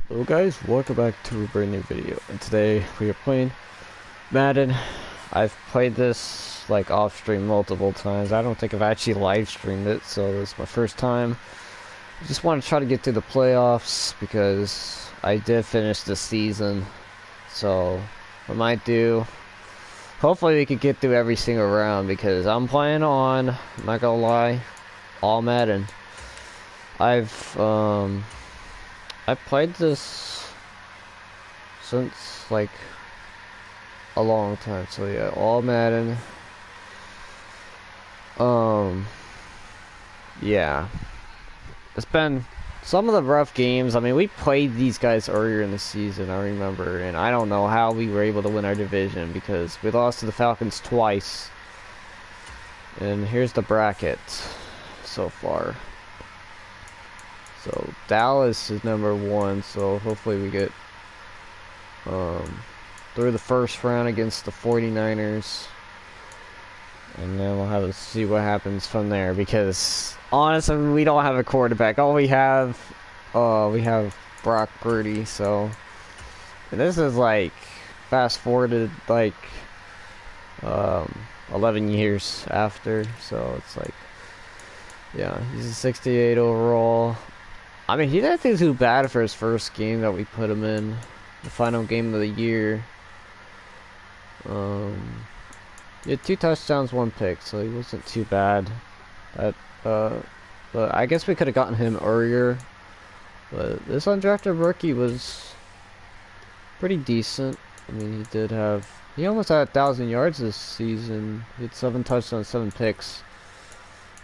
Hello guys, welcome back to a brand new video, and today we are playing Madden. I've played this like off stream multiple times. I don't think I've actually live streamed it, so this is my first time. I just want to try to get through the playoffs because I did finish the season, so I might do. Hopefully we could get through every single round because I'm playing on, I'm not gonna lie, all Madden. I've played this since like a long time, so yeah, all Madden. Yeah, it's been some of the rough games. I mean, we played these guys earlier in the season, I remember, and I don't know how we were able to win our division because we lost to the Falcons twice. And here's the bracket so far. So Dallas is #1, so hopefully we get through the first round against the 49ers. And then we'll have to see what happens from there because honestly we don't have a quarterback. All we have Brock Purdy, so and this is like fast forwarded like 11 years after, so it's like yeah, he's a 68 overall. I mean, he didn't do too bad for his first game that we put him in, the final game of the year. He had 2 touchdowns, 1 pick, so he wasn't too bad. But I guess we could have gotten him earlier. But this undrafted rookie was pretty decent. I mean, he almost had 1,000 yards this season. He had 7 touchdowns, 7 picks.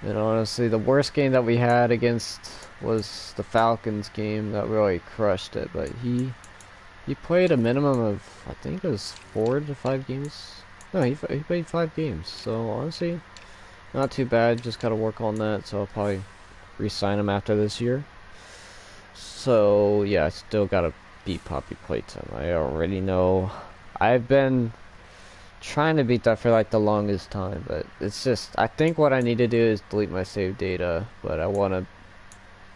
And honestly, the worst game that we had against was the Falcons game that really crushed it. But he played a minimum of, I think it was 4 to 5 games. No, he played 5 games. So honestly, not too bad. Just gotta work on that. So I'll probably re-sign him after this year. So yeah, I still gotta beat Poppy Playtime. I already know. I've been trying to beat that for like the longest time, but it's just, I think what I need to do is delete my save data, but I want to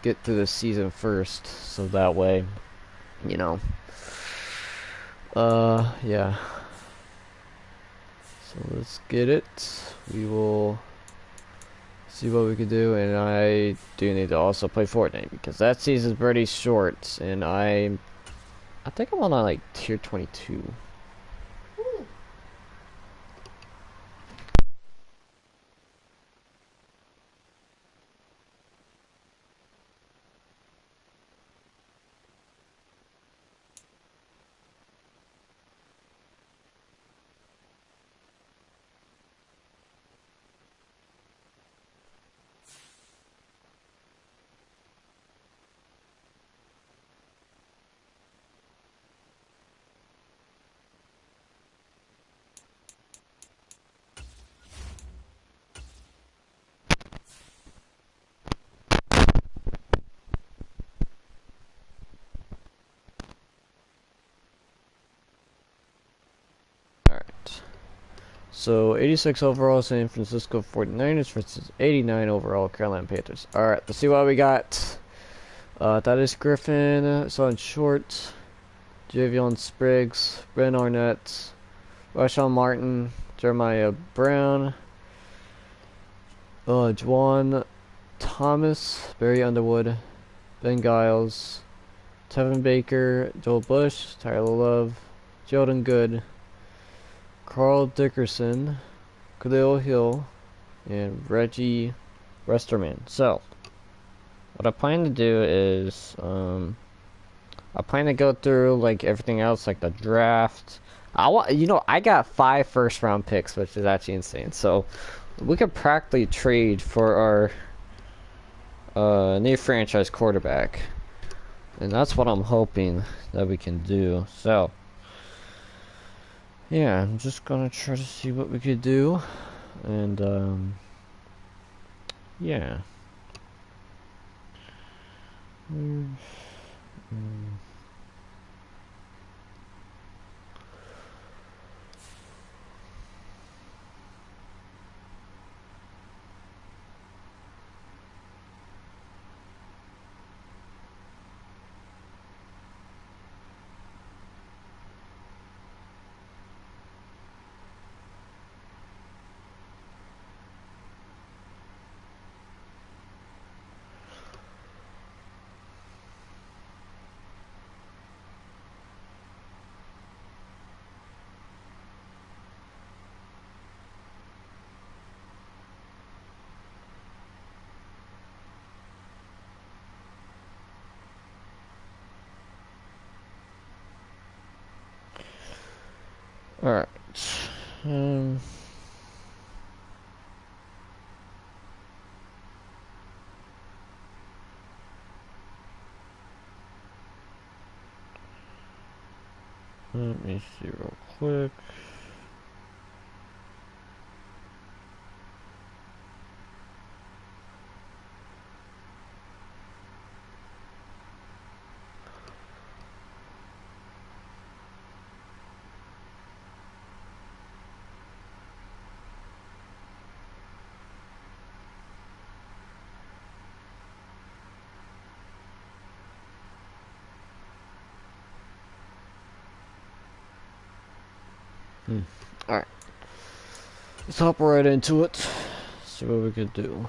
get through the season first, so that way, you know, yeah, so let's get it. We will see what we can do, and I do need to also play Fortnite, because that season's pretty short, and I think I'm on like tier 22. Alright. So 86 overall San Francisco 49ers versus 89 overall Carolina Panthers. Alright, let's see what we got. That is Griffin, Son Short, Javion Spriggs, Ben Arnett, Rashawn Martin, Jeremiah Brown, Juwan Thomas, Barry Underwood, Ben Giles, Tevin Baker, Joel Bush, Tyler Love, Jordan Good, Carl Dickerson, Khalil Hill, and Reggie Westerman. So, what I plan to do is, I plan to go through like everything else, like the draft. I got 5 first-round picks, which is actually insane. So, we could practically trade for our new franchise quarterback, and that's what I'm hoping that we can do. So. Yeah, I'm just gonna try to see what we could do, and yeah. All right. Let me see real quick. Alright. Let's hop right into it. See what we can do.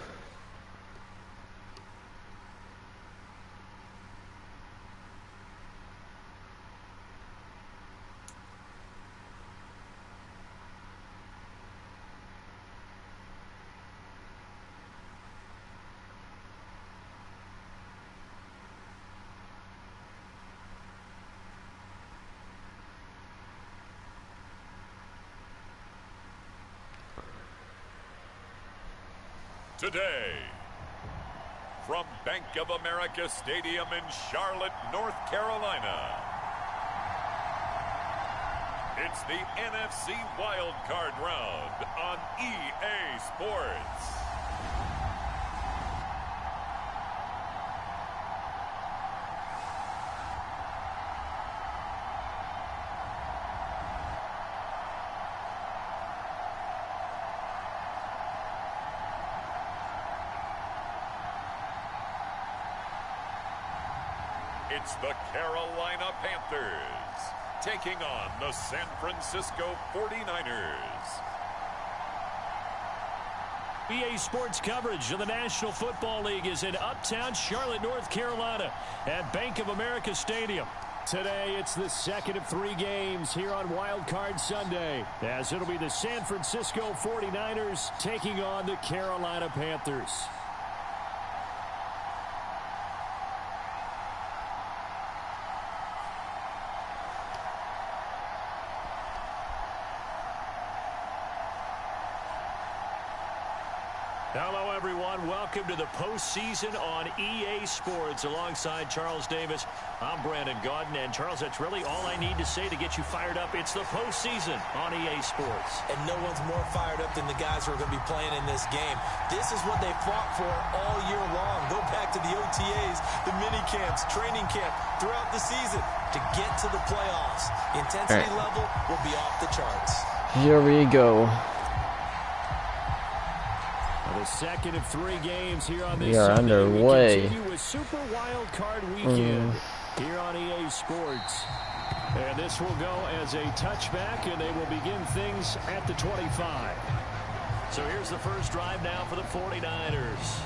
Today, from Bank of America Stadium in Charlotte, North Carolina, it's the NFC Wild Card Round on EA Sports. It's the Carolina Panthers taking on the San Francisco 49ers. EA Sports coverage of the National Football League is in uptown Charlotte, North Carolina at Bank of America Stadium. Today, it's the second of 3 games here on Wild Card Sunday, as it'll be the San Francisco 49ers taking on the Carolina Panthers. Hello, everyone. Welcome to the postseason on EA Sports. Alongside Charles Davis, I'm Brandon Gaudin. And, Charles, that's really all I need to say to get you fired up. It's the postseason on EA Sports. And no one's more fired up than the guys who are going to be playing in this game. This is what they fought for all year long. Go back to the OTAs, the mini camps, training camp, throughout the season to get to the playoffs. The intensity level will be off the charts. Here we go. The second of 3 games here on this We are Sunday. underway. We continue with Super Wild Card Weekend here on EA Sports. And this will go as a touchback, and they will begin things at the 25. So here's the first drive now for the 49ers.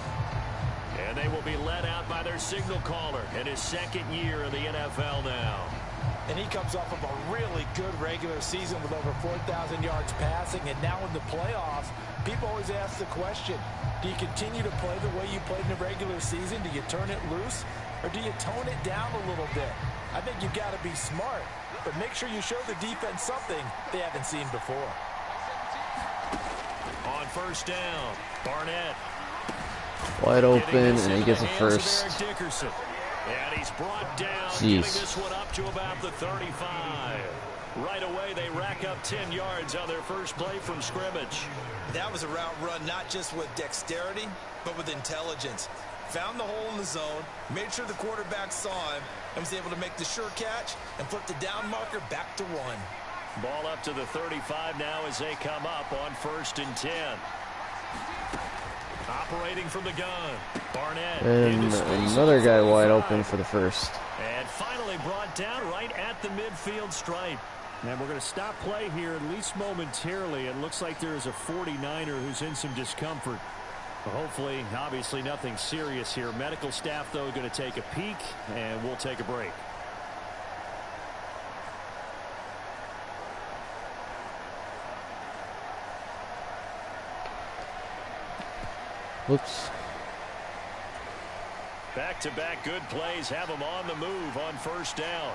And they will be led out by their signal caller in his second year in the NFL now. And he comes off of a really good regular season with over 4,000 yards passing. And now in the playoffs, people always ask the question, do you continue to play the way you played in the regular season? Do you turn it loose? Or do you tone it down a little bit? I think you've got to be smart. But make sure you show the defense something they haven't seen before. On first down, Barnett. Wide open, and he gets a first. And he's brought down, Jeez. giving this one up to about the 35. Right away, they rack up 10 yards on their first play from scrimmage. That was a route run not just with dexterity, but with intelligence. Found the hole in the zone, made sure the quarterback saw him, and was able to make the sure catch and flip the down marker back to 1. Ball up to the 35 now as they come up on first and 10. Operating from the gun, Barnett. And another guy wide open for the first. And finally brought down right at the midfield stripe. And we're going to stop play here at least momentarily. It looks like there is a 49er who's in some discomfort. Hopefully, obviously nothing serious here. Medical staff, though, going to take a peek, and we'll take a break. Whoops. Back-to-back good plays have them on the move on first down.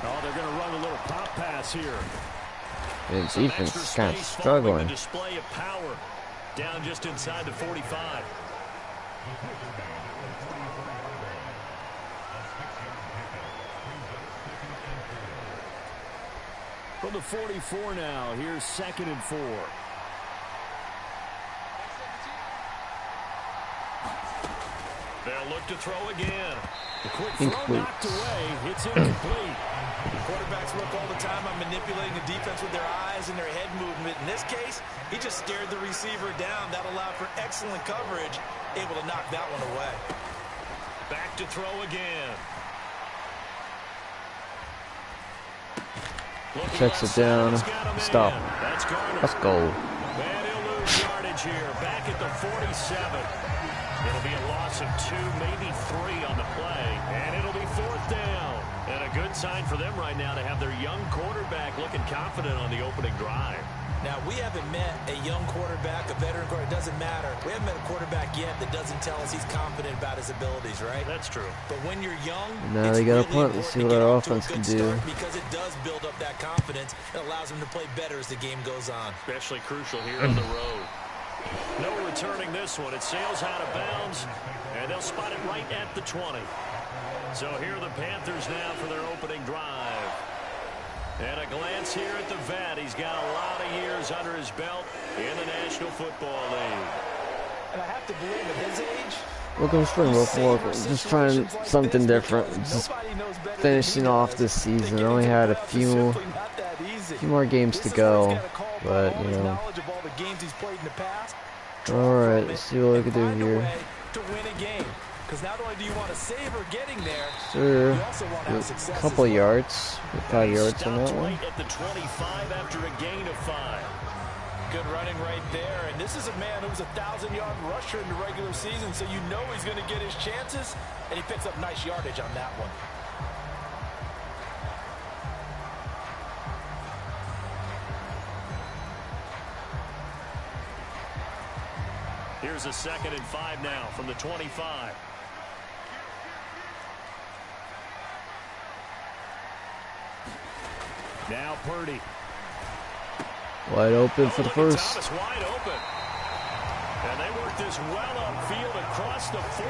Oh, they're going to run a little pop pass here. And defense is kind of struggling. Display of power down just inside the 45. From the 44 now, here's 2nd and 4. They'll look to throw again. The quick throw knocked away. It's incomplete. Quarterbacks work all the time on manipulating the defense with their eyes and their head movement. In this case, he just stared the receiver down. That allowed for excellent coverage, able to knock that one away. Back to throw again. Checks it down. Stop. Let's go. And he'll lose yardage here. Back at the 47. It'll be a loss of 2, maybe 3 on the play. And it'll be 4th down. And a good sign for them right now to have their young quarterback looking confident on the opening drive. Now, we haven't met a young quarterback, a veteran quarterback. It doesn't matter. We haven't met a quarterback yet that doesn't tell us he's confident about his abilities, right? That's true. But when you're young, now they got a punt. Let's see what our offense can do. Because it does build up that confidence. It allows them to play better as the game goes on. Especially crucial here on the road. No returning this one. It sails out of bounds, and they'll spot it right at the 20. So here are the Panthers now for their opening drive. And a glance here at the vet. He's got a lot of years under his belt in the National Football League. And I have to believe at his age, Welcome to Spring Wolf. Just trying something different. Just finishing off this season. Only had a few more games to go, but you know. All right, let's see what we can do here. Because not only do you want to savor getting there, sure. you also want to have success. A couple yards, 5 yards on that one. Right at the 25 after a gain of 5. Good running right there, and this is a man who was a 1,000-yard rusher in the regular season, so you know he's going to get his chances, and he picks up nice yardage on that one. Here's a 2nd and 5 now from the 25. Now Purdy. Wide open for the first. Thomas wide open. And they work this well upfield across the 45.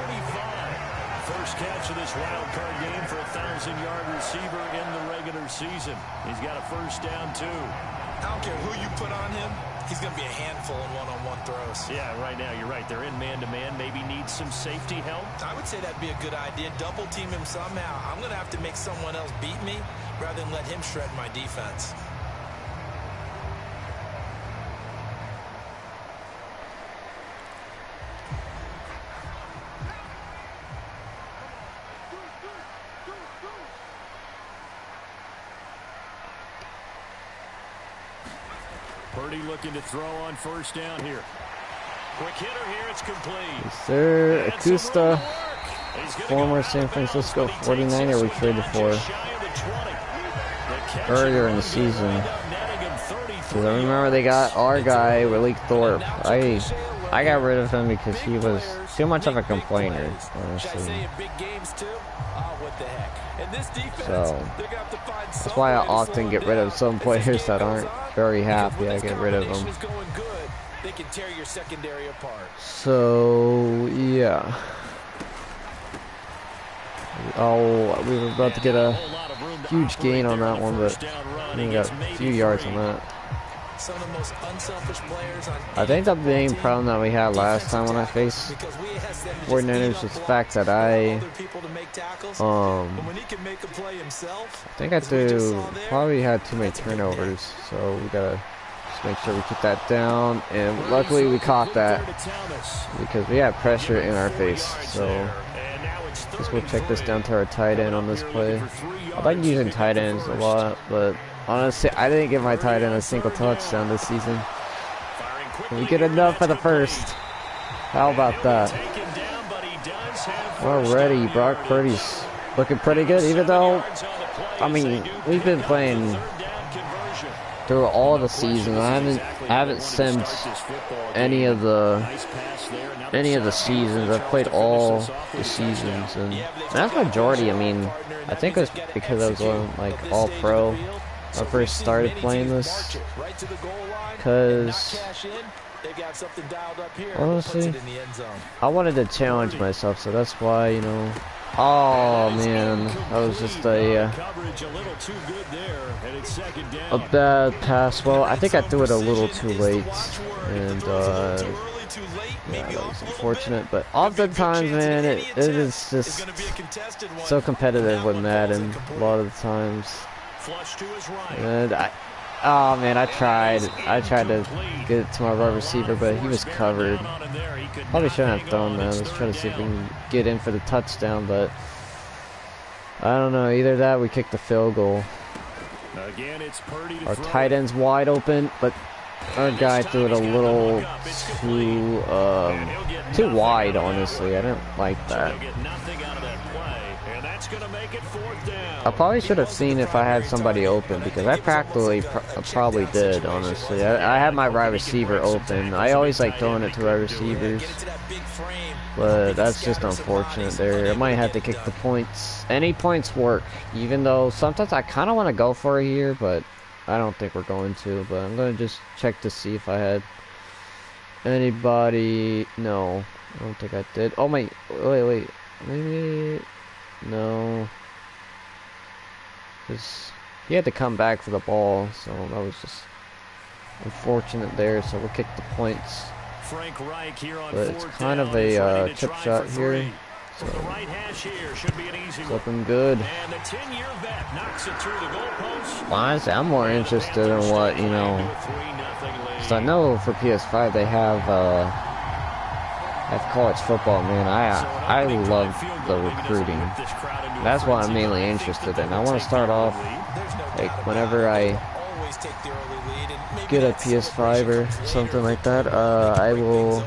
First catch of this wild card game for a 1,000-yard receiver in the regular season. He's got a first down, too. I don't care who you put on him. He's going to be a handful in one-on-one throws. Yeah, right now, you're right. They're in man-to-man. Maybe needs some safety help. I would say that'd be a good idea. Double team him somehow. I'm going to have to make someone else beat me rather than let him shred my defense. Purdy looking to throw on first down here. Quick hitter here, it's complete. Yes, sir. Acosta, former San Francisco 49er we traded for earlier in the season. Because I remember they got our guy, Malik Thorpe. I got rid of him because he was too much of a complainer, honestly. So that's why I often get rid of some players that aren't very happy. I get rid of them. So yeah. Oh, we were about to get a huge gain on that one, but we got a few yards on that. Some of the most unselfish players on I think the main problem that we had last time when I faced 49ers was the fact that I think I probably had too many turnovers, so we gotta just make sure we keep that down, and luckily we caught that because we had pressure in our face. So let's go check this down to our tight end on this play. I like using tight ends a lot, but honestly, I didn't give my tight end a single touchdown this season. We get enough for the first. How about that? Already, Brock Purdy's looking pretty good, even though, I mean, we've been playing through all the season. I haven't simmed any of the seasons. I've played all the seasons, and that's majority. I mean, I think it was because I was on like all pro when I first started playing this. Because honestly, I wanted to challenge myself, so that's why, you know. Oh man, that was just a bad pass. Well, I think I threw it a little too late, and yeah, that was unfortunate. But oftentimes, man, it is just so competitive with Madden a lot of the times. And oh man, I tried to get it to my wide receiver, but he was covered. Probably shouldn't have thrown that. Let's try to see if we can get in for the touchdown, but I don't know. Either that, we kicked the field goal. Our tight end's wide open, but our guy threw it a little too wide. Honestly, I didn't like that. I probably should have seen if I had somebody open, because I practically probably did, honestly. I had my wide receiver open. I always like throwing it to wide receivers, but that's just unfortunate there. I might have to kick the points. Any points work, even though sometimes I kind of want to go for it here, but I don't think we're going to. But I'm going to just check to see if I had anybody. No, I don't think I did. Oh, wait, maybe... No, because he had to come back for the ball, so that was just unfortunate there. So we'll kick the points, but it's kind of a chip shot here, so it's looking good. Honestly, I'm more interested in what, you know, because I know for PS5 they have college football, man. I love the recruiting. That's what I'm mainly interested in. I want to start off, like, whenever I get a PS5 or something like that, I will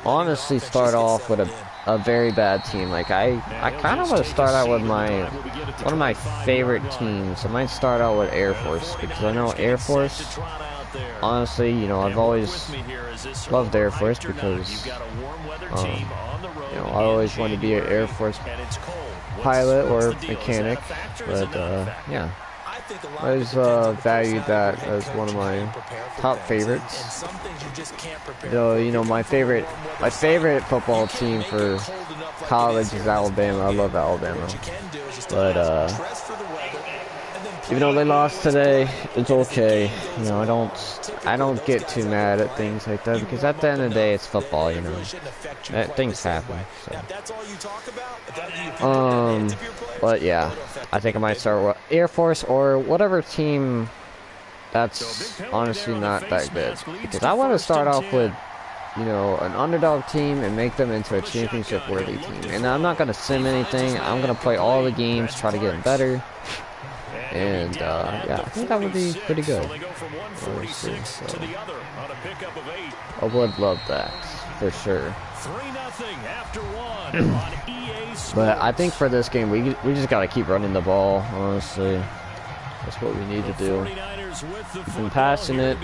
honestly start off with a very bad team. Like, I kind of want to start out with one of my favorite teams. I might start out with Air Force, because I know Air Force, honestly, you know, I've always loved Air Force because, you know, I always wanted to be an Air Force pilot or mechanic, but, yeah. I always valued that as one of my top favorites. Though, you know, my favorite football team for college is Alabama. I love Alabama. But, even though they lost today, it's okay. You know, I don't get too mad at things like that, because at the end of the day, it's football, you know. Things happen. So. But yeah, I think I might start with Air Force or whatever team that's honestly not that good, because I want to start off with, you know, an underdog team and make them into a championship-worthy team. And I'm not gonna sim anything. I'm gonna play all the games, try to get better. And, yeah, I think that would be pretty good. Honestly, so. I would love that, for sure. But I think for this game, we just gotta keep running the ball, honestly. That's what we need to do. We've been passing it,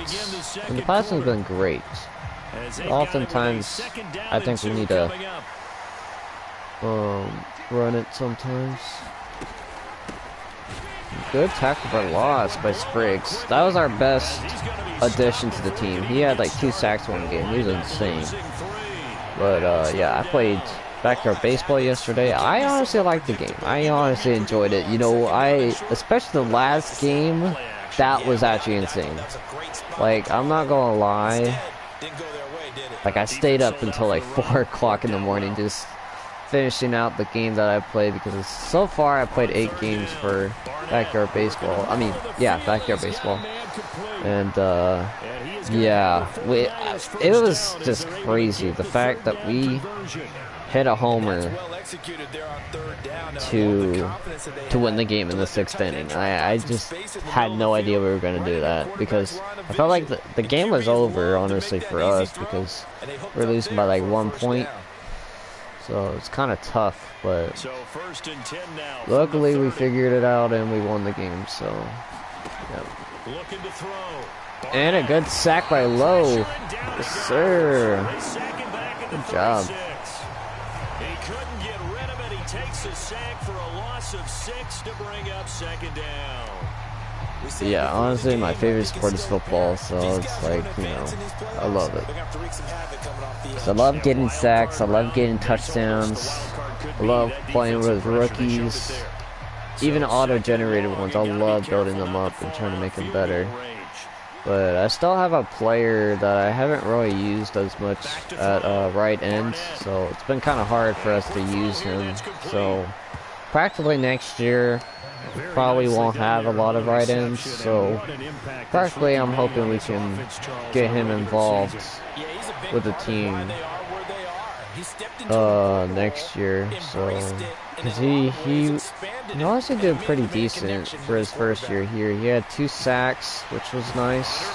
and the passing's been great. But oftentimes, I think we need to run it sometimes. Good tackle for loss by Spriggs. That was our best addition to the team. He had like 2 sacks one game. He was insane. But yeah, I played backyard baseball yesterday. I honestly liked the game. I honestly enjoyed it. You know, especially the last game, that was actually insane. Like, I'm not gonna lie. Like, I stayed up until like 4 o'clock in the morning just finishing out the game that I played, because so far I played 8 games for backyard baseball. I mean, yeah, backyard baseball. And, yeah, it was just crazy. The fact that we hit a homer to win the game in the 6th inning. I just had no idea we were going to do that, because I felt like the game was over, honestly, for us, because we're losing by like 1 point. So it's kind of tough, but luckily we figured it out and we won the game. So Yep. Looking to throw. And a good sack by Lowe. Yes, sir. Good job. He couldn't get rid of it. He takes a sack for a loss of 6 to bring up 2nd down. Yeah, honestly, my favorite sport is football, so it's like, you know, I love it. So I love getting sacks, I love getting touchdowns, I love playing with rookies, even auto-generated ones. I love building them up and trying to make them better. But I still have a player that I haven't really used as much at right end, so it's been kind of hard for us to use him. So practically next year, probably won't have a lot of right ends, so practically I'm hoping we can get him involved with the team next year. So because he honestly did pretty decent for his first year here. He had 2 sacks, which was nice,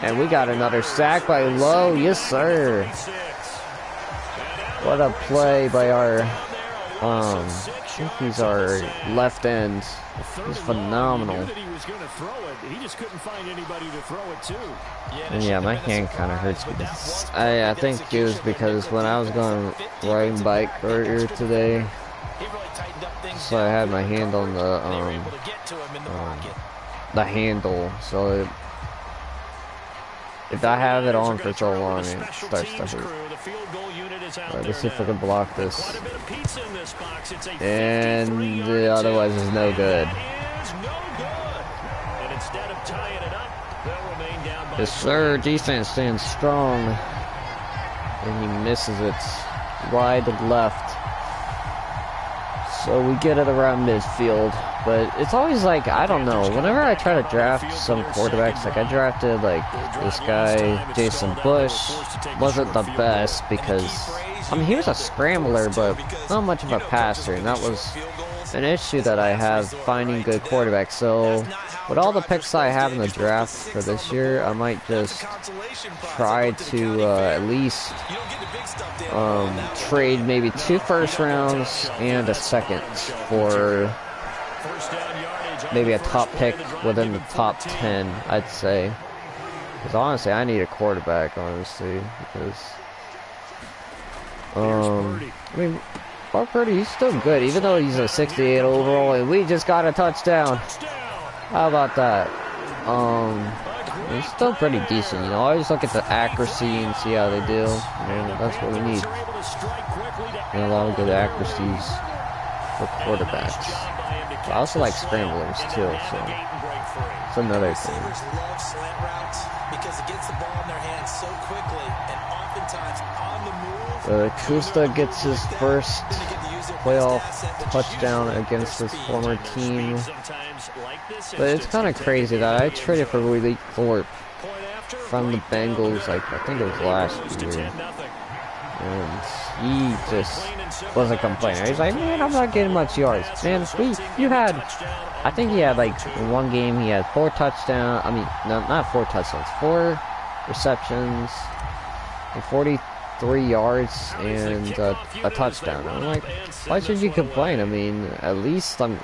and we got another sack by Lowe. Yes, sir. What a play by our I think he's our left end. He's phenomenal. And yeah, my hand kind of hurts because I think it was because when I was going riding bike earlier today, so I had my hand on the handle, so if I have it on for so long, it starts to hurt. Alright, let's see if I can block this. And otherwise it's no good. Yes, sir. Defense stands strong. And he misses it wide left. So we get it around midfield. But it's always like, I don't know, whenever I try to draft some quarterbacks, like I drafted like this guy, Jason Bush, wasn't the best because, I mean, he was a scrambler, but not much of a passer, and that was an issue that I have finding good quarterbacks. So with all the picks I have in the draft for this year, I might just try to at least trade maybe 2 first rounds and a second for maybe a top pick within the top 10, I'd say. Because honestly, I need a quarterback, honestly, because I mean, Brock Purdy, he's still good, even though he's a 68 overall, and we just got a touchdown. How about that? He's still pretty decent, you know. I always look at the accuracy and see how they do, and that's what we need. And a lot of good accuracies for quarterbacks. I also like scramblers too, so it's another thing. Kusta gets his first playoff touchdown against his former team. But it's kind of crazy that I traded for Willie Thorpe from the Bengals, like I think it was last year. And he just wasn't complaining. He's like, man, I'm not getting much yards. Man, you had, I think he had like, in one game he had 4 touchdowns. I mean, no, not 4 touchdowns, 4 receptions, and 43 yards, and a touchdown. I'm like, why should you complain? I mean, at least I'm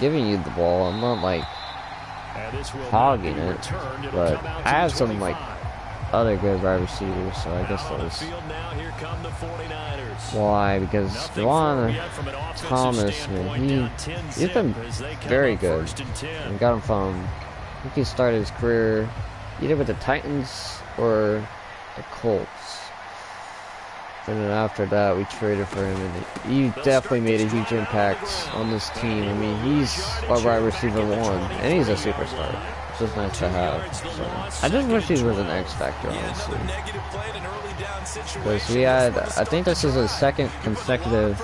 giving you the ball. I'm not like hogging it. But I have some like other good wide receivers, so I guess that was why. Because Devon Thomas, man, he's been very good. We got him from, I think he started his career either with the Titans or the Colts. And then after that, we traded for him, and he definitely made a huge impact on this team. I mean, he's our wide receiver 1, and he's a superstar. It's just nice to have. So I just wish he was an X factor, honestly. Because we had, I think this is his 2nd consecutive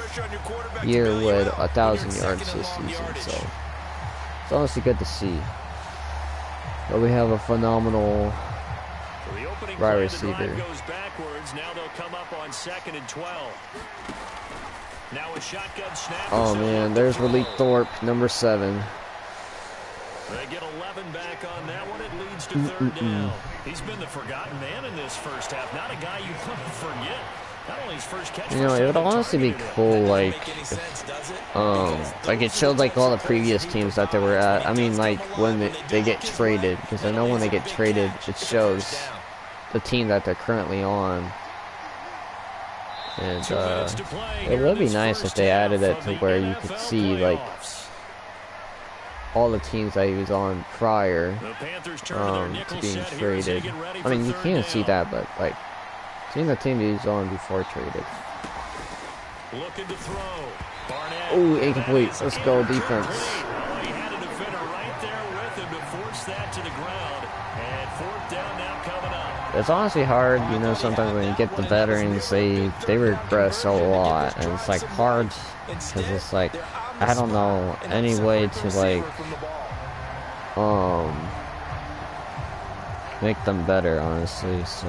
year with 1,000 yards this season. So it's honestly good to see. But we have a phenomenal wide receiver. Now they'll come up on 2nd and 12. Now a shotgun snap. Oh man, there's Malik Thorpe, number 7. They get 11 back on that one. It leads to 3rd down. He's been the forgotten man in this first half. Not a guy you want to forget You know, it would honestly be cool, like, like it showed like all the previous teams that they were at. I mean, like when they get traded, because I know when they get traded, it shows the team that they're currently on. And it would be nice if they added it to where you could see like all the teams that he was on prior to being traded. I mean, you can't see that, but like seeing the team he was on before traded. Looking to throw. Oh, incomplete. Let's go defense. Well, he had a defender right there with him to force that to the ground. And fourth down now coming up. It's honestly hard, you know, sometimes when you get the veterans, they regress a lot, and it's like hard because it's like I don't know any way to like make them better, honestly. So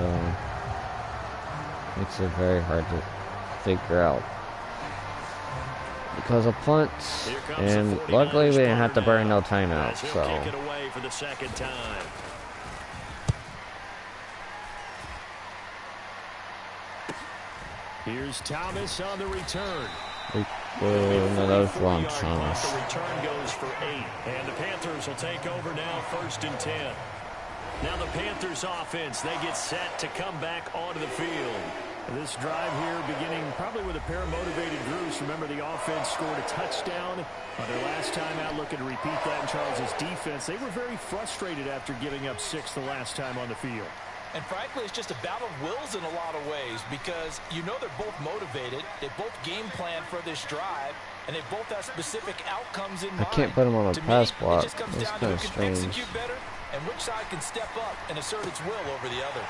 makes it very hard to figure out. Because of punts, and luckily we didn't have to burn no timeout, so. Kick it away for the second time. Here's Thomas on the return. No, that was wrong, Thomas. The return goes for 8, and the Panthers will take over now, 1st and 10. Now the Panthers offense, they get set to come back onto the field. This drive here beginning probably with a pair of motivated groups. Remember, the offense scored a touchdown on their last time out, looking to repeat that in Charles's defense. They were very frustrated after giving up 6 the last time on the field. And frankly, it's just a battle of wills in a lot of ways because you know they're both motivated. They both game plan for this drive, and they both have specific outcomes in mind. I can't put him on a pass block. It just comes That's down kind to of who can strange. execute better and which side can step up and assert its will over the other.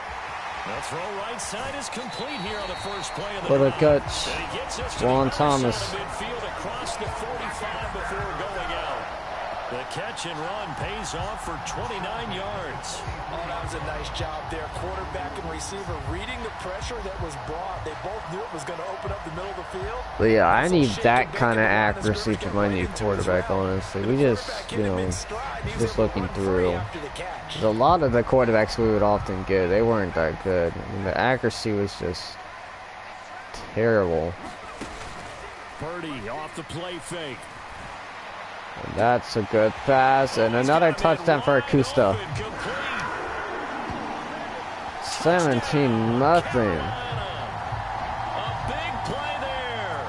The throw right side is complete here on the first play of the What a drive. catch. And he gets us to Juan the right Thomas. side of midfield across the 45 before going out. The catch and run pays off for 29 yards. Oh, that was a nice job there. Quarterback and receiver reading the pressure that was brought. They both knew it was going to open up the middle of the field. But yeah, I need that kind of accuracy for my new quarterback, honestly. We just, you know, just looking through. A lot of the quarterbacks we would often get, they weren't that good. I mean, the accuracy was just terrible. Purdy off the play fake. And that's a good pass, and another touchdown for Acosta. 17-0. A big play there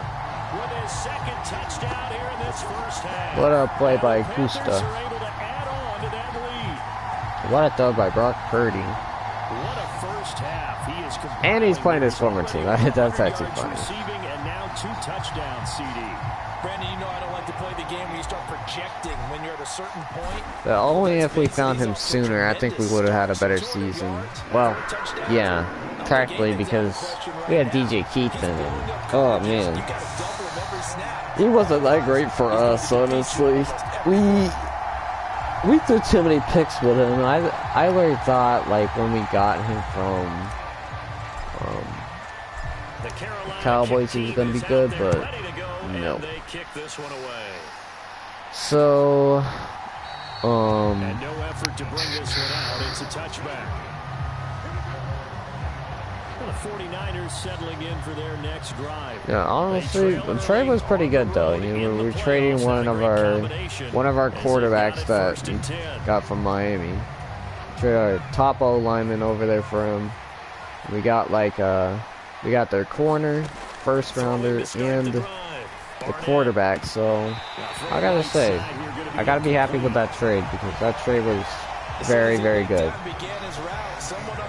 with his second touchdown here in this first half. What a play by Panthers Acosta. are able to add on to that lead. What a throw by Brock Purdy. What a first half. He is And he's playing his former team. That's actually funny. Receiving and now 2 touchdowns, CD. Brandon, you know I don't like to play the game where you start projecting when you're at a certain point. But only if we found him sooner, I think we would have had a better season. Well, yeah, practically because we had DJ Keith in it. Oh man, he wasn't that great for us, honestly. We threw too many picks with him. I really thought like when we got him from Cowboys, he was gonna be good, but no. So, and no effort to bring this one out. It's a touchback. Well, the 49ers settling in for their next drive. yeah, honestly, the trade was pretty good though. You know, we were trading one of our quarterbacks that we got from Miami. Traded our top O lineman over there for him. We got like we got their corner, first rounder, and the quarterback. So I gotta say, I gotta be happy with that trade because that trade was very, very good.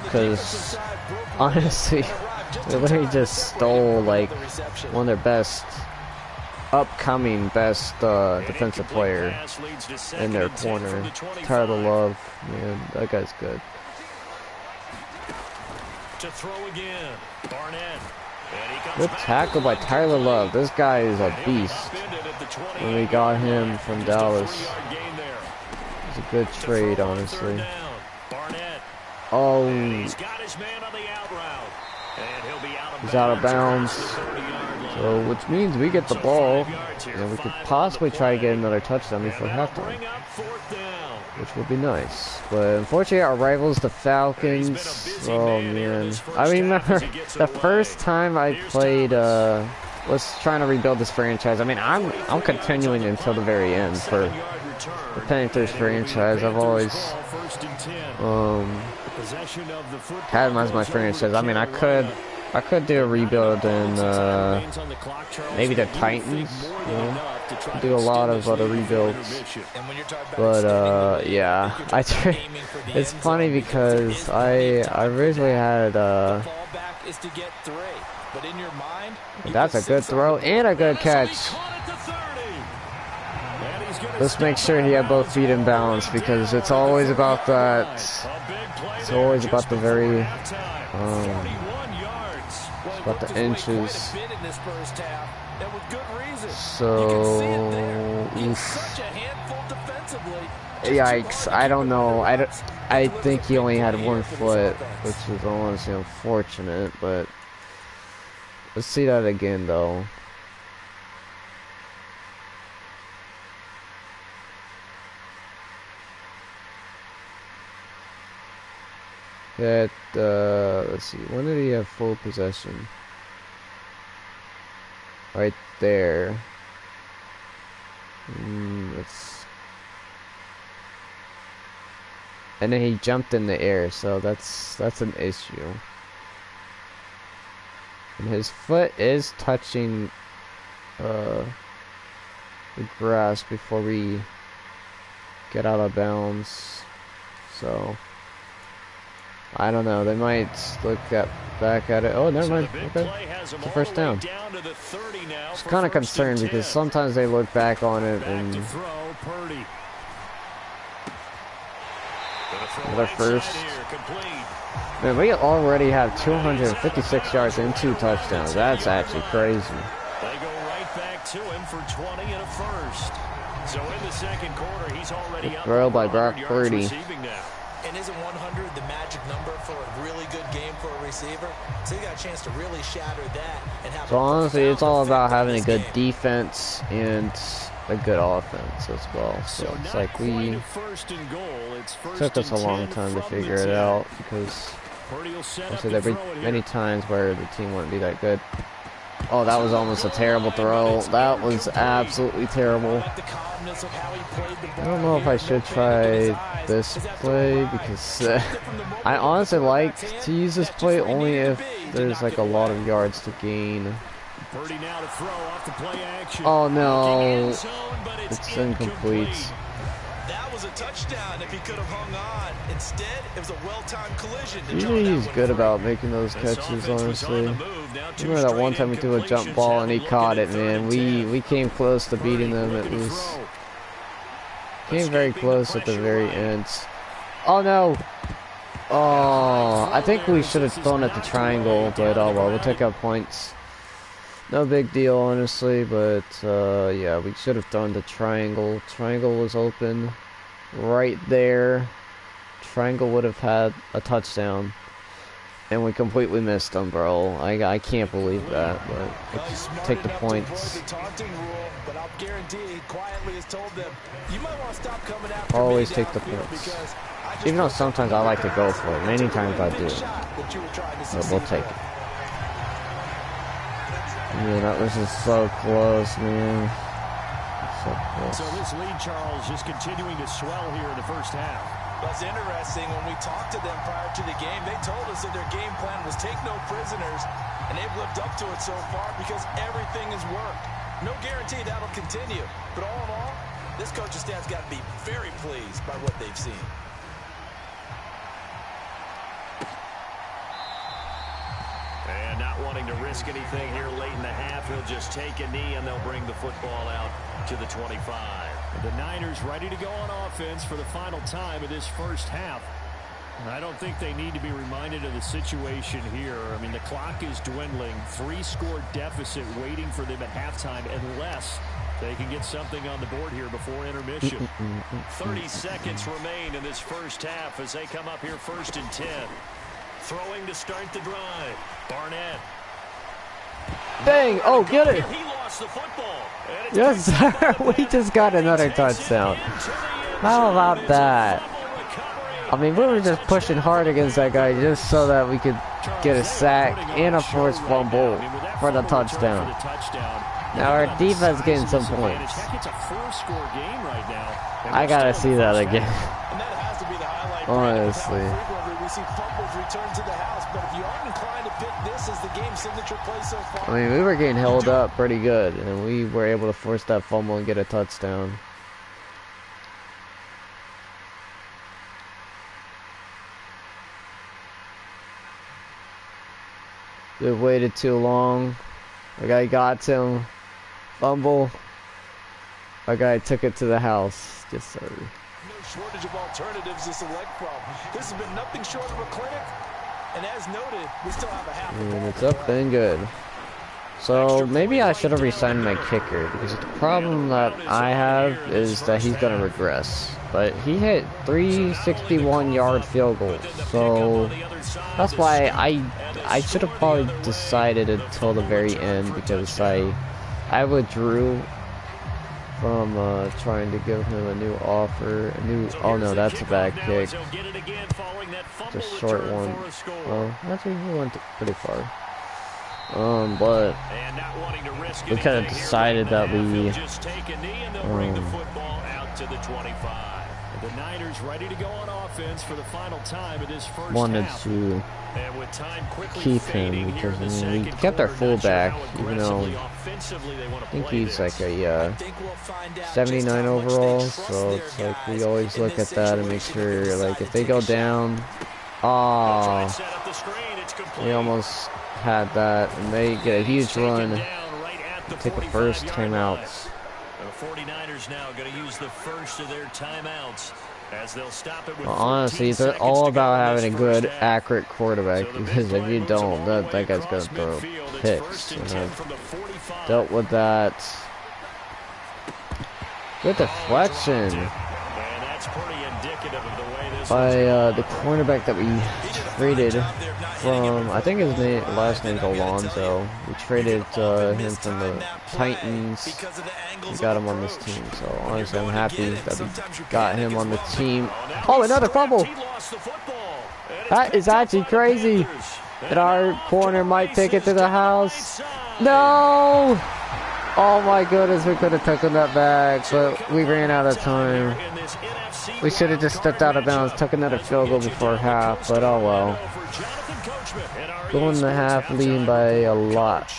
Because honestly, they literally just stole like one of their upcoming best defensive player in their corner. Tyler Love, man, that guy's good. To throw again, Barnett. Good tackle by Tyler Love. This guy is a beast. When we got him from Dallas, it's a good trade, honestly. Oh, he's out of bounds. So, which means we get the ball, and we could possibly try to get another touchdown before halftime. which would be nice. But unfortunately, our rivals, the Falcons. Oh man, I remember the first time I played. Was trying to rebuild this franchise. I mean, I'm continuing until the very end for the Panthers franchise. I've always had them as my franchise. I mean, I could do a rebuild in maybe the Titans. You know, do a lot of other rebuilds. But yeah, it's funny because I originally had that's a good throw and a good catch. Let's make sure he had both feet in balance because it's always about that. It's always about the very, it's about the inches. So, yikes! I don't know. I think he only had one foot, which is honestly unfortunate. But let's see that again, though. That, let's see, when did he have full possession? Right there. And then he jumped in the air, so that's an issue. And his foot is touching the grass before we get out of bounds. So I don't know. They might look back at it. Oh, never mind. Okay, it's the first down. Just kind of concerned because sometimes they look back on it and another first. Man, we already have 256 yards and 2 touchdowns. That's actually crazy. They go right back to him for 20 and a first. So in the second quarter, he's already up. Throw by Brock Purdy. And isn't 100 the magic number for a really good game for a receiver? So you got a chance to really shatter that and have. So honestly, it's all about having a good defense and a good offense as well. So it's like we took us a long time to figure it out because obviously there be many times where the team wouldn't be that good. Oh, that was almost a terrible throw. That was absolutely terrible. I don't know if I should try this play because I honestly like to use this play only if there's like a lot of yards to gain. Oh no, it's incomplete. That was a touchdown if he could have hung on. Instead, it was a well-timed collision. Usually he's good about making those catches, honestly. Remember that one time we threw a jump ball and he caught it, man. We came close to beating them. It was came very close at the very end. Oh no! Oh, I think we should have thrown at the triangle, but oh well, we'll take out points. No big deal, honestly, but yeah, we should have thrown the triangle. Triangle was open right there. Triangle would have had a touchdown, and we completely missed them, bro. I can't believe that, but let's take the points. Always take the points. Even though sometimes I like to go for it, many times I do. But we'll take it. Yeah, that was just so close, man. So close. So this lead, Charles, just continuing to swell here in the first half. That's interesting. When we talked to them prior to the game, they told us that their game plan was take no prisoners, and they've lived up to it so far because everything has worked. No guarantee that'll continue. But all in all, this coaching staff's got to be very pleased by what they've seen. And not wanting to risk anything here late in the half, he'll just take a knee and they'll bring the football out to the 25. The Niners ready to go on offense for the final time of this first half. I don't think they need to be reminded of the situation here. I mean, the clock is dwindling. 3-score deficit waiting for them at halftime unless they can get something on the board here before intermission. 30 seconds remain in this first half as they come up here 1st and 10. Throwing to start the drive. Barnett. Dang! Oh, get it! He lost the football. Yes, sir. We just got another touchdown. How about that? I mean, we were just pushing hard against that guy just so that we could get a sack and a forced fumble for the touchdown. Now our defense getting some points. I gotta see that again. Honestly. I mean, we were getting held up pretty good, and we were able to force that fumble and get a touchdown. They waited too long. The guy got to him. Fumble. My guy took it to the house. Just so. No shortage of alternatives to select from. This has been nothing short of a clinic. And as noted, we still have a half. And it's up and good. So maybe I should have re-signed my kicker, because the problem that I have is that he's gonna regress. But he hit 361-yard field goals, so that's why I should have probably decided until the very end, because I withdrew from trying to give him a new offer. Oh no, that's a bad kick. It's a short one. Well, actually he went pretty far. But we kind of decided that we the Niners ready to go on offense for the final time of this first wanted half. to keep him, because I mean, we kept our fullback, even though I think he's like a 79 overall, so it's like we always look at that and make sure, like, if they go down, we almost had that, and they get a huge run, take the first timeouts. The 49ers now going to use the first of their timeouts as they'll stop it with honestly, it's all about having a good, accurate quarterback, because if you don't, that guy's going to throw picks. And I've dealt with that. Good deflection by the cornerback that we traded from, I think his last name's Alonzo. We traded him from the Titans. We got him on this team, so honestly I'm happy that we got him on the team. Oh, another fumble! That is actually crazy. And our corner might take it to the house. No! Oh my goodness, we could have taken that back, but we ran out of time. We should have just stepped out of bounds, took another field goal before half, but oh well. Going to half, leading by a lot.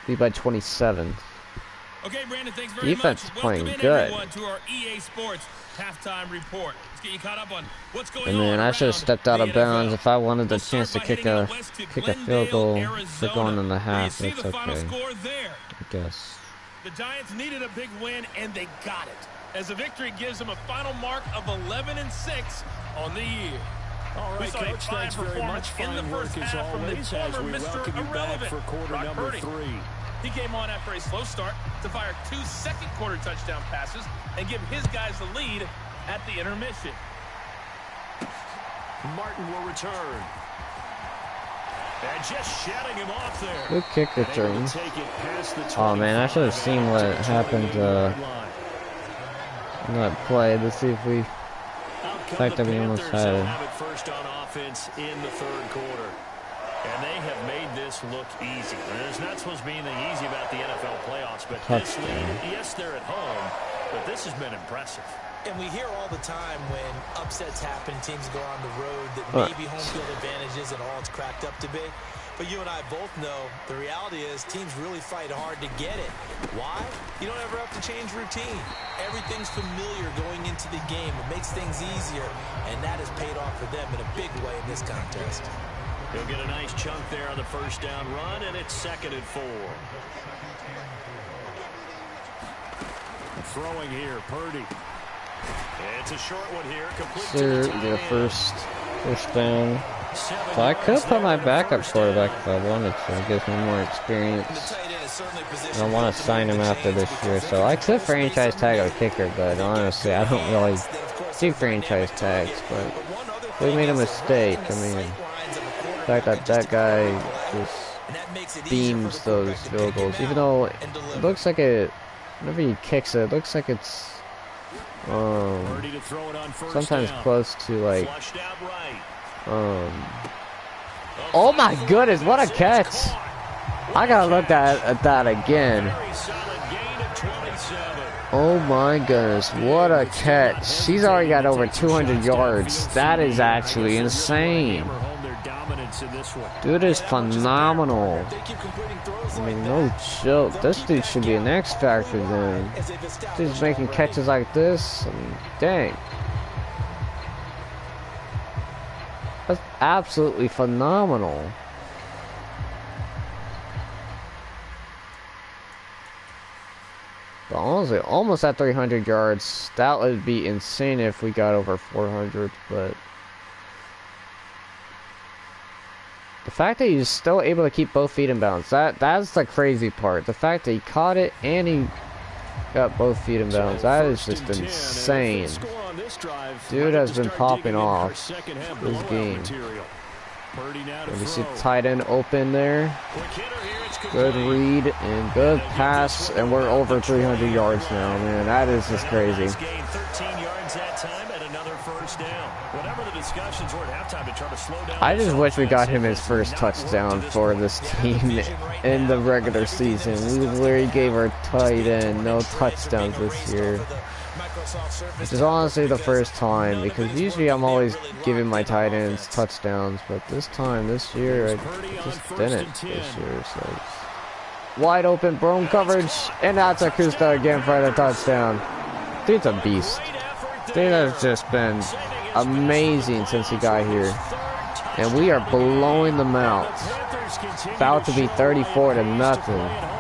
Lead by 27. Okay, Brandon, thanks very Defense much. playing Welcome good. everyone to our EA Sports halftime report. Let's get you caught up on what's going And then on I should have stepped out of bounds if I wanted the chance to kick a field goal for going in the half. It's okay, I guess. The Giants needed a big win, and they got it, as the victory gives them a final mark of 11-6 on the year. All right, Coach, thanks very much. Fine work as always as we welcome you back for quarter number 3. He came on after a slow start to fire 2 second-quarter touchdown passes and give his guys the lead at the intermission. Martin will return. And just shutting him off there. Good kick return. Oh man, I should have seen what happened in that play. Let's see if we... The fact that we almost had it. First on offense in the third quarter. And they have made this look easy. There's not supposed to be anything easy about the NFL playoffs, but this lead, yes, they're at home, but this has been impressive. And we hear all the time when upsets happen, teams go on the road, that maybe home field advantage isn't all it's cracked up to be. But you and I both know the reality is teams really fight hard to get it. Why? You don't ever have to change routine. Everything's familiar going into the game. It makes things easier, and that has paid off for them in a big way in this contest. He'll get a nice chunk there on the first down run, and it's 2nd and 4. Throwing here, Purdy. It's a short one here. Sir, the first down. So I could put my backup quarterback if I wanted to. It gives me more experience. I want to sign him after this year, so I could franchise tag a kicker, but honestly, I don't really do franchise tags. But we made a mistake. I mean, the fact that that guy just beams those field goals, even though it looks like it, whenever he kicks it, it looks like it's Purdy to throw it on first sometimes down. close to like, Flushed out right. oh my goodness, what a catch! I gotta look at that again. Very solid gain of 27. Oh my goodness, what a catch. She's already got over 200 yards. That is actually insane. Dude is phenomenal. I mean, no joke. This dude should be an X Factor then. Dude's making catches like this. I mean, dang. That's absolutely phenomenal. But honestly, almost at 300 yards. That would be insane if we got over 400, but the fact that he's still able to keep both feet in bounds, that's the crazy part. The fact that he caught it and he got both feet in bounds, that is just insane. Dude has been popping off this game. And you see tight end open there. Good read and good pass, and we're over 300 yards now, man. That is just crazy. I just wish we got him his first touchdown for this team in the regular season. We literally gave our tight end no touchdowns this year. Which is honestly the first time, because usually I'm always giving my tight ends touchdowns, but this year, I just didn't this year, so wide open, Brome coverage, and that's Acosta again for the touchdown. Dude's a beast. Dude has just been amazing since he got here, and we are blowing them out. About to be 34-0.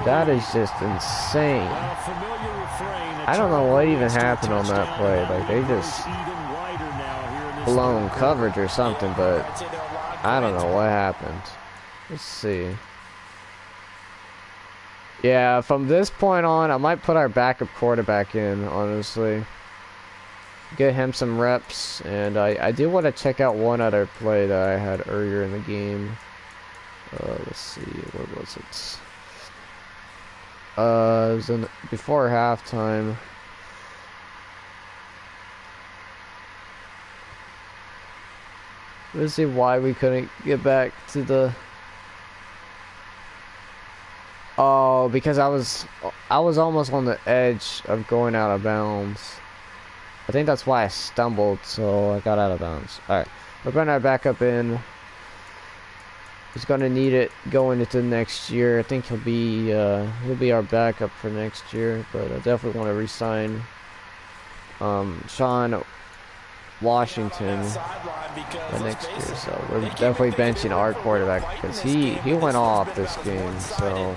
That is just insane. I don't know what even happened on that play. Like, they just blown coverage or something, but I don't know what happened. Let's see. Yeah, from this point on, I might put our backup quarterback in, honestly. Get him some reps, and I do want to check out one other play that I had earlier in the game. Let's see, what was it? It was before halftime. Let's see why we couldn't get back to the... Oh, because I was almost on the edge of going out of bounds. I think that's why I stumbled, so I got out of bounds. Alright, we're going to back up in. He's going to need it going into next year. I think he'll be our backup for next year, but I definitely want to re-sign Sean Washington for next year. So we're definitely benching our quarterback because he went off this game. So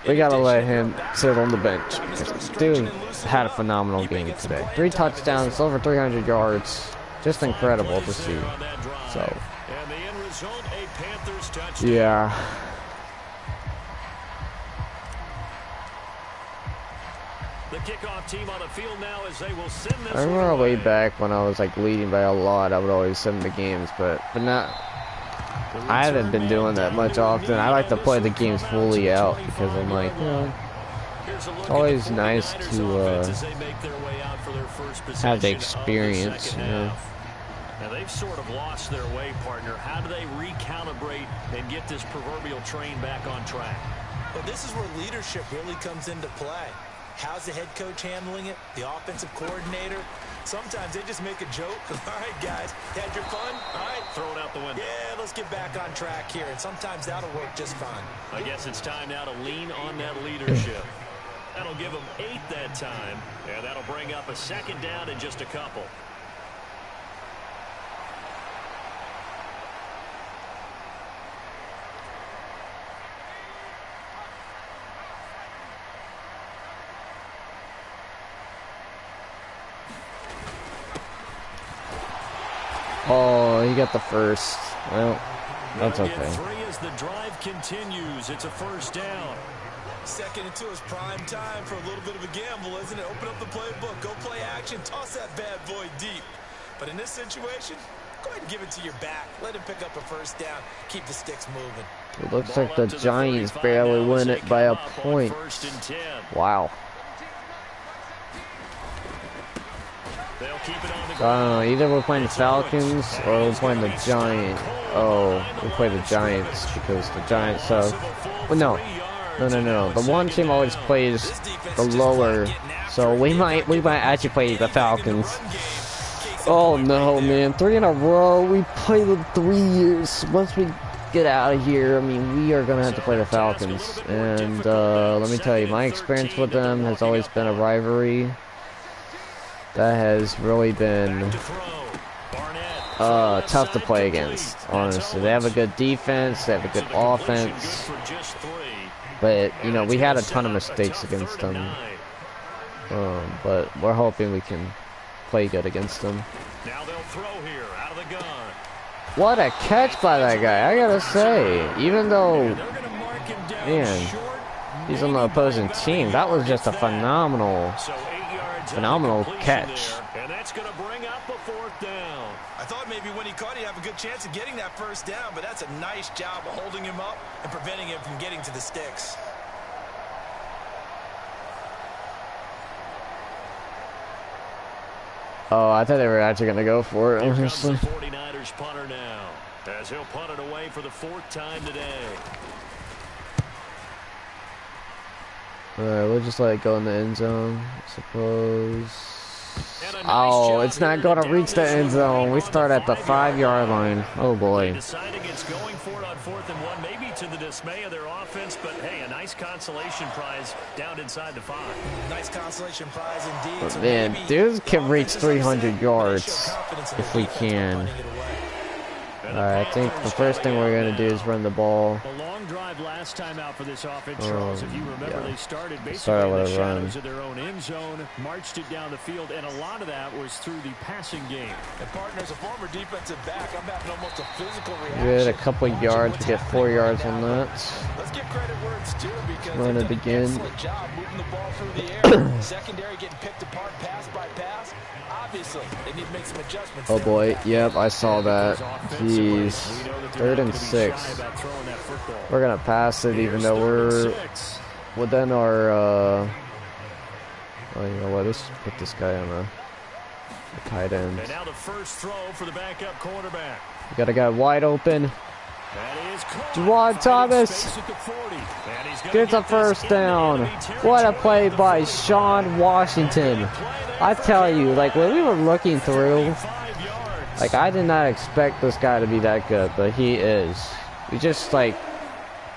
we gotta let him sit on the bench. Dude had a phenomenal game today. 3 touchdowns, over 300 yards. Just incredible to see. So yeah. The kickoff team on the field now as they will send this. I remember way back when I was like leading by a lot, I would always send the games, but not. I haven't been doing that much often. I like to play the games fully out because I'm like, you know, it's always nice to have the experience, you know. Now they've sort of lost their way, partner. How do they recalibrate and get this proverbial train back on track? Well, this is where leadership really comes into play. How's the head coach handling it? The offensive coordinator? Sometimes they just make a joke. All right, guys, had your fun? All right. Throw it out the window. Yeah, let's get back on track here. And sometimes that'll work just fine. I guess it's time now to lean on that leadership. That'll give them 8 that time. And that'll bring up a second down in just a couple. Oh, he got the first. Well, that's okay. 3 as the drive continues. It's a first down. 2nd and 2 is prime time for a little bit of a gamble, isn't it? Open up the playbook, go play action, toss that bad boy deep. But in this situation, go ahead and give it to your back. Let him pick up a first down. Keep the sticks moving. It looks like the Giants barely win it by a point. Wow. So I don't know, either we're playing the Falcons or we're playing the Giants. Oh, we play the Giants because the Giants have... Well, no. The one team always plays the lower, so we might actually play the Falcons. Oh no, man, 3 in a row. We played them 3 years. Once we get out of here, I mean, we are gonna have to play the Falcons. And let me tell you, my experience with them has always been a rivalry that has really been tough to play against, honestly. They have a good defense, they have a good offense, but, you know, we had a ton of mistakes against them, but we're hoping we can play good against them. Now they'll throw here out of the gun. What a catch by that guy, I gotta say. Even though, man, he's on the opposing team, that was just a phenomenal catch. And that's going to bring up a 4th down. I thought maybe when he caught, he'd have a good chance of getting that 1st down, but that's a nice job of holding him up and preventing him from getting to the sticks. Oh, I thought they were actually going to go for it, honestly. 49ers punter now, as he'll punt it away for the 4th time today. Alright, we'll just let it go in the end zone, I suppose. Oh, it's not going to reach the end zone. We start at the 5-yard line. Oh boy. Deciding it's going for it on 4th and 1, maybe to the dismay of their offense, but hey, a nice consolation prize down inside the 5. Nice consolation prize indeed. But man, dudes can reach 300 yards if we can. Alright, I think the first thing we're going to do is run the ball. The long drive last time out for this offense, Charles, if you remember, they started basically with in the a shadows run. of their own end zone, marched it down the field, and a lot of that was through the passing game. And partner, as a former defensive back, I'm having almost a physical reaction. We had a couple yards, we get 4 yards on that. Let's give credit where it's due because Run it again. excellent job moving the ball through the air. Secondary getting picked apart pass by pass. Obviously, they need to make some adjustments. Oh boy, yep, I saw that. Jeez. 3rd and 6. We're gonna pass it even though we're within our oh, you know what, let's put this guy on a tight end. And now the first throw for the backup quarterback. We got a guy wide open. Juwan Thomas gets a 1st down. What a play by Sean Washington. I tell you, like, when we were looking through, like, I did not expect this guy to be that good, but he is. We just, like,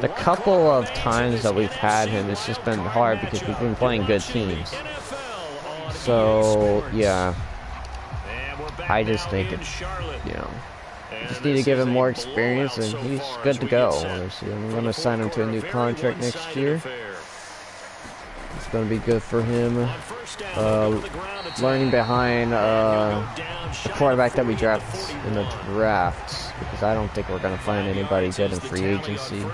the couple of times that we've had him, it's just been hard because we've been playing good teams. So, yeah. I just think it, you know, just need to give him more experience, and he's good to go, honestly. I'm going to sign him to a new contract next year. It's going to be good for him. Learning behind the quarterback that we drafted in the draft, because I don't think we're going to find anybody good in free agency,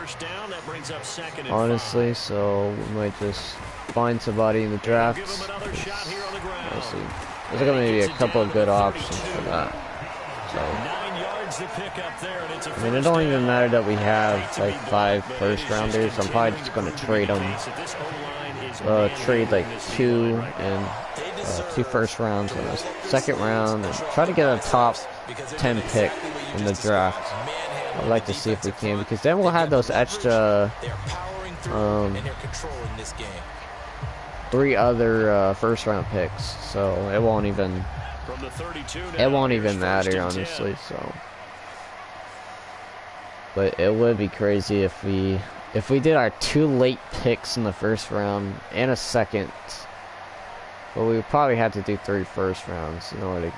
honestly. So we might just find somebody in the draft. Honestly, there's going to be a couple of good options for that. So, I mean, it don't even matter that we have like 5 first-rounders. I'm probably just going to trade them. Trade like 2 and 2 first rounds and a 2nd round, and try to get a top 10 pick in the draft. I'd like to see if we can, because then we'll have those extra 3 other first round picks, so it won't even matter, honestly. So, but it would be crazy if we did our 2 late picks in the 1st round and a 2nd. But we would probably have to do 3 first rounds in order to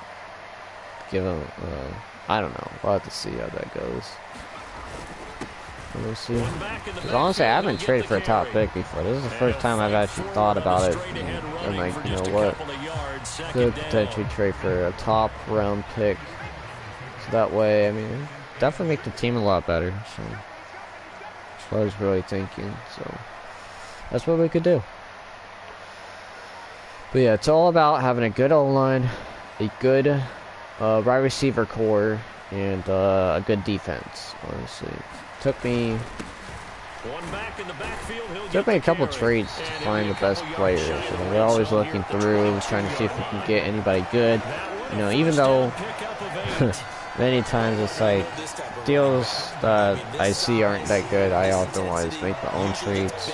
give them, I don't know. We'll have to see how that goes. We'll see. Because honestly, I haven't traded for a top pick before. This is the first time I've actually thought about it. And like, you know what? Could potentially trade for a top round pick. So that way, I mean, definitely make the team a lot better. So that's what I was really thinking. So that's what we could do. But yeah, it's all about having a good O-line, a good wide receiver core, and a good defense, honestly. Took me One back in the backfield. He'll Took get me a the couple carry. trades to find the best players. You know, we're always looking through, trying to see if we can get anybody good. You know, even though many times it's like deals that I see aren't that good, I often want to make my own trades.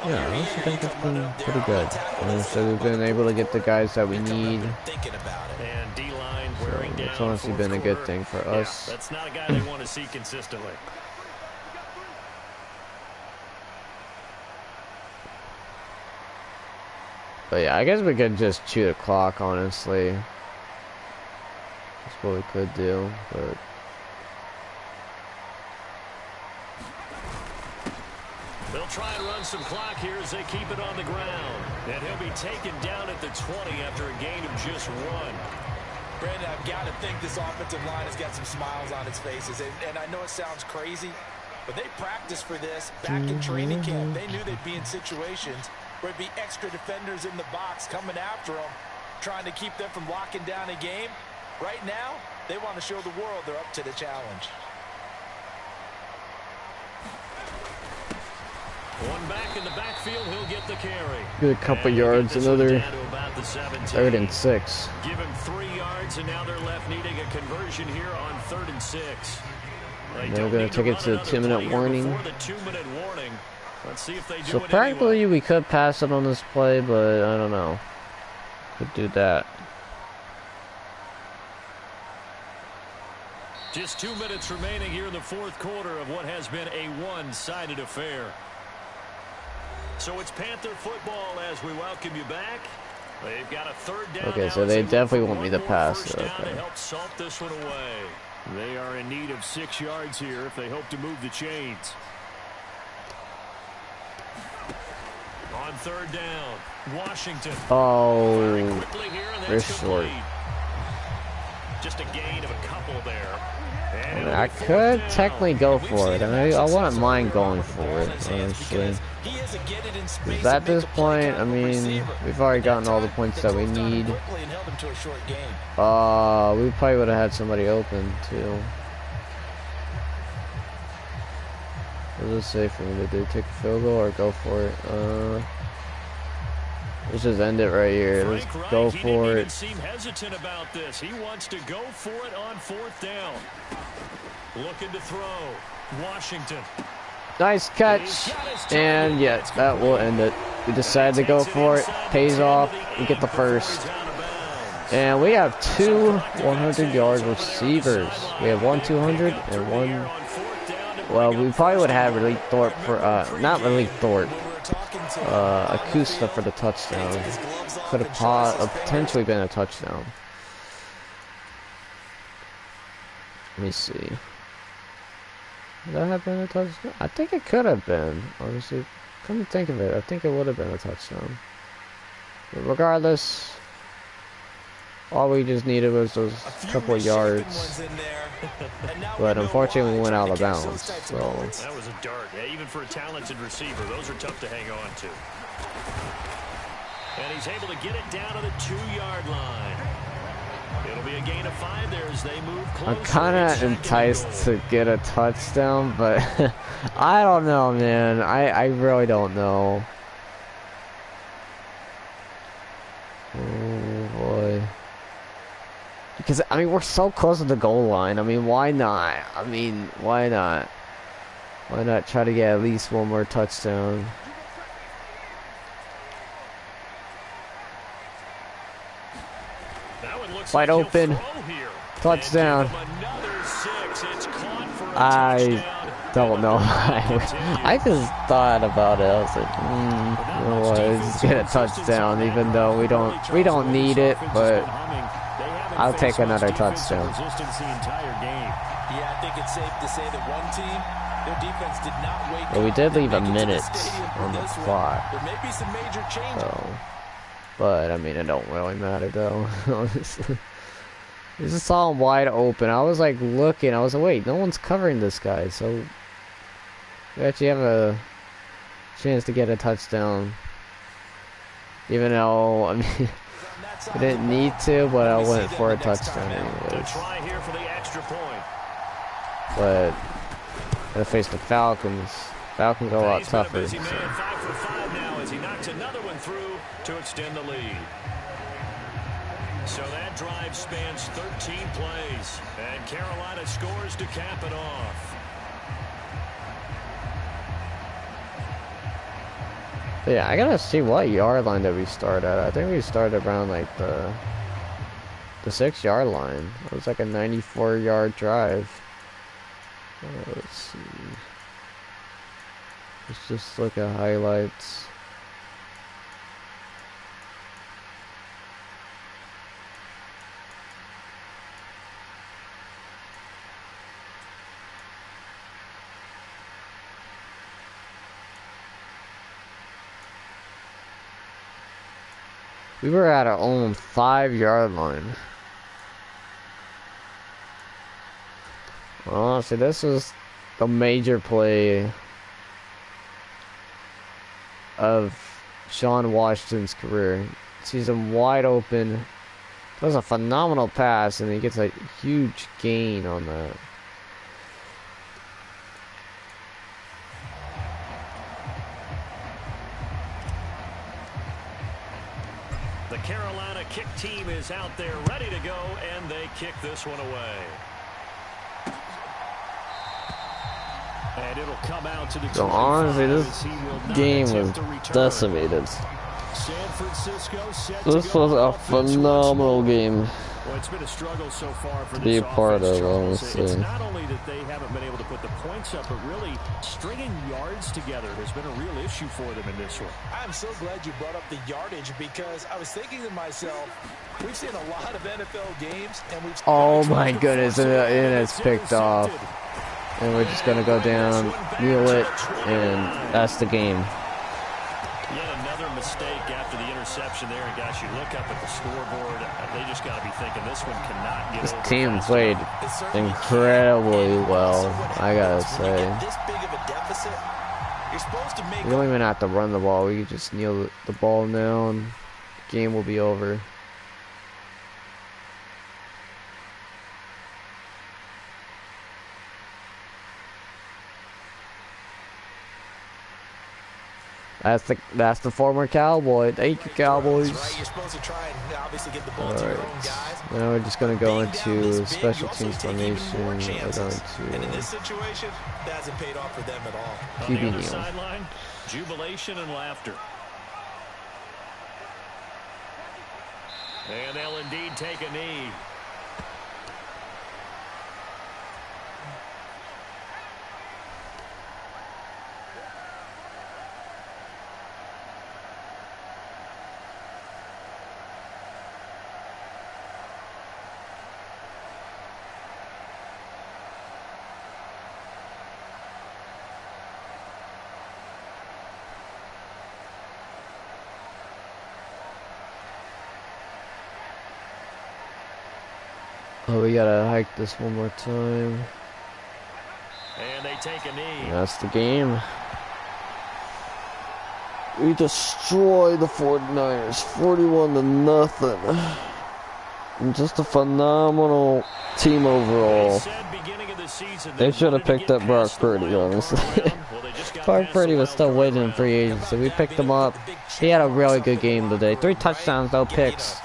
Yeah, I also think it's been pretty good. So we've been able to get the guys that we need. And D-line wearing down. It's honestly been a good thing for us. Yeah, that's not a guy they want to see consistently. But yeah, I guess we could just chew the clock, honestly. That's what we could do, but... They'll try and run some clock here as they keep it on the ground. And he'll be taken down at the 20 after a gain of just 1. Brandon, I've got to think this offensive line has got some smiles on its faces. And I know it sounds crazy, but they practiced for this back in training camp. They knew they'd be in situations where it'd be extra defenders in the box coming after them, trying to keep them from locking down a game. Right now, they want to show the world they're up to the challenge. One back in the backfield, he'll get the carry. Good couple yards, another 3rd and 6. Give him 3 yards, and now they're left needing a conversion here on 3rd and 6. They're going to take it to the 2-minute warning. The 2-minute warning. Let's see if they do So it practically anyway. we could pass it on this play, but I don't know. Could do that. Just 2 minutes remaining here in the 4th quarter of what has been a one-sided affair. So it's Panther football as we welcome you back. They've got a 3rd down. Okay, so they definitely want me to pass. Okay. To help salt this one away. They are in need of 6 yards here if they hope to move the chains. On 3rd down, Washington. Oh, very short. Just a gain of a couple there. I mean, I could technically go for it. I mean, I wouldn't mind going for it, honestly. Because at this point, I mean, we've already gotten all the points that we need. We probably would have had somebody open, too. What does it say for me to do? Take a field goal or go for it? Let's just end it right here. Let's go for it. He didn't even seem hesitant about this. He wants to go for it on 4th down. Looking to throw. Washington. Nice catch. And yeah, that will end it. We decided to go for it. Pays off. We get the first. And we have 2 100-yard receivers. We have 1 200 and 1. Well, we probably would have Malik Thorpe for not Malik Thorpe. Acosta for the touchdown. Could have potentially been a touchdown. Let me see. Would that have been a touchdown? I think it could have been. Honestly, come to think of it, I think it would have been a touchdown. But regardless, all we just needed was those couple of yards. But unfortunately, we went out of bounds. So that was a dart. Yeah, even for a talented receiver, those are tough to hang on to. And he's able to get it down to the 2-yard line. It'll be a gain of 5 there as they move closer. I'm kind of enticed to get a touchdown, but I don't know, man. I really don't know. Oh boy. Because, I mean, we're so close to the goal line. I mean, why not? I mean, why not? Why not try to get at least one more touchdown? Wide open. Touchdown. I don't know. I just thought about it. I was like, you know what? Let's get a touchdown, even though we don't need it, but I'll take another touchdown. Yeah, I think it's safe to say that one team, their defense did not wake up. Well, we did leave a minute on the clock. There may be some major changes. So, but I mean, it don't really matter though. Honestly, this is all wide open. I was like looking. I was like, wait, no one's covering this guy, so we actually have a chance to get a touchdown. Even though, I mean, we didn't need to, but I went for a touchdown anyways. Try here for the extra point. but gonna face the Falcons. Falcons are a lot tougher. He's been a busy man, 5 for 5 now as he knocks another one through to extend the lead. So that drive spans 13 plays, and Carolina scores to cap it off. Yeah, I gotta see what yard line did we start at. I think we started around like the 6-yard line. It was like a 94-yard drive. Let's see. Let's just look at highlights. We were at our own 5-yard line. Honestly, this was the major play of Sean Washington's career. Sees him wide open. Does a phenomenal pass, and he gets a huge gain on that. The Carolina kick team is out there ready to go, and they kick this one away. And it'll come out to the So honestly, this game was decimated. San Francisco set This was a phenomenal game. Well, it's been a struggle so far for to be a part of, honestly. It's not only that they haven't been able to put the points up, but really stringing yards together has been a real issue for them in this one. I'm so glad you brought up the yardage because I was thinking to myself, we've seen a lot of NFL games, and we've... Oh my goodness, and it's picked off. And we're just gonna go down, kneel it, and that's the game. Yet another mistake after the interception there, and guys, you look up at the scoreboard, they just got to be thinking this one cannot get This over team fast played enough. incredibly well, I gotta say. This big of a deficit, you're supposed to make... We don't even have to run the ball, we can just kneel the ball down, the game will be over. That's the former Cowboy. Thank you, Cowboys. That's right. You're supposed to try and obviously get the ball to your own guys. Now we're just gonna go Being down this into big, special you also teams take even formation. more We're chances. going And in to this situation, that hasn't paid off for them at all. On the QB other kneel. sideline, jubilation and laughter. And they'll indeed take a knee. Oh, we gotta hike this one more time. And they take a knee. And that's the game. We destroy the 49ers, 41-0. And just a phenomenal team overall. They should have picked up Brock Purdy, honestly. Brock Purdy was still waiting in free agency. We picked him up. He had a really good game today. 3 touchdowns, no picks.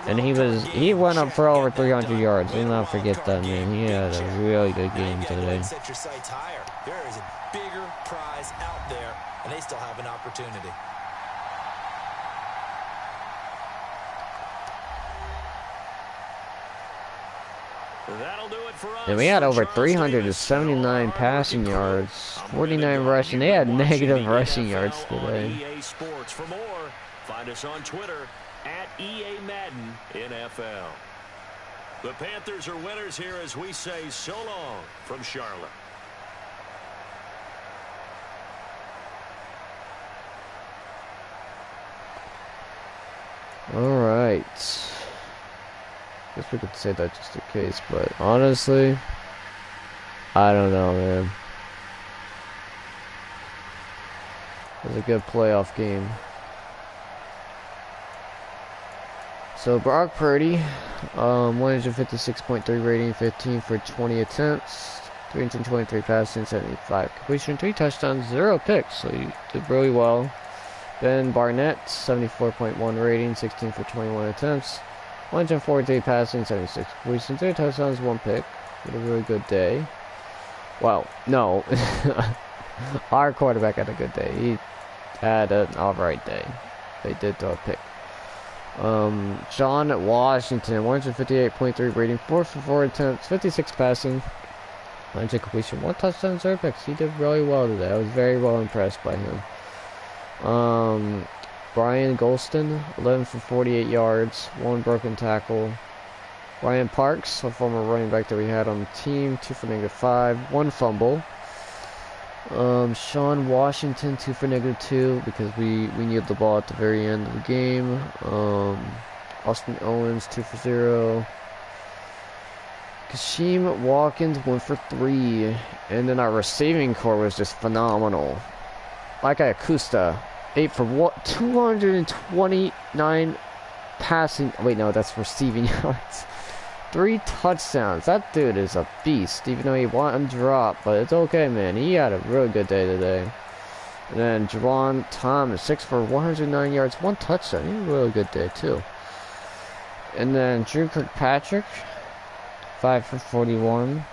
And he went up for over 300 yards. Do not forget that, man. He had a really good game today. Set your sights higher. There is a bigger prize out there, and they still have an opportunity. That'll do it for us. And we had over 379 passing yards, 49 rushing. They had negative rushing yards today. EA Sports. For more, find us on Twitter at EA Madden NFL. The Panthers are winners here as we say so long from Charlotte. All right. Guess we could say that just in case, but honestly, I don't know, man. It was a good playoff game. So Brock Purdy, 156.3 rating, 15 for 20 attempts, 323 passing, 75 completion, 3 touchdowns, 0 picks. So you did really well. Ben Barnett, 74.1 rating, 16 for 21 attempts, 143 passing, 76 completion, 3 touchdowns, 1 pick. Had a really good day. Well, no. Our quarterback had a good day. He had an alright day. They did throw a pick. John Washington, 158.3 rating, 4 for 4 attempts, 56 passing, 100 completion, 1 touchdown, 0 picks. He did really well today. I was very well impressed by him. Brian Golston, 11 for 48 yards, 1 broken tackle. Ryan Parks, a former running back that we had on the team, 2 for -5, 1 fumble. Sean Washington, 2 for -2, because we needed the ball at the very end of the game. Austin Owens, 2 for 0. Kashim Watkins, 1 for 3. And then our receiving core was just phenomenal. Like Akusta, 8 for 229 passing. Wait, no, that's receiving yards. 3 touchdowns. That dude is a beast, even though he one drop, but it's okay, man. He had a really good day today. And then Javon Thomas, 6 for 109 yards, 1 touchdown. He had a really good day, too. And then Drew Kirkpatrick, 5 for 41.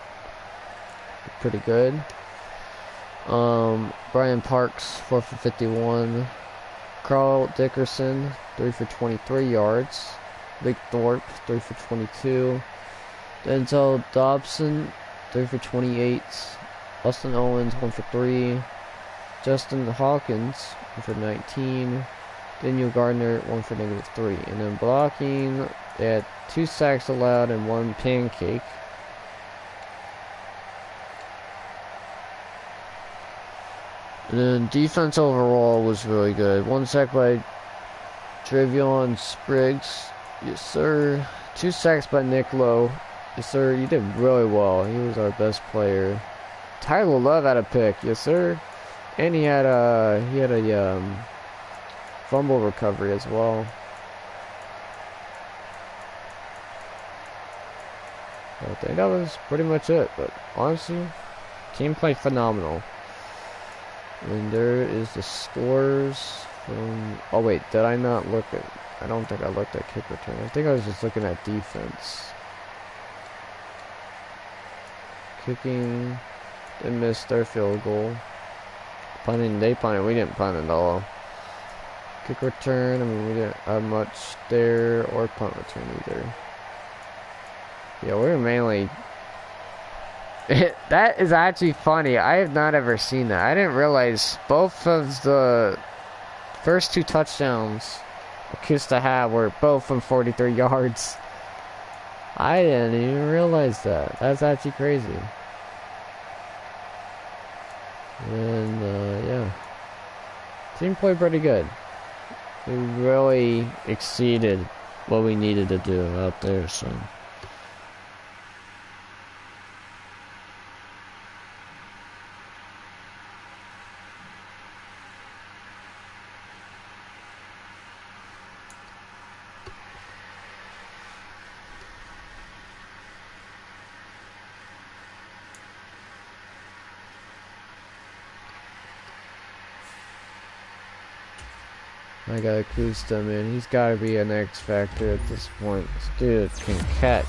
Pretty good. Brian Parks, 4 for 51. Carl Dickerson, 3 for 23 yards. Vic Thorpe, 3 for 22. Denzel Dobson, 3 for 28. Austin Owens, 1 for 3. Justin Hawkins, 1 for 19. Daniel Gardner, 1 for -3. And then blocking, they had 2 sacks allowed and 1 pancake. And then defense overall was really good. 1 sack by Travion Spriggs. Yes, sir. 2 sacks by Nick Lowe. Yes, sir. You did really well. He was our best player. Tyler Love had a pick. Yes, sir. And he had a fumble recovery as well. I think that was pretty much it. But honestly, team played phenomenal. And there is the scores from... Oh wait, did I not look at... I don't think I looked at kick return. I think I was just looking at defense. Kicking, they missed their field goal. Punting, they punted. We didn't punt at all. Kick return, I mean, we didn't have much there, or punt return either. Yeah, we were mainly... That is actually funny. I have not ever seen that. I didn't realize both of the first 2 touchdowns Akusta had were both from 43 yards. I didn't even realize that. That's actually crazy. And, yeah. Team played pretty good. We really exceeded what we needed to do out there, so... I got Akusta, man. He's got to be an X factor at this point. This dude can catch.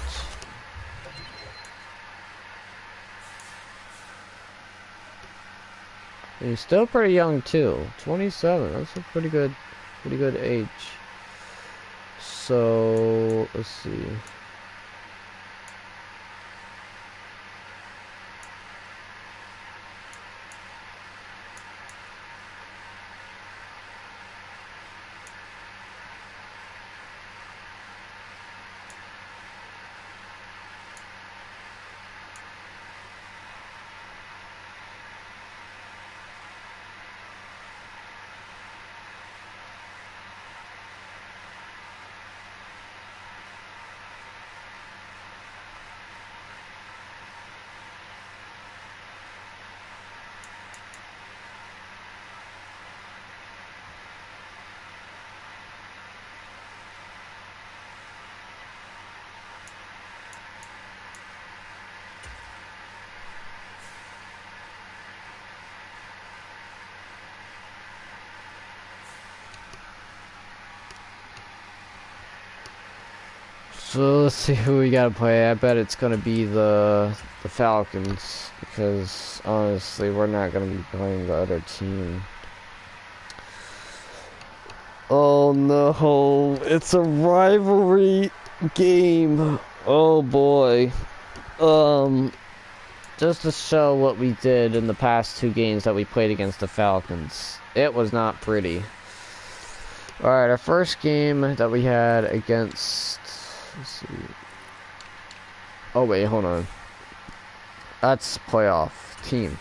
And he's still pretty young too. 27. That's a pretty good age. So let's see. So let's see who we gotta play. I bet it's gonna be the Falcons, because honestly we're not gonna be playing the other team. Oh no, it's a rivalry game. Oh boy. Just to show what we did in the past 2 games that we played against the Falcons. It was not pretty. Alright, our first game that we had against... Let's see. Oh wait, hold on. That's playoff team.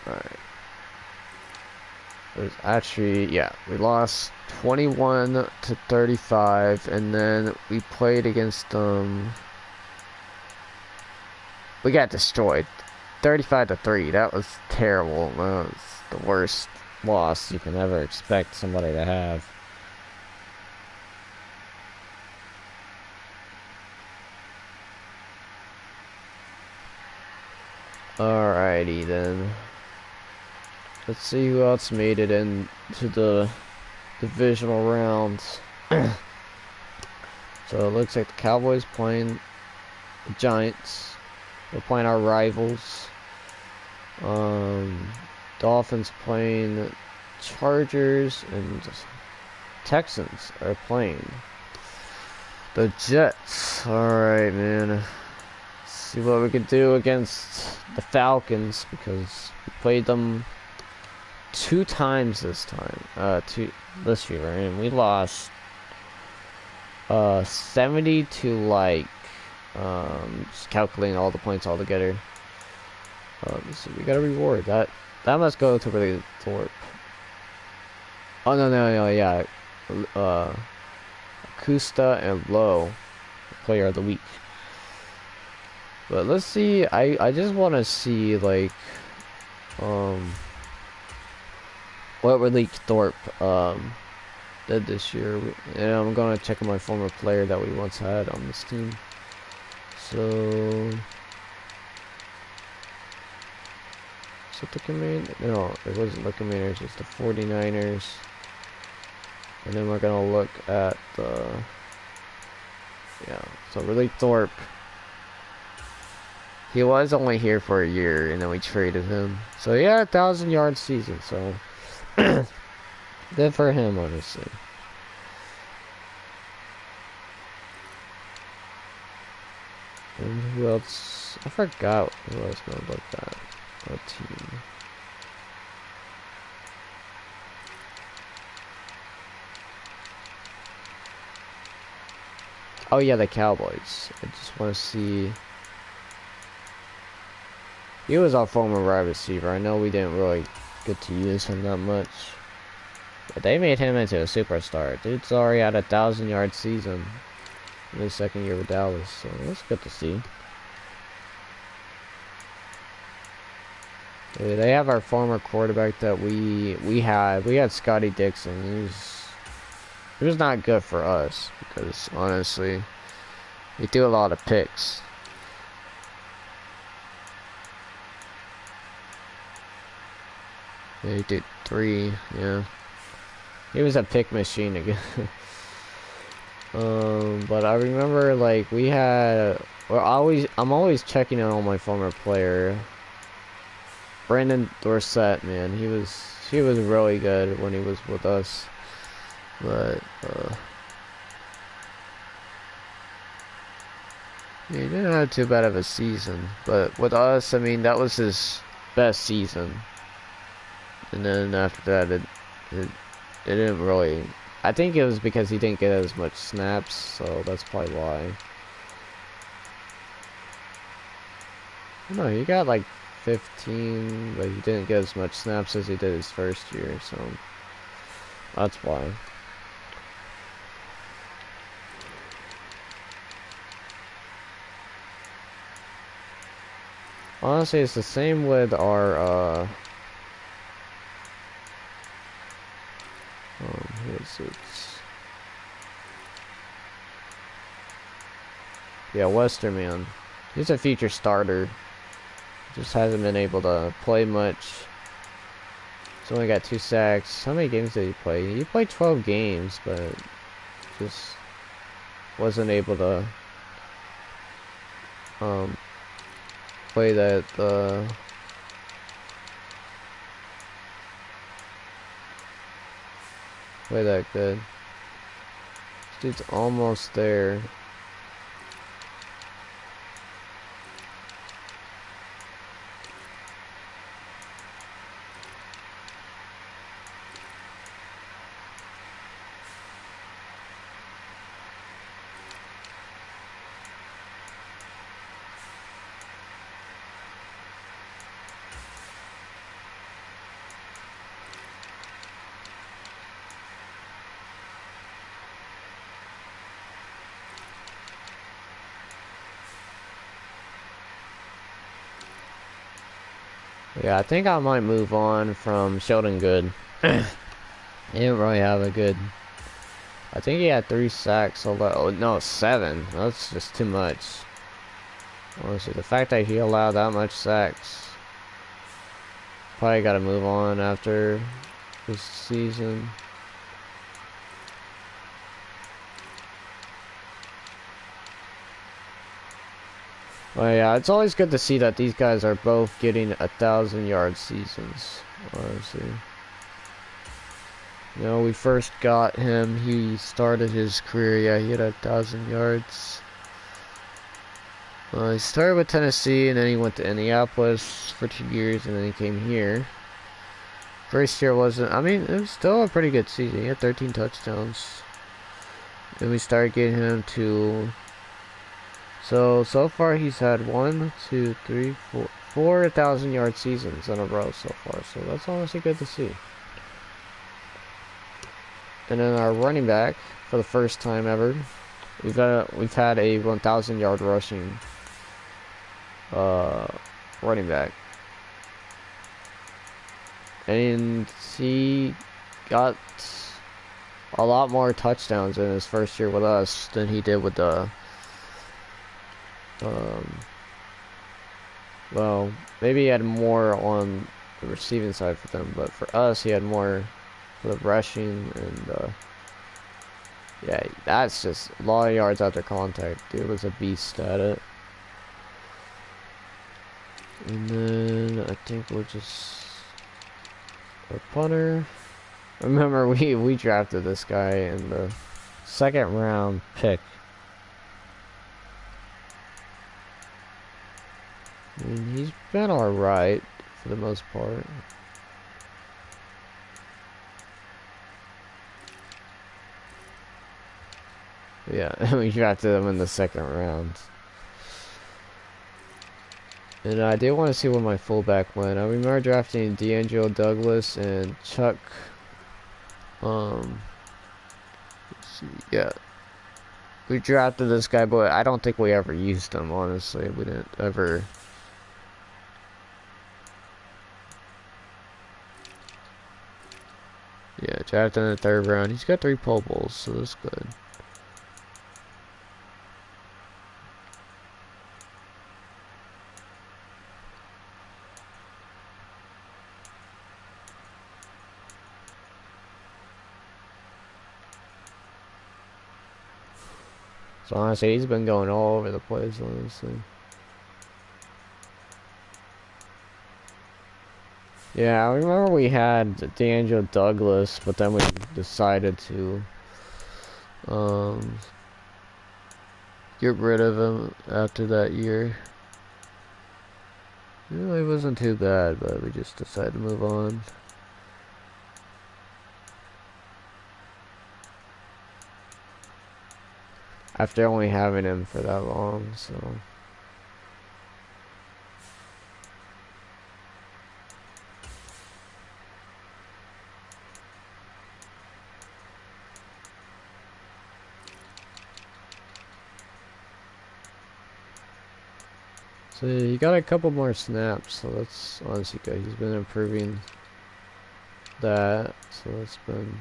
Alright. It was actually, yeah, we lost 21-35, and then we played against them. We got destroyed, 35-3. That was terrible. That was the worst loss you can ever expect somebody to have. Alrighty then. Let's see who else made it into the divisional rounds. So it looks like the Cowboys playing the Giants. We're playing our rivals. Dolphins playing Chargers, and Texans are playing the Jets. Alright, man. Let's see what we can do against the Falcons, because we played them 2 times this time. This year, right? And we lost 70 to like just calculating all the points all together. So we got a reward. That must go to really Thorpe. Oh no, yeah. Acosta and Lowe, player of the week. But let's see. I just want to see like what Relique Thorpe did this year, and I'm gonna check on my former player that we once had on this team. So, is it the Commanders? No, it wasn't the Commanders, it's the 49ers. And then we're gonna look at the, yeah, so Relique Thorpe. He was only here for a year, and then we traded him. So yeah, 1,000-yard season, so good for him, honestly. And who else? I forgot who else gonna look at our team. Oh yeah, the Cowboys. I just want to see. He was our former wide receiver. I know we didn't really get to use him that much, but they made him into a superstar. Dude's already had a 1,000-yard season in his 2nd year with Dallas, so that's good to see. Yeah, they have our former quarterback that we had. We had Scotty Dixon. He was not good for us because honestly, he threw a lot of picks. Yeah, he did 3. Yeah, he was a pick machine again. But I remember like we had. I'm always checking in on my former player, Brandon Dorsett. Man, he was really good when he was with us. But he didn't have too bad of a season. But with us, I mean, that was his best season. And then after that, it didn't really. I think it was because he didn't get as much snaps, so that's probably why. No, he got like 15, but he didn't get as much snaps as he did his first year, so that's why. Honestly, it's the same with our who is it? Yeah, Westerman. He's a future starter. Just hasn't been able to play much. He's only got 2 sacks. How many games did he play? He played 12 games, but just wasn't able to play that play that good. This dude's almost there. Yeah, I think I might move on from Sheldon Good. He didn't really have a good... I think he had 3 sacks. Oh, no, 7. That's just too much. Honestly, the fact that he allowed that much sacks... Probably gotta move on after this season. Well, yeah, it's always good to see that these guys are both getting 1,000-yard seasons, honestly. You know, we first got him, he started his career, yeah, he had 1,000 yards. He started with Tennessee, and then he went to Indianapolis for 2 years, and then he came here. First year wasn't, I mean, it was still a pretty good season. He had 13 touchdowns. Then we started getting him to... So far he's had 4 1,000-yard seasons in a row so far. So that's honestly good to see. And then our running back, for the first time ever, we've had a 1,000-yard rushing running back. And he got a lot more touchdowns in his first year with us than he did with the well, maybe he had more on the receiving side for them, but for us he had more for the rushing, and yeah, that's just a lot of yards after contact. Dude was a beast at it. And then I think we'll just our punter. Remember, we drafted this guy in the 2nd round pick. I mean, he's been alright for the most part. Yeah, we drafted him in the 2nd round. And I did want to see where my fullback went. I remember drafting D'Angelo Douglas and Chuck. Let's see, yeah. We drafted this guy, but I don't think we ever used him, honestly. We didn't ever... Yeah, drafted in the 3rd round. He's got 3 Pro Bowls, so that's good. So honestly, he's been going all over the place, honestly. Yeah, I remember we had D'Angelo Douglas, but then we decided to get rid of him after that year. It really wasn't too bad, but we just decided to move on. After only having him for that long, so... So he got a couple more snaps, so that's honestly good. He's been improving that, so that's been...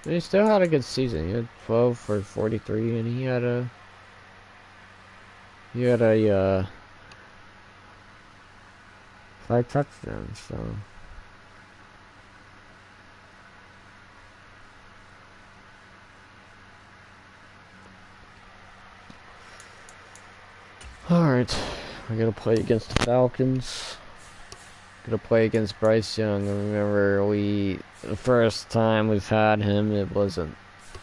And he still had a good season. He had 12 for 43, and he had a 5 touchdowns, so... Alright, we're gonna play against the Falcons. Gonna play against Bryce Young. Remember, the first time we've had him, it wasn't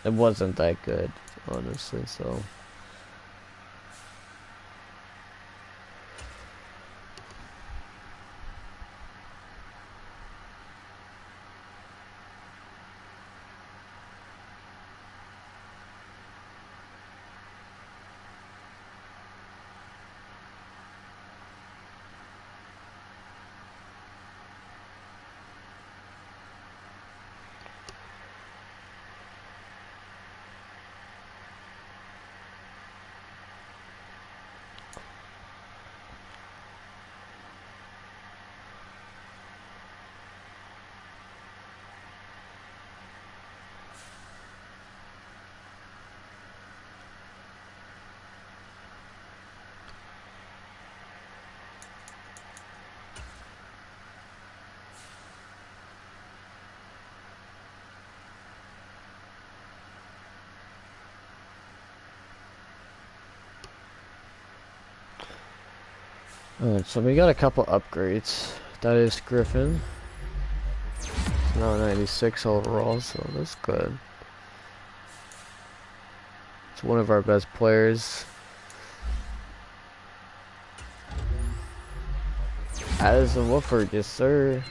that good, honestly. So. Alright, so we got a couple upgrades. That is Griffin. It's now 96 overall, so that's good. It's one of our best players. Addison Woodford, yes sir.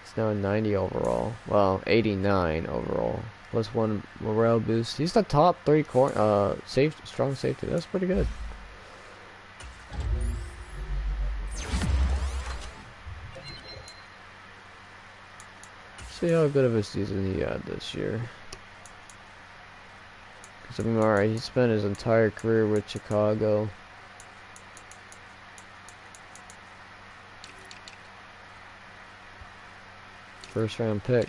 It's now 90 overall. Well, 89 overall. Plus 1 morale boost. He's the top 3 strong safety. That's pretty good. See how good of a season he had this year. Because I mean, alright, he spent his entire career with Chicago. First round pick.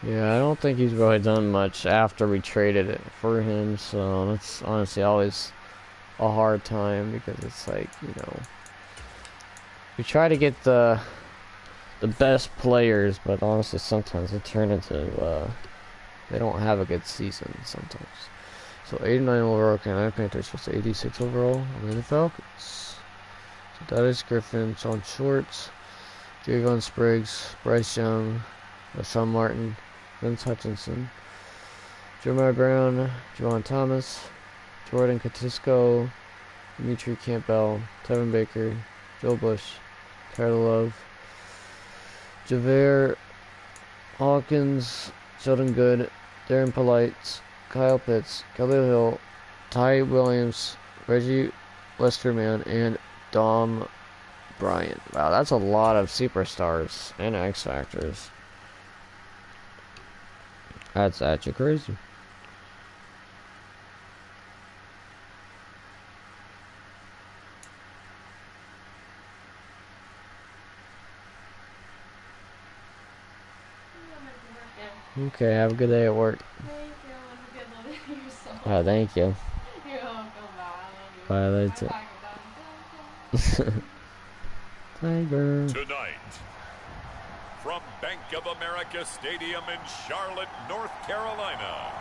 Yeah, I don't think he's really done much after we traded it for him, so that's honestly always a hard time because it's like, you know, we try to get the best players, but honestly sometimes they turn into they don't have a good season sometimes. So 89 overall, Carolina Panthers versus 86 overall on the Falcons. So that is Griffin, Sean Shorts, Javon Spriggs, Bryce Young, Sean Martin, Vince Hutchinson, Jeremiah Brown, Juwan Thomas, Jordan Katisco, Dimitri Campbell, Tevin Baker, Joe Bush, Tyler Love, Javier Hawkins, Sheldon Good, Darren Polite, Kyle Pitts, Khalil Hill, Ty Williams, Reggie Westerman, and Dom Bryant. Wow, that's a lot of superstars and X Factors. That's actually crazy. Okay, have a good day at work. Thank you. Have a good day yourself. Oh, thank you. You're welcome. Bye later. Tiger. Tonight, from Bank of America Stadium in Charlotte, North Carolina,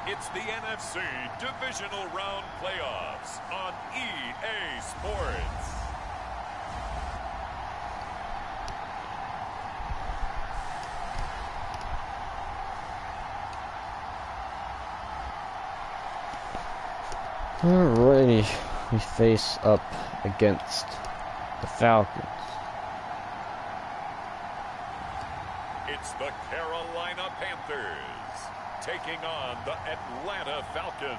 it's the NFC Divisional Round Playoffs on EA Sports. Alrighty, we face up against the Falcons. It's the Carolina Panthers taking on the Atlanta Falcons.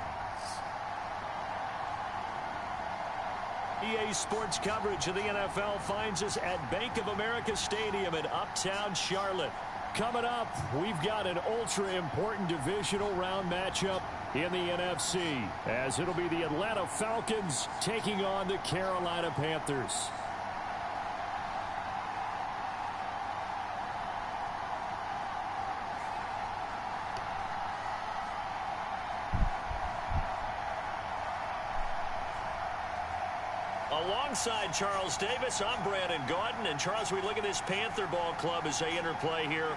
EA Sports coverage of the NFL finds us at Bank of America Stadium in Uptown Charlotte. Coming up, we've got an ultra-important divisional round matchup in the NFC, as it'll be the Atlanta Falcons taking on the Carolina Panthers. Alongside Charles Davis, I'm Brandon Gordon. And Charles, we look at this Panther ball club as they interplay here.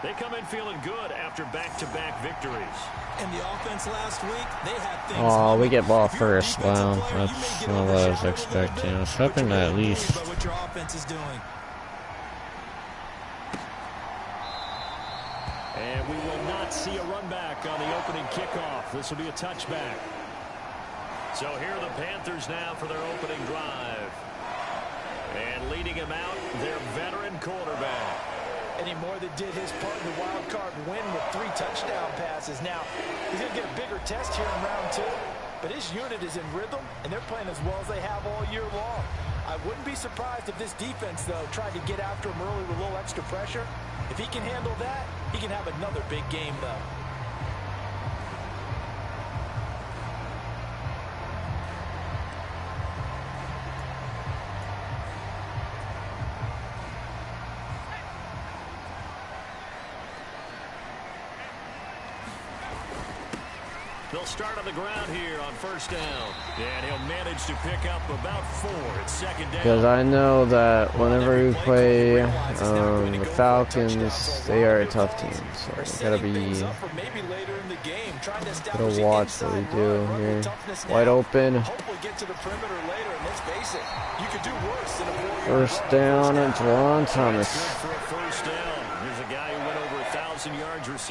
They come in feeling good after back-to-back victories. And the offense last week, they had things. Oh, we get ball first. Wow, that's not what I was expecting. I was hoping that at least. What your offense is doing. And we will not see a run back on the opening kickoff. This will be a touchback. So here are the Panthers now for their opening drive. And leading him out, their veteran quarterback. And he more than did his part in the wild card win with 3 touchdown passes. Now, he's going to get a bigger test here in round 2. But his unit is in rhythm, and they're playing as well as they have all year long. I wouldn't be surprised if this defense, though, tried to get after him early with a little extra pressure. If he can handle that, he can have another big game, though. They'll start on the ground here on first down. And he'll manage to pick up about 4 at second down. Because I know that whenever we play the Falcons, they are a tough team. So we gotta watch what we do here. Wide open. First down and Juwan Thomas.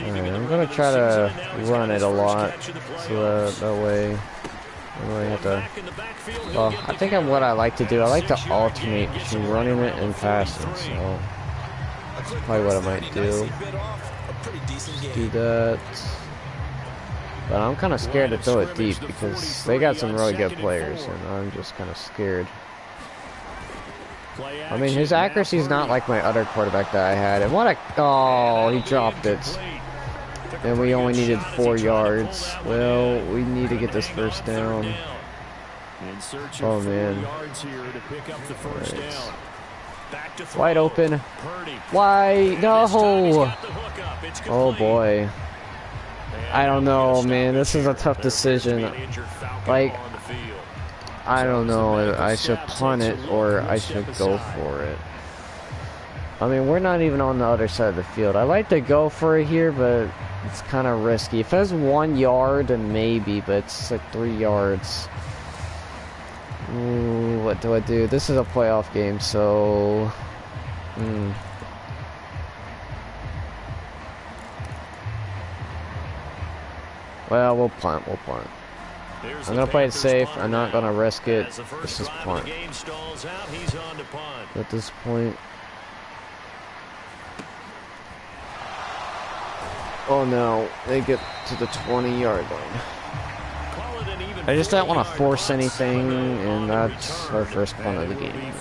Alright, I'm gonna try to run it a lot, so that way I really have to. Well, I think what I like to do, I like to alternate between running it and passing. So that's probably what I might do. Just do that. But I'm kind of scared to throw it deep because they got some really good players, and I'm just kind of scared. I mean, his accuracy is not like my other quarterback that I had. And what a... Oh, he dropped it. And we only needed 4 yards. Well, we need to get this first down. Oh, man. Right. Wide open. Why? No! Oh, boy. I don't know, man. This is a tough decision. Like... I don't know, I should punt it or I should go for it. I mean, we're not even on the other side of the field. I like to go for it here, but it's kind of risky. If it was 1 yard, then maybe, but it's like 3 yards. Ooh, what do I do? This is a playoff game, so... Well, we'll punt. I'm gonna play it safe. I'm not gonna risk it. This is punt. At this point. Oh no, they get to the 20-yard line. I just don't want to force anything, and that's our first punt of the game.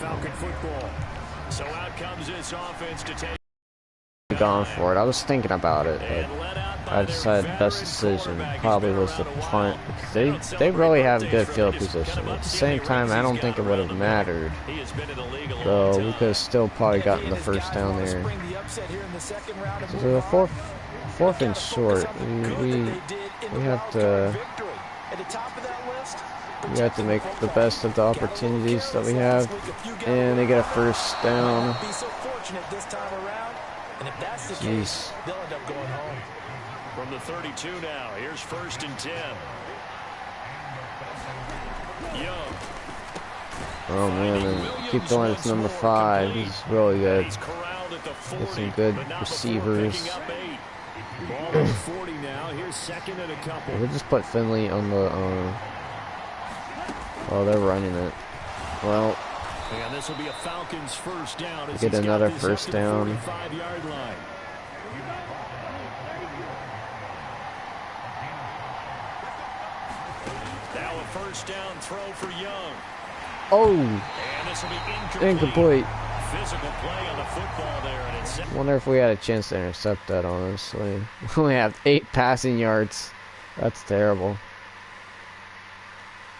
Gone for it. I was thinking about it, but I decided best decision probably was the punt because they really have good field position. At the same time, I don't think it would have mattered, though we could have still probably gotten the first down there. So the fourth and short, we have to make the best of the opportunities that we have, and they get a first down. Jeez. From the 32 now, here's 1st and 10. Young. Oh man, and keep going. It's number 5. He's really good. Get some good receivers. We'll just put Finley on the. Oh, they're running it. Well. And this will be a Falcons first down. Get another first down. Now a first down throw for Young. Oh, and this will be incomplete. Physical play on the football there. And it's wonder if we had a chance to intercept that, honestly. We only have 8 passing yards. That's terrible.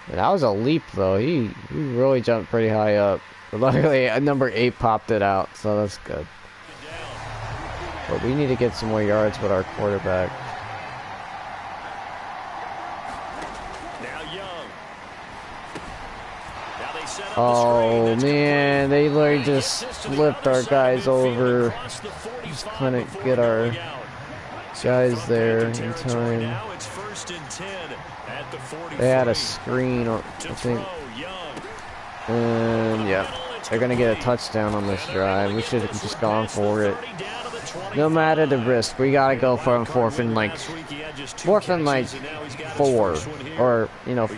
And that was a leap, though. He really jumped pretty high up. But luckily, number 8 popped it out, so that's good. But we need to get some more yards with our quarterback. Now Young. Now Oh man, they literally just flipped our guys over. Just couldn't get our guys there in time. They had a screen, I think. And yeah, they're gonna get a touchdown on this drive. We should have just gone for it. No matter the risk, we gotta go for a fourth and like 4, or you know,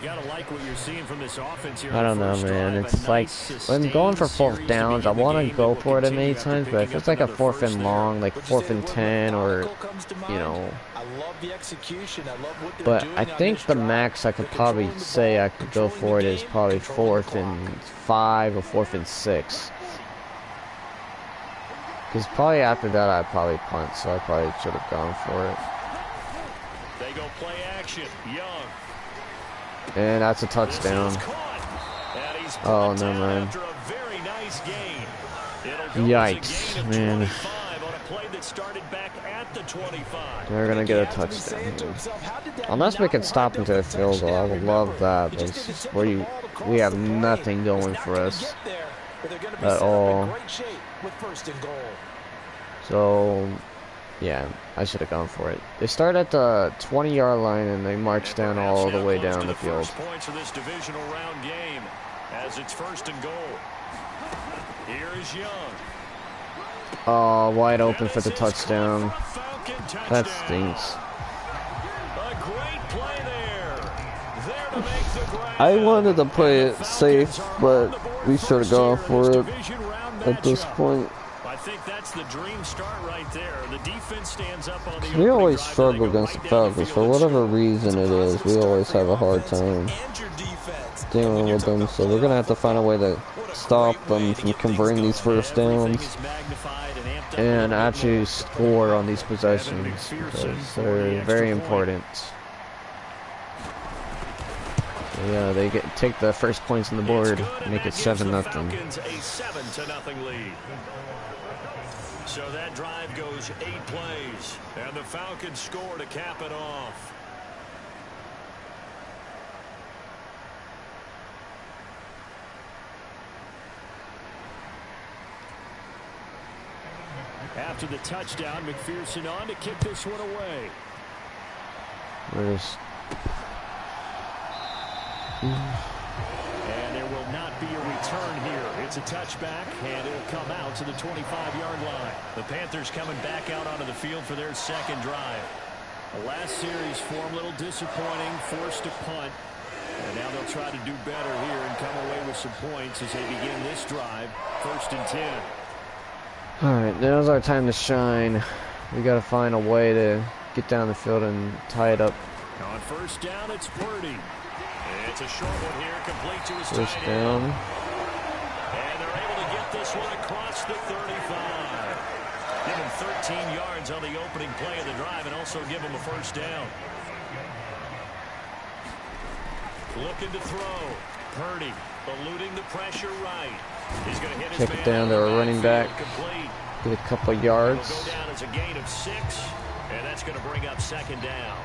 I don't know, man. It's like when going for 4th downs, I want to go for it at many times, but if it's like a 4th and long, like 4th and 10, or you know. But I think the max I could probably say I could go for it is probably 4th and 5 or 4th and 6. Because probably after that I'd probably punt, so I probably should have gone for it. They go play action. Young. And that's a touchdown. Oh, no, man. Yikes, man. They're going to get a touchdown here. Unless we can stop into a field goal, I would love that. But it's just where we have nothing going for us at all. So, yeah, I should have gone for it. They start at the 20-yard line and they march down all the way down the field. Points of this divisional round game as it's 1st and goal. Here is Young. Oh, wide open for the touchdown. That stinks. I wanted to play it safe, but we should have gone for it at this point. I think that's the dream start right there. The defense stands up on the We always struggle against the Falcons. For whatever reason it is, we always have a hard time dealing with them. So we're going to have to find a way to stop them from converting these 1st downs and actually score on these possessions, because they're very important. Yeah, they take the first points on the board, make it 7-0. A 7-0 lead. So that drive goes 8 plays, and the Falcons score to cap it off. After the touchdown, McPherson on to kick this one away. And there will not be a return here. It's a touchback, and it'll come out to the 25-yard line. The Panthers coming back out onto the field for their 2nd drive. The last series form a little disappointing, forced to punt. And now they'll try to do better here and come away with some points as they begin this drive. 1st and 10. Alright, now's our time to shine. We got to find a way to get down the field and tie it up. On 1st down, it's Purdy. It's a short one here, complete to his 1st down. And they're able to get this one across the 35. Give him 13 yards on the opening play of the drive and also give him a 1st down. Looking to throw. Purdy eluding the pressure right. He's going to hit his Check it down to a running back. Get a couple yards. Go down as a gain of 6, and that's going to bring up 2nd down.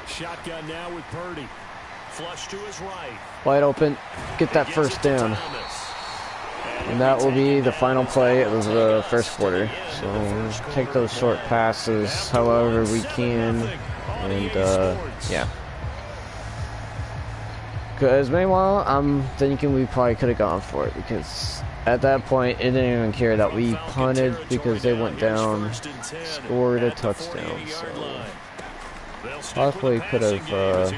Shotgun now with Purdy. Flush to his right. Wide open. Get that 1st down. And that will be the final play of the 1st quarter. So take those short passes however we can. And yeah. Because meanwhile, I'm thinking we probably could have gone for it, because at that point it didn't even care that we punted, because they went down, scored a touchdown. So possibly could have.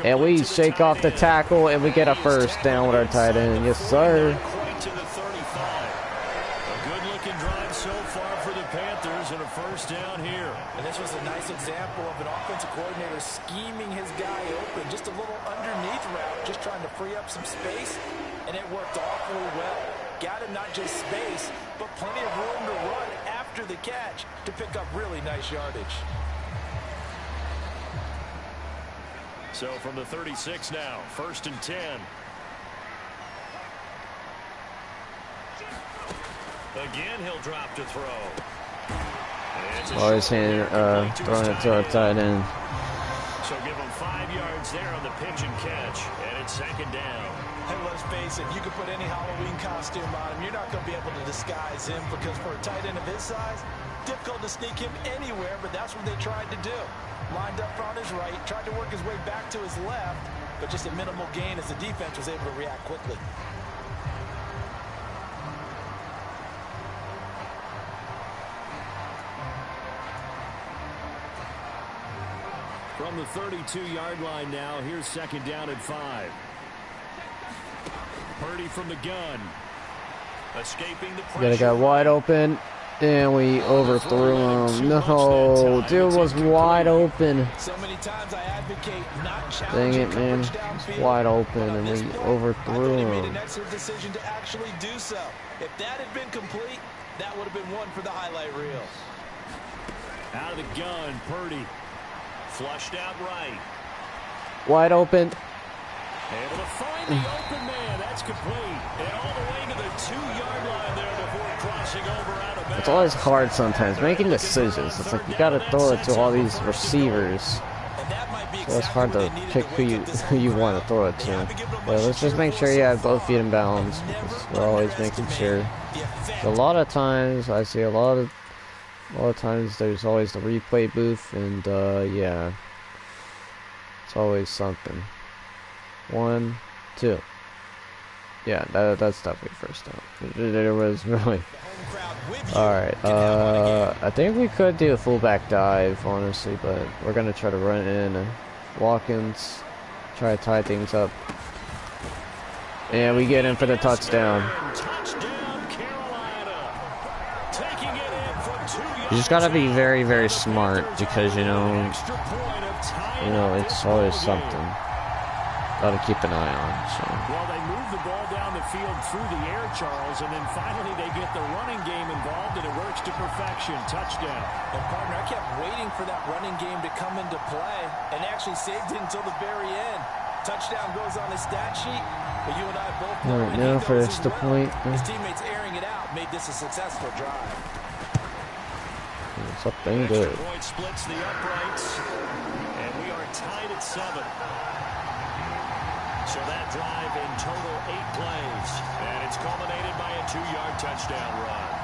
And we shake off the tackle and we get a 1st down with our tight end. Yes, sir. Good-looking drive so far for the Panthers and a 1st down here. And this was a nice example of an offensive coordinator scheming his guy open. Just a little underneath route, just trying to free up some space, and it worked awfully well. Got him not just space, but plenty of room to run after the catch to pick up really nice yardage. So from the 36 now, 1st and 10. Again, he'll drop to throw. Always throwing it to our tight end. So give him 5 yards there on the pitch and catch, and it's second down. And let's face it, you can put any Halloween costume on him. You're not going to be able to disguise him because for a tight end of his size, difficult to sneak him anywhere, but that's what they tried to do. Lined up on his right, tried to work his way back to his left, but just a minimal gain as the defense was able to react quickly. From the 32-yard line now, here's second down at 5. Purdy from the gun. Escaping the pressure. Got wide open, and we overthrew him. No, dude was wide open. So many times I advocate not Dang challenging it, man. coverage downfield. Wide open, and we I thought overthrew he made him. an excellent decision to actually do so. If that had been complete, that would have been one for the highlight reel. Out of the gun, Purdy. Flushed out right. Wide open. Able to find the open man. That's complete. And all the way to the 2-yard line there before crossing over out of bounds. It's always hard sometimes making decisions. It's like you gotta throw it to all these receivers. So it's hard to pick who you want to throw it to. But let's just make sure you have both feet in bounds. We're always making sure. A lot of times I see a lot of times there's always the replay booth, and yeah, it's always something. 1, 2. Yeah, that's definitely first down. There was really. Alright, I think we could do a fullback dive, honestly, but we're gonna try to run in Watkins, try to tie things up. And we get in for the touchdown. You just gotta be very, very smart because you know it's always something. Gotta keep an eye on. So. Well, they move the ball down the field through the air, Charles, and then finally they get the running game involved, and it works to perfection. Touchdown. And partner, I kept waiting for that running game to come into play, and actually saved it until the very end. Touchdown goes on his stat sheet, but you and I both know. Alright, now for extra point. His teammates airing it out made this a successful drive. Something good. Extra point splits the uprights, and we are tied at 7. So that drive in total 8 plays, and it's culminated by a 2-yard touchdown run.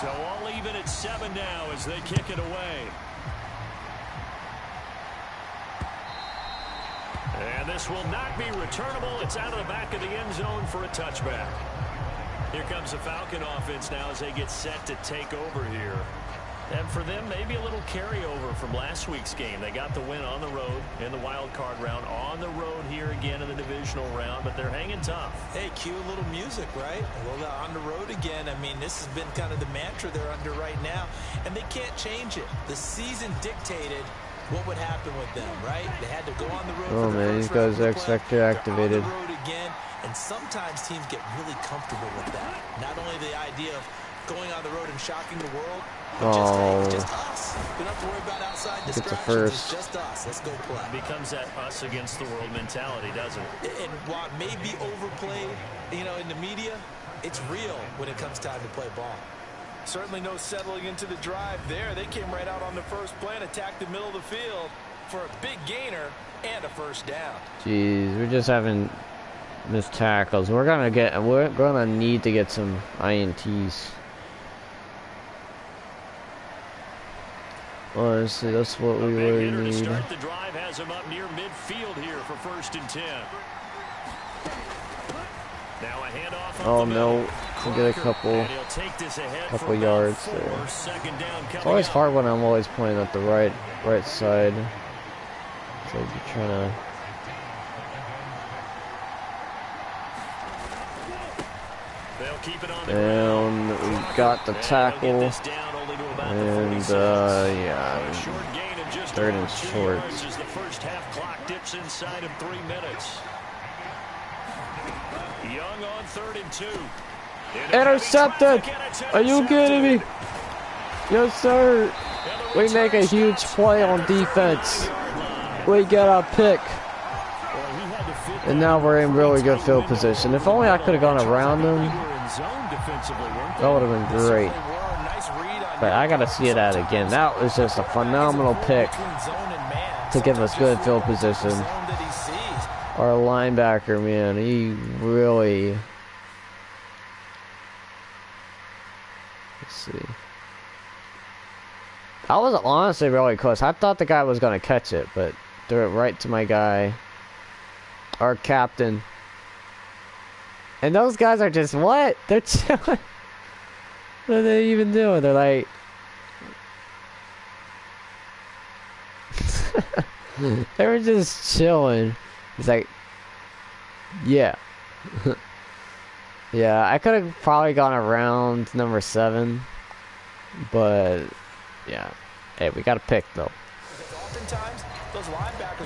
So all even at 7 now as they kick it away. And this will not be returnable. It's out of the back of the end zone for a touchback. Here comes the Falcon offense now as they get set to take over here. And for them, maybe a little carryover from last week's game. They got the win on the road in the wild card round, on the road here again in the divisional round, but they're hanging tough. Hey, cue a little music, right? Well, on the road again. I mean, this has been kind of the mantra they're under right now, and they can't change it. The season dictated what would happen with them, right? They had to go on the road. Oh man, these guys are X-Factor activated. On the road again, and sometimes teams get really comfortable with that. Not only the idea of going on the road and shocking the world, but just us. We don't have to worry about outside distractions. It's just us. Let's go play. It becomes that us against the world mentality, doesn't it? And while it may be overplayed, in the media, it's real when it comes time to play ball. Certainly no settling into the drive there. They came right out on the first play and attacked the middle of the field for a big gainer and a first down. Jeez, we're just having missed tackles. We're gonna need to get some INTs. Honestly, that's what we really need. To start the drive has him up near midfield here for 1st and 10. Now a handoff. Oh no, we'll get a couple yards there. It's always hard when I'm always pointing at the right side. So you're trying to. And we got the tackle. And yeah, 3rd and short. As the first half clock dips inside of 3 minutes. Young on 3rd and 2. Intercepted! Are you kidding me? Yes, sir. We make a huge play on defense. We get a pick. And now we're in really good field position. If only I could have gone around them, that would have been great. But I gotta see that again. That was just a phenomenal pick to give us good field position. Our linebacker, man, he really... Let's see. I was honestly really close. I thought the guy was gonna catch it, but threw it right to my guy. Our captain. And those guys are just, what? They're chilling. What are they even doing? They're like... they were just chilling. He's like... Yeah. Yeah, I could have probably gone around number 7. But... Yeah. Hey, we got a pick, though.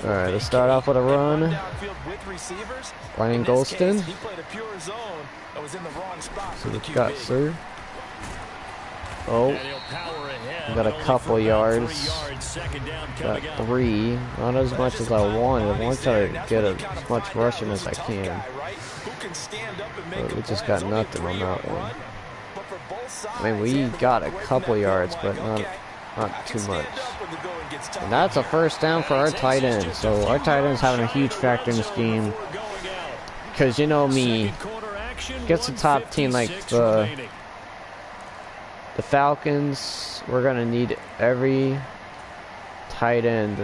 Alright, let's start off with a run. Ryan Golston. So we've got Sir. Oh. We got a couple yards. Got 3. Not as much as I wanted. I want to try to get as much rushing as I can. But we just got nothing on that one. I mean, we got a couple yards, but not too much. And that's a first down for our tight end. So our tight end's having a huge factor in this game. Because you know me, gets a top team like the Falcons, we're going to need every tight end,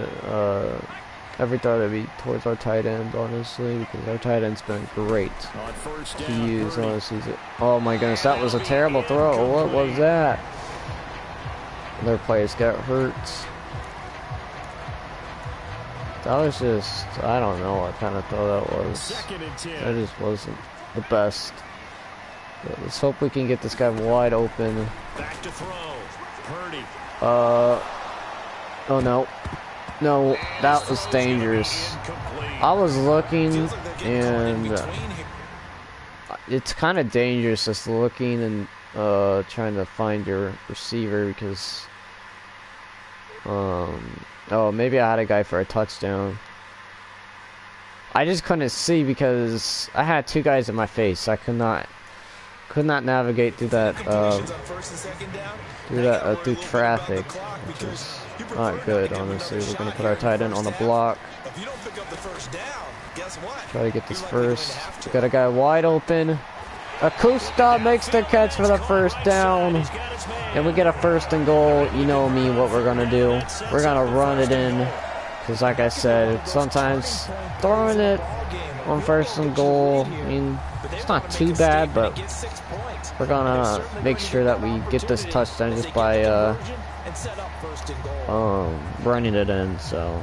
every throw to be towards our tight end, honestly, because our tight end's been great to use, honestly. Oh my goodness, that was a terrible throw. What was that? Their players got hurt. That was just, I don't know what kind of throw that was. That just wasn't the best. But let's hope we can get this guy wide open. Back to throw. Purdy. Oh no. No, that was dangerous. I was looking and it's kind of dangerous just looking and trying to find your receiver because oh, maybe I had a guy for a touchdown. I just couldn't see because I had 2 guys in my face. I could not navigate through that through traffic, which is not good, honestly. We're gonna put our tight end on the block. Try to get this first. We got a guy wide open. Acosta makes the catch for the first down. And we get a 1st and goal. You know me, what we're going to do. We're going to run it in. Because like I said, sometimes throwing it on 1st and goal, I mean, it's not too bad, but we're going to make sure that we get this touchdown just by running it in, so...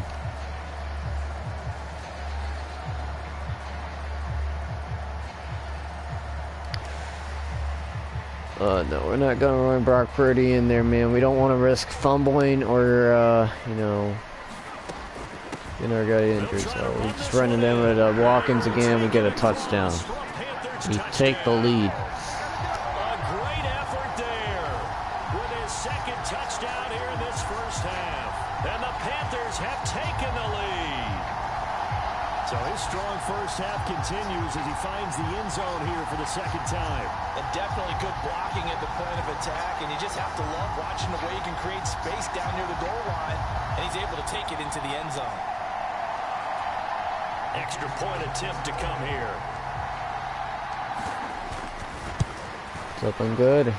No, we're not gonna run Brock Purdy in there, man. We don't want to risk fumbling or, you know, getting our guy injured. So we're just running in with Watkins again. We get a touchdown. We take the lead. A great effort there with his 2nd touchdown here in this first half. And the Panthers have taken the lead. So his strong first half continues as he finds the end zone here for the 2nd time. And definitely good blocking at the point of attack, and you just have to love watching the way he can create space down near the goal line, and he's able to take it into the end zone. Extra point attempt to come here. It's looking good,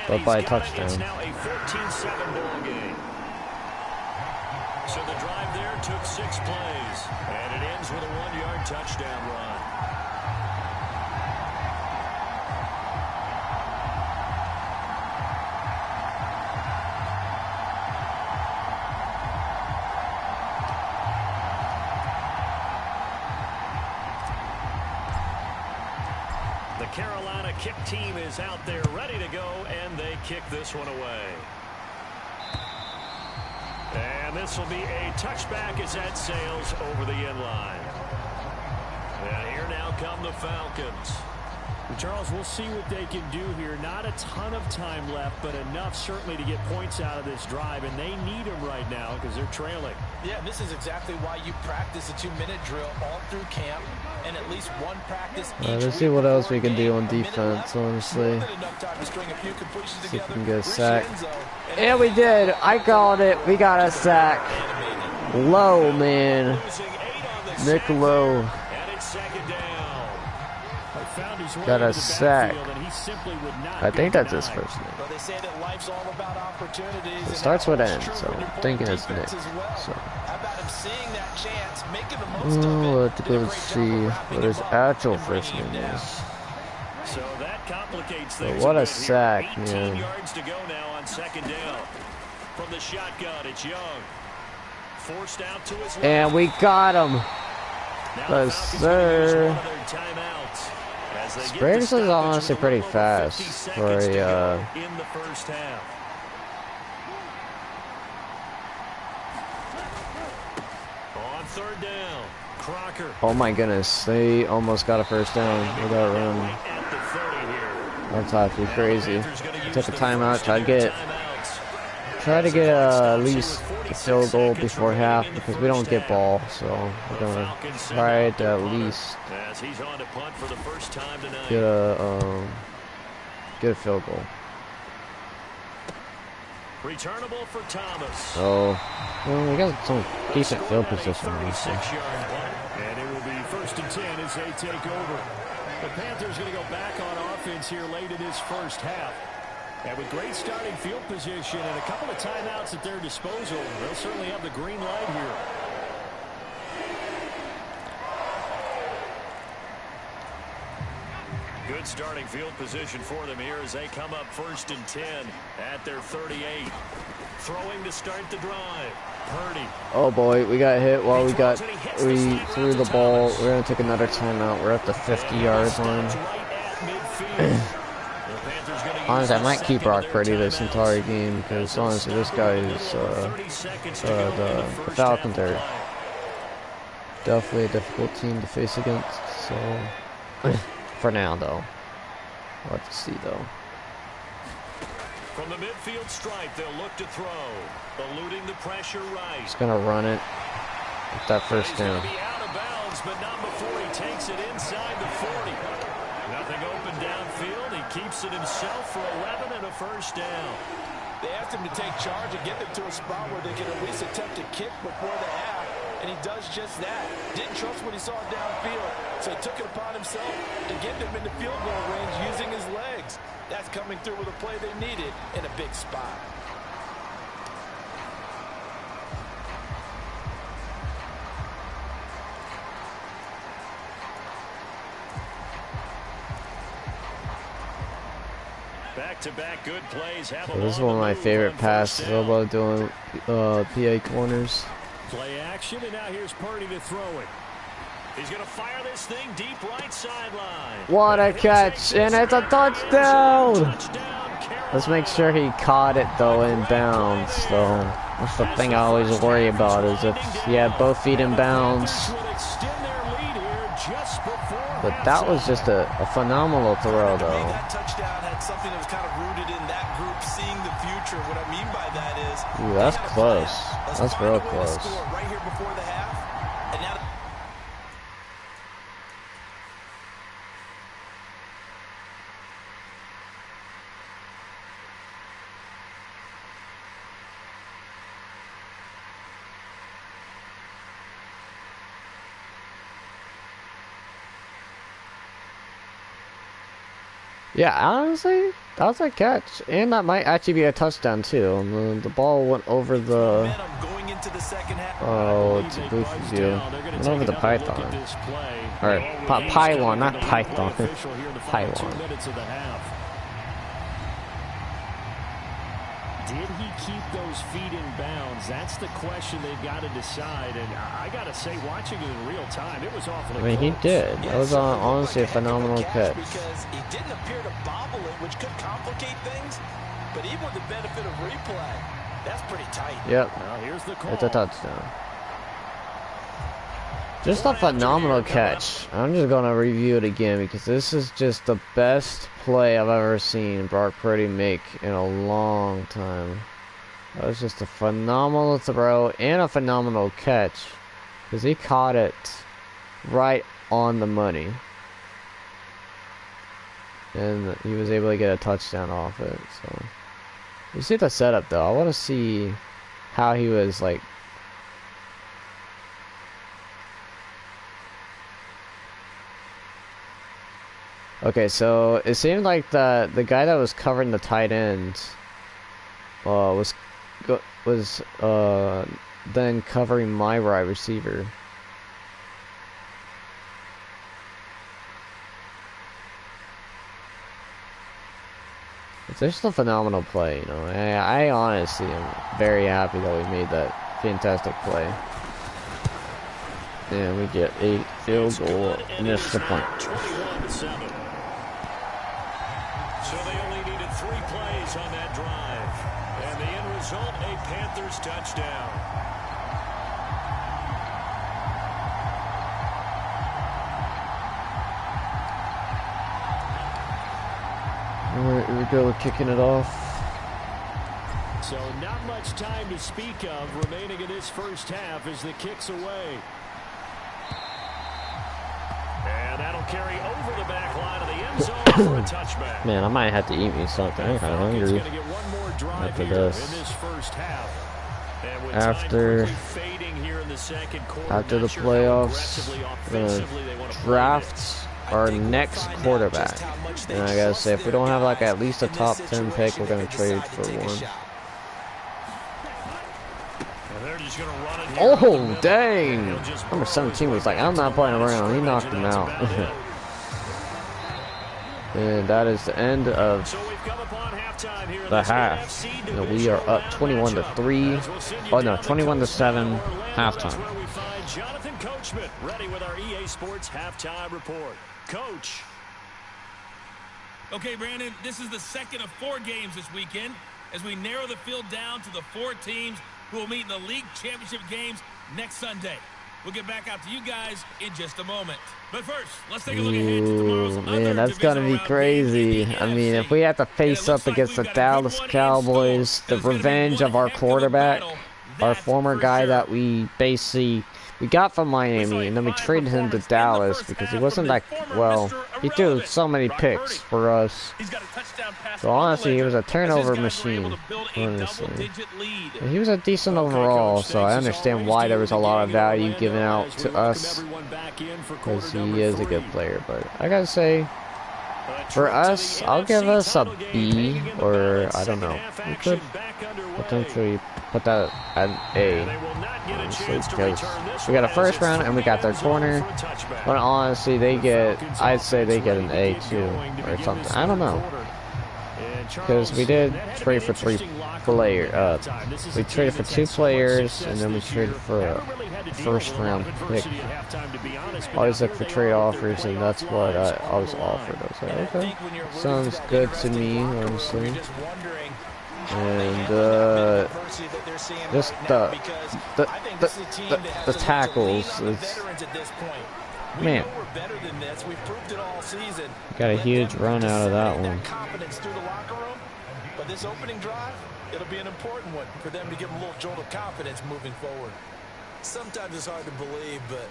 but by a touchdown. It's now a 14-7 ball game. So the drive there took 6 plays, and it ends with a 1-yard touchdown run. The Carolina kick team is out there ready to go, and they kick this one away. And this will be a touchback as that sails over the end line. And here now come the Falcons. Charles, we'll see what they can do here. Not a ton of time left, but enough certainly to get points out of this drive, and they need them right now because they're trailing. Yeah, and this is exactly why you practice a 2-minute drill all through camp and at least one practice each let's week see what else we can do game. on defense, honestly. More than enough time to string a few completions See if we together, can get a reach the sack. end zone, and Yeah, we did. I called it. We got a sack. Low, man. Nick Lowe. And it's second down. Found his way Got a into the sack. backfield, and he simply would not I think be that's his denied. first name. Well, they say that life's all about opportunities. It starts with N, so I'm thinking it's Nick. So. So. How about him seeing that chance, making the most of it? Let's Did a go great job see of wrapping what his him up actual and first bringing name him is. So that complicates But things. what a bit sack, here. 18 man. yards to go now on second down. From the shotgun, it's Young. Forced out to his left. And we got him. Now the Yes, Falcons gonna use sir. one of their timeouts as they get Springs the is stoppage honestly with a pretty little over fast 50 for seconds to a, go in the first half. On third down, Crocker. Oh my goodness, they almost got a first down with that run. Right at the 30 here. That's actually crazy. Panthers gonna use Took a their timeout, first try of to their get timeouts. try to get at least a field goal before half because we don't get ball, so we're gonna try to at least As he's on to punt for the first time tonight. get a field goal. Returnable for Thomas. So well, we got some decent field position. Honestly. 36-yard punt, and it will be 1st and 10 as they take over. The Panthers going to go back on offense here late in this first half. And with great starting field position and a couple of timeouts at their disposal, they'll certainly have the green light here. Good starting field position for them here as they come up 1st and 10 at their 38. Throwing to start the drive. Purdy. Oh boy, we got hit while we threw the ball. We're gonna take another timeout. We're at the 50-yard line. Honestly, I might keep Brock Purdy this entire game because honestly, this guy is the Falcons are definitely a difficult team to face against. So for now, though, we'll have to see though. From the midfield stripe, they'll look to throw. Eluding the pressure right. He's gonna run it. Get that first down. He's gonna be out of bounds, but not before he takes it inside the 40. Nothing open downfield. He keeps it himself for 11 and a first down. They asked him to take charge and get them to a spot where they could at least attempt to kick before the half, and he does just that. Didn't trust what he saw downfield, so he took it upon himself to get them into field goal range using his legs. That's coming through with a play they needed in a big spot. Back-to-back good plays. So this is one of my favorite passes about doing PA corners. Play action, and now here's Purdy to throw it. He's going to fire this thing deep right sideline. What a catch, and it's a touchdown! Let's make sure he caught it though in bounds. So that's the thing I always worry about is if he had both feet in bounds. But that was just a phenomenal throw though. That touchdown had something that was kind of rooted in that group seeing the future. What I mean by that is, Ooh, that's close. That's real close. Right here before the half, and now. Yeah, honestly, that was a catch, and that might actually be a touchdown too. The ball went over the it's a goofy view. Went over the python. Or pylon, not python. Pylon. Did he keep those feet in bounds? That's the question they've got to decide. And I got to say, watching it in real time, it was awfully I mean, he did. That was honestly a phenomenal catch. Because he didn't appear to bobble it, which could complicate things. But even with the benefit of replay, that's pretty tight. Yep. Well, here's the call. It's a touchdown. Just a phenomenal catch. I'm just gonna review it again because this is just the best play I've ever seen Brock Purdy make in a long time. That was just a phenomenal throw and a phenomenal catch because he caught it right on the money. And he was able to get a touchdown off it. So you see the setup though. I want to see how he was like. Okay, so it seemed like the guy that was covering the tight end was then covering my wide receiver. It's just a phenomenal play, you know. I honestly am very happy that we made that fantastic play. And we get a field goal and miss the point. 21-7. So they only needed 3 plays on that drive. And the end result, a Panthers touchdown. Here we go, kicking it off. So not much time to speak of remaining in this first half as the kick's away. And that'll carry over the back line of the end zone for a touchback. Man, I might have to eat me something. I'm kind of hungry after this. After the playoffs, we're gonna draft our next quarterback. And I gotta say, if we don't have like at least a top 10 pick, we're gonna trade for one. Oh, dang! Number 17 was like, I'm not playing around. He knocked him out. And that is the end of the half. You know, we are up 21-3. Oh no, 21-7 halftime. Jonathan Coachman ready with our EA Sports halftime report. Coach. Okay, Brandon, this is the second of 4 games this weekend as we narrow the field down to the 4 teams who will meet in the league championship games next Sunday. We'll get back out to you guys in just a moment. But first, let's take a look ahead to tomorrow's man, that's gonna be crazy. I mean, if we have to face up against the Dallas Cowboys, the revenge of our quarterback, our former guy that we basically we got from Miami, and then we traded him to Dallas because he wasn't that well. He threw so many picks for us. So honestly, he was a turnover machine. Honestly, and he was a decent overall. So I understand why there was a lot of value given out to us because he is a good player. But I gotta say, for us, I'll give us a B, or I don't know. We could potentially put that at an A. Honestly, because we got a first round and we got their corner. But honestly, I'd say they get an A too, or something. I don't know. Because we did trade for 3 players. We traded for 2 players, and then we traded for a first round pick. Always look for trade offers, and that's what I was offered. I was like, okay, sounds good to me, honestly. And just the tackles, man, got a huge run out of that one. But this opening drive, it'll be an important one for them to give them a little jolt of confidence moving forward. Sometimes it's hard to believe, but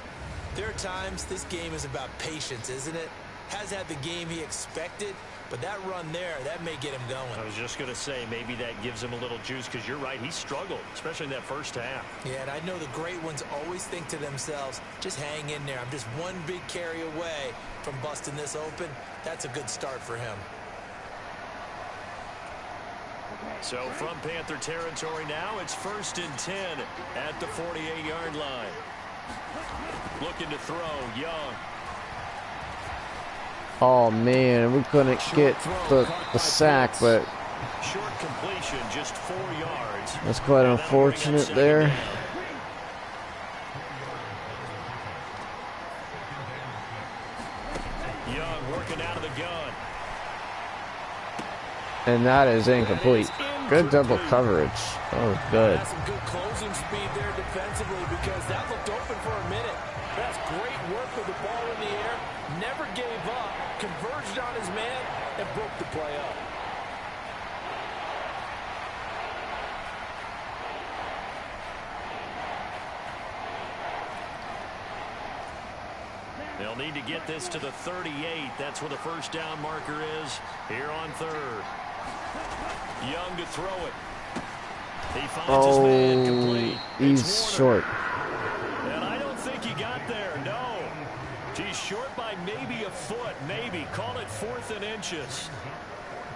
there are times this game is about patience, isn't it? Has had the game he expected, but that run there, that may get him going. I was just going to say, maybe that gives him a little juice, because you're right, he struggled, especially in that first half. Yeah, and I know the great ones always think to themselves, just hang in there. I'm just one big carry away from busting this open. That's a good start for him. So from Panther territory now, it's 1st and 10 at the 48-yard line. Looking to throw, Young. Oh man, we couldn't get the sack, but short completion, just 4 yards. That's quite unfortunate there. Young working out of the gun. And that is incomplete. Good double coverage. That was good. Some good closing speed there defensively because that looked open for a minute. That's great work with the ball in the air. Never gave up, converged on his man, and broke the play up. They'll need to get this to the 38. That's where the first down marker is here on third. Young to throw it. He finds his man complete. He's short. And I don't think he got there, no. He's short by maybe a foot, maybe. Call it 4th and inches.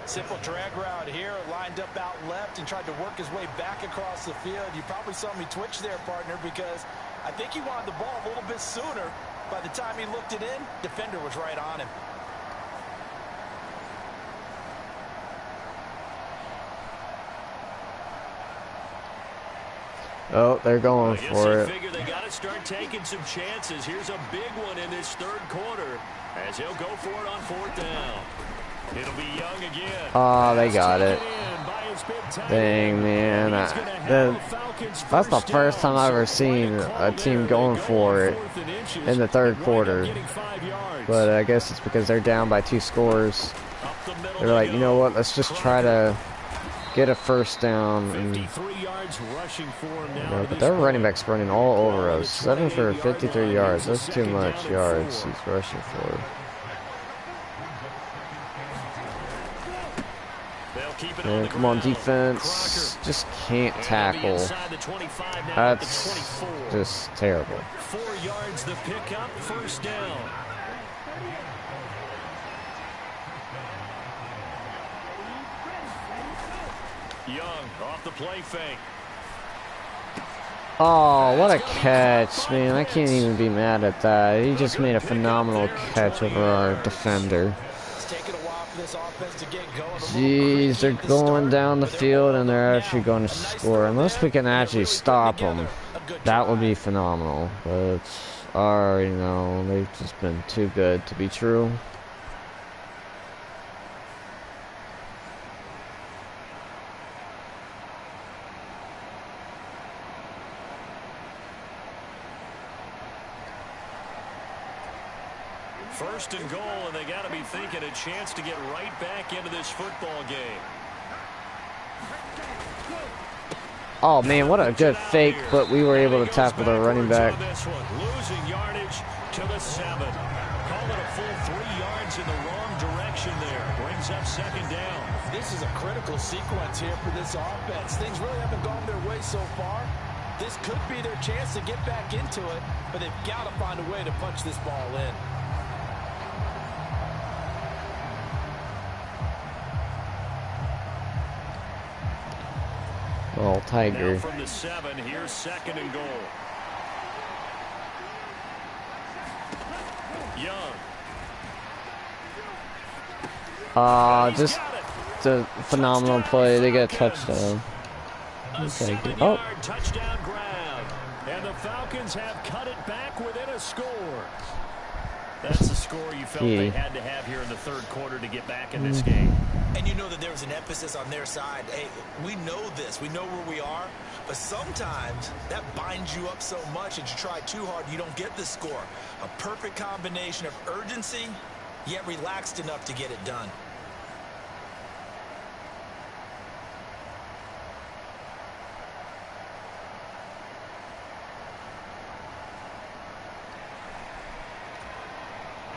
Simple drag route here, lined up out left and tried to work his way back across the field. You probably saw me twitch there, partner, because I think he wanted the ball a little bit sooner. By the time he looked it in, defender was right on him. Oh, they're going for it. Figure they got to start taking some chances. Here's a big one in this third quarter as he'll go for it on 4th down. It'll be Young again. Oh, they got it. Dang, man. That's the first time I've ever seen a team going for it in the third quarter. But I guess it's because they're down by 2 scores. They're like, you know what, let's just try to get a first down. And, but their running back's running all over us. 7 for 53 yards. That's too much yards he's rushing for. Man, come on, defense. Just can't tackle. That's just terrible. 4 yards the pickup, first down. Young off the play fake. Oh, what a catch, man. I can't even be mad at that. He just made a phenomenal catch over our defender. Jeez, they're going down the field and they're actually going to score. Unless we can actually stop them, that would be phenomenal. But I already know they've just been too good to be true. First and goal, and they got to be thinking a chance to get right back into this football game. Oh man, what a good fake, but we were able to tackle the running back. Losing yardage to the 7. Call it a full 3 yards in the wrong direction there. Brings up second down. This is a critical sequence here for this offense. Things really haven't gone their way so far. This could be their chance to get back into it, but they've got to find a way to punch this ball in. Oh, Tiger. Now from the 7, here's second and goal. Young. Just a phenomenal play. They get a touchdown. Okay, good. Oh. Touchdown grab. And the Falcons have cut it back within a score. That's the score you felt they had to have here in the third quarter to get back in this game. And you know that there was an emphasis on their side. Hey, we know this. We know where we are. But sometimes that binds you up so much that you try too hard, you don't get the score. A perfect combination of urgency, yet relaxed enough to get it done.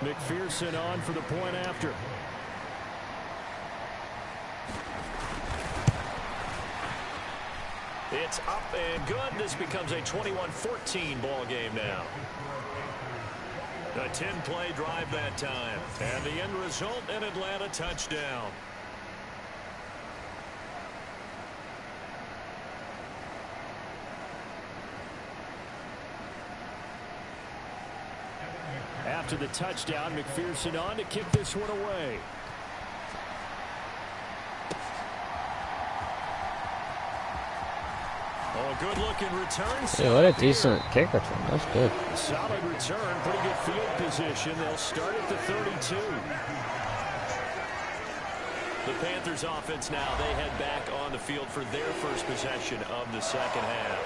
McPherson on for the point after. It's up and good. This becomes a 21-14 ball game now. A 10-play drive that time. And the end result, an Atlanta touchdown. After the touchdown, McPherson on to kick this one away. Oh, a good-looking return. Yeah, what a decent kick return. That's good. Solid return, pretty good field position. They'll start at the 32. The Panthers offense now, they head back on the field for their first possession of the second half.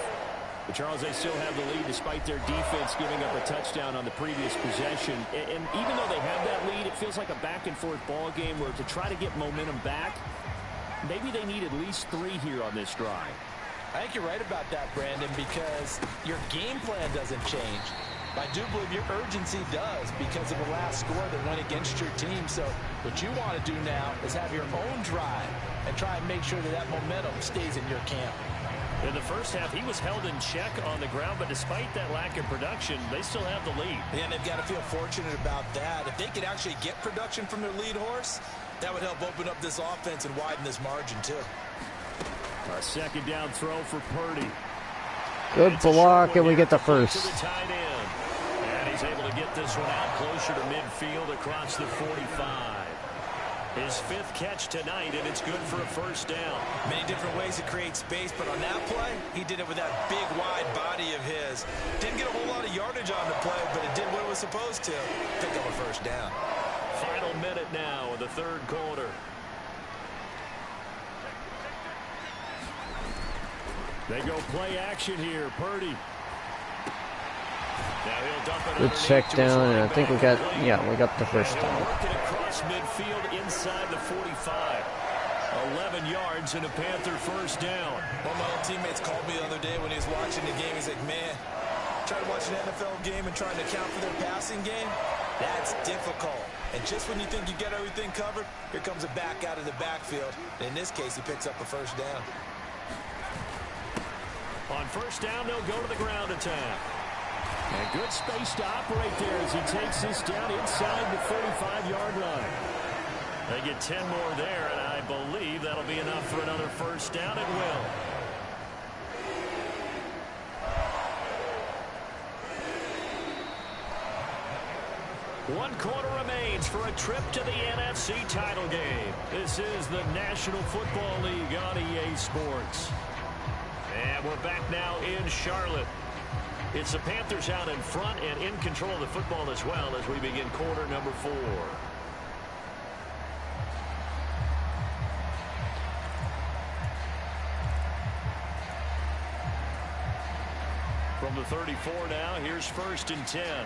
But Charles, they still have the lead despite their defense giving up a touchdown on the previous possession. And even though they have that lead, it feels like a back-and-forth ball game where to try to get momentum back, maybe they need at least 3 here on this drive. I think you're right about that, Brandon, because your game plan doesn't change. I do believe your urgency does because of the last score that went against your team. So what you want to do now is have your own drive and try and make sure that that momentum stays in your camp. In the first half, he was held in check on the ground, but despite that lack of production, they still have the lead. And they've got to feel fortunate about that. If they could actually get production from their lead horse, that would help open up this offense and widen this margin, too. A second down throw for Purdy. Good block, and we get the first. To the tight end. And he's able to get this one out closer to midfield across the 45. His 5th catch tonight, and it's good for a first down. Many different ways to create space, but on that play, he did it with that big, wide body of his. Didn't get a whole lot of yardage on the play, but it did what it was supposed to. Pick up a first down. Final minute now in the 3rd quarter. They go play action here. Purdy. Now he'll dump it. Good check down, and I think we got the first down. Working across midfield inside the 45. 11 yards and a Panther first down. One of my old teammates called me the other day when he was watching the game. He's like, man, trying to watch an NFL game and trying to account for their passing game, that's difficult. And just when you think you get everything covered, here comes a back out of the backfield. And in this case, he picks up a first down. On first down, they'll go to the ground attack. And good space to operate there as he takes this down inside the 45-yard line. They get 10 more there, and I believe that'll be enough for another first down. It will. One quarter remains for a trip to the NFC title game. This is the National Football League on EA Sports. And we're back now in Charlotte. It's the Panthers out in front and in control of the football as well as we begin quarter number 4. From the 34 now, here's 1st and 10.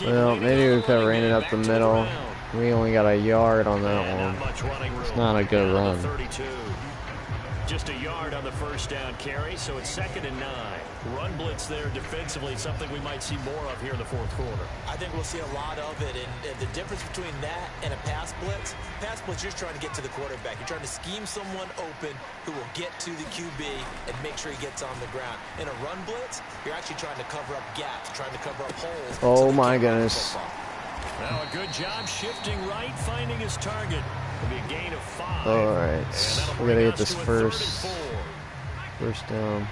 Well, maybe we could have ran it up the middle. We only got a yard on that one. It's not a good run. Just a yard on the first down carry, so it's 2nd and 9. Run blitz there defensively, something we might see more of here in the 4th quarter. I think we'll see a lot of it, and the difference between that and a pass blitz, you're just trying to get to the quarterback. You're trying to scheme someone open who will get to the QB and make sure he gets on the ground. In a run blitz, you're actually trying to cover up gaps, trying to cover up holes. Oh my goodness. Now a good job shifting right, finding his target. It'll be a gain of 5. All right, we gotta get this first down.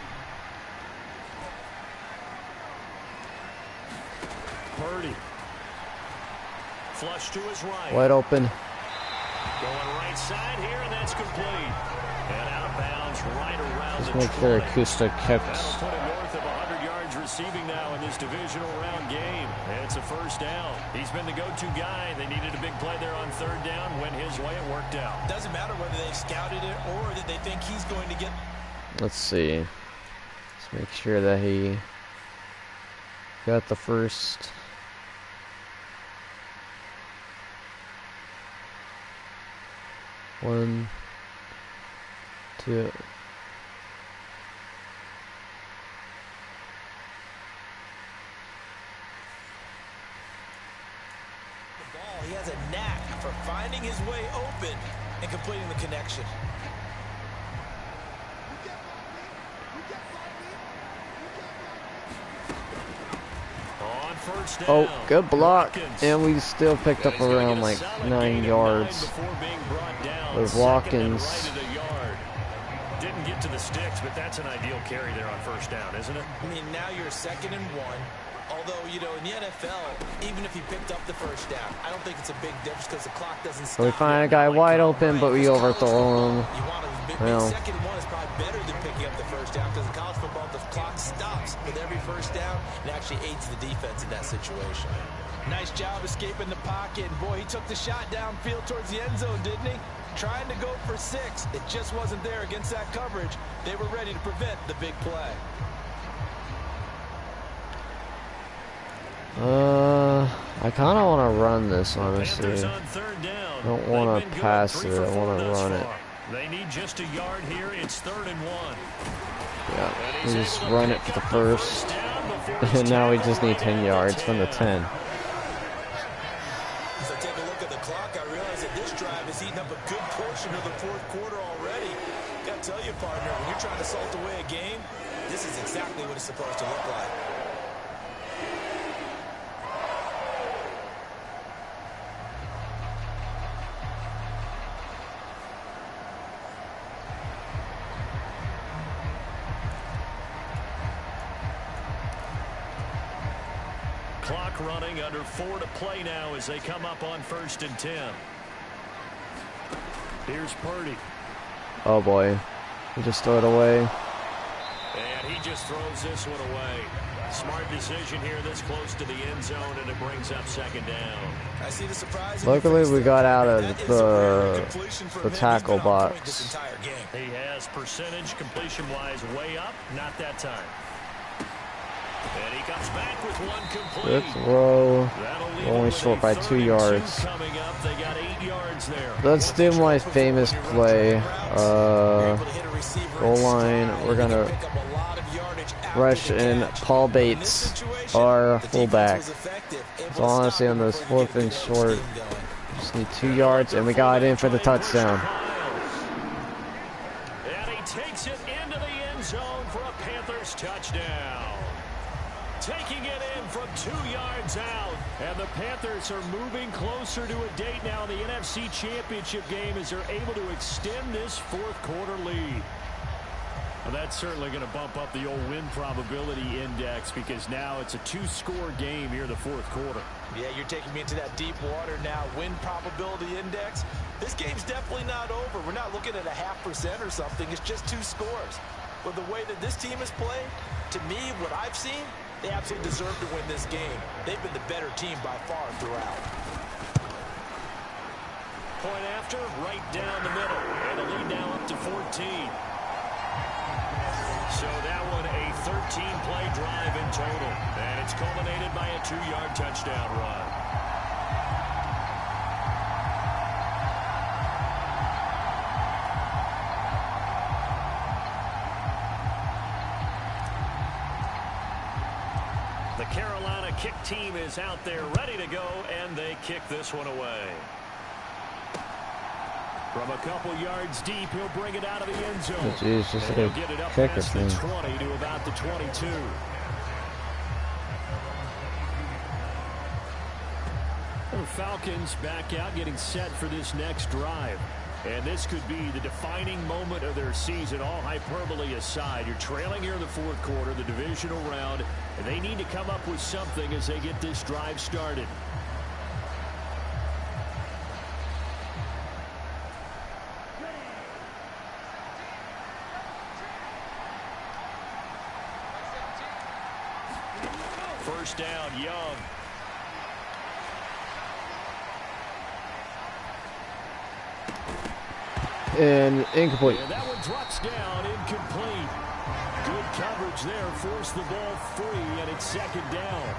Purdy. Flush to his right. Wide open. Going right side here, and that's complete. And out of bounds right around Just the make sure 20. Acosta kept. That'll put him north of 100 yards receiving now in this divisional round game. And it's a first down. He's been the go-to guy. They needed a big play there on 3rd down. Went his way. It worked out. Doesn't matter whether they scouted it or that they think he's going to get. Let's see. Let's make sure that he got the first. One, two. He has a knack for finding his way open and completing the connection. On first down. Oh, good block. And we still picked up around like 9 yards. With Watkins. Didn't get to the sticks, but that's an ideal carry there on first down, isn't it? I mean, now you're 2nd and 1. Although, you know, in the NFL, even if he picked up the first down, I don't think it's a big difference because the clock doesn't stop. So we find a guy wide open, but we overthrow him. Well, 2nd and 1 is probably better than picking up the first down because in college football, the clock stops with every first down and actually aids the defense in that situation. Nice job escaping the pocket. And boy, he took the shot downfield towards the end zone, didn't he? Trying to go for 6. It just wasn't there against that coverage. They were ready to prevent the big play. I kind of want to run this, honestly. I don't want to pass it. I want to run it. They need just a yard here. It's 3rd and 1. Yeah, we just run it for the first. And now we just need 10 yards from the 10. As I take a look at the clock, I realize that this drive has eaten up a good portion of the 4th quarter already. Got to tell you, partner, when you're trying to salt away a game, this is exactly what it's supposed to look like. Clock running, under 4 to play now as they come up on 1st and 10. Here's Purdy. Oh boy. He just threw it away. And he just throws this one away. Smart decision here this close to the end zone, and it brings up 2nd down. I see the surprise. Luckily we got out of the tackle box. He has percentage completion-wise way up, not that time. And he comes back with one complete. Good throw. Only short by 2 yards. They got 8 yards there. Let's do my famous play. Goal line. We're gonna rush in Paul Bates, our fullback. So honestly, on those 4th and short, just need 2 yards, and we got in for the touchdown. And he takes it into the end zone for a Panthers touchdown. Taking it in from 2 yards out. And the Panthers are moving closer to a date now in the NFC Championship game as they're able to extend this 4th quarter lead. Well, that's certainly going to bump up the old win probability index because now it's a 2-score game here in the 4th quarter. Yeah, you're taking me into that deep water now. Win probability index. This game's definitely not over. We're not looking at a 0.5% or something. It's just 2 scores. But the way that this team has played, to me, what I've seen, they absolutely deserve to win this game. They've been the better team by far throughout. Point after, right down the middle. And the lead now up to 14. So that one a 13-play drive in total. And it's culminated by a 2-yard touchdown run. The Carolina kick team is out there ready to go, and they kick this one away. From a couple yards deep, he'll bring it out of the end zone. Oh, geez, just and a he'll get it up kicker past the thing. 20 to about the 22. The Falcons back out, getting set for this next drive. And this could be the defining moment of their season, all hyperbole aside. You're trailing here in the 4th quarter, the divisional round, and they need to come up with something as they get this drive started. First down, Young. And incomplete. And that one drops down, incomplete. Good coverage there, forced the ball free, and it's 2nd down.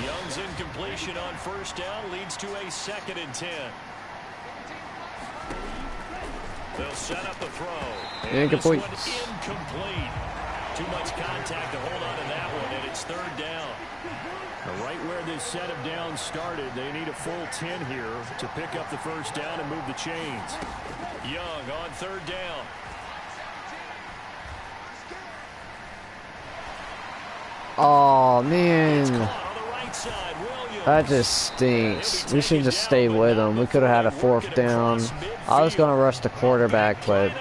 Young's incompletion on first down leads to a 2nd and 10. They'll set up the throw. And incomplete. This one incomplete. Too much contact to hold on to that one, and it's 3rd down. Right where this set of downs started, they need a full 10 here to pick up the first down and move the chains. Young on 3rd down. Oh man, that just stinks. We should just stay with them. We could have had a 4th down. I was gonna rush the quarterback, but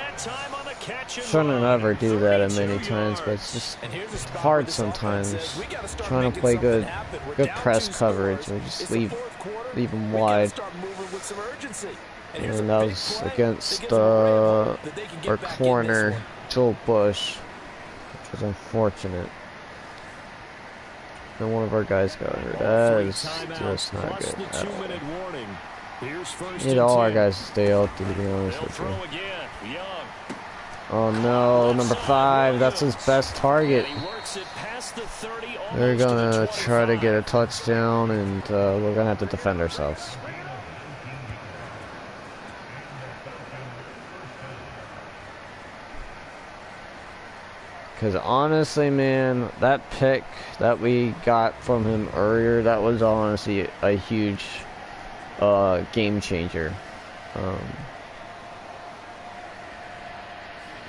shouldn't ever do that as many times. But it's just hard sometimes trying to play good press coverage and just leave them wide. here's And a that big was play against that gives them a ray of hope that they can get our back in this corner, one. Joel Bush, which was unfortunate. And one of our guys got hurt. That is just not good at all. Need all our guys to stay healthy, to be honest with you. Oh no, number 5, that's his best target. They're gonna try to get a touchdown, and we're gonna have to defend ourselves. Because honestly, man, that pick that we got from him earlier, that was honestly a huge game changer.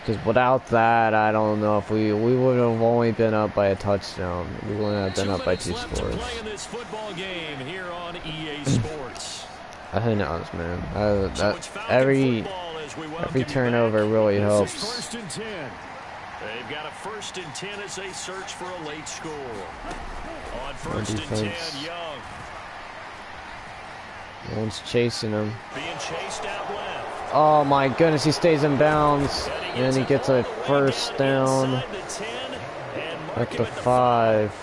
Because without that, I don't know if we would have only been up by a touchdown. We wouldn't have been up by 2 scores. Who knows, man? Every turnover really helps. They've got a 1st and 10 as they search for a late score. On 1st and 10, Young. No one's chasing him. Being chased out left. Oh my goodness, he stays in bounds. And he gets a 1st down at the 5.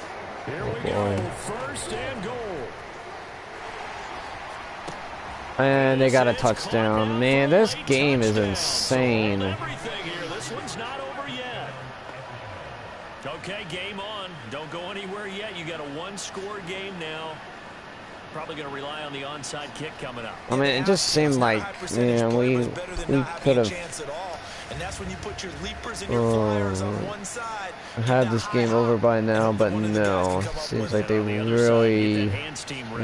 Oh boy. 1st and goal. And they got a touchdown. Man, this game is insane. This one's not over yet. Okay, game on. Don't go anywhere yet. You got a 1-score game now. Probably going to rely on the onside kick coming up. I mean, it just seemed like, man, we could have had this game over by now, but no. Seems like they really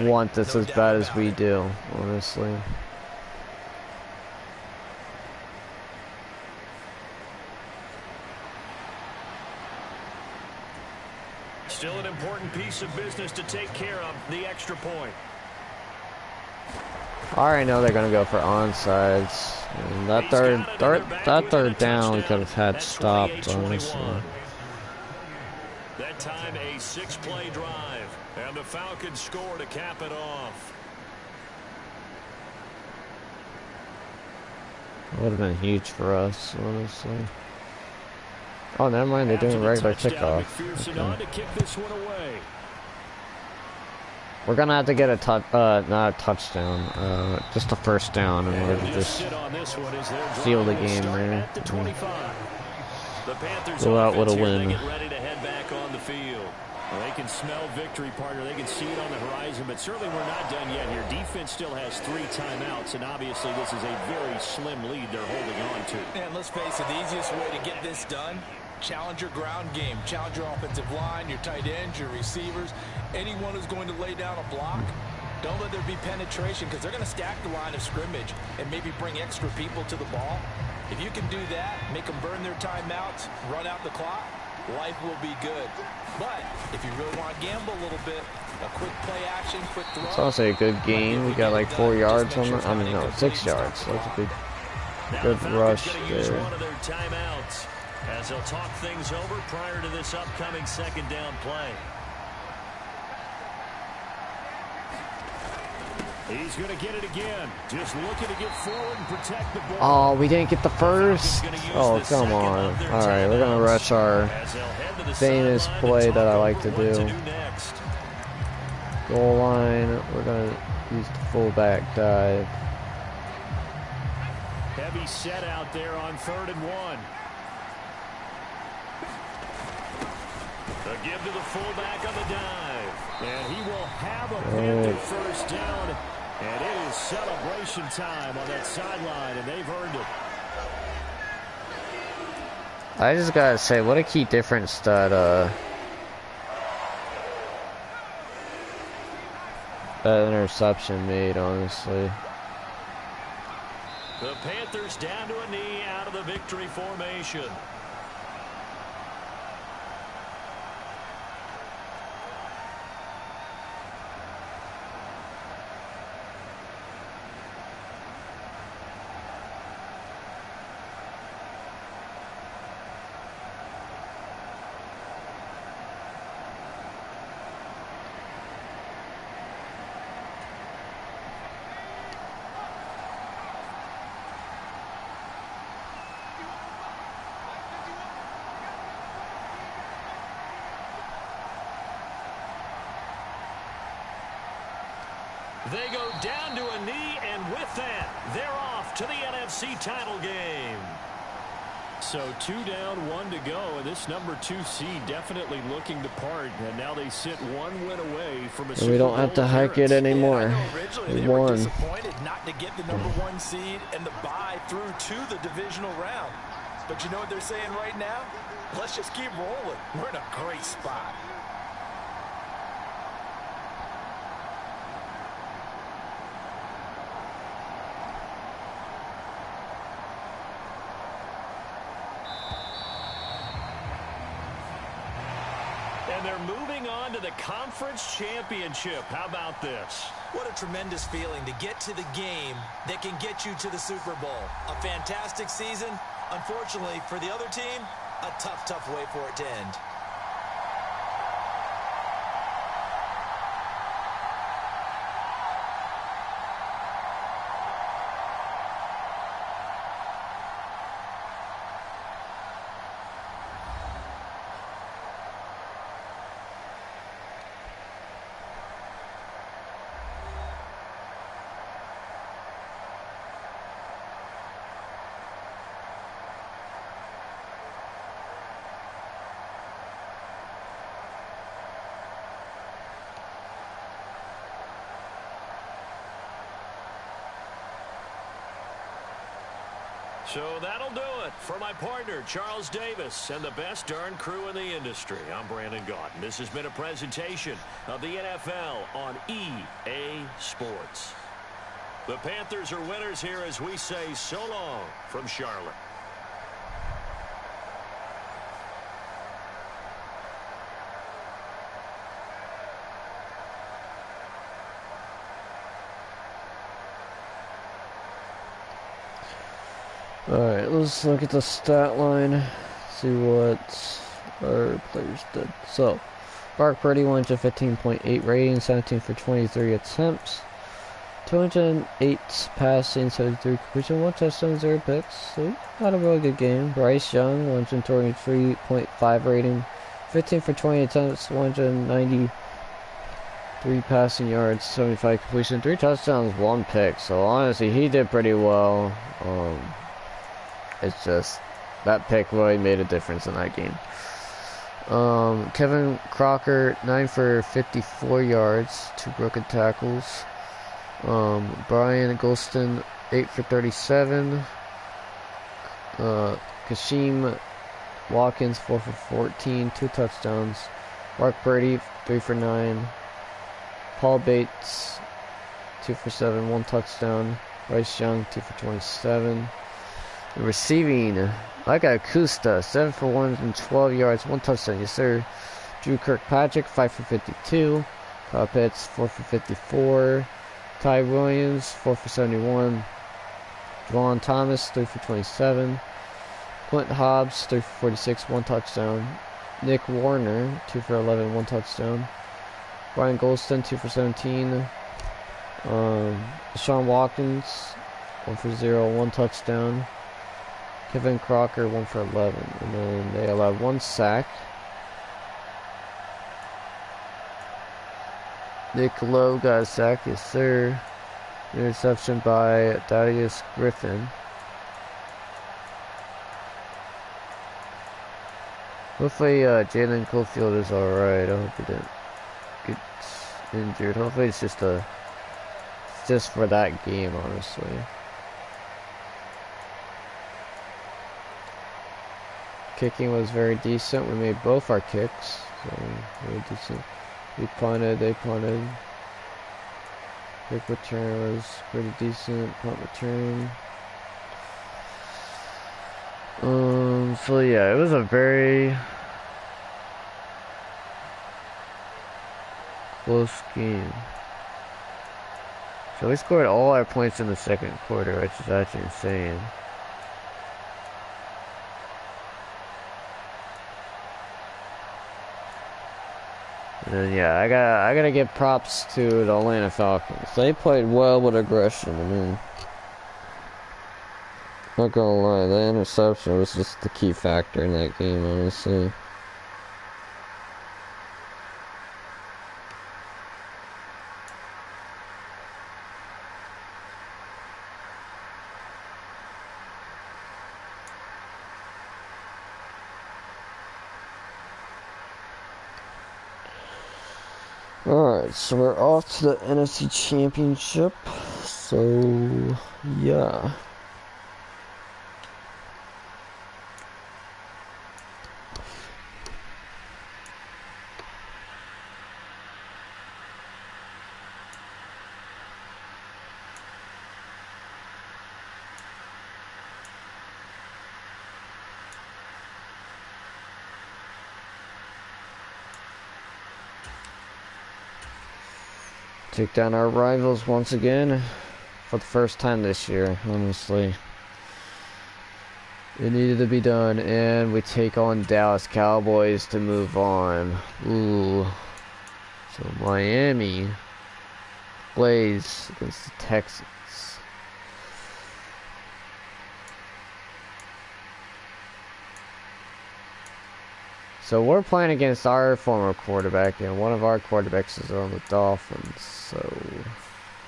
want this as bad as we do, honestly. Still an important piece of business to take care of, the extra point. I already know they're gonna go for onsides. And that third down we could have had stopped, honestly. That time a 6-play drive, and the Falcons score to cap it off. Would have been huge for us, honestly. Oh, never mind. They're doing a regular kickoff. Okay. We're gonna have to get a not a touchdown, just a 1st down in order to just seal the game there. Go out with a win. They can smell victory, partner. They can see it on the horizon, but certainly we're not done yet here. Defense still has 3 timeouts, and obviously this is a very slim lead they're holding on to. And let's face it, the easiest way to get this done, challenge your ground game. Challenge your offensive line, your tight ends, your receivers, anyone who's going to lay down a block. Don't let there be penetration, because they're going to stack the line of scrimmage and maybe bring extra people to the ball. If you can do that, make them burn their timeouts, run out the clock, life will be good. But if you really want to gamble a little bit, a quick play action, quick throw. It's also a good game. We got like 4 yards on it. I mean, no, 6 yards. So that's a good rush there. As they'll talk things over prior to this upcoming 2nd down play. He's going to get it again. Just looking to get forward and protect the ball. Oh, we didn't get the 1st? Oh, come on. Alright, we're going to rush our famous play that I like to do. Goal line. We're going to use the fullback dive. Heavy set out there on 3rd and 1. The give to the fullback on the dive. And he will have a Panther 1st down. And it is celebration time on that sideline, and they've earned it. I just gotta say, what a key difference that interception made, honestly. The Panthers down to a knee out of the victory formation. They go down to a knee, and with that, they're off to the NFC title game. So 2 down, 1 to go, and this number 2 seed definitely looking to part, and now they sit 1 win away from a Super Bowl. We don't have to hike it anymore. Yeah, I know originally they were disappointed not to get the number 1 seed and the bye through to the divisional round. But you know what they're saying right now? Let's just keep rolling. We're in a great spot. And they're moving on to the conference championship. How about this? What a tremendous feeling to get to the game that can get you to the Super Bowl. A fantastic season. Unfortunately, for the other team, a tough, tough way for it to end. So that'll do it for my partner, Charles Davis, and the best darn crew in the industry. I'm Brandon Gaunt. This has been a presentation of the NFL on EA Sports. The Panthers are winners here as we say so long from Charlotte. Alright, let's look at the stat line, see what our players did. So, Brock Purdy, 115.8 rating, 17 for 23 attempts, 208 passing, 73 completion, 1 touchdown, 0 picks. So, he had a really good game. Bryce Young, 123.5 rating, 15 for 20 attempts, 193 passing yards, 75 completion, 3 touchdowns, 1 pick. So, honestly, he did pretty well. It's just that pick really made a difference in that game. Kevin Crocker, 9 for 54 yards, 2 broken tackles. Brian Golston, 8 for 37. Kashim Watkins, 4 for 14, 2 touchdowns. Mark Purdy, 3 for 9. Paul Bates, 2 for 7, 1 touchdown. Bryce Young, 2 for 27. Receiving, Mike Acosta, 7 for 112 yards, 1 touchdown, yes sir. Drew Kirkpatrick, 5 for 52. Kyle Pitts, 4 for 54. Ty Williams, 4 for 71. Javon Thomas, 3 for 27. Clint Hobbs, 3 for 46, 1 touchdown. Nick Warner, 2 for 11, 1 touchdown. Brian Golston, 2 for 17. Deshaun Watkins, 1 for 0, 1 touchdown. Kevin Crocker, 1 for 11. And then they allowed 1 sack. Nick Lowe got a sack, yes sir. Interception by Darius Griffin. Hopefully Jalen Cofield is alright. I hope he didn't get injured. Hopefully it's just for that game, honestly. Kicking was very decent. We made both our kicks, so very decent. We punted, they punted. Kick return was pretty decent. Punt return. So yeah, it was a very close game. So we scored all our points in the second quarter, which is actually insane. And then, yeah, I gotta give props to the Atlanta Falcons. They played well with aggression. I mean, not gonna lie, the interception was just the key factor in that game, honestly. Alright, so we're off to the NFC Championship. So, yeah. Take down our rivals once again for the first time this year, honestly. It needed to be done, and we take on Dallas Cowboys to move on. Ooh. So Miami plays against the Texans. So we're playing against our former quarterback, and one of our quarterbacks is on the Dolphins, so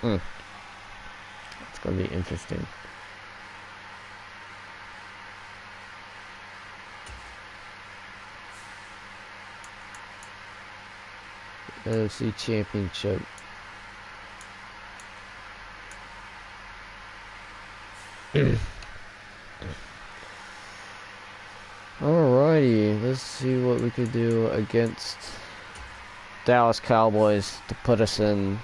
it's going to be interesting. NFC Championship. Alrighty, let's see what we could do against Dallas Cowboys to put us in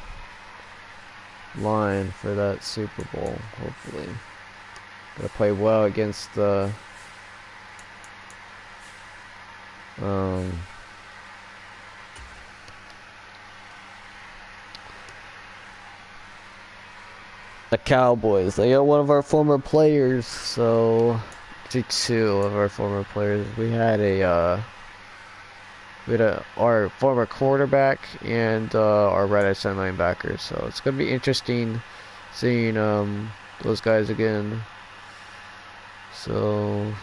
line for that Super Bowl, hopefully. Gotta play well against the Cowboys. They got one of our former players, so actually two of our former players. We had our former quarterback and our right side linebacker. So it's gonna be interesting seeing those guys again. So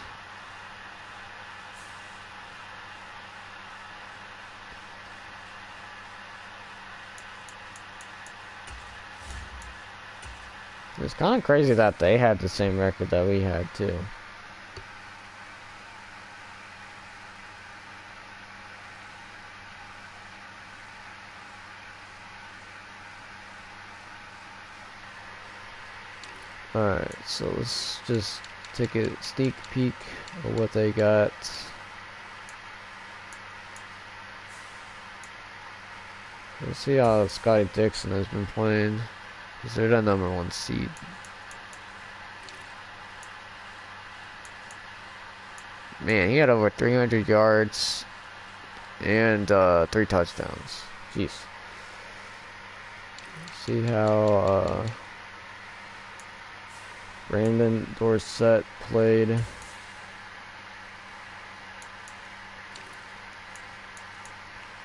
it's kind of crazy that they had the same record that we had too. Alright, so let's just take a sneak peek of what they got. Let's see how Scotty Dixon has been playing, because they're the #1 seed. Man, he had over 300 yards and 3 touchdowns. Jeez. See how Brandon Dorsett played. And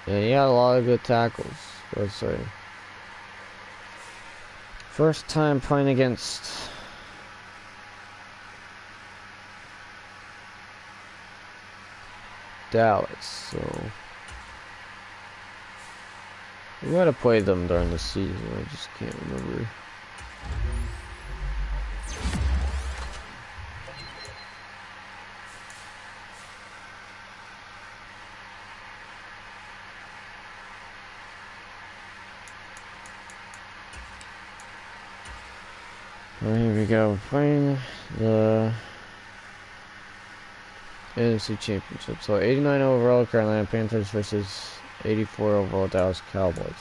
he had a lot of good tackles, let's say. First time playing against Dallas, so we might have played them during the season, I just can't remember. Here we go, playing the NFC Championship. So 89 overall Carolina Panthers versus 84 overall Dallas Cowboys.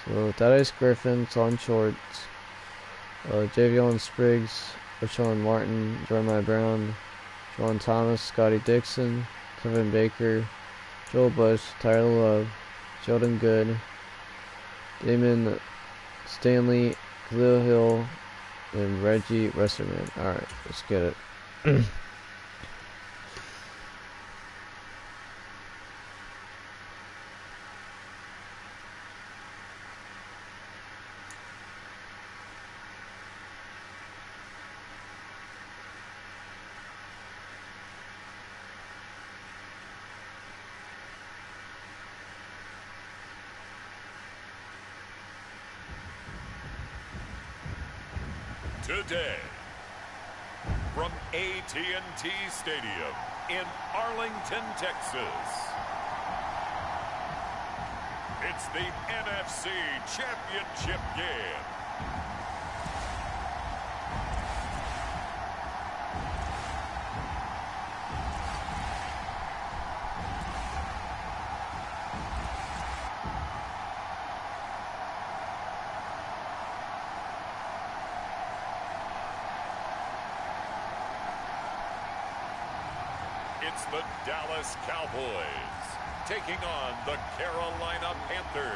So Thaddeus Griffin, Son Shorts, Javion Spriggs, Rashawn Martin, Jeremiah Brown, John Thomas, Scotty Dixon, Kevin Baker, Joel Bush, Tyler Love, Sheldon Good, Damon Stanley, Khalil Hill, and Reggie Westerman. Alright, let's get it. Today, from AT&T Stadium in Arlington, Texas, It's the NFC Championship game. It's the Dallas Cowboys taking on the Carolina Panthers.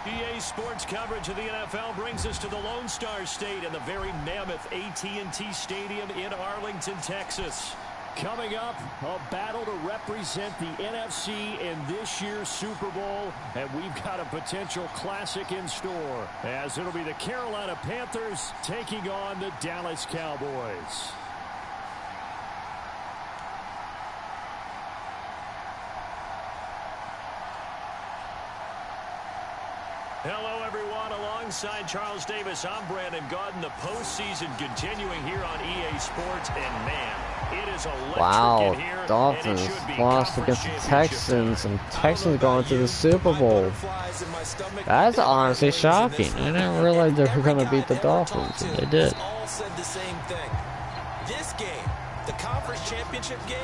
EA Sports coverage of the NFL brings us to the Lone Star State and the very mammoth AT&T Stadium in Arlington, Texas. Coming up, a battle to represent the NFC in this year's Super Bowl, and we've got a potential classic in store, as it'll be the Carolina Panthers taking on the Dallas Cowboys. Hello, everyone. Alongside Charles Davis, I'm Brandon Gaudin. The postseason continuing here on EA Sports, and man, it is electric Wow, in here. Dolphins lost against the Texans, and Texans going to the Super Bowl. That's honestly shocking. I didn't realize they were going to beat the Dolphins, and they did. All said the same thing. This game, the conference championship game,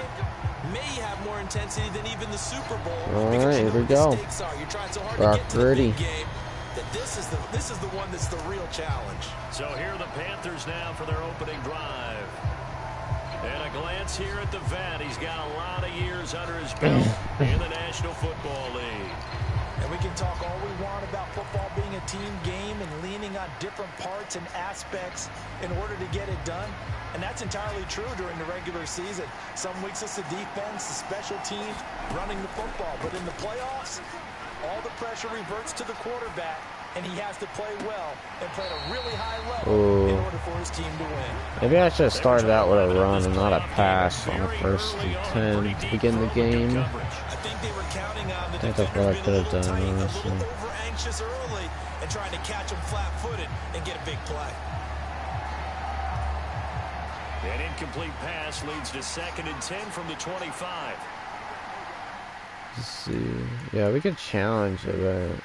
may have more intensity than even the Super Bowl. All right, here we go. You're trying so hard to get to the big game that this is the one that's the real challenge. So here are the Panthers now for their opening drive. And a glance here at the vet. He's got a lot of years under his belt in the National Football League. And we can talk all we want about football being a team game and leaning on different parts and aspects in order to get it done. And that's entirely true during the regular season. Some weeks it's the defense, the special teams, running the football. But in the playoffs, all the pressure reverts to the quarterback, and he has to play well and play at a really high level in order for his team to win. Maybe I should have started out with a run and not a pass on the first and 10 to begin the game. I think they were counting on the That's what I could have done, honestly. over anxious early and trying to catch him flat-footed and get a big play. An incomplete pass leads to 2nd and 10 from the 25. Let's see. Yeah, we could challenge it, but...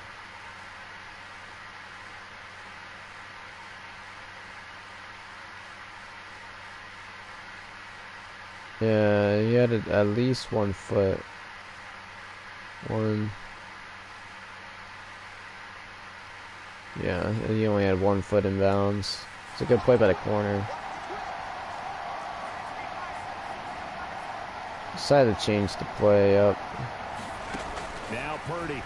Yeah, he had at least 1 foot. Yeah, he only had 1 foot in bounds. It's a good play by the corner. Decided to change the play up. Now Purdy.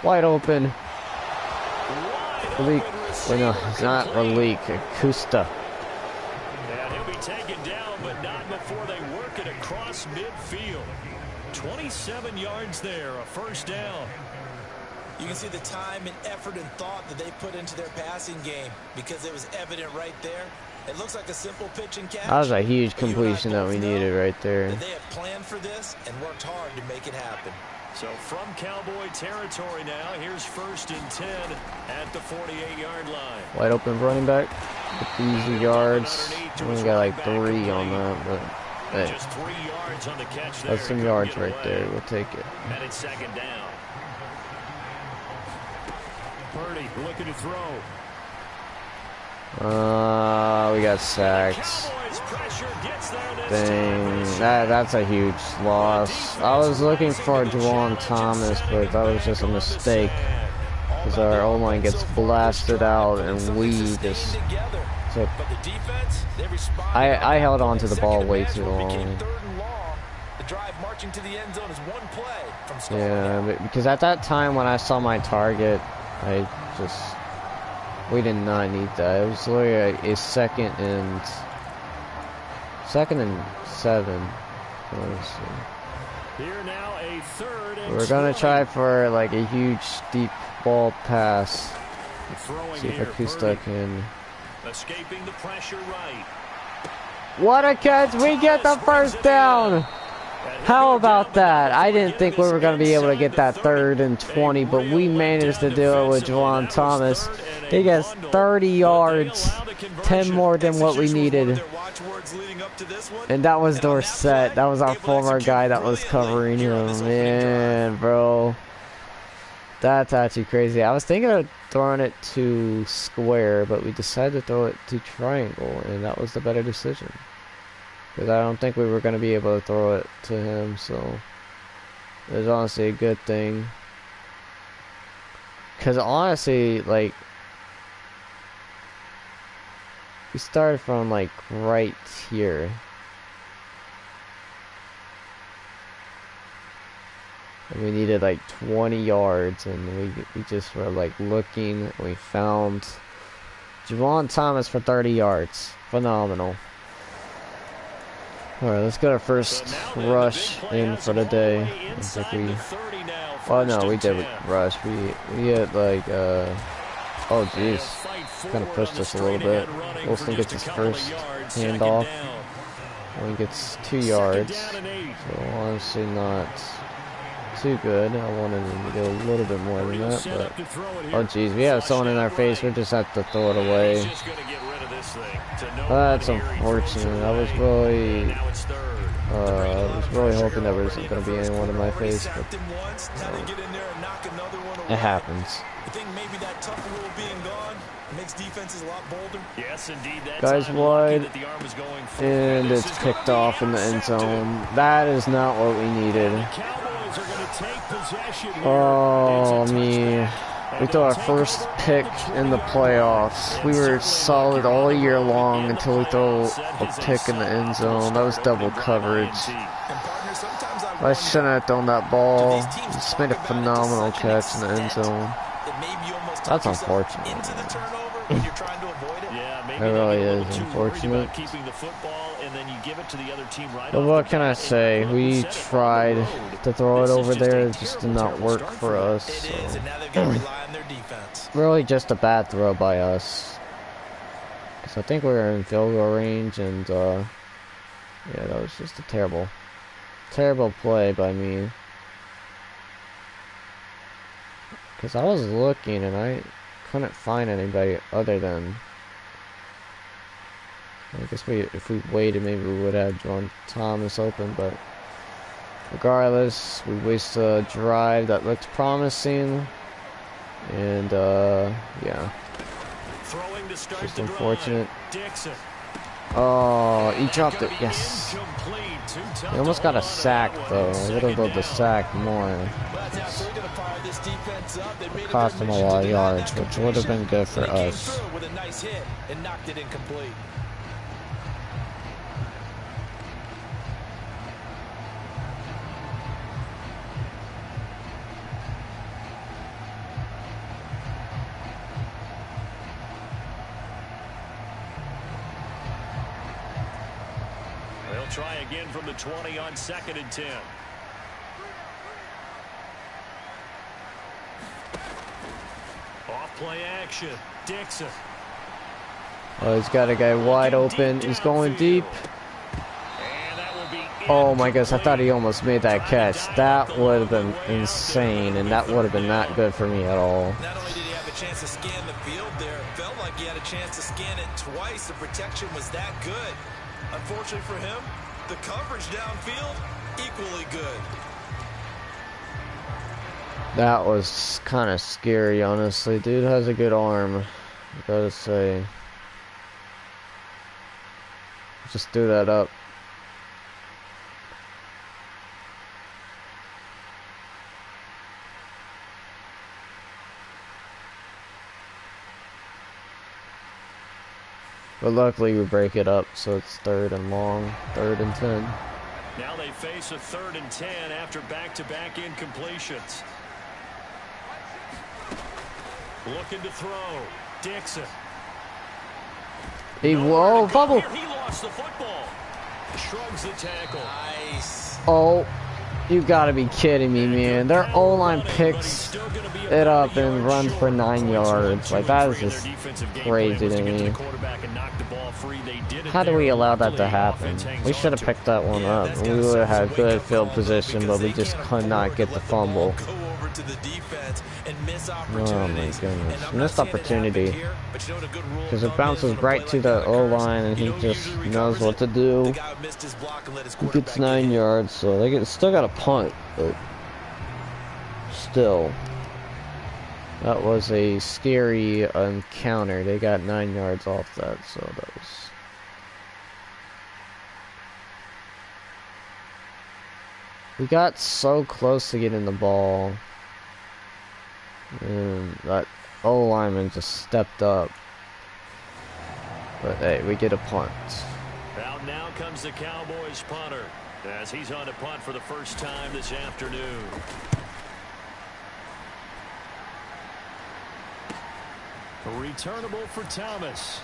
Wide open. Raleek. Wait, no, it's not Raleek. Acosta. And he'll be taken down, but not before they work it across midfield. 27 yards there, a first down. You can see the time and effort and thought that they put into their passing game because it was evident right there. It looks like a simple pitch and catch. That was a huge completion that we needed right there. They had planned for this and worked hard to make it happen. So from Cowboy territory now, here's 1st and 10 at the 48-yard line. Wide open running back. With easy yards. Only got like 3 on that, but hey, Just 3 yards on the catch there. that's some yards right there. We'll take it. And it's 2nd down. Purdy looking to throw. We got sacks. Dang, that's a huge loss. I was looking for Juwan Thomas, but that was just a mistake. Because our O-line gets blasted out and we just took... I held on to the ball way too long. Yeah, because at that time when I saw my target, we did not need that. It was literally a 2nd and 7. Here now a 3rd and We're gonna try for like a huge deep ball pass. See if Acosta can. Escaping the pressure right. What a catch! We get the first down. How about that? I didn't think we were going to be able to get that 3rd and 20, but we managed to do it with Juwan Thomas. He gets 30 yards, 10 more than what we needed. watchwords leading up to this one. And that was And on that Dorsett. play, That was our able to former execute guy that was brilliantly covering here on him. this opening drive. Man, bro. That's actually crazy. I was thinking of throwing it to square, but we decided to throw it to triangle, and that was the better decision. Because I don't think we were going to be able to throw it to him, so it was honestly a good thing. Because honestly, like, we started from, like, right here. And we needed like 20 yards, and we just were like looking, and we found Javon Thomas for 30 yards. Phenomenal. Alright, let's get our first rush in for the day. I think we... Oh no, we did rush. We had like, oh jeez. Kind of pushed us a little bit. Wilson gets his first handoff. And he gets 2 yards. So honestly not too good. I wanted him to get a little bit more than that, but oh geez, we have someone in our face. We just have to throw it away. That's unfortunate. I was really hoping there wasn't going to be anyone in my face, but it happens. I think maybe that tough rule being gone makes defenses a lot bolder. Yes, indeed. Guys wide, and it's picked off in the end zone. That is not what we needed. Oh, me. We threw our first pick in the playoffs. We were solid all year long until we throw a pick in the end zone. That was double coverage. I shouldn't have thrown that ball. He just made a phenomenal catch in the end zone. That's unfortunate. It really is unfortunate. But what can I say? We tried to throw it over there. It just did not work for us. So. Really just a bad throw by us. Because I think we were in field goal range, and yeah, that was just a terrible play by me. Because I was looking and I couldn't find anybody other than... I guess if we waited, maybe we would have John Thomas open, but regardless, we wasted a drive that looked promising, and yeah, just unfortunate. Oh, he dropped it. Yes, he almost got a sack though. I would have loved the sack more. It cost him a lot of yards, which would have been good for us. They'll try again from the 20 on 2nd and 10. Off play action. Dixon. Oh, he's got a guy wide open. He's going deep. Oh my goodness, I thought he almost made that catch. That would have been insane, and that would have been not good for me at all. Not only did he have a chance to scan the field there, it felt like he had a chance to scan it twice. The protection was that good. Unfortunately for him, the coverage downfield, equally good. That was kind of scary, honestly. Dude has a good arm, I gotta say. Just threw that up. But luckily we break it up, so it's 3rd and long, 3rd and 10. Now they face a 3rd and 10 after back-to-back incompletions. Looking to throw. Dixon. Whoa, fumble. He lost the football. Shrugs the tackle. Nice. Oh, you gotta be kidding me, man. Their O-line picks it up and runs for 9 yards. Like, that is just crazy to me. How do we allow that to happen? We should have picked that one up. We would have had good field position, but we just could not get the fumble. Go over to the defense and miss Oh opportunities. my goodness. And I'm not Missed saying it happened opportunity. here, but you know what a good rule of Because it thumb bounces is on a right play to like the that occurs? O-line and You he know who just usually knows recovers what it? to The do. guy who missed his block and let his He quarterback gets get 9 hit. yards, so they still got a punt, but still. That was a scary encounter. They got 9 yards off that, so that was... We got so close to getting the ball. And that O-lineman just stepped up. But hey, we get a punt. Out now comes the Cowboys punter as he's on to punt for the first time this afternoon. Returnable for Thomas.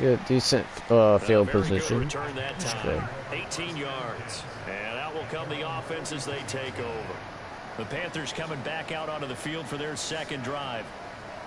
Good, decent field position. Return that time. 18 yards. And out will come the offense as they take over. The Panthers coming back out onto the field for their second drive.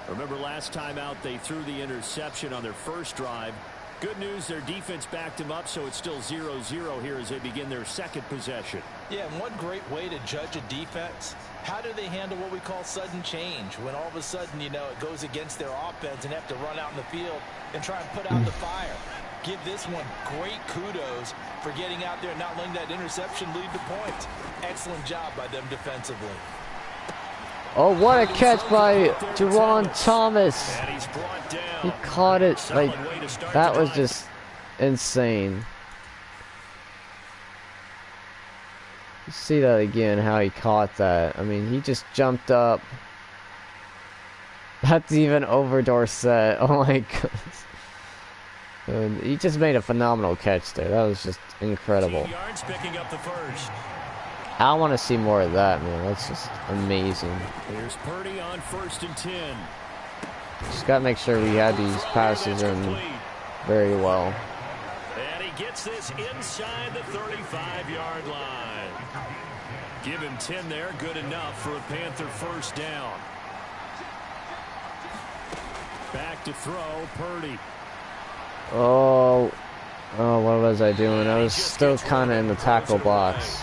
Remember last time out they threw the interception on their first drive. Good news, their defense backed them up, so it's still 0-0 here as they begin their second possession. Yeah, and one great way to judge a defense, how do they handle what we call sudden change? When all of a sudden, you know, it goes against their offense and have to run out in the field and try and put out the fire. Give this one great kudos for getting out there and not letting that interception lead to points. Excellent job by them defensively. Oh, what a catch by Juwan Thomas. And he's brought down. He caught it, like, Solid way to start that the was drive. just insane. You see that again, how he caught that. I mean, he just jumped up. That's even over Dorsett. Oh my goodness. And he just made a phenomenal catch there. That was just incredible. 18 yards picking up the first. I want to see more of that, man. That's just amazing. Here's Purdy on 1st and 10. Just got to make sure we had these passes in very well. And he gets this inside the 35-yard line. Give him 10 there. Good enough for a Panther first down. Back to throw, Purdy. Oh, what was I doing? I was still kind of in the tackle box.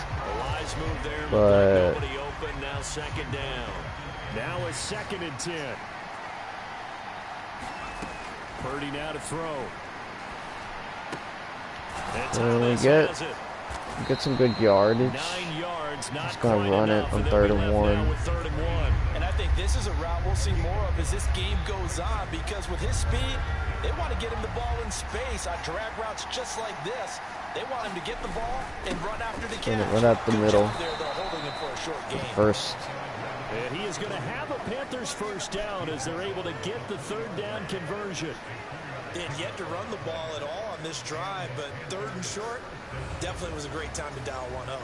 Move there, but like nobody open. Now second down. Now a 2nd and 10. Purdy now to throw. And get some good yardage. 9 yards, not Just gonna run it on 3rd and 1. And I think this is a route we'll see more of as this game goes on, because with his speed, they want to get him the ball in space on drag routes just like this. They want him to get the ball and run after the catch. Run up the middle. They're holding him for a short game. First. And he is going to have a Panthers first down as they're able to get the 3rd down conversion. They had yet to run the ball at all on this drive, but 3rd and short definitely was a great time to dial one up.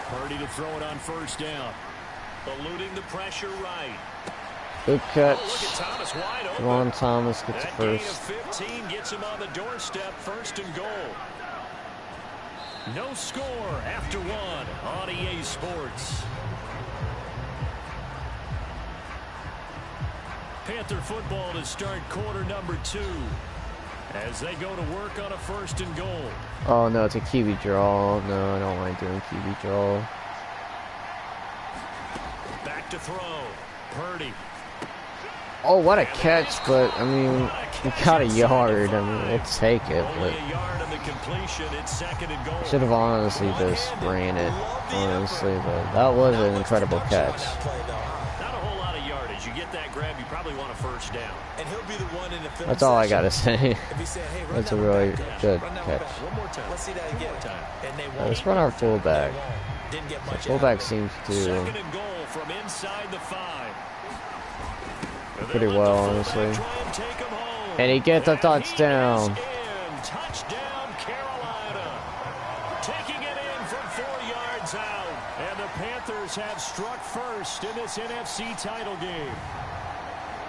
Purdy to throw it on 1st down. Eluding the pressure right. Good catch. Oh, look at Thomas wide open. Juwan Thomas gets That first. gain of 15 gets him on the doorstep, 1st and goal. No score after 1 on EA Sports. Panther football to start quarter number 2 as they go to work on a 1st and goal. Oh no, it's a QB draw. No, I don't like doing QB draw. Back to throw. Purdy. Oh, what a catch, but I mean, we got a yard. I mean, we'll take it, Only but a yard on the completion. It's 2nd and goal. should have honestly just ran it, honestly, but that was an incredible catch. Not a whole lot of yardage. You get that grab, you probably want a 1st down. And he'll be the one in the film That's all I gotta session. say. If he said, hey, run That's a down the really back, good run down the catch. back. One more time. Let's see that again. And they won't. Let's run our fullback. They won't. Didn't get much Fullback out of it. seems to 2nd and goal from inside the 5. pretty well, honestly. And he gets a touchdown. Touchdown, Carolina. Taking it in from 4 yards out. And the Panthers have struck first in this NFC title game.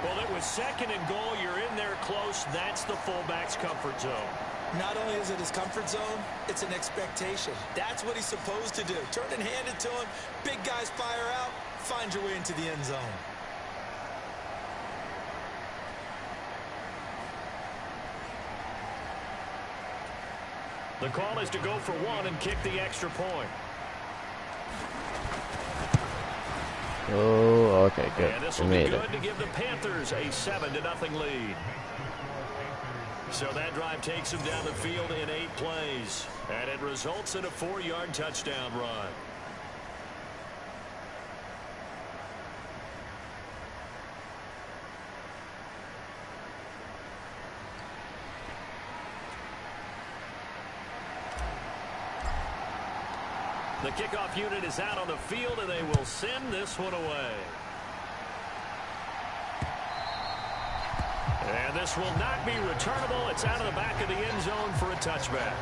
Well, it was 2nd and goal. You're in there close. That's the fullback's comfort zone. Not only is it his comfort zone, it's an expectation. That's what he's supposed to do. Turn and hand it to him. Big guys fire out. Find your way into the end zone. The call is to go for 1 and kick the extra point. Oh, okay, good. And this We will be made good it. to give the Panthers a 7-0 lead. So that drive takes them down the field in 8 plays. And it results in a 4-yard touchdown run. The kickoff unit is out on the field, and they will send this one away. And this will not be returnable. It's out of the back of the end zone for a touchback.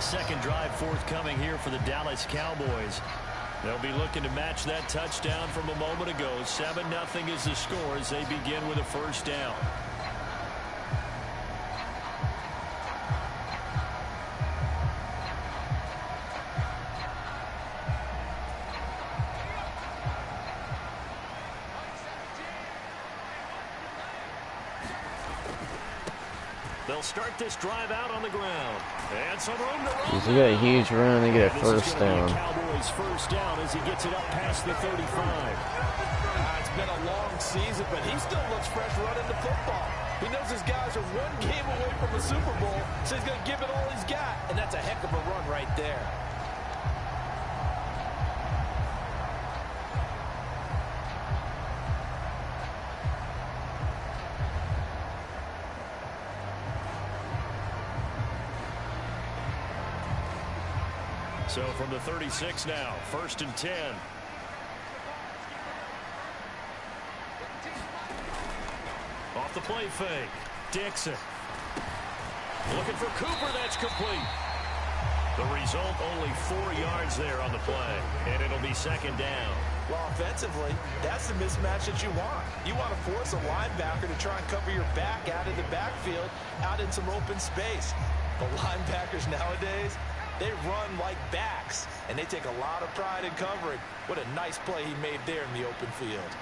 Second drive forthcoming here for the Dallas Cowboys. They'll be looking to match that touchdown from a moment ago. 7-0 is the score as they begin with a first down. They'll start this drive out on the ground. And some room to run. They get a huge run, they get a first down. Cowboys first down as he gets it up past the 35. It's been a long season, but he still looks fresh running the football. He knows his guys are 1 game away from a Super Bowl, so he's going to give it all he's got. And that's a heck of a run right there. So from the 36 now, 1st and 10. Off the play fake. Dixon. Looking for Cooper. That's complete. The result, only 4 yards there on the play. And it'll be 2nd down. Well, offensively, that's the mismatch that you want. You want to force a linebacker to try and cover your back out of the backfield, out in some open space. But linebackers nowadays, they run like backs, and they take a lot of pride in covering. What a nice play he made there in the open field.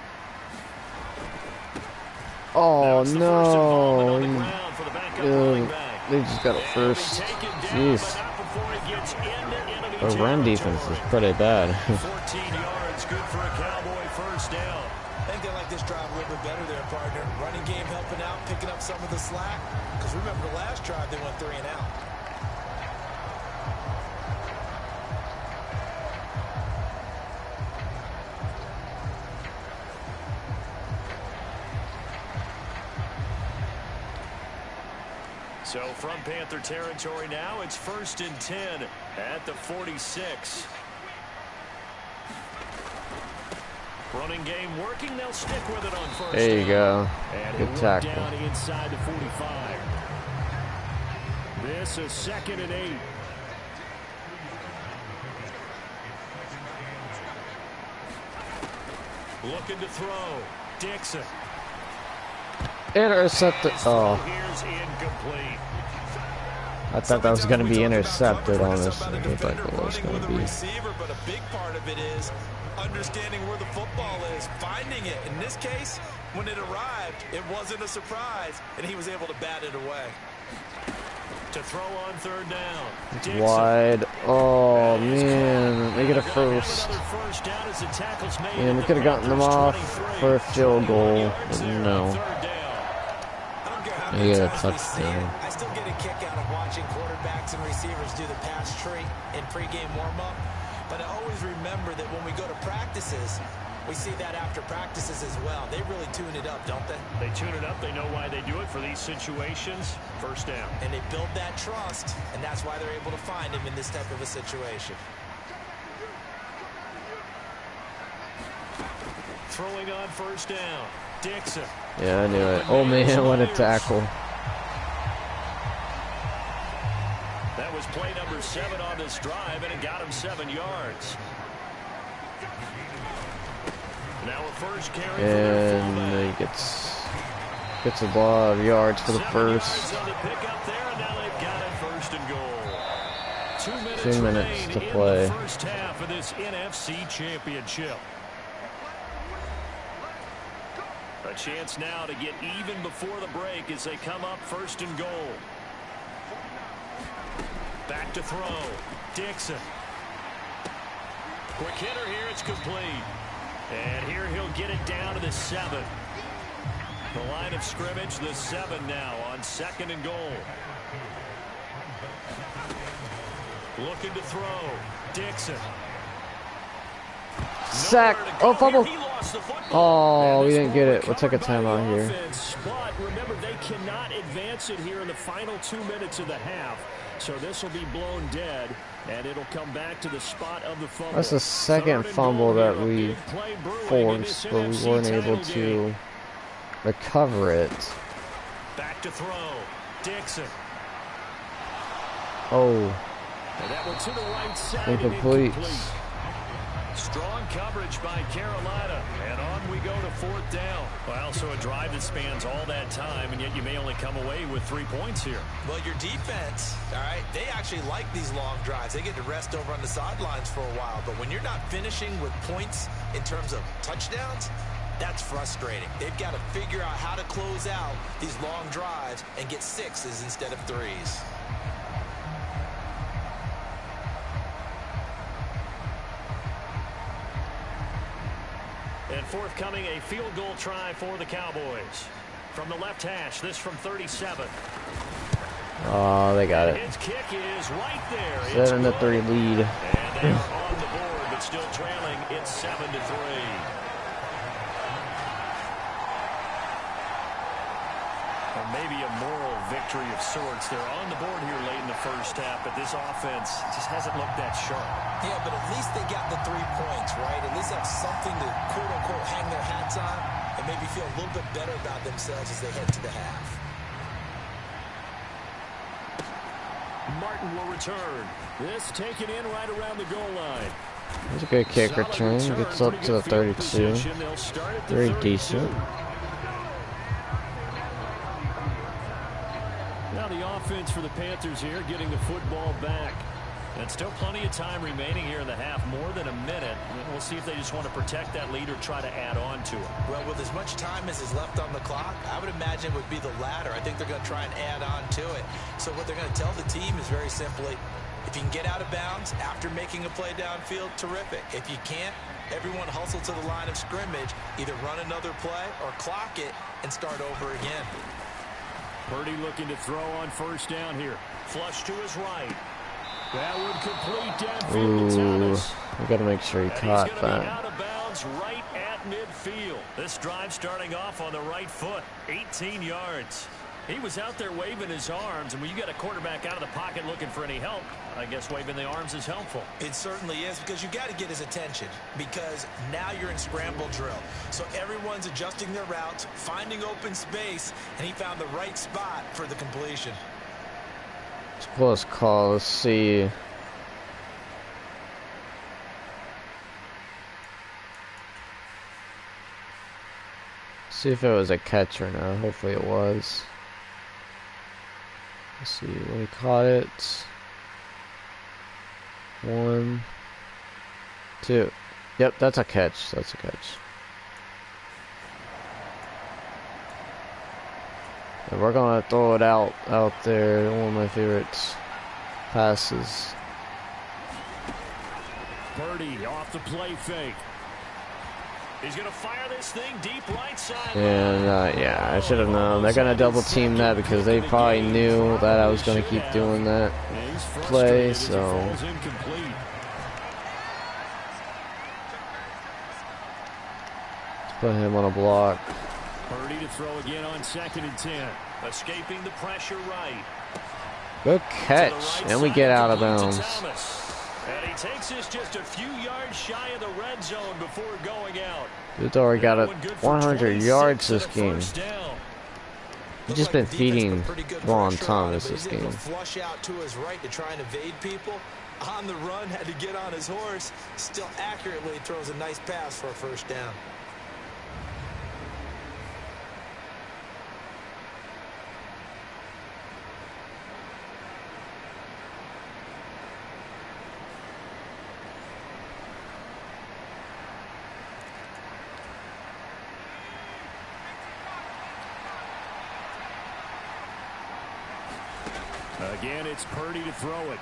Oh, The no. for the backup running back. They just got a first. Jeez. The run defense is pretty bad. 14 yards, good for a Cowboy first down. I think they like this drive a little bit better there, partner. Running game helping out, picking up some of the slack. Because remember the last drive, they went 3 and out. So from Panther territory now, it's 1st and 10 at the 46. Running game working. They'll stick with it on first. There you go. And Good tackle. down inside the 45. This is 2nd and 8. Looking to throw. Dixon. Intercepted. Oh, Here's incomplete. I thought that was going to be intercepted, honestly. I Defender thought it was running going with to a be. receiver, but a big part of it is understanding where the football is, finding it. In this case, when it arrived, it wasn't a surprise, and he was able to bat it away. To throw on 3rd down. It's Dixon. wide. Oh, man. They get a first. Another first down as the tackle's made. Man, we could have gotten them off for a field goal, but no. I don't care how They many get a times we see it, touchdown. I still get a kick out of watching quarterbacks and receivers do the pass tree in pregame warm-up. But I always remember that when we go to practices, we see that after practices as well. They really tune it up, don't they? They tune it up. They know why they do it for these situations. First down. And they build that trust, and that's why they're able to find him in this type of a situation. Throwing on first down. Dixon. Yeah, I knew it. Oh, man, what a tackle. That was play number 7 on this drive, and it got him 7 yards. Now a first carry for their And fullback. he gets Gets a lot of yards for the first. 2 minutes to play. In the first half of this NFC Championship. A chance now to get even before the break as they come up 1st and goal. Back to throw. Dixon. Quick hitter here. It's complete. And here he'll get it down to the 7. The line of scrimmage, the 7 now on 2nd and goal. Looking to throw. Dixon. Sack. Oh, fumble. Oh, we didn't get it. We'll take a timeout here. But remember, they cannot advance it here in the final 2 minutes of the half. So this will be blown dead, and it'll come back to the spot of the fumble. That's the second fumble that we forced, but we weren't able to recover it. Back to throw. Dixon. Oh. And that one to the right side. Incomplete. Strong coverage by Carolina. And on we go to 4th down. Well, so a drive that spans all that time, and yet you may only come away with 3 points here. Well, your defense, all right, they actually like these long drives. They get to rest over on the sidelines for a while. But when you're not finishing with points in terms of touchdowns, that's frustrating. They've got to figure out how to close out these long drives and get 6s instead of 3s. And forthcoming, a field goal try for the Cowboys. From the left hash, this from 37. Oh, they got it. His kick is right there. 7-3 lead. And they are on the board, but still trailing. It's 7-3. Or maybe a moral victory of sorts. They're on the board here late in the first half, but this offense just hasn't looked that sharp. Yeah, but at least they got the 3 points, right? At least have something to, quote-unquote, hang their hats on and maybe feel a little bit better about themselves as they head to the half. Martin will return. This taken in right around the goal line. That's a good kick return. Gets up to the 32. Very decent. Now the offense for the Panthers here, getting the football back. And still plenty of time remaining here in the half, more than a minute. We'll see if they just want to protect that lead or try to add on to it. Well, with as much time as is left on the clock, I would imagine it would be the latter. I think they're going to try and add on to it. So what they're going to tell the team is very simply, if you can get out of bounds after making a play downfield, terrific. If you can't, everyone hustle to the line of scrimmage, either run another play or clock it and start over again. Purdy looking to throw on 1st down here. Flush to his right. That would complete downfield to Thomas. We got to make sure he caught He's that. Be out of bounds right at midfield. This drive starting off on the right foot. 18 yards. He was out there waving his arms, and when you get a quarterback out of the pocket looking for any help, I guess waving the arms is helpful. It certainly is, because you got to get his attention, because now you're in scramble drill. So everyone's adjusting their routes, finding open space, and he found the right spot for the completion. It's a close call. Let's see. See if it was a catch or not. Hopefully it was. Let's see when he caught it. 1, 2. Yep, that's a catch. That's a catch. And we're gonna throw it out there. One of my favorite passes. Purdy off the play fake. He's going to fire this thing deep right side. And, yeah, I should have known. They're going to double team that because they probably knew that I was going to keep doing that play, so. Let's put him on a block. Purdy to throw again on 2nd and 10. Escaping the pressure right. Good catch. And we get out of bounds. And he takes this just a few yards shy of the red zone before going out. Dude's already got 100 yards this game. He's just been feeding Ron Thomas this game. Flush out to his right to try and evade people. On the run, had to get on his horse. Still accurately throws a nice pass for a 1st down. Again, it's Purdy to throw it.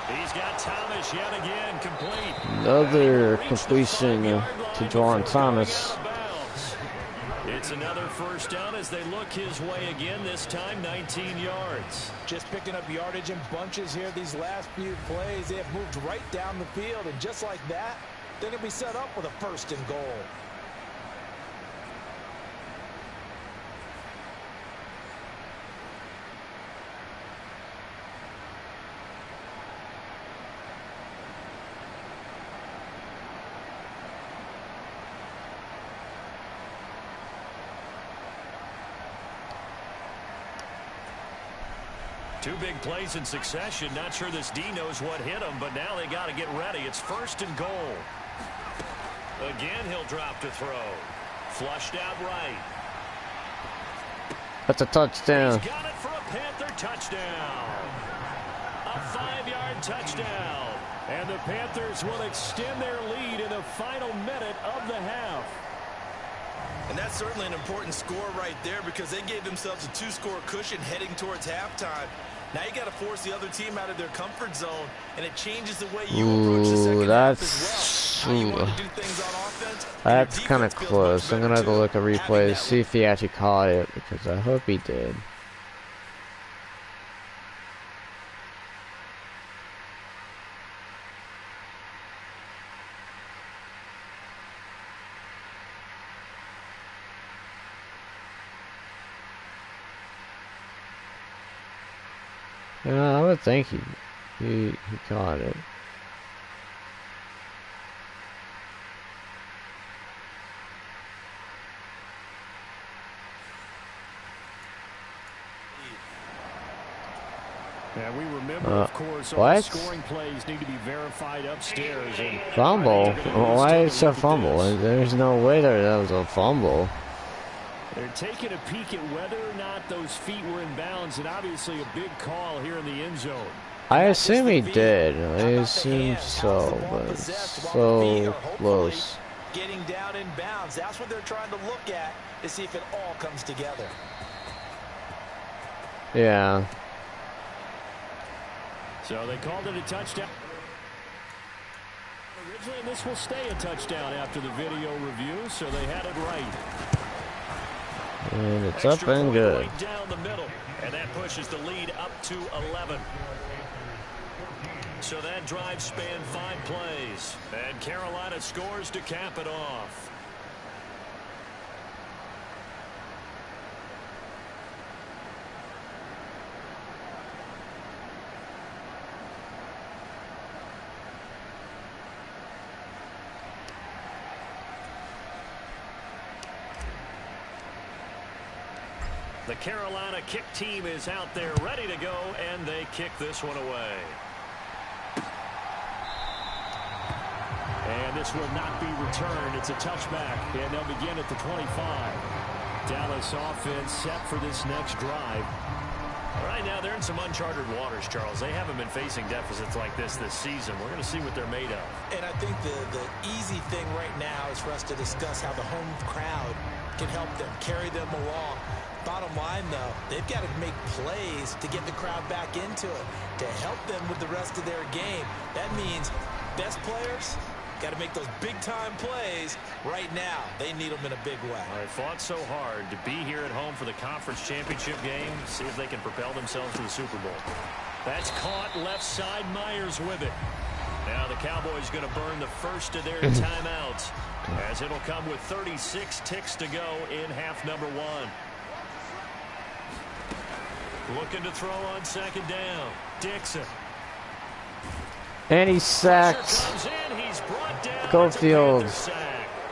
He's got Thomas yet again, complete. Another completion to Juwan Thomas. It's another first down as they look his way again, this time 19 yards. Just picking up yardage in bunches here these last few plays. They have moved right down the field, and just like that, they're going to be set up with a 1st and goal. Two big plays in succession. Not sure this D knows what hit him, but now they got to get ready. It's 1st and goal. Again, he'll drop to throw. Flushed out right. That's a touchdown. He's got it for a Panther touchdown. A 5-yard touchdown. And the Panthers will extend their lead in the final minute of the half. And that's certainly an important score right there because they gave themselves a 2-score cushion heading towards halftime. Now you got to force the other team out of their comfort zone, and it changes the way you approach the second half as well. How you want to do things on offense. That's kind of close. I'm gonna have to look at replays, see if he actually caught it, because I hope he did. Yeah, I would think he caught it. And we remember, of course, all scoring plays need to be verified upstairs. And fumble? Why is a fumble? There's no way that was a fumble. They're taking a peek at whether or not those feet were in bounds, and obviously a big call here in the end zone. I assume he did. I assume so, but it's so close. Getting down in bounds. That's what they're trying to look at to see if it all comes together. Yeah. So they called it a touchdown. Originally, this will stay a touchdown after the video review, so they had it right. And it's up and good. Right down the middle, and that pushes the lead up to 11. So that drive spanned 5 plays, and Carolina scores to cap it off. The Carolina kick team is out there ready to go, and they kick this one away. And this will not be returned. It's a touchback, and they'll begin at the 25. Dallas offense set for this next drive. Right now, they're in some uncharted waters, Charles. They haven't been facing deficits like this season. We're going to see what they're made of. And I think the easy thing right now is for us to discuss how the home crowd can help them, carry them along. Bottom line, though, they've got to make plays to get the crowd back into it, to help them with the rest of their game. That means best players got to make those big-time plays right now. They need them in a big way. They fought so hard to be here at home for the conference championship game. See if they can propel themselves to the Super Bowl. That's caught left side. Myers with it. Now the Cowboys going to burn the first of their timeouts, as it'll come with 36 ticks to go in half number 1. Looking to throw on second down. Dixon. And he's sacked. Goldfield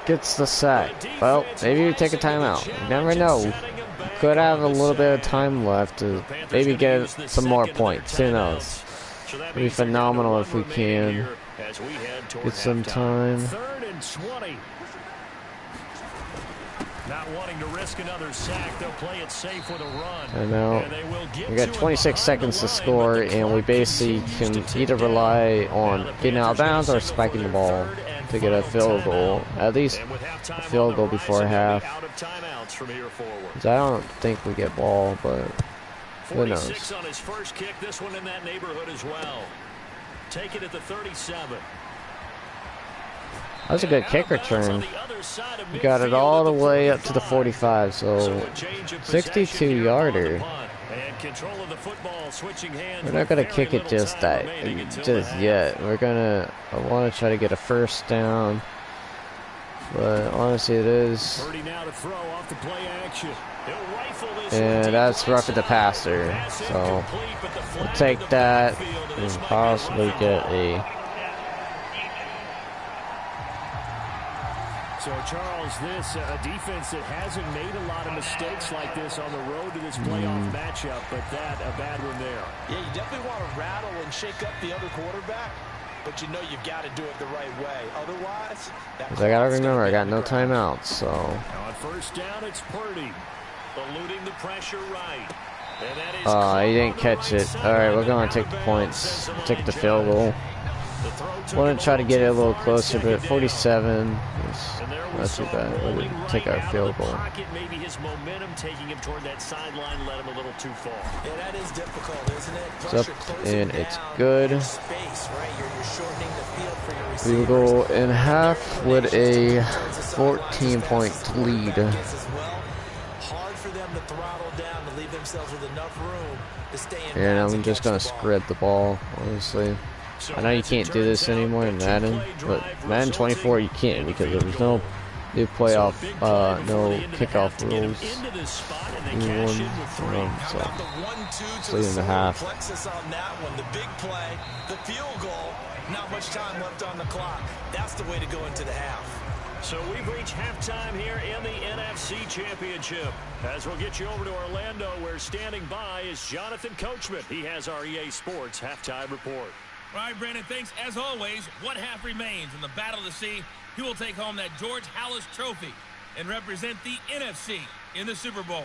gets the sack. Well, maybe we take a timeout. You never know. Could have a little bit of time left to maybe get some more points. Who knows? It'd be phenomenal if we can get some time. 3rd and 20. Not wanting to risk another sack, they'll play it safe with a run. I know. We got 26 seconds to score, and we basically can either rely on getting out of bounds or spiking the ball to get a field goal. At least a field goal before half. I don't think we get ball, but Who 46 knows? on his first kick. This one in that neighborhood as well. Take it at the 37. That was a good kick return. We got it all the way up to the 45, so 62-yarder. We're not gonna kick it just yet. We're gonna. I want to try to get a first down, but honestly, it is. And that's roughing the passer, so we'll take that and possibly get a. So, Charles, this a defense that hasn't made a lot of mistakes like this on the road to this playoff matchup, but that a bad one there. Yeah, you definitely want to rattle and shake up the other quarterback, but you know you've got to do it the right way. Otherwise, I gotta remember, I got no timeouts, so. Now on first down, it's Purdy, eluding the pressure right. And that is He didn't catch it. All right, we're gonna take the points, take the field goal. Want to try to get it a little closer, but 47 is not too bad. We're gonna take our field goal. Maybe his momentum taking him toward that sideline led him a little too far. Yeah, that is difficult, isn't it? It's up and it's good. Space, right? You're shortening the field for your receivers. We will go in half with a 14-point lead. Hard for them to throttle down to leave themselves with enough room to stay in. And I'm just gonna spread the ball, honestly. I know you can't do this anymore in Madden, but Madden 24 you can't because there's no new playoff, no kickoff rules. So leave in the half. The big play, the field goal, not much time left on the clock. That's the way to go into the half. So we've reached halftime here in the NFC Championship. As we'll get you over to Orlando, where standing by is Jonathan Coachman. He has our EA Sports halftime report. All right, Brandon, thanks. As always, one half remains in the battle to see who will take home that George Halas trophy and represent the NFC in the Super Bowl.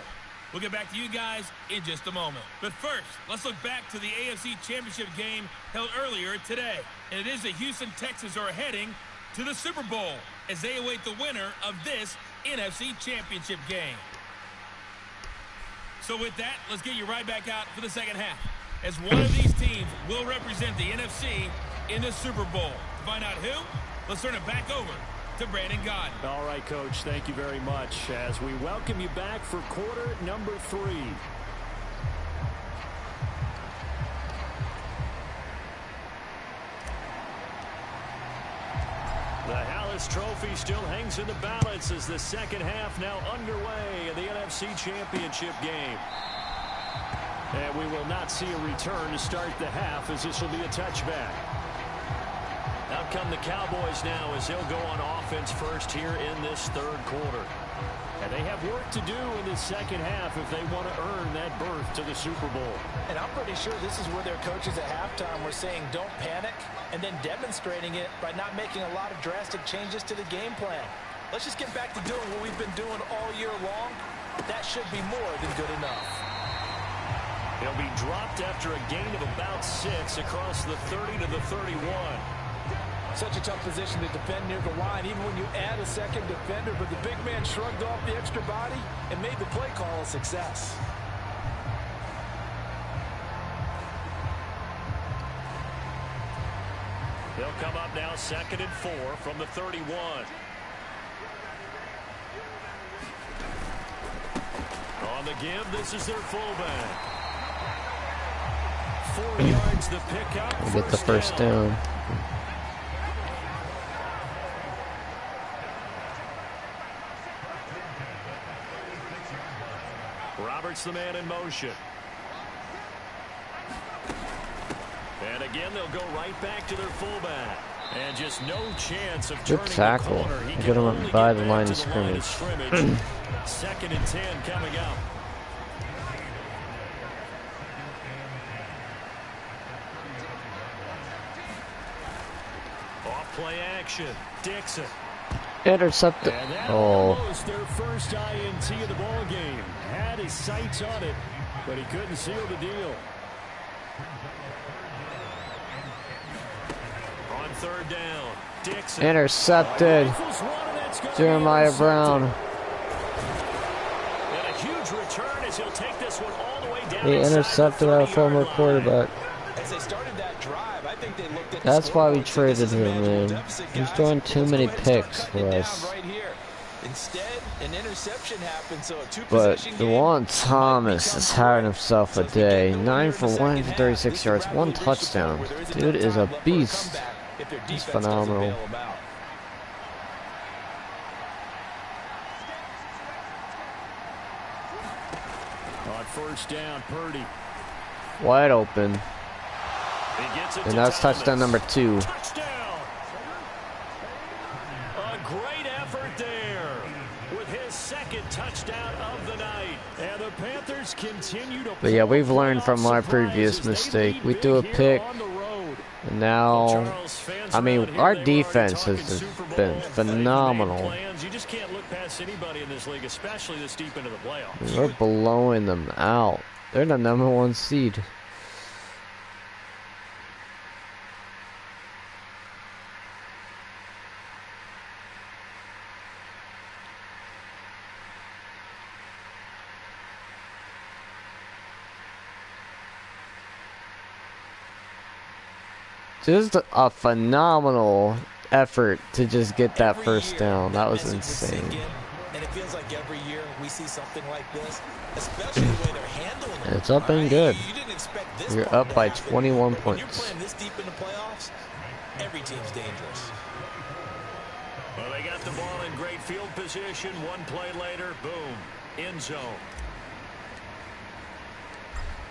We'll get back to you guys in just a moment. But first, let's look back to the AFC Championship game held earlier today. And it is the Houston Texans who are heading to the Super Bowl as they await the winner of this NFC Championship game. So with that, let's get you right back out for the second half, as one of these teams will represent the NFC in the Super Bowl. To find out who, let's turn it back over to Brandon Gaudin. All right, Coach, thank you very much as we welcome you back for quarter number 3. The Halas Trophy still hangs in the balance as the second half now underway in the NFC Championship game. And we will not see a return to start the half, as this will be a touchback. Out come the Cowboys now as they'll go on offense first here in this third quarter. And they have work to do in the second half if they want to earn that berth to the Super Bowl. And I'm pretty sure this is where their coaches at halftime were saying don't panic, and then demonstrating it by not making a lot of drastic changes to the game plan. Let's just get back to doing what we've been doing all year long. That should be more than good enough. He'll be dropped after a gain of about 6 across the 30 to the 31. Such a tough position to defend near the line, even when you add a second defender, but the big man shrugged off the extra body and made the play call a success. They'll come up now 2nd and 4 from the 31. On the give, this is their fullback. 4 yards the pickup. We'll get the first down. Roberts the man in motion. And again, they'll go right back to their fullback. And just no chance of turning good tackle. the corner. He Get him up by the line of scrimmage. 2nd and 10 coming up. Off play action. Dixon. Intercepted. Oh. Their first INT of the ball game. Had his sights on it, but he couldn't seal the deal. On 3rd down, Dixon. Intercepted. Jeremiah Brown. And a huge return as he'll take this one all the way down. He intercepted our former quarterback. As they started that drive, I think they looked at the That's why we scoreboard and said, traded "This is a him, manageable man. deficit, He's guys. throwing too Let's many go ahead and start picks cutting for it down us. right here." Instead, an interception happened, so a But two-possession game Dewan might Thomas become is having boring. himself So a as we get day. going 9 here in for the second half, 136 this yards, could 1 rapidly reach the point touchdown. where there isn't Dude enough is a time left for beast. comeback if their He's defense doesn't phenomenal. bail them out. On first down, Purdy. Wide open. He gets it And to that's Thomas. touchdown number 2. Touchdown! A great effort there with his second touchdown of the night. And the Panthers continue to But yeah, pull we've learned from our playoff previous surprises. They mistake. lead We big threw a here pick. on the road. And Well, now, Charles, fans I around mean, here, our they were already defense talking has Super Bowl. been They've made phenomenal. plans. You just can't look past anybody in this league, especially this deep into the playoffs. We're blowing them out. They're the number 1 seed. Just a phenomenal effort to just get that first down. That was insane. And it feels like every year we see something like this, especially the way they're handling it. It's up and good. You didn't expect this You're part up to by happen. 21 But when you're points. playing this deep in the playoffs, every team's dangerous. Well, they got the ball in great field position. One play later, boom, end zone.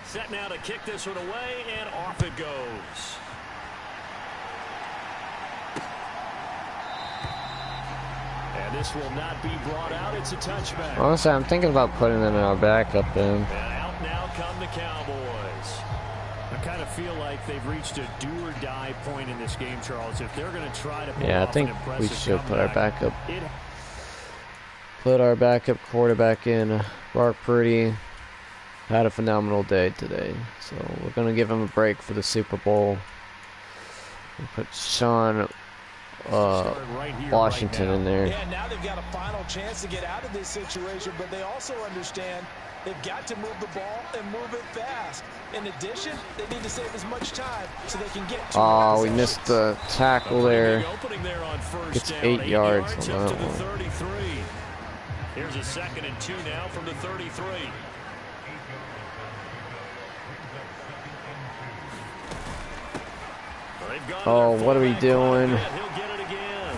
Set now to kick this one away, and off it goes. And this will not be brought out. It's a touchback. Honestly, I'm thinking about putting them in our backup in. And out now come the Cowboys. I kind of feel like they've reached a do-or-die point in this game, Charles. If they're going to try to pull Yeah, I off think an we impressive should put our comeback, backup. Put our backup quarterback in. Brock Purdy had a phenomenal day today, so we're gonna give him a break for the Super Bowl. We'll put Sean Washington in there. Yeah, now they've got a final chance to get out of this situation, but they also understand they've got to move the ball and move it fast. In addition, they need to save as much time so they can get to Oh, we missed the tackle there. Gets 8 yards on up that to the one. 33. Here's a 2nd and 2 now from the 33. Oh, what are we doing? He'll get it again.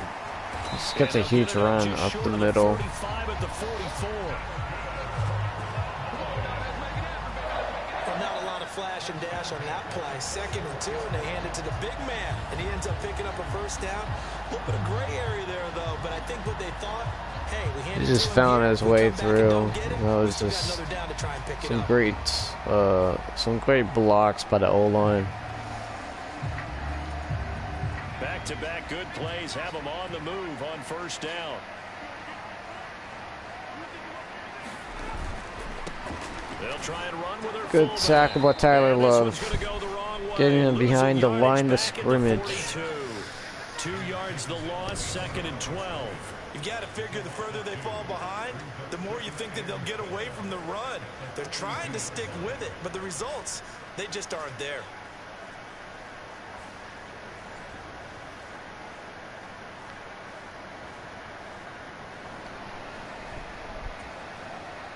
This gets a huge run up the middle. 45 at the 44. Well, not a lot of flash and dash on that play. 2nd and 2, and they hand it to the big man, and he ends up picking up a first down. A little bit of gray area there, though, but I think what they thought, hey, we hand He it to just him found here. his We way come back and through. don't get it, That we was still got just another down to try and pick it up. some great blocks by the O-line. Back-to-back good plays have them on the move on first down. They'll try and run with their Good tackle by Tyler And this Love. one's gonna go the wrong way. Getting him Losing behind the yardage line to back at the scrimmage. 42. 2 yards the loss, 2nd and 12. You've got to figure the further they fall behind, the more you think that they'll get away from the run. They're trying to stick with it, but the results, they just aren't there.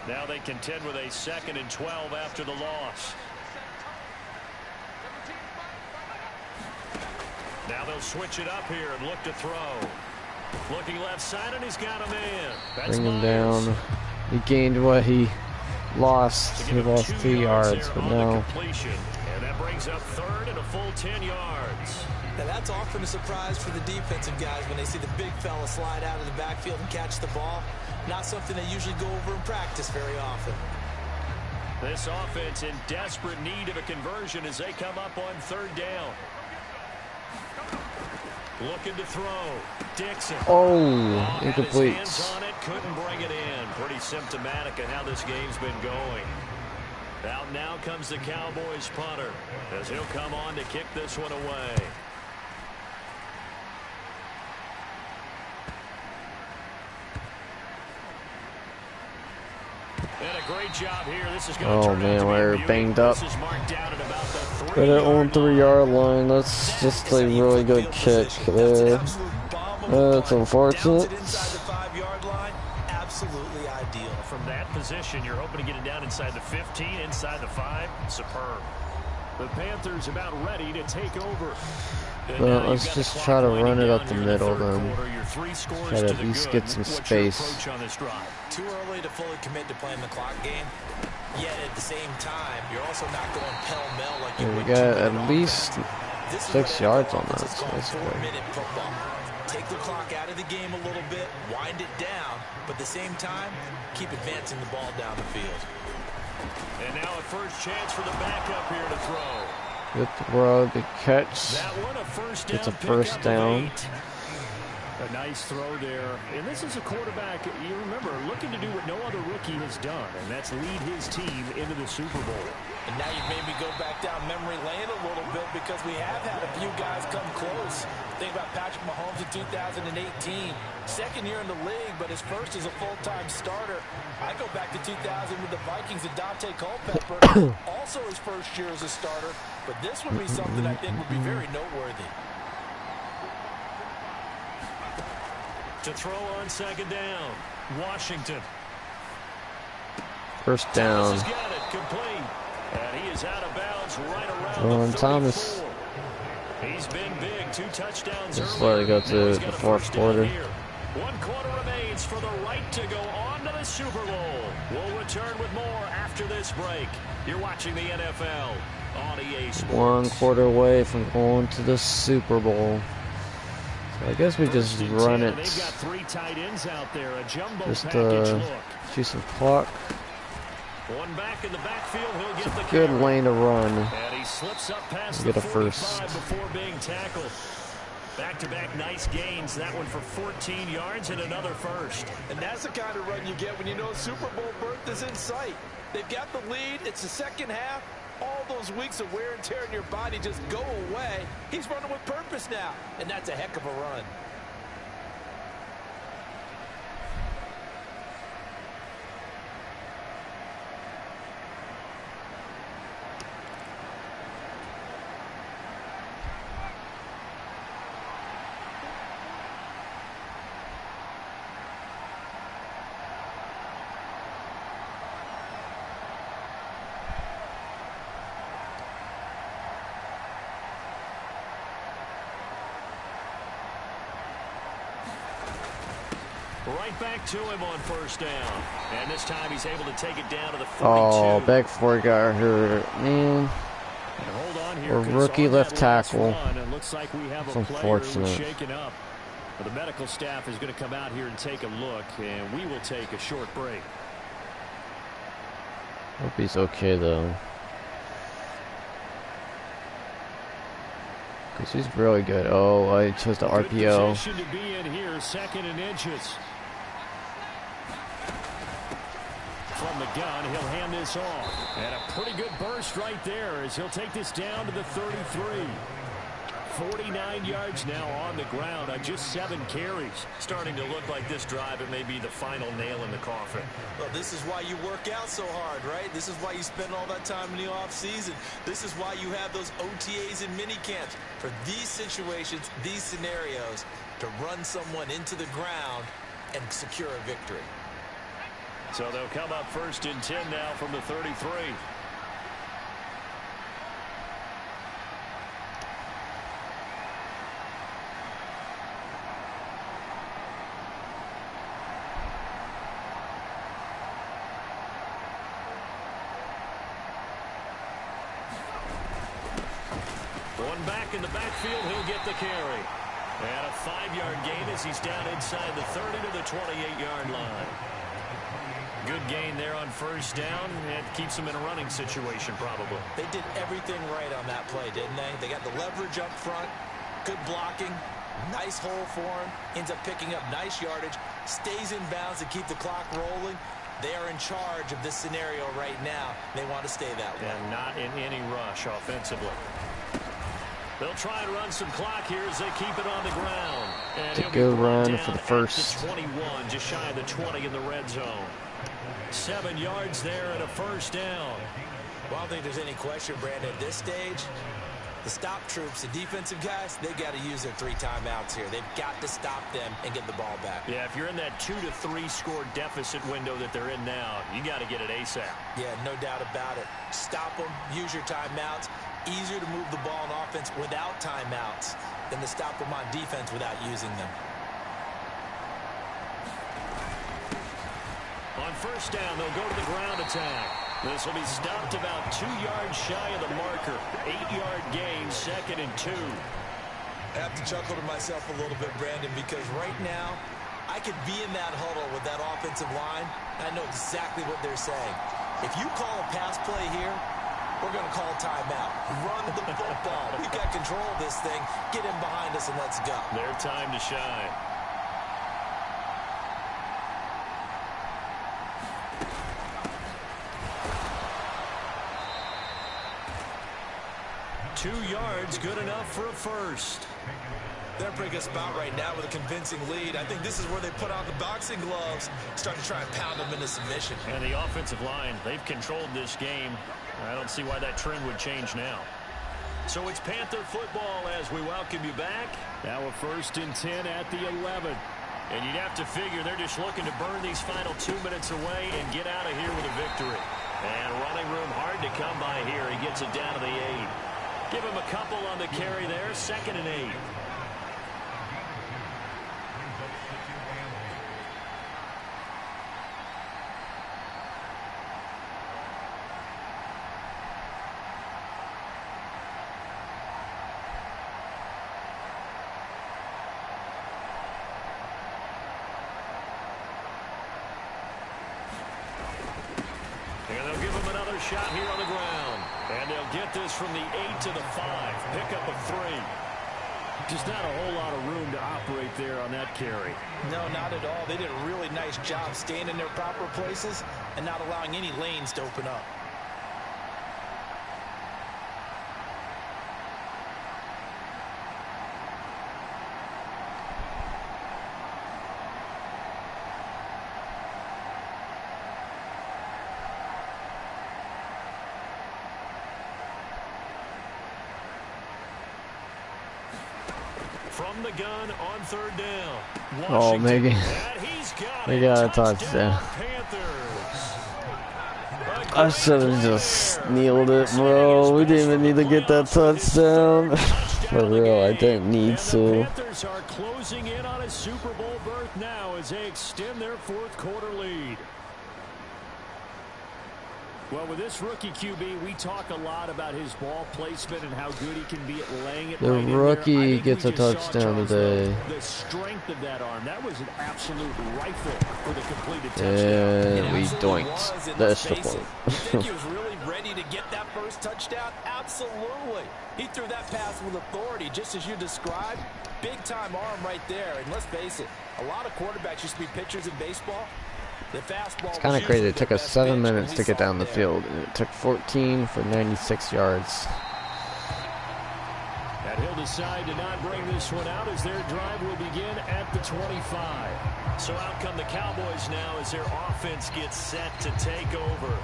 Now they contend with a 2nd and 12 after the loss. Now they'll switch it up here and look to throw. Looking left side, and he's got a man. That's Bring him Myers. down. He gained what he lost. To He give him lost 2 3 yards, here but on the now completion. And that brings up 3rd and a full 10 yards. Now that's often a surprise for the defensive guys when they see the big fella slide out of the backfield and catch the ball. Not something they usually go over in practice very often. This offense in desperate need of a conversion as they come up on 3rd down. Looking to throw. Dixon. oh, Had his incomplete. hands on it, couldn't bring it in. Pretty symptomatic of how this game's been going. Out now comes the Cowboys punter as he'll come on to kick this one away. And a great job here. This is going to Oh turn out man, to be we're a beauty. banged up. This is marked out at about the Right at on 3-yard 3-yard line. That's just a really good kick there. That's unfortunate. Downs it inside the 5-yard line. Absolutely ideal. From that position, you're hoping to get it down inside the 15, inside the 5. Superb. The Panthers about ready to take over. Well, let's just try to run it up the middle then. Try to at least get some space. Too early to fully commit to playing the clock game. Yet at the same time, you're also not going pell-mell like you would. We got at least 6 yards on that. So that's good. 4-minute football. Take the clock out of the game a little bit, wind it down, but at the same time, keep advancing the ball down the field. And now a first chance for the backup here to throw. Good throw, good catch. That one a first down. It's a first down. A nice throw there. And this is a quarterback, you remember, looking to do what no other rookie has done, and that's lead his team into the Super Bowl. And now you've made me go back down memory lane a little bit because we have had a few guys come close. Think about Patrick Mahomes in 2018. Second year in the league, but his first as a full-time starter. I go back to 2000 with the Vikings and Dante Culpepper. Also his first year as a starter. But this would be something I think would be very noteworthy. To throw on second down, Washington. First down. Thomas has got it complete. And he is out of bounds right around Jordan the 34. Thomas. He's been big. 2 touchdowns Just earlier. let it go Now to he's the got a fourth first down quarter. here. 1 quarter remains for the right to go on to the Super Bowl. We'll return with more after this break. You're watching the NFL on EA Sports. 1 quarter away from going to the Super Bowl. So I guess we just run it. They've got 3 tight ends out there. A jumbo Just package look. choose some clock. One back in the backfield. He'll get the Good carry. lane to run. And he slips up past Get the a first. 45 before being tackled. Back-to-back nice gains. That one for 14 yards and another first. And that's the kind of run you get when you know Super Bowl berth is in sight. They've got the lead. It's the second half. All those weeks of wear and tear in your body just go away. He's running with purpose now, and that's a heck of a run. Right back to him on first down. And this time he's able to take it down to the 42. Oh, back before he got hurt. Man. And hold on here, Or 'cause rookie on left that last tackle. run, it looks like we have It's a player who's unfortunate. shaken up. Well, the medical staff is going to come out here and take a look, and we will take a short break. Hope he's okay though. Because he's really good. Oh, I chose the Good RPO. position to be in here, 2nd and inches. From the gun, he'll hand this off. And a pretty good burst right there as he'll take this down to the 33. 49 yards now on the ground on just 7 carries. Starting to look like this drive, it may be the final nail in the coffin. Well, this is why you work out so hard, right? This is why you spend all that time in the offseason. This is why you have those OTAs and mini camps. For these situations, these scenarios, to run someone into the ground and secure a victory. So they'll come up 1st and 10 now from the 33. One back in the backfield, he'll get the carry. And a 5-yard gain as he's down inside the 30 to the 28-yard line. Good gain there on first down. It keeps him in a running situation probably. They did everything right on that play, didn't they? They got the leverage up front, good blocking, nice hole for him, ends up picking up nice yardage, stays in bounds to keep the clock rolling. They are in charge of this scenario right now. They want to stay that way. And not in any rush offensively. They'll try and run some clock here as they keep it on the ground. And It's a good run for the at first. the 21, just shy of the 20 in the red zone. 7 yards there and a first down. Well, I don't think there's any question, Brandon, at this stage, the stop troops, the defensive guys, they got to use their 3 timeouts here. They've got to stop them and get the ball back. Yeah, if you're in that 2 to 3 score deficit window that they're in now, you got to get it ASAP. Yeah, no doubt about it. Stop them, use your timeouts. Easier to move the ball on offense without timeouts than to stop them on defense without using them. On first down, they'll go to the ground attack. This will be stopped about 2 yards shy of the marker. 8-yard gain, 2nd and 2. I have to chuckle to myself a little bit, Brandon, because right now I could be in that huddle with that offensive line, and I know exactly what they're saying. If you call a pass play here, we're going to call a timeout. Run the football. We've got control of this thing. Get in behind us and let's go. Their time to shine. Two yards, good enough for a first. They're in a pretty good spot right now with a convincing lead. I think this is where they put on the boxing gloves, start to try and pound them into submission. And the offensive line, they've controlled this game. I don't see why that trend would change now. So it's Panther football as we welcome you back. Now a 1st and 10 at the 11. And you'd have to figure they're just looking to burn these final 2 minutes away and get out of here with a victory. And running room hard to come by here. He gets it down to the 8. Give him a couple on the carry there, 2nd and 8. And they'll give him another shot here on the ground. And they'll get this from the 8 to the 5. Pickup of 3. Just not a whole lot of room to operate there on that carry. No, not at all. They did a really nice job staying in their proper places and not allowing any lanes to open up. From the gun on 3rd down. Oh, maybe. We got a touchdown. I should have just kneeled it, bro. We didn't even need to get that touchdown. For real, I didn't need to. The Panthers are closing in on a Super Bowl berth now as they extend their 4th quarter lead. Well, with this rookie QB, we talk a lot about his ball placement and how good he can be at laying it. The rookie gets a touchdown today. The strength of that arm, that was an absolute rifle for the completed touchdown. And we doinked. That's the point. You think he was really ready to get that first touchdown? Absolutely. He threw that pass with authority, just as you described. Big-time arm right there. And let's face it, a lot of quarterbacks used to be pitchers in baseball. It's kind of crazy. It took us 7 minutes to get down the field, and it took 14 for 96 yards. And he'll decide to not bring this one out as their drive will begin at the 25. So out come the Cowboys now as their offense gets set to take over.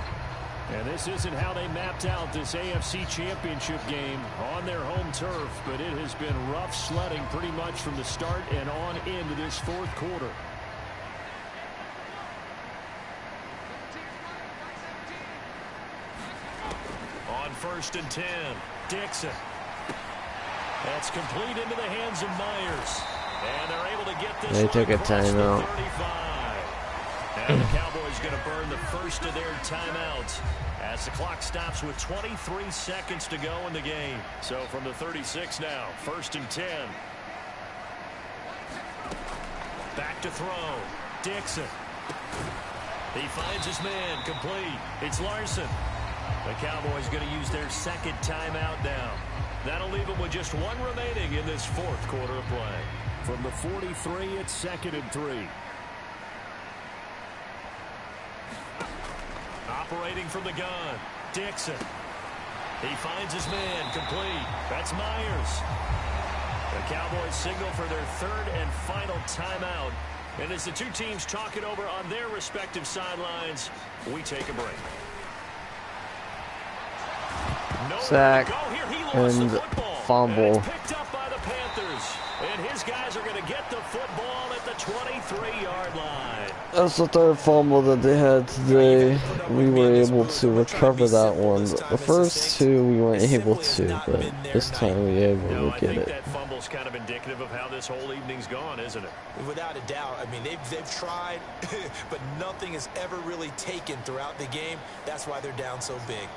And this isn't how they mapped out this AFC Championship game on their home turf, but it has been rough sledding pretty much from the start and on into this 4th quarter. On 1st and 10, Dixon. That's complete into the hands of Myers. And they're able to get this. They took a timeout. And the Cowboys going to burn the first of their timeouts as the clock stops with 23 seconds to go in the game. So from the 36 now, 1st and 10. Back to throw. Dixon. He finds his man complete. It's Larson. The Cowboys going to use their 2nd timeout now. That'll leave them with just 1 remaining in this 4th quarter of play. From the 43, it's 2nd and 3. Operating from the gun, Dixon. He finds his man complete. That's Myers. The Cowboys signal for their 3rd and final timeout And as the two teams talk it over on their respective sidelines, we take a break. Sack and fumble. And picked up by the Panthers. And his guys are going to get the football at the 23-yard line. That's the third fumble that they had today. We were able to recover that one. The first two we weren't able to, but this time we were able to get it. That fumble's kind of indicative of how this whole evening's gone, isn't it? Without a doubt. I mean, they've tried, but nothing has ever really taken throughout the game. That's why they're down so big.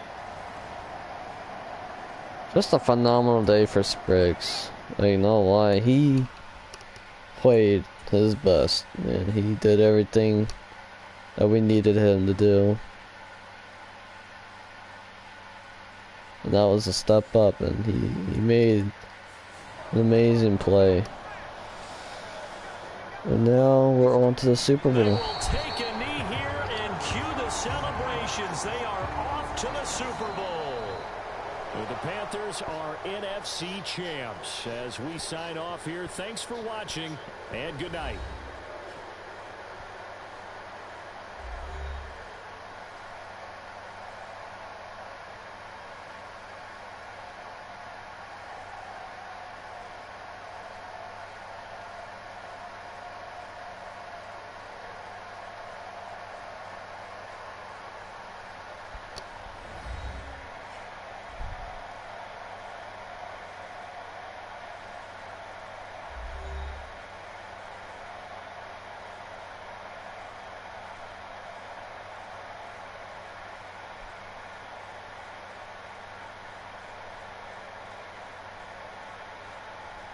Just a phenomenal day for Spriggs. I ain't no lie, he played his best, and he did everything that we needed him to do. And that was a step up, and he made an amazing play. And now we're on to the Super Bowl. They will take a knee here and cue the celebrations. They are off to the Super Bowl. The Panthers are NFC champs. As we sign off here, thanks for watching, and good night.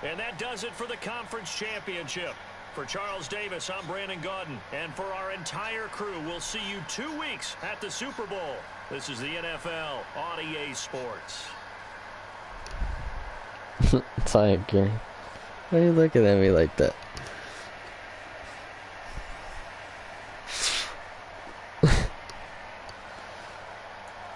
And that does it for the conference championship. For Charles Davis, I'm Brandon Gaudin. And for our entire crew, we'll see you 2 weeks at the Super Bowl. This is the NFL on EA Sports. Thank you. Why are you looking at me like that?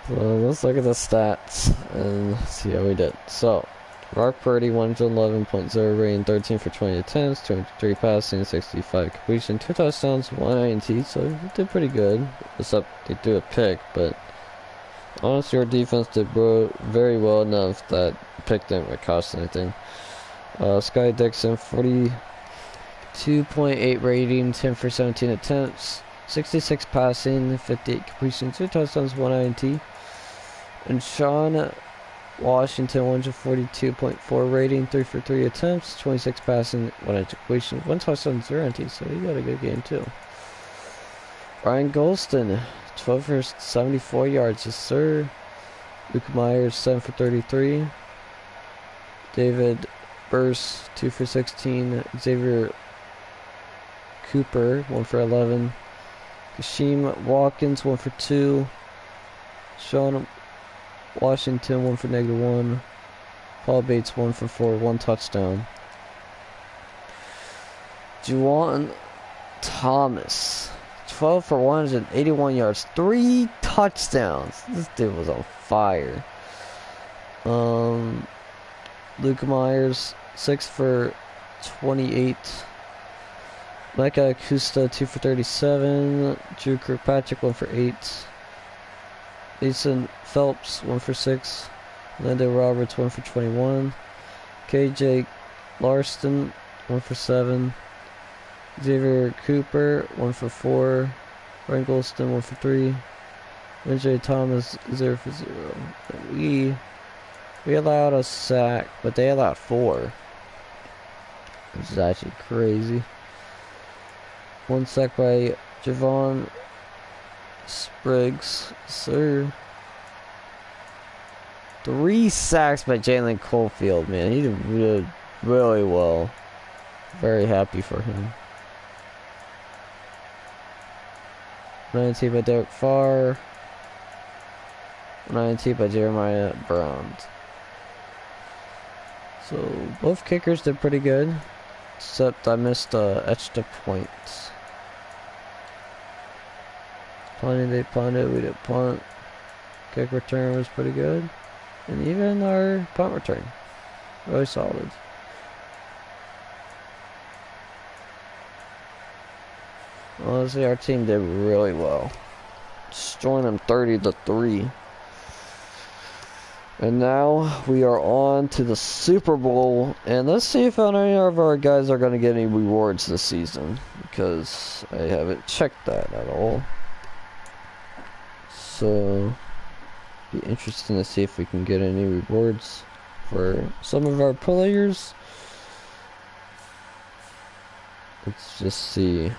Well, let's look at the stats and see how we did. So, Brock Purdy, 111.0 rating, 13 for 20 attempts, 203 passing, 65 completion, 2 touchdowns, 1 INT, so he did pretty good. Except they threw a pick, but honestly, our defense did very well enough that pick didn't cost anything. Sky Dixon, 42.8 rating, 10 for 17 attempts, 66 passing, 58 completion, 2 touchdowns, 1 INT. And Sean Washington, 142.4 rating, 3 for 3 attempts, 26 passing, 1 completion, 1 touchdown, 0 INT, so he got a good game too. Ryan Golston, 12 for 74 yards, yes sir. Luke Myers, 7 for 33. David Burse, 2 for 16. Xavier Cooper, 1 for 11. Kasheem Watkins, 1 for 2. Sean Washington, 1 for -1. Paul Bates, 1 for 4, 1 touchdown. Juwan Thomas, 12 for 181 yards, 3 touchdowns. This dude was on fire. Luke Myers, 6 for 28. Micah Akusta, 2 for 37. Drew Kirkpatrick, 1 for 8. Mason Phelps, 1 for 6. Linda Roberts, 1 for 21. KJ Larston, 1 for 7. Xavier Cooper, 1 for 4. Ryan Golston, 1 for 3. J. Thomas, 0 for 0. We allowed a sack, but they allowed 4. Which is actually crazy. 1 sack by Javon Spriggs, sir. 3 sacks by Jalen Caulfield, man. He did really, really well. Very happy for him. 19 by Derek Farr. 19 by Jeremiah Brown. So both kickers did pretty good, except I missed extra points. Punting, they punted, we did punt. Kick return was pretty good. And even our punt return, really solid. Honestly, our team did really well. Destroying them 30-3. And now we are on to the Super Bowl, and let's see if any of our guys are going to get any rewards this season, because I haven't checked that at all. So, be interesting to see if we can get any rewards for some of our players. Let's just see.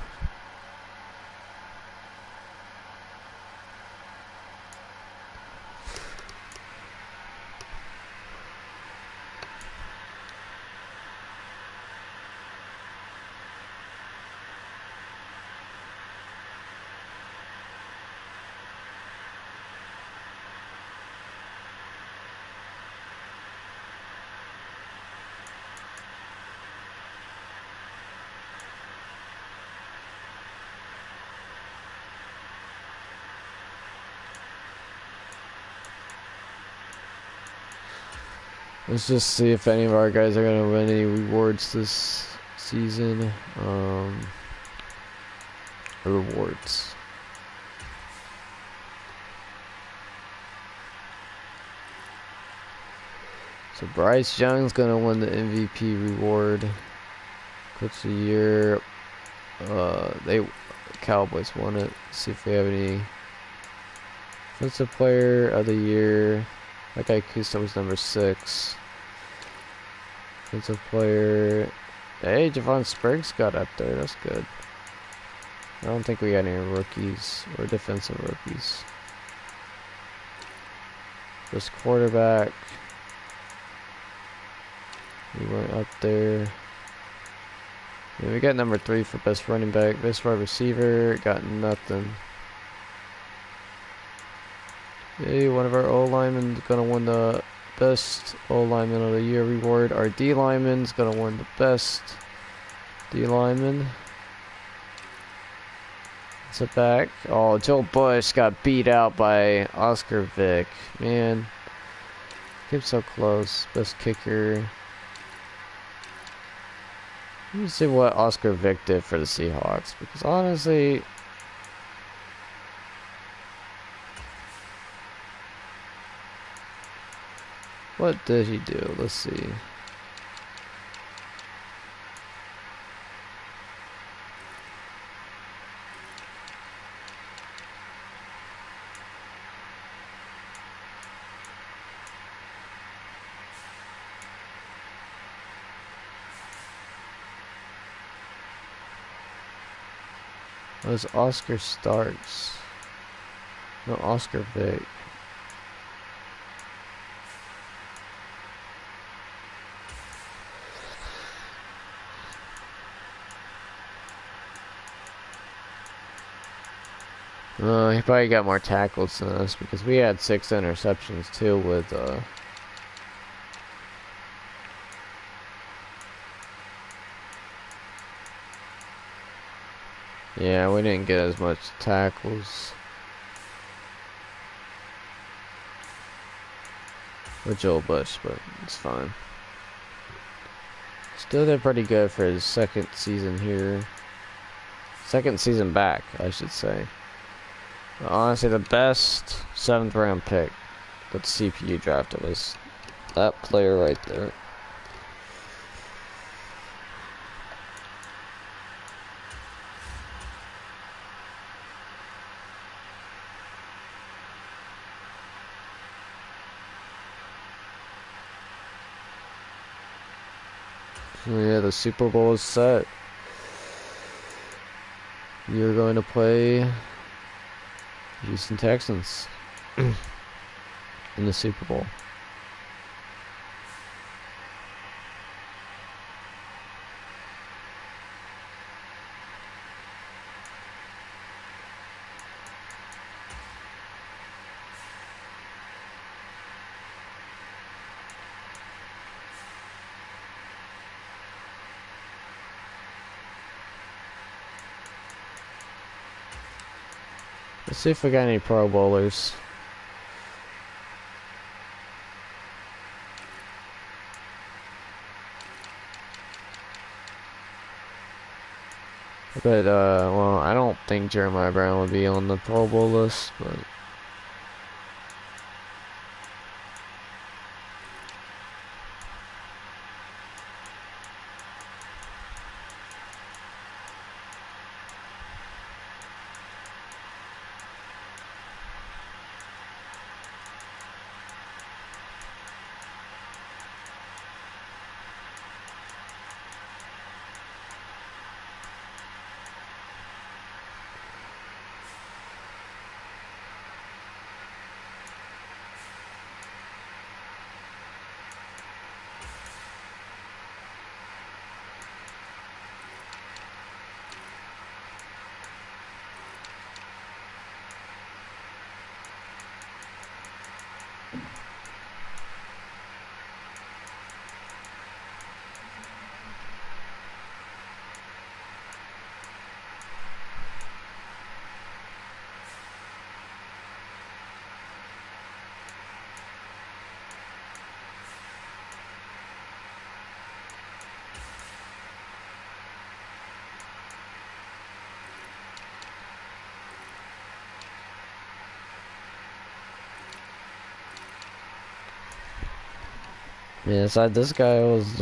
Let's just see if any of our guys are going to win any rewards this season. Rewards. So Bryce Young's going to win the MVP reward. Coach of the year. Cowboys won it. Let's see if we have any. Defensive player of the year. That guy Kusa was number 6. Defensive player. Hey, Javon Spriggs got up there. That's good. I don't think we got any rookies or defensive rookies. This quarterback. We went up there. Yeah, we got number 3 for best running back. Best wide receiver. Got nothing. Hey, one of our O-linemen is going to win the best O-lineman of the year reward. Our D-lineman's going to win the best D-lineman. It's a back. Oh, Joe Bush got beat out by Oscar Vick. Man. Kept so close. Best kicker. Let me see what Oscar Vick did for the Seahawks. Because honestly... what did he do? Let's see. Was Oscar Starks? No, Oscar Vick. He probably got more tackles than us because we had 6 interceptions too with yeah, we didn't get as much tackles with Joel Bush, but it's fine. Still did pretty good for his second season here. Second season back, I should say. But honestly, the best 7th round pick that CPU drafted was that player right there. So yeah, the Super Bowl is set. You're going to play Houston Texans in the Super Bowl. Let's see if we got any Pro Bowlers. But, well, I don't think Jeremiah Brown would be on the Pro Bowl list, but... Yeah, so this guy was,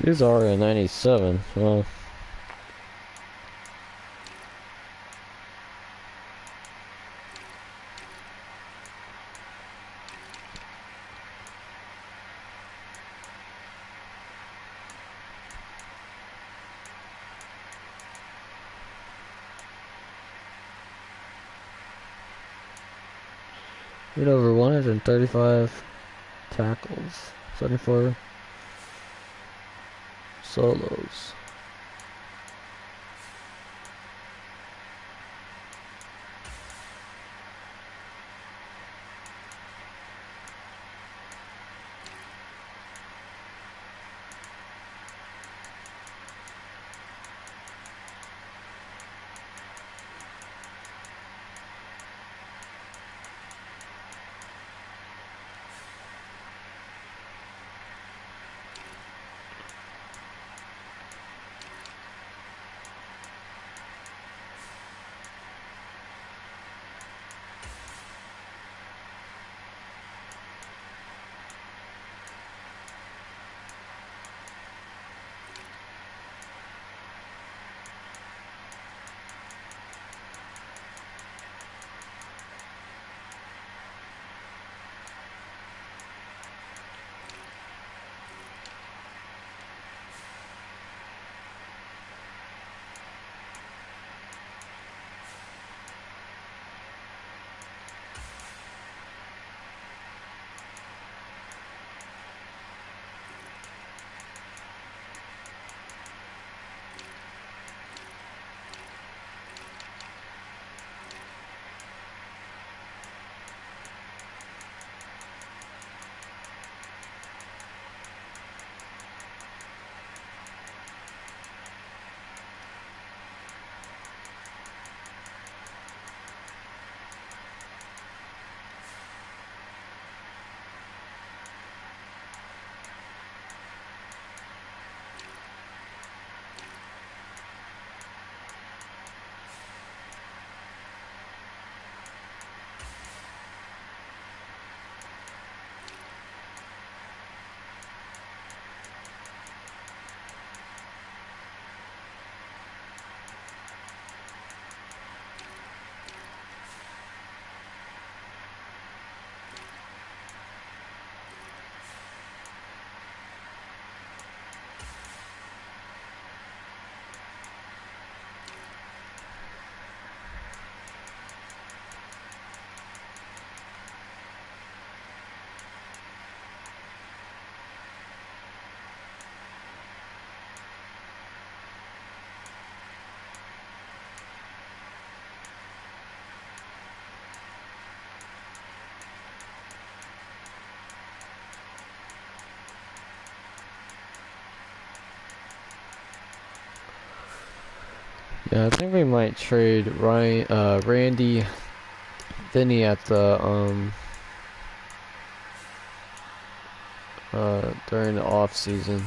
these are a 97, well... Hit over 135 tackles, 74 solos. Yeah, I think we might trade Randy, Vinny at the during the off season.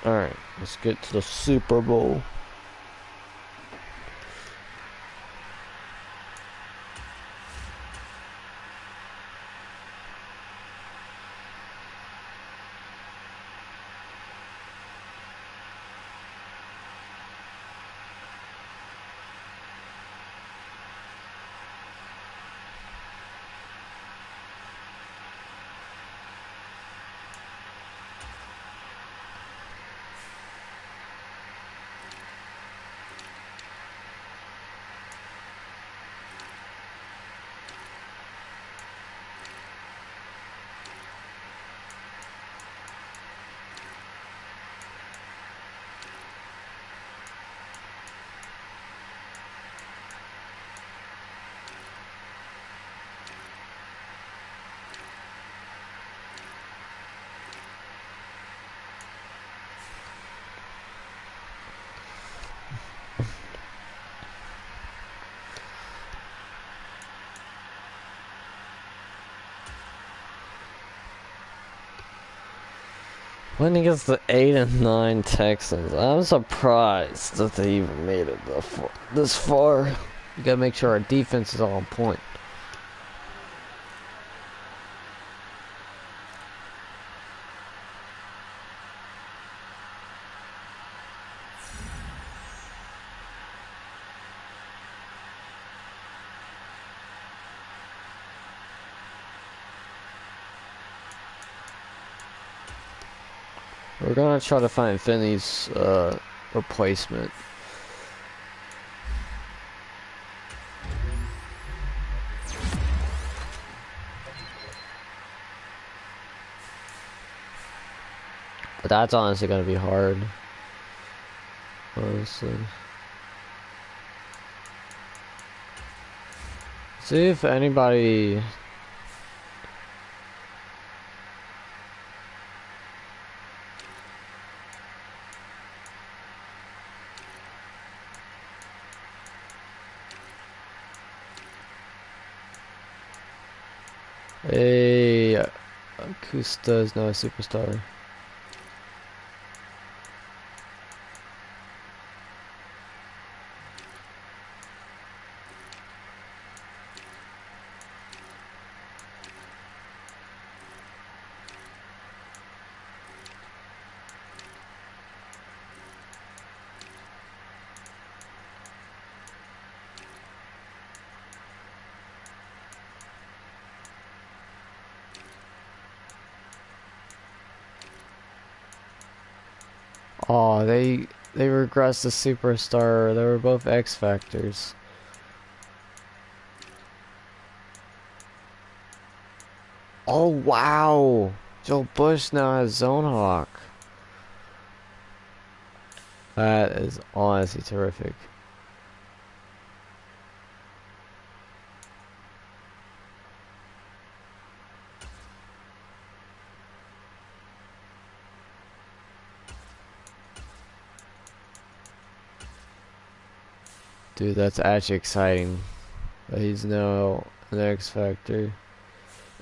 Alright, let's get to the Super Bowl. When he gets the 8 and 9 Texans, I'm surprised that they even made it this far. You gotta make sure our defense is on point. We're gonna try to find Finney's replacement. But that's honestly gonna be hard. Honestly. See if anybody... Hey, Acosta is now a superstar. Oh, they regressed the superstar. They were both X Factors. Oh wow! Joe Bush now has Zone Hawk. That is honestly terrific. Dude, that's actually exciting. But he's now an X Factor.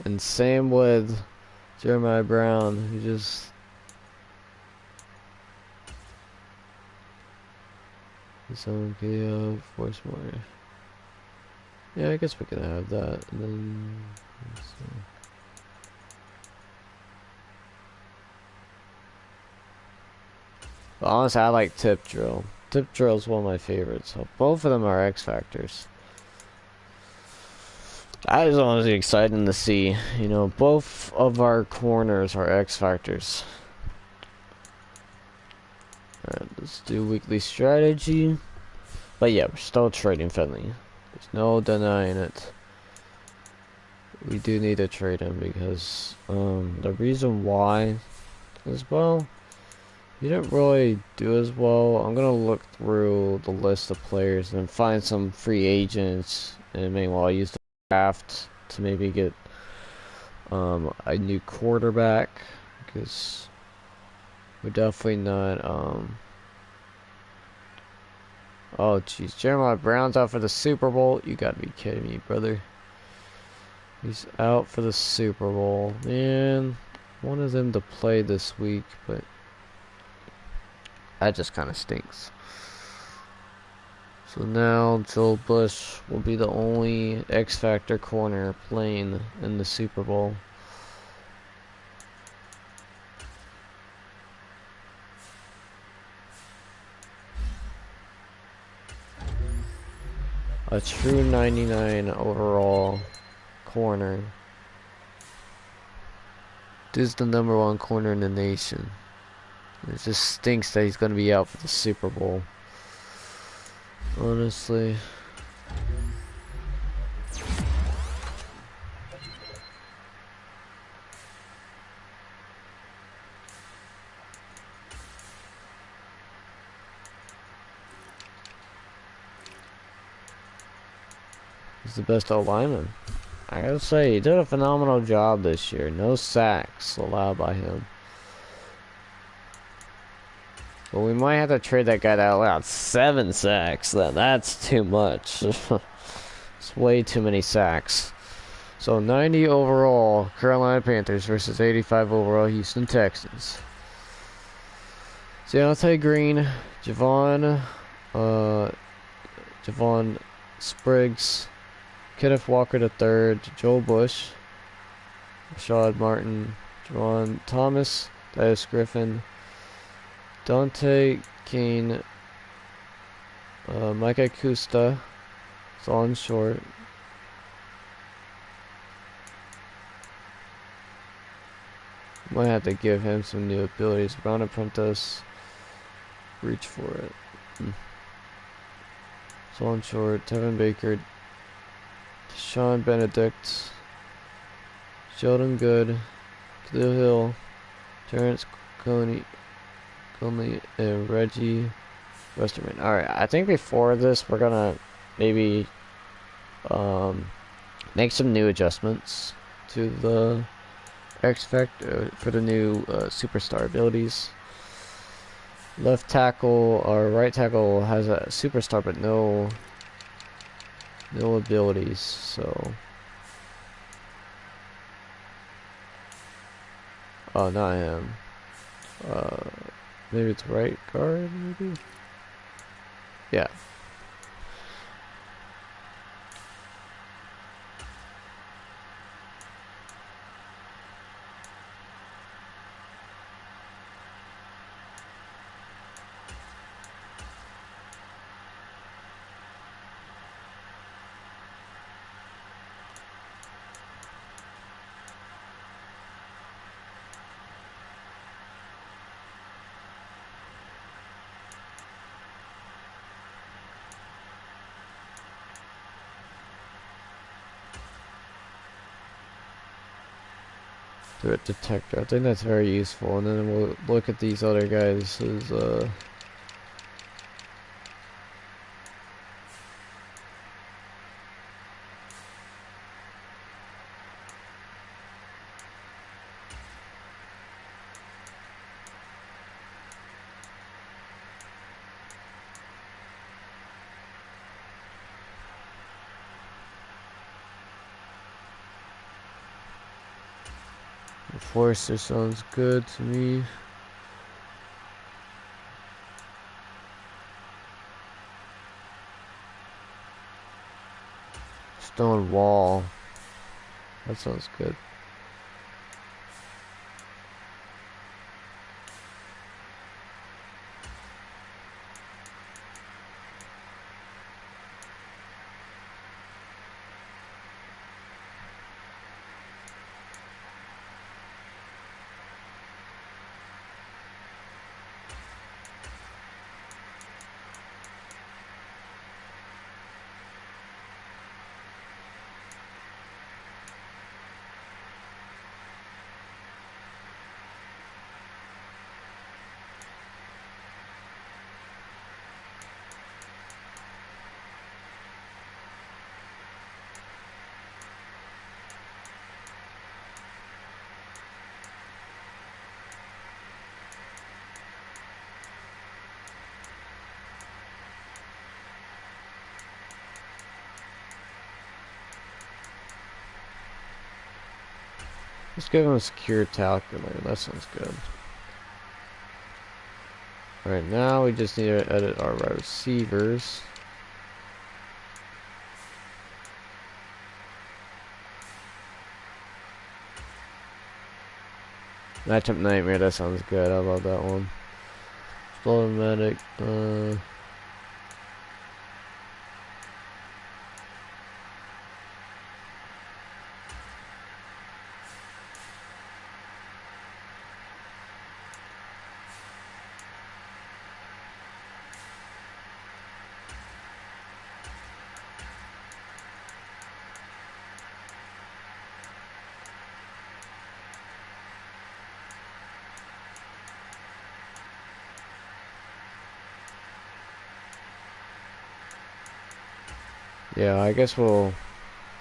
And same with Jeremiah Brown, who just... So, okay, force more. Yeah, I guess we can have that. And then... let's see. But honestly, I like Tip Drill. Tip Drill is one of my favorites. So both of them are X Factors. That is honestly exciting to see. You know, both of our corners are X Factors. Alright, let's do weekly strategy. But yeah, we're still trading Finley. There's no denying it. We do need to trade him because the reason why is, well, he didn't really do as well. I'm gonna look through the list of players and find some free agents, and meanwhile use the draft to maybe get a new quarterback, because we're definitely not oh jeez, Jeremiah Brown's out for the Super Bowl. You gotta be kidding me, brother. He's out for the Super Bowl. Man, I wanted them to play this week, but that just kind of stinks. So now Joel Bush will be the only X Factor corner playing in the Super Bowl. A true 99 overall corner. Dude's the #1 corner in the nation. It just stinks that he's going to be out for the Super Bowl. Honestly. He's the best O-lineman. I gotta say, he did a phenomenal job this year. No sacks allowed by him. But we might have to trade that guy that allowed 7 sacks. That's too much. It's way too many sacks. So 90 overall Carolina Panthers versus 85 overall Houston Texans. Deontay Green, Javon Spriggs, Kenneth Walker III, Joel Bush, Rashad Martin, Javon Thomas, Dias Griffin, Dante Kane, Mike Akusta, Solon Short, might have to give him some new abilities. Brown Apprentice, reach for it. Solon Short, Tevin Baker, Sean Benedict, Sheldon Good, Khalil Hill, Terrence Coney, and Reggie Westerman. Alright, I think before this we're gonna maybe make some new adjustments to the X Factor for the new superstar abilities. Left tackle or right tackle has a superstar but no abilities, so oh, not him. Maybe it's right guard, maybe? Yeah. threat detector. I think that's very useful. And then we'll look at these other guys' Forrester sounds good to me. Stone wall. That sounds good. Let's give him a secure calculator. That sounds good. Alright, now we just need to edit our wide receivers. Matchup nightmare, that sounds good. I love that one. Exploding medic. Yeah, I guess we'll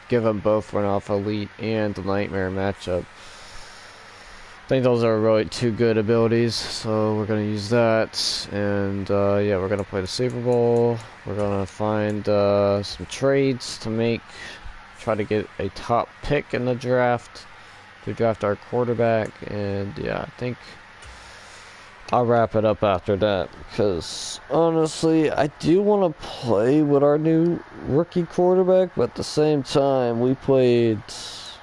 give them both run off elite and the nightmare matchup. I think those are really two good abilities, so we're gonna use that. And yeah, we're gonna play the Super Bowl. We're gonna find some trades to make, try to get a top pick in the draft to draft our quarterback. And yeah, I think I'll wrap it up after that, because honestly, I do want to play with our new rookie quarterback, but at the same time, we played, this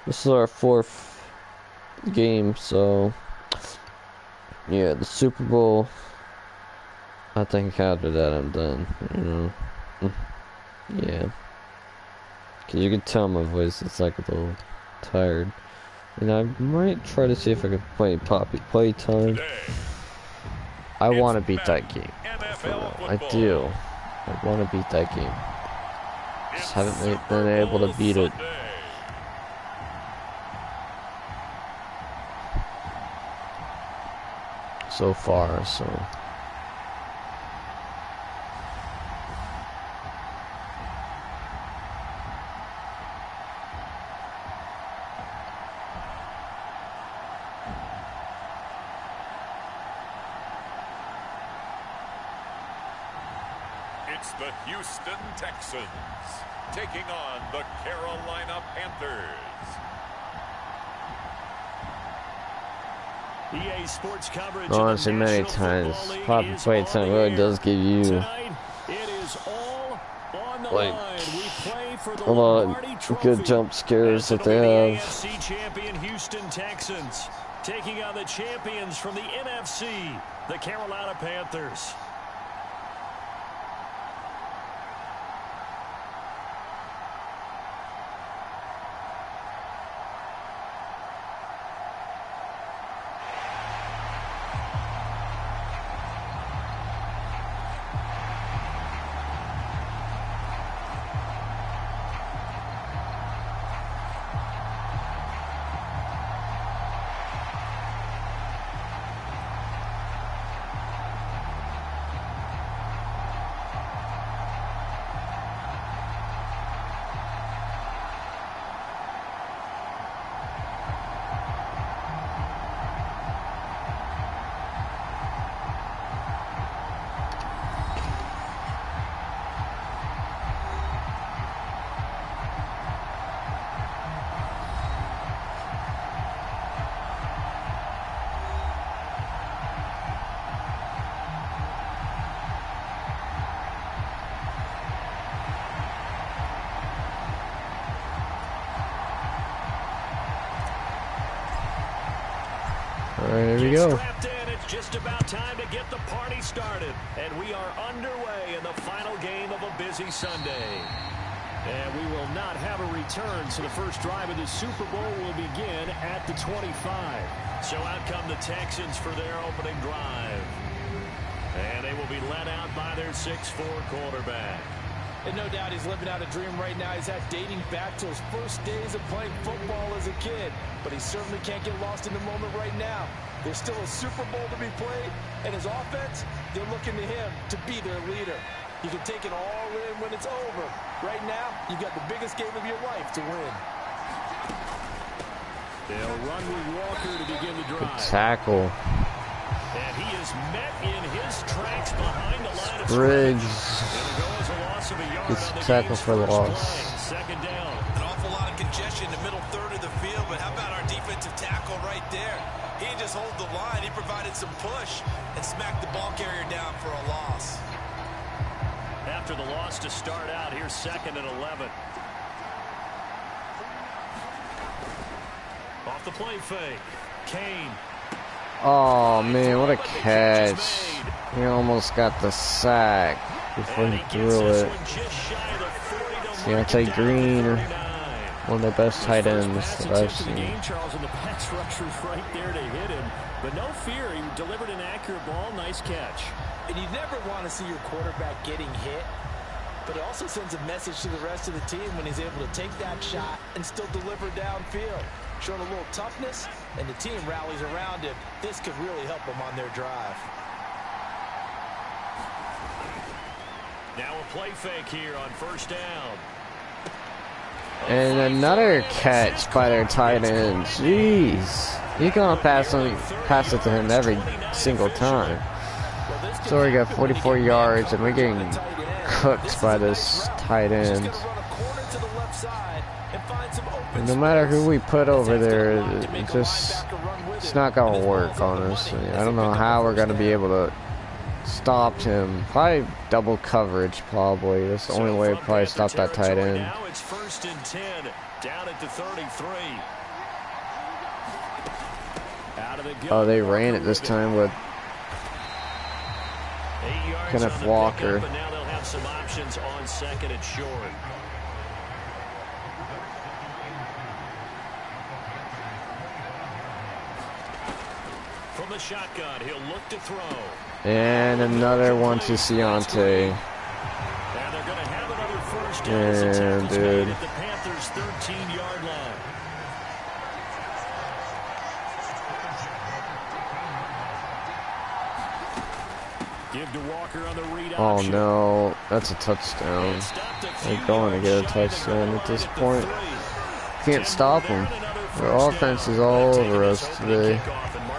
is our 4th game, so yeah, the Super Bowl, I think after that I'm done, you know. Yeah, because you can tell my voice is like a little tired. And I might try to see if I can play Poppy Playtime. I want to beat that game. For real. I do. I want to beat that game. Just haven't been able to beat it. So far, so. It's the Houston Texans taking on the Carolina Panthers. EA Sports coverage. Honestly, many times, Poppy Playtime really does give you Tonight, it is all on the like line. We play for the a lot Lombardi of Trophy. good jump scares that they The have. AFC champion Houston Texans taking on the champions from the NFC, the Carolina Panthers. Alright, here we go. Strapped in. It's just about time to get the party started. And we are underway in the final game of a busy Sunday. And we will not have a return, so the first drive of the Super Bowl will begin at the 25. So out come the Texans for their opening drive. And they will be led out by their 6'4" quarterback. And no doubt he's living out a dream right now. He's had dating back to his first days of playing football as a kid. But he certainly can't get lost in the moment right now. There's still a Super Bowl to be played. And his offense, they're looking to him to be their leader. You can take it all in when it's over. Right now, you've got the biggest game of your life to win. They'll run with Walker to begin the drive. Tackle. And he is met in his tracks behind the line of Briggs. It'll go as a loss of a yard It's on the tackle game's for the first loss. play. Second down. An awful lot of congestion in the middle third of the field, but how about our defensive tackle right there? He didn't just hold the line, he provided some push and smacked the ball carrier down for a loss. After the loss to start out, here's 2nd and 11. Off the play fake. Kane. Oh man, what a catch. He almost got the sack before he threw it. Deontay Green, one of the best tight ends that I've seen. Charles, and the pass rusher's right there to hit him. But no fear, he delivered an accurate ball. Nice catch. And you never want to see your quarterback getting hit. But it also sends a message to the rest of the team when he's able to take that shot and still deliver downfield. Showing a little toughness, and the team rallies around him. This could really help them on their drive. Now a play fake here on first down. And another catch by their tight end. Jeez. You're going to pass it to him every single time. So we got 44 yards, and we're getting cooked by this tight end. And no matter who we put over there, it's not going to work, honestly. I don't know how we're going to be able to stop him. Probably double coverage, probably. That's the only way to probably stop that tight end. Now it's 1st and 10, down at the 33. Oh, they ran it this time with Kenneth Walker. But now they'll have some options on 2nd and short. From the shotgun, he'll look to throw. And another one to Ciante. And they're going to have another first down as the tackle's made at the Panthers' 13-yard line. Give to Walker on the read option. Oh no, that's a touchdown. They're going to get a touchdown at this point. Can't stop them. Their offense is all over us today.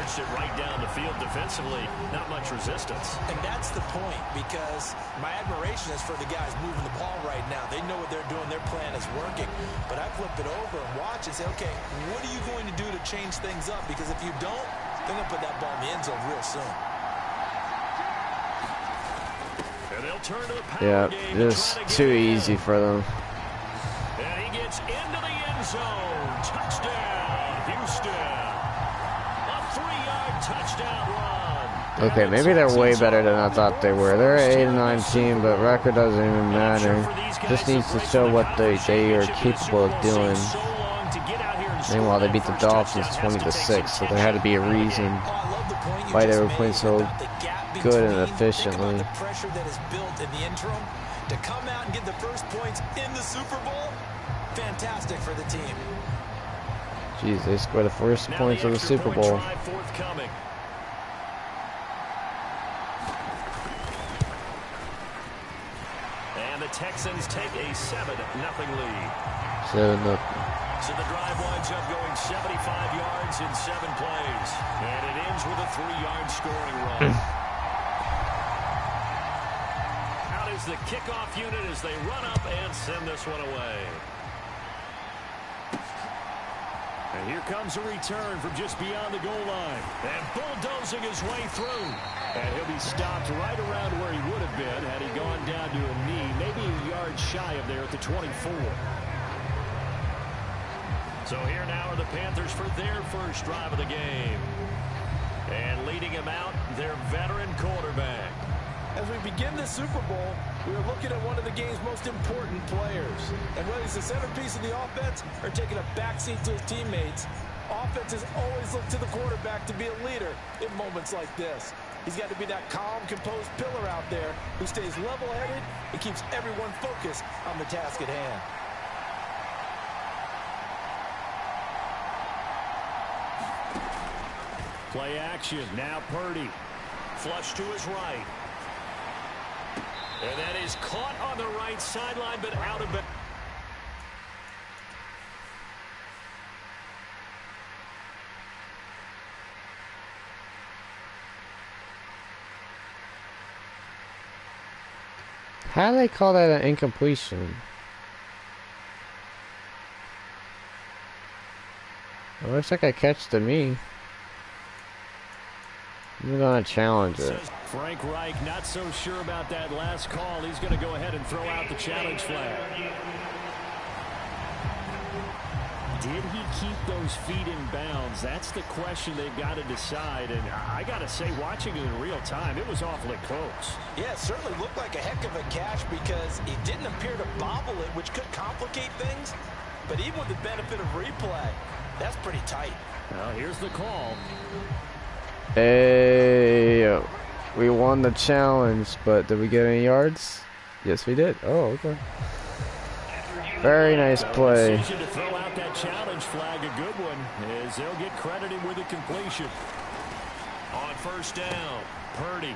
It right down the field defensively, not much resistance. And that's the point, because my admiration is for the guys moving the ball right now. They know what they're doing, their plan is working. But I flip it over and watch and say, okay, what are you going to do to change things up? Because if you don't, they're going to put that ball in the end zone real soon. And they'll turn to the power Yeah, just too easy for them. And he gets into the end zone. Touchdown, Houston. Touchdown run. Okay, maybe they're way better than I thought they were. They're an 8-9 team, but record doesn't even matter. Just needs to show what they are capable of doing. Meanwhile, they beat the Dolphins 20-6, so there had to be a reason why they were playing so good and efficiently. The pressure that is built in the interim to come out and get the first points in the Super Bowl, fantastic for the team. Jeez, they scored the first points of the Super Bowl. And the Texans take a 7-0 lead. 7-0. So the drive winds up going 75 yards in 7 plays. And it ends with a 3-yard scoring run. Out is the kickoff unit as they run up and send this one away. And here comes a return from just beyond the goal line. And bulldozing his way through. And he'll be stopped right around where he would have been had he gone down to a knee, maybe a yard shy of there at the 24. So here now are the Panthers for their first drive of the game. And leading him out, their veteran quarterback. As we begin the Super Bowl, we are looking at one of the game's most important players. And whether he's the centerpiece of the offense or taking a backseat to his teammates, offenses always look to the quarterback to be a leader in moments like this. He's got to be that calm, composed pillar out there who stays level-headed and keeps everyone focused on the task at hand. Play action. Now Purdy. Flush to his right. And that is caught on the right sideline, but out of bounds. How do they call that an incompletion? It looks like a catch to me. I'm gonna challenge it. Frank Reich not so sure about that last call. He's going to go ahead and throw out the challenge flag. Did he keep those feet in bounds? That's the question they've got to decide. And I got to say, watching it in real time, it was awfully close. Yeah, it certainly looked like a heck of a catch because he didn't appear to bobble it, which could complicate things. But even with the benefit of replay, that's pretty tight. Well, here's the call. Hey, we won the challenge, but did we get any yards? Yes, we did. Oh, okay. Very nice play. Decision to throw out that challenge flag, a good one, as they'll get credited with a completion. On first down, Purdy.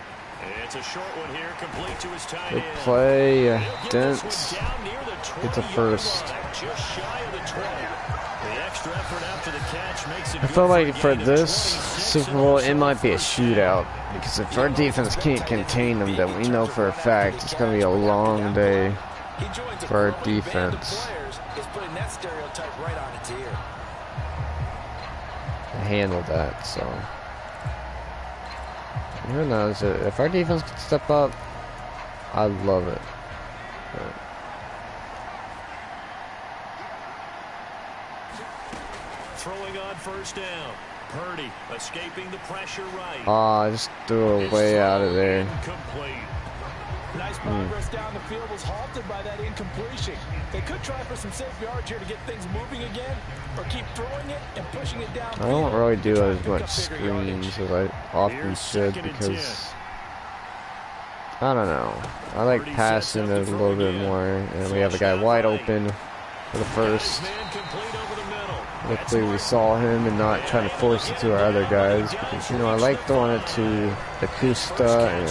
It's a short one here, complete to his tight Good end. play. Dent. It's a first. Just shy of the 20. The extra effort after the catch makes it. I feel like for this Super Bowl, it might be a shootout. Because if our defense can't contain them, then we know for a fact it's going to be a long day for our defense. I handled that, so. Who knows? If our defense could step up, I'd love it. But throwing on first down. Purdy escaping the pressure right. I just threw it way out of there. Incomplete. Nice progress down the field was halted by that incompletion. They could try for some safe yards here to get things moving again, or keep throwing it and pushing it down. I don't really do as much screens as I often should because I don't know. I like passing it a little bit more, and we have a guy wide open for the first. Hopefully we saw him and not trying to force it to our other guys because, you know, I like throwing it to Acosta and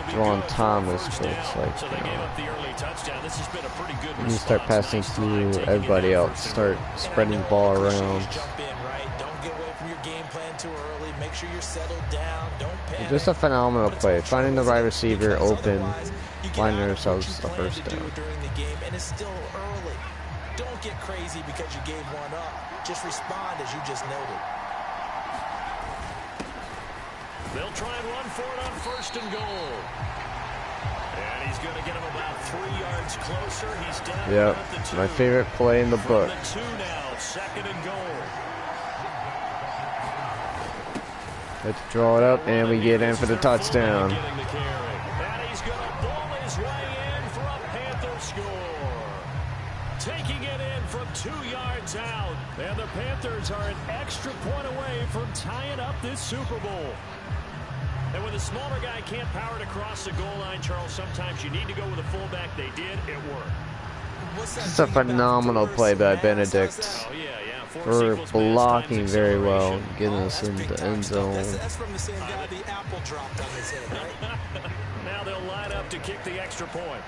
Juwan Thomas, but it's like, you know, when you start passing to everybody else, start spreading the ball around. Just a phenomenal play. Finding the right receiver open, finding ourselves the first down. Don't get crazy because you gave one up. Just respond as you just noted. They'll try and run for it on first and goal. And he's going to get him about 3 yards closer. He's down. Yep, my favorite play in the book. The 2 now, second and goal. Let's draw it up, and we get in for the touchdown. And he's going to ball his way in for a Panther score. Taking it in from 2 yards out. And the Panthers are an extra point away from tying up this Super Bowl. And when the smaller guy can't power it across the goal line, Charles, sometimes you need to go with a fullback. They did. It worked. This is a phenomenal play by Benedict. Oh, yeah. For blocking very well and getting us in the end zone. That's from the same guy the apple dropped on his head, right? Now they'll line up to kick the extra point.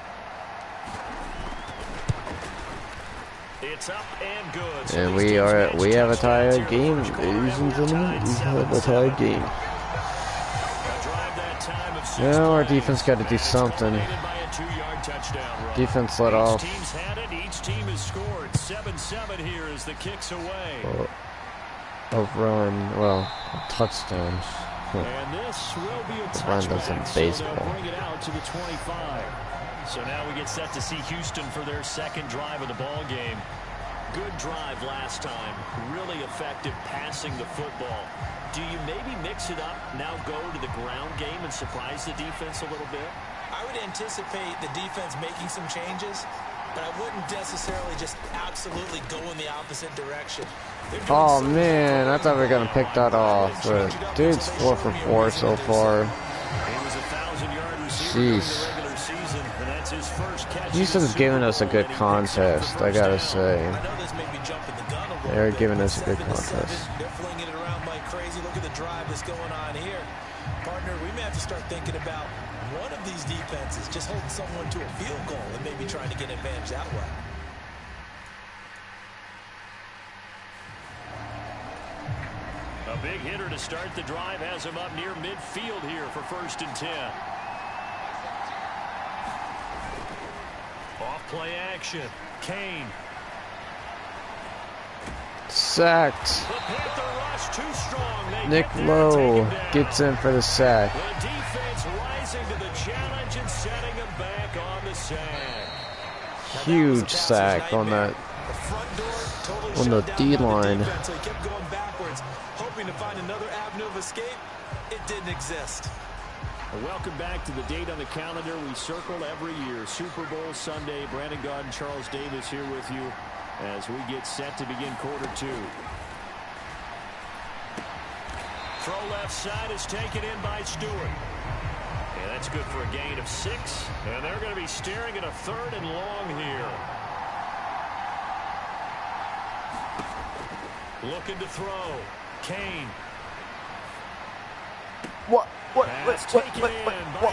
It's up and good. So and we have a tied game, ladies and gentlemen. We have a tied game. Now our defense got to do something. Defense let off. Each team has scored 7-7 here as the kicks away. A run, well, a touchdown. And this will be a touchback. Baseball. Bring it out to the 25. So now we get set to see Houston for their second drive of the ball game. Good drive last time. Really effective passing the football. Do you maybe mix it up, now go to the ground game and surprise the defense a little bit? I would anticipate the defense making some changes, but I wouldn't necessarily just absolutely go in the opposite direction. Oh man, I thought we were gonna pick that off, but dude's 4 for 4 so far. Jeez. Houston's giving us a good contest, I gotta say. They're giving us a good contest. They're flinging it around like crazy. Look at the drive that's going on here. Partner, we may have to start thinking about one of these defenses just holding someone to a field goal and maybe trying to get an advantage that way. A big hitter to start the drive has him up near midfield here for 1st and 10. Off play action. Kane. Sacked. The Panther rush too strong. They Nick get there and Lowe take him down. gets in for the sack. The defense rising to the challenge and setting him back on the sand. Huge sack on that, on the D-line. So he kept going backwards, hoping to find another avenue of escape. It didn't exist. Well, welcome back to the date on the calendar we circle every year. Super Bowl Sunday. Brandon Gaudin, Charles Davis here with you as we get set to begin quarter 2. Throw left side is taken in by Stewart. And that's good for a gain of 6. And they're going to be staring at a 3rd and long here. Looking to throw. Kane. What?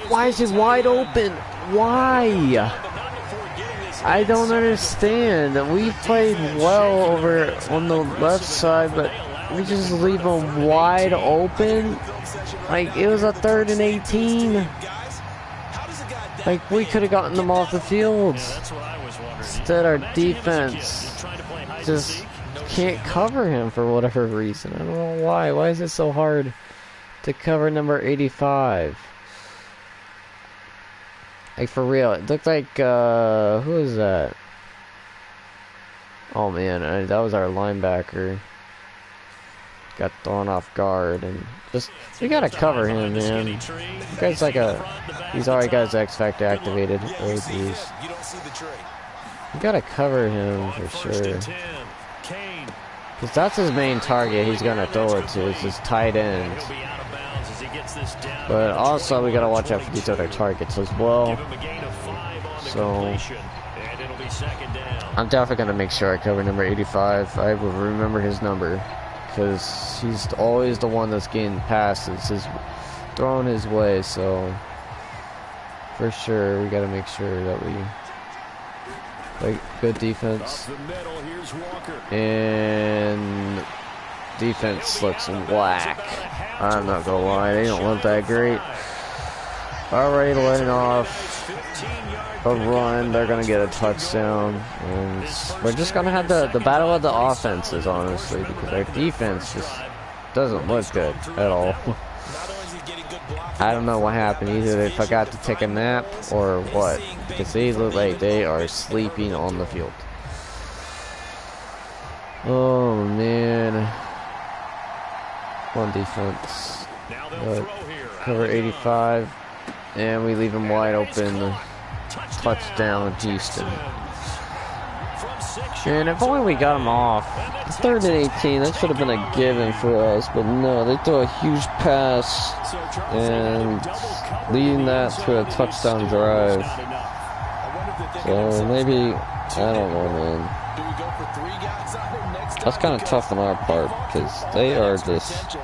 Why is he wide open? Why? I don't understand. We played well over on the left side, but we just leave him wide open. Like, it was a 3rd and 18. Like, we could have gotten them off the field. Instead, our defense just can't cover him for whatever reason. I don't know why. Why is it so hard to cover number 85? Like, for real, it looked like, who is that? Oh man, that was our linebacker. Got thrown off guard, and just, you gotta cover him, man. The guy's like he's already got his X Factor activated. Oh jeez. You gotta cover him for sure. Because that's his main target he's gonna throw it to, is his tight end. But also we gotta watch out for these other targets as well. So I'm definitely gonna make sure I cover number 85. I will remember his number, because he's always the one that's getting passes, is thrown his way. So for sure we gotta make sure that we play good defense. And defense looks whack. I'm not gonna lie, they don't look that great. Already letting off a run, they're gonna get a touchdown, and we're just gonna have the battle of the offenses, honestly, because our defense just doesn't look good at all. I don't know what happened. Either they forgot to take a nap or what, because they look like they are sleeping on the field. Oh man. On defense. Cover 85. And we leave him wide open. Touchdown, Houston. And if only we got him off. 3rd and 18, that should have been a given for us. But no, they throw a huge pass. And leading that to a touchdown drive. So maybe, I don't know, man. That's kind of tough on our part, because they are just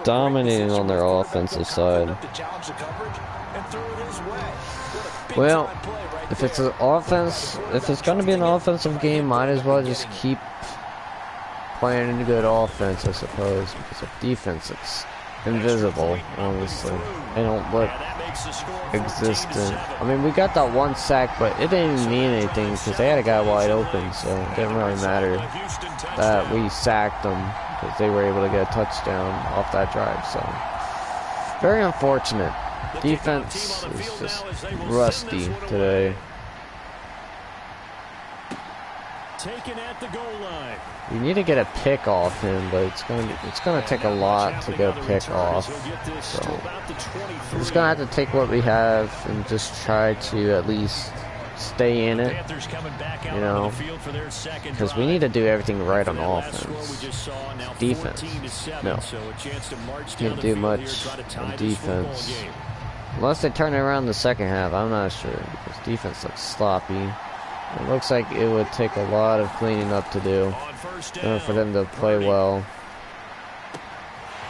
dominating on their offensive side. Well, if it's an offense, if it's going to be an offensive game, might as well just keep playing a good offense, I suppose, because of defense, it's invisible, honestly. They don't look existent. I mean, we got that one sack, but it didn't even mean anything because they had a guy wide open, so it didn't really matter that we sacked them because they were able to get a touchdown off that drive. So very unfortunate. Defense is just rusty today. taken at the goal line. We need to get a pick off him, but it's gonna take a lot to get a pick off. So we're just gonna have to take what we have and just try to at least stay in it, you know, because we need to do everything right on offense. Defense, no, can't do much on defense unless they turn it around the second half. I'm not sure because defense looks sloppy. It looks like it would take a lot of cleaning up to do for them to play well.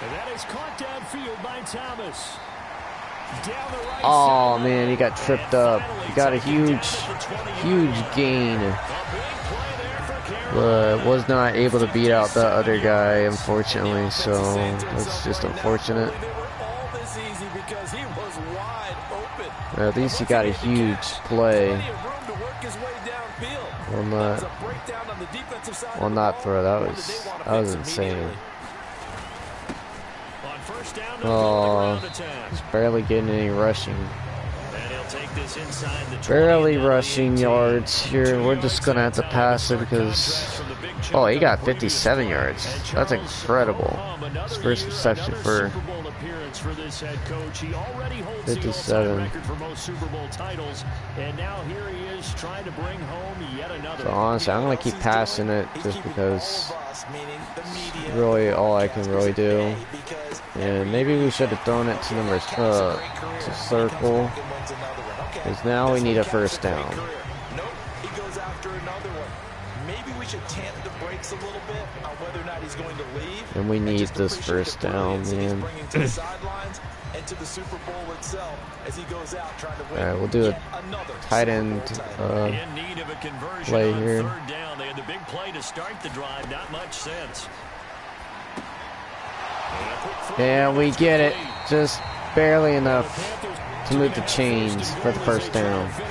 And that is caught downfield by Thomas. Oh man, he got tripped up. He got a huge gain, but was not able to beat out the other guy, unfortunately. So that's just unfortunate. At least he got a huge play on that throw. That was insane. Oh, he's barely getting any rushing. Barely rushing yards here. We're just going to have to pass it because... Oh, he got 57 yards. That's incredible. His first reception for 57. So honestly, I'm going to keep passing it just because it's really all I can really do. And maybe we should have thrown it to number to circle, because now we need a first down. And we need this first down, man. Alright, we'll do a tight end play here. They had the big play to start the drive. Not much sense. And we get it, just barely enough to move the chains for the first down. And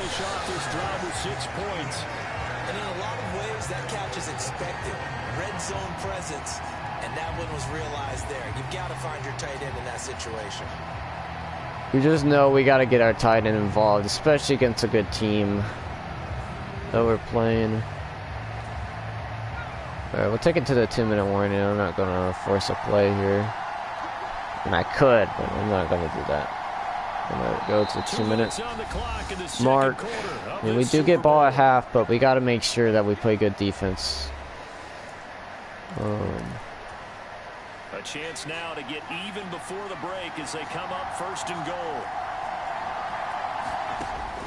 in a lot of ways, that catch is expected. Red zone presence, and that one was realized there. You've got to find your tight end in that situation. We just know we got to get our tight end involved, especially against a good team that we're playing. Alright, we'll take it to the 2-minute warning. I'm not going to force a play here. And I could, but I'm not going to do that. I'm going to go to the 2-minute mark. And we do get ball at half, but we got to make sure that we play good defense. A chance now to get even before the break as they come up first and goal.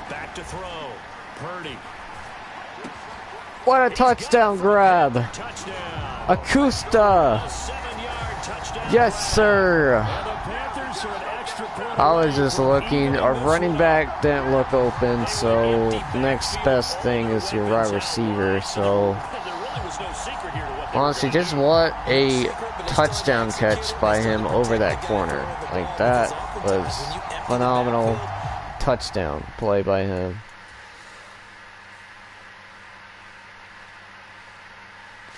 Back to throw. Purdy. What a touchdown grab. Acosta. Yes, sir. I was just looking. Our running back didn't look open, so the next best thing is your wide receiver. So, honestly, just what a touchdown catch by him over that corner. Like, that was phenomenal touchdown play by him.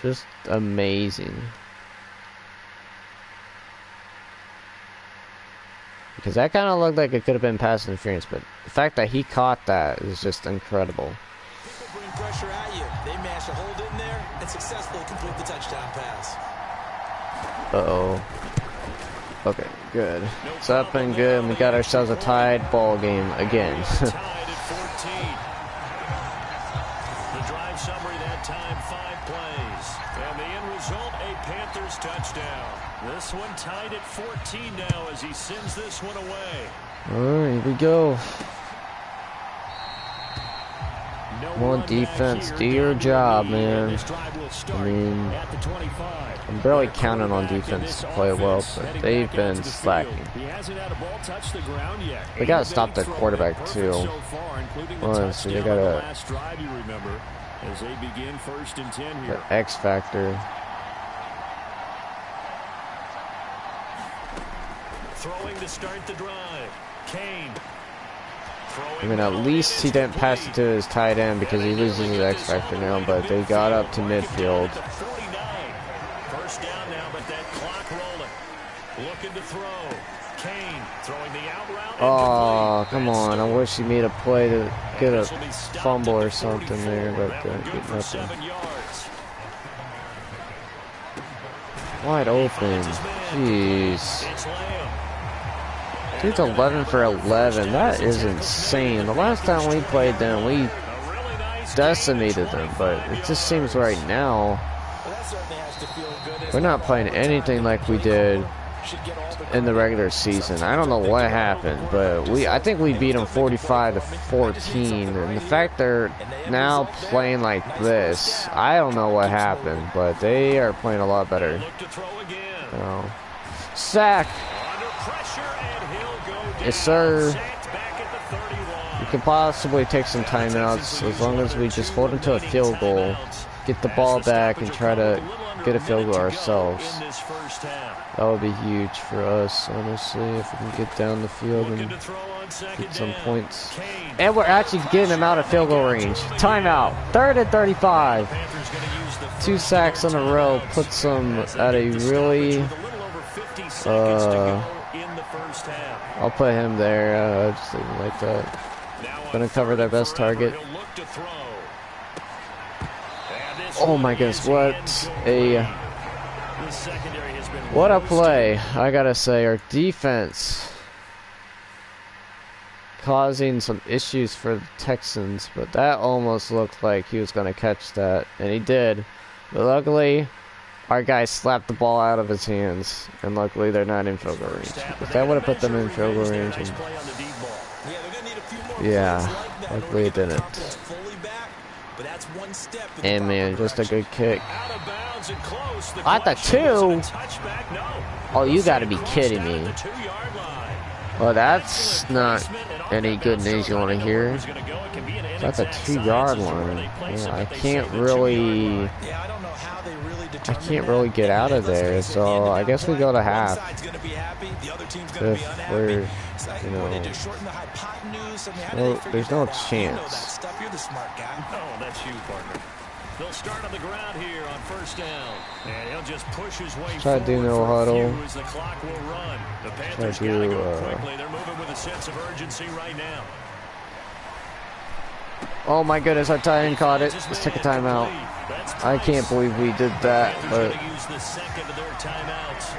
Just amazing. Because that kind of looked like it could have been pass interference, but the fact that he caught that is just incredible. People bring pressure at you. They managed to hold in there and successfully complete the touchdown pass. Uh-oh. Okay, good. It's up and good, and we got ourselves a tied ball game again. The drive summary that time, 5 plays. And the end result, a Panthers touchdown. This one tied at 14 now as he sends this one away. Alright, here we go. Come on, defense, do your job, man. I mean, I'm barely counting on defense to play well, but they've been slacking. They gotta stop their quarterback too. Honestly, they gotta. The X factor. Throwing to start the drive. Kane. I mean, at least he didn't pass it to his tight end because he loses his X factor now, but they got up to midfield. First down now, but that clock rolling. Looking to throw. Kane throwing the out route. Oh, come on. I wish he made a play to get a fumble or something there, but get nothing. Wide open. Jeez. Dude's 11 for 11. That is insane. The last time we played them, we decimated them, but it just seems right now we're not playing anything like we did in the regular season. I don't know what happened, but I think we beat them 45-14, and the fact they're now playing like this, I don't know what happened, but they are playing a lot better. Sack. Yes, sir. We could possibly take some timeouts as long as we just hold them to a field goal, get the ball back, and try to get a field goal ourselves. That would be huge for us, honestly, if we can get down the field and get some points. And we're actually getting them out of field goal range. Timeout. 3rd and 35. 2 sacks in a row puts them at a really... I'll put him there. Just didn't like that. Gonna cover their best target. Oh my goodness, what a play. I gotta say, our defense causing some issues for the Texans, but that almost looked like he was gonna catch that, and he did. But luckily, our guy slapped the ball out of his hands, and luckily they're not in field goal range. If that would have put them in field goal range, yeah, luckily it didn't. And man, just a good kick. At the 2? Oh, you gotta be kidding me. Well, that's not any good news you want to hear. That's a 2-yard line. Yeah, I can't really get out of there, so I guess we go to half. If we're, you know, there's no chance. That's you, partner. They'll start on the ground here on 1st down, and he'll just push his way try to do no huddle. as the clock will run. The Panthers gotta go quickly. They're moving with a sense of urgency right now. Oh my goodness, our tight end caught it. Let's take a timeout. I can't believe we did that, but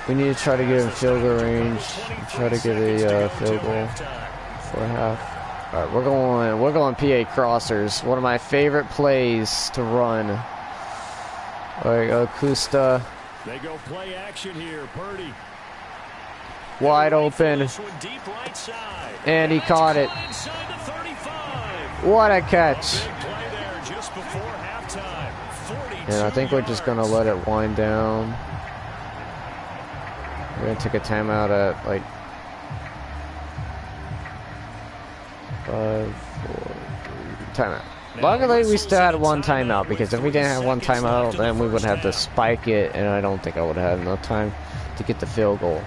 we need to try to get in field goal range. Try to get a field goal for half. All right, we're going PA crossers. One of my favorite plays to run. All right, Acosta. They go play action here. Purdy. Wide open. And he caught it. What a catch. And I think we're just going to let it wind down. We're going to take a timeout at like 5, 4, 3, timeout. Luckily, we still had one timeout, because if we didn't have one timeout, then we would have to spike it, and I don't think I would have enough time to get the field goal.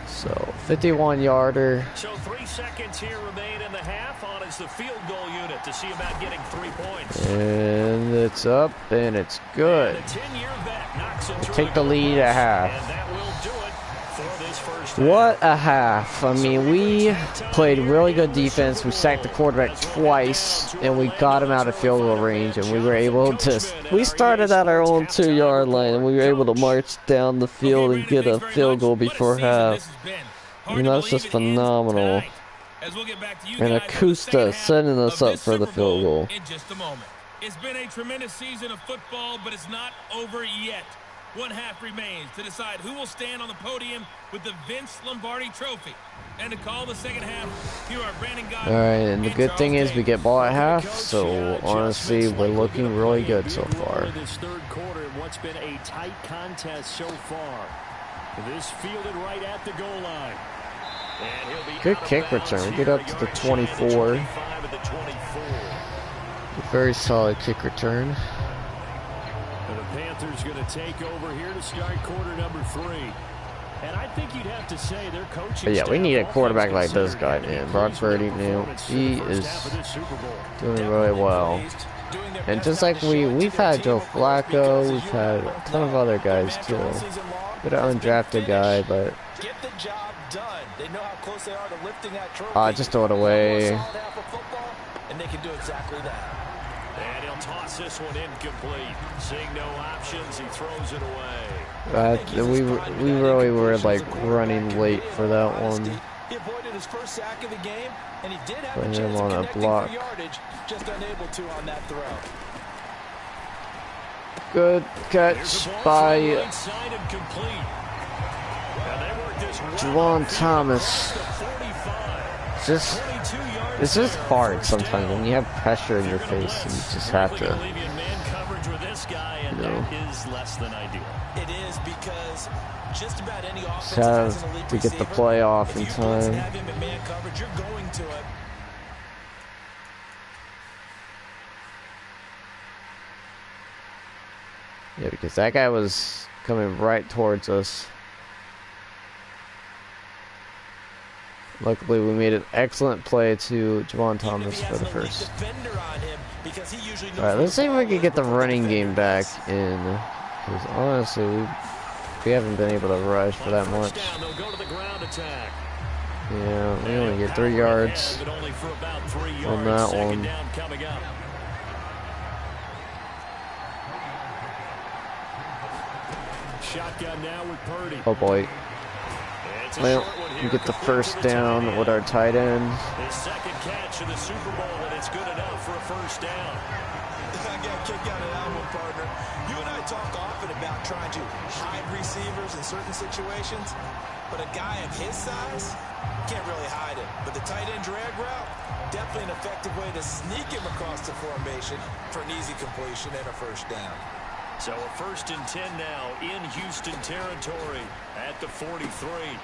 So, 51-yarder. So 3 seconds here remain in the half on as the field goal unit to see about getting 3 points. And it's up, and it's good. And a 10-year vet knocks it through. Take the lead at half. And that will do it for this first What a half. I mean, we played really good defense. We sacked the quarterback twice, and we got him out of field goal range, and we were able to... We started at our own 2-yard line, and we were able to march down the field and get a field goal before half. I mean, that's just phenomenal. And Acosta setting us up for the field goal. In just a moment. It's been a tremendous season of football, but it's not over yet. One half remains to decide who will stand on the podium with the Vince Lombardi Trophy. And to call the second half, here are Brandon Guy. Alright, and the good thing is we get ball at half, so honestly, we're looking really good so far. This third quarter, what's been a tight contest so far. This fielded right at the goal line. Good kick return. Get up to the 24. Very solid kick return. And the Panthers going to take over here to start quarter number 3. And I think you'd have to say their coaching. But yeah, we need a quarterback like this guy, man. Brock Purdy, man, he is doing really well. And just like we've had Joe Flacco, we've had a ton of other guys too. Bit of undrafted guy, but just throw it away. And they can do exactly that. And he'll toss this one incomplete. Seeing no options, he throws it away. We really were like running late for that one. He avoided his first sack of the game, and he did have Put a him chance of on a connecting block. for yardage, just unable to on that throw. Good catch by Juwan Thomas. It's just hard sometimes when you have pressure in your face and you just have to, you know, It is because just about any offense have to get the play off in time. have him in man coverage, you're going to it. Yeah, because that guy was coming right towards us. Luckily, we made an excellent play to Juwan Thomas for the first. Alright, let's see if we can get the running game back in. Because honestly, we haven't been able to rush for that much. Yeah, we only get 3 yards on that one. Shotgun now with Purdy. Oh boy. Well, we get the first down with our tight end. His second catch in the Super Bowl, and it's good enough for a first down. I got a kick out of that one, partner. You and I talk often about trying to hide receivers in certain situations, but a guy of his size can't really hide him. But the tight end drag route, definitely an effective way to sneak him across the formation for an easy completion and a first down. So a 1st and 10 now in Houston territory at the 43.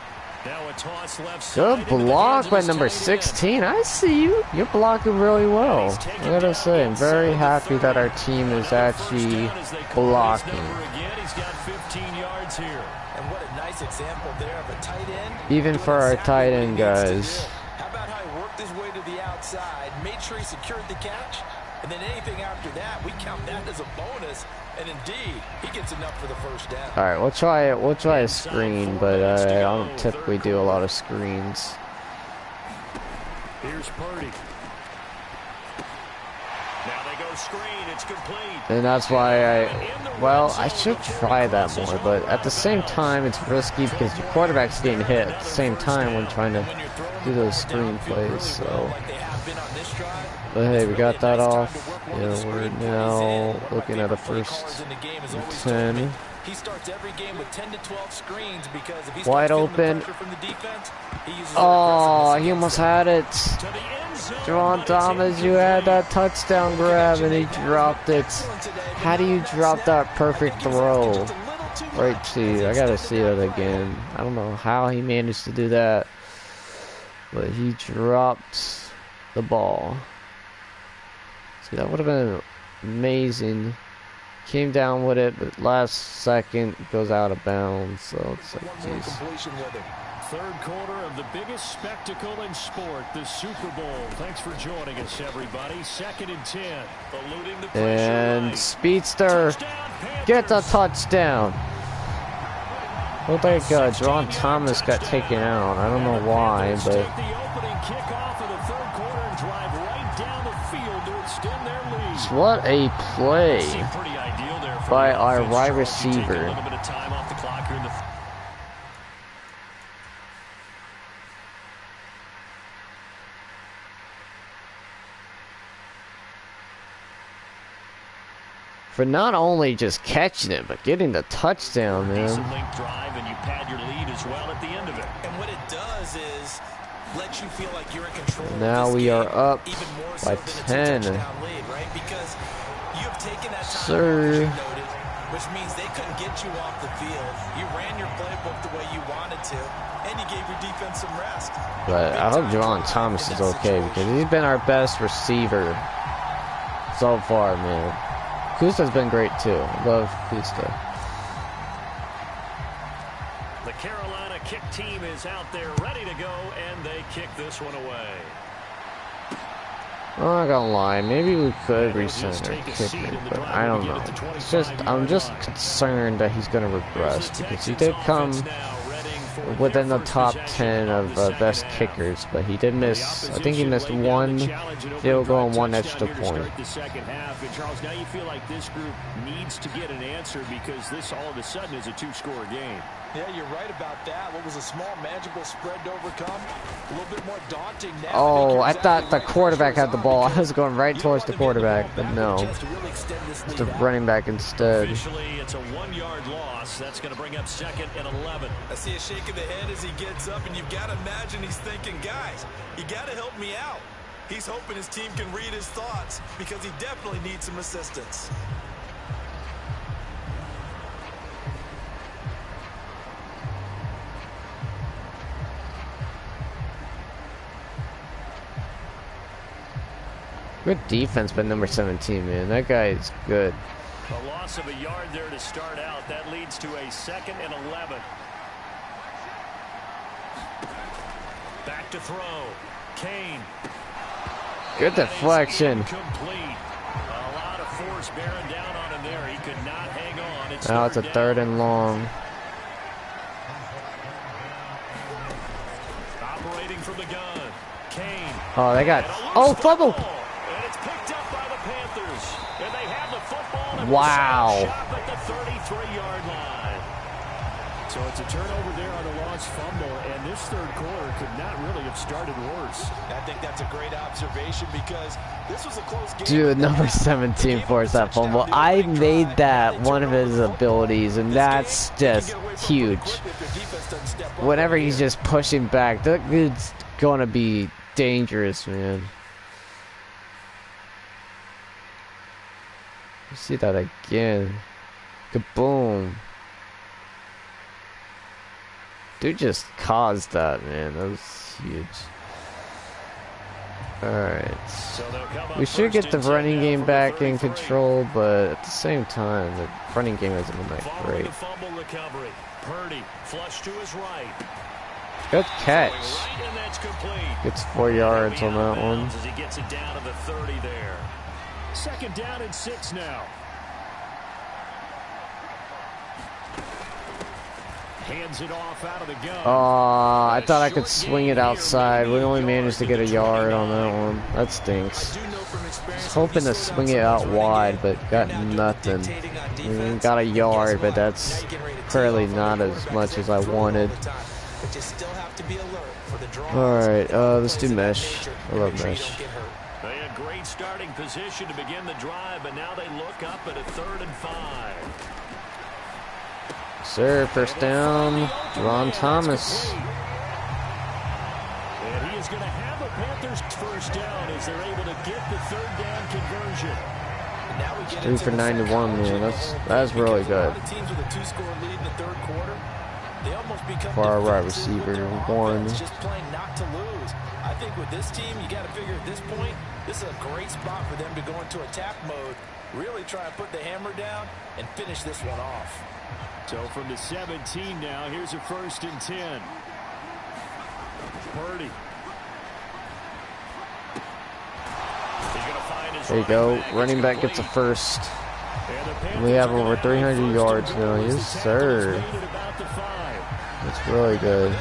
Now a toss left side. Good block by number 16. I see you. You're blocking really well. I gotta say, I'm very happy that our team is actually blocking. He's got 15 yards here. And what a nice example there of a tight end. Even for our tight end guys. How about how he worked his way to the outside, made sure he secured the catch, and then anything after that, we count that as a bonus. And indeed, he gets enough for the first down. All right, we'll try a screen, but I don't typically do a lot of screens. Here's Purdy. Now they go screen. It's complete. And that's why I should try that more, but at the same time, it's risky because your quarterback's getting hit at the same time when trying to do those screen plays, so. But hey, we got that off. Yeah, we're now looking at a 1st and 10. He starts every game with 10 to 12 screens because if he's wide open. From the defense, oh, he almost had it. Juwan Thomas, you had that touchdown grab and he dropped it. How do you drop that perfect throw? Right to you. I gotta see that again. I don't know how he managed to do that, but he dropped the ball. See, that would have been amazing. Came down with it, but last second goes out of bounds. So it's like, geez. 3rd quarter of the biggest spectacle in sport, the Super Bowl. Thanks for joining us, everybody. 2nd and 10. Eluding the pressure. And Speedster gets a touchdown. Looked like Juwan Thomas got taken out. I don't know why, but. What a play by our wide receiver. For not only just catching it, but getting the touchdown, man. Drive and you pad your lead as well at the end of it. And what it does is let you feel like you're in control. Now we are up by 10. Right? Because you have taken that time, sir. which means they couldn't get you off the field. You ran your playbook the way you wanted to, and you gave your defense some rest. But I hope Juwan Thomas is okay because he's been our best receiver so far, man. Kusta's been great too. I love Kusta. The Carolina kick team is out there ready to go, and they kick this one away. I'm not gonna lie, maybe we could resend our kicker, but I don't know. It's just, I'm just concerned that he's gonna regress because he did come for within the their first top possession 10 of of the second best half. kickers, but he did miss. I think he missed Opposition laid down one the challenge and field goal and one touchdown extra here to point. start the second half. And Charles, now you feel like this group needs to get an answer because this all of a sudden is a two-score game. Yeah, you're right about that. What was a small, manageable spread to overcome, a little bit more daunting now. Oh, I thought the quarterback had the ball. I was going right towards the quarterback, but no. It's the running back instead. Officially, it's a 1-yard loss. That's going to bring up 2nd and 11. I see a shake of the head as he gets up, and you've got to imagine he's thinking, guys, you got to help me out. He's hoping his team can read his thoughts because he definitely needs some assistance. Good defense by number 17, man. That guy is good. A loss of a yard there to start out. That leads to a 2nd and 11. Back to throw. Kane. Good deflection. Complete. A lot of force bearing down on him there. He could not hang on. Now it's a 3rd and long. Operating from the gun. Kane. Oh, they got... Oh, fumble! And it's picked up by the Panthers. And they have the football. And wow. Shot at the 33-yard line. So it's a turnover there on a lost fumble. And this third quarter could not really have started worse. I think that's a great observation because this was a close game. Dude, number 17 forced that fumble. I made that one of his abilities, and that's just huge. Whenever he's just pushing back, that dude's going to be dangerous, man. You see that again. Kaboom. Dude just caused that, man. That was huge. Alright. So we should get the running game back in control, but at the same time, the running game hasn't been that great. Fumble recovery. Purdy flush to his right. Good catch. Right, and that's complete. Gets 4 yards on that one. As he gets it down to the 30 there. 2nd down and 6 now. Hands it off out of the gun. Oh, I thought I could swing it outside. We only managed to get a yard on that one. That stinks. I was hoping to swing it out wide, but got nothing. I mean, got a yard, but that's clearly not as much as I wanted. Alright, let's do mesh. I love mesh. They had great starting position to begin the drive, but now they look up at a 3rd and 5. Sir, first down, Ron Thomas. And he is going to have a Panthers first down as they're able to get the 3rd down conversion. 3 for 91, man. That's really good. Teams with a 2-score lead in the 3rd quarter, they almost become for our wide receiver, one. just playing not to lose. I think with this team, you got to figure at this point, this is a great spot for them to go into attack mode, really try and put the hammer down and finish this one off. So from the 17 now, here's a 1st and 10. Purdy. There you go. Running back gets a first. We have over 300 yards now. Yes, sir. That's really good.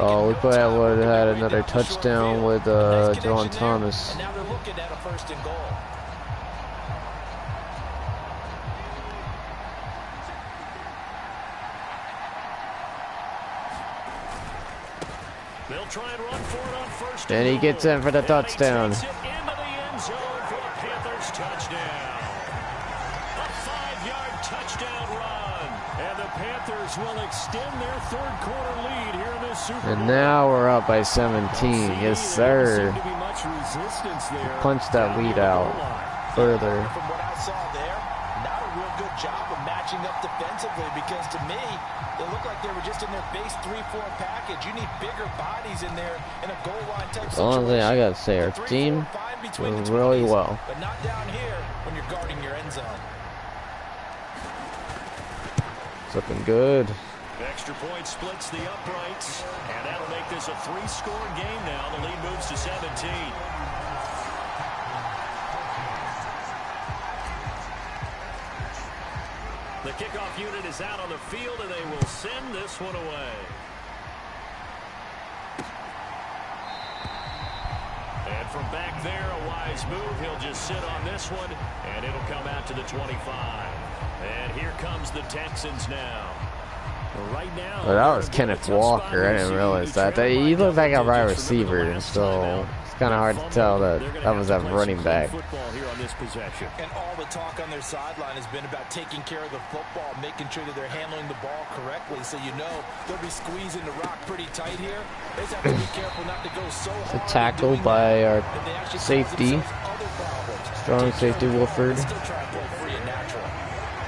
Oh, we probably would have had another touchdown with John Thomas. Now they're looking at a 1st and goal. They'll try and run for it on 1st and he gets in for the touchdown. Into the end zone for a Panthers touchdown. A 5-yard touchdown run. And the Panthers will extend their 3rd quarter lead here in this Super Bowl. And now we're up by 17. Yes, sir. Punch that lead out further. From what I saw there, not a real good job of matching up defensively because to me, they look like they were just in their base 3-4 package. You need bigger bodies in there in a goal line type situation. Honestly, I gotta say, our team did really well. But not down here when you're guarding your end zone. It's looking good. Extra point splits the uprights, and that'll make this a 3-score game now. The lead moves to 17. The kickoff unit is out on the field, and they will send this one away. And from back there, a wise move. He'll just sit on this one, and it'll come out to the 25. And here comes the Texans now. Right now, well, that was Kenneth Walker. I didn't realize that. He looked like a wide receiver, so it's kind of hard to tell that that was a running back. And all the talk on their sideline has been about taking care of the football, making sure that they're handling the ball correctly. So you know they'll be squeezing the rock pretty tight here. They just have to be careful not to go so hard. It's a tackle by our safety, strong safety Wolford.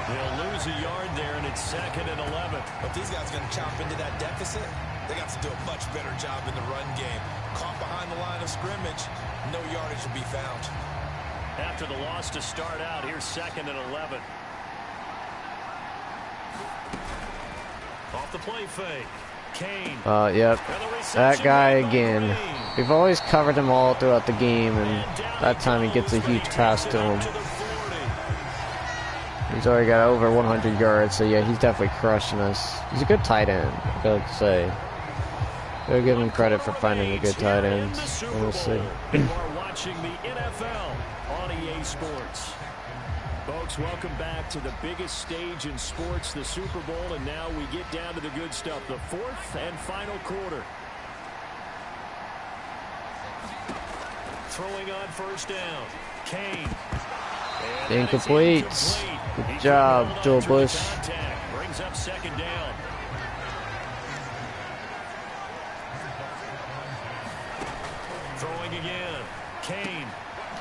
They'll lose a yard there, and it's 2nd and 11. But these guys are going to chop into that deficit. They got to do a much better job in the run game. Caught behind the line of scrimmage, no yardage will be found. After the loss to start out, here's 2nd and 11. Off the play fake. Kane. Yep. That guy again. We've always covered him all throughout the game, and that time he gets a huge pass to him. He's already got over 100 yards, so yeah, he's definitely crushing us. He's a good tight end, I gotta say. Gotta give him credit for finding a good tight end, honestly. You are watching the NFL on EA Sports. Folks, welcome back to the biggest stage in sports, the Super Bowl, and now we get down to the good stuff, the 4th and final quarter. Throwing on first down, Kane. Incomplete. Good job, Joe Bush. Brings up 2nd down. Throwing again. Kane.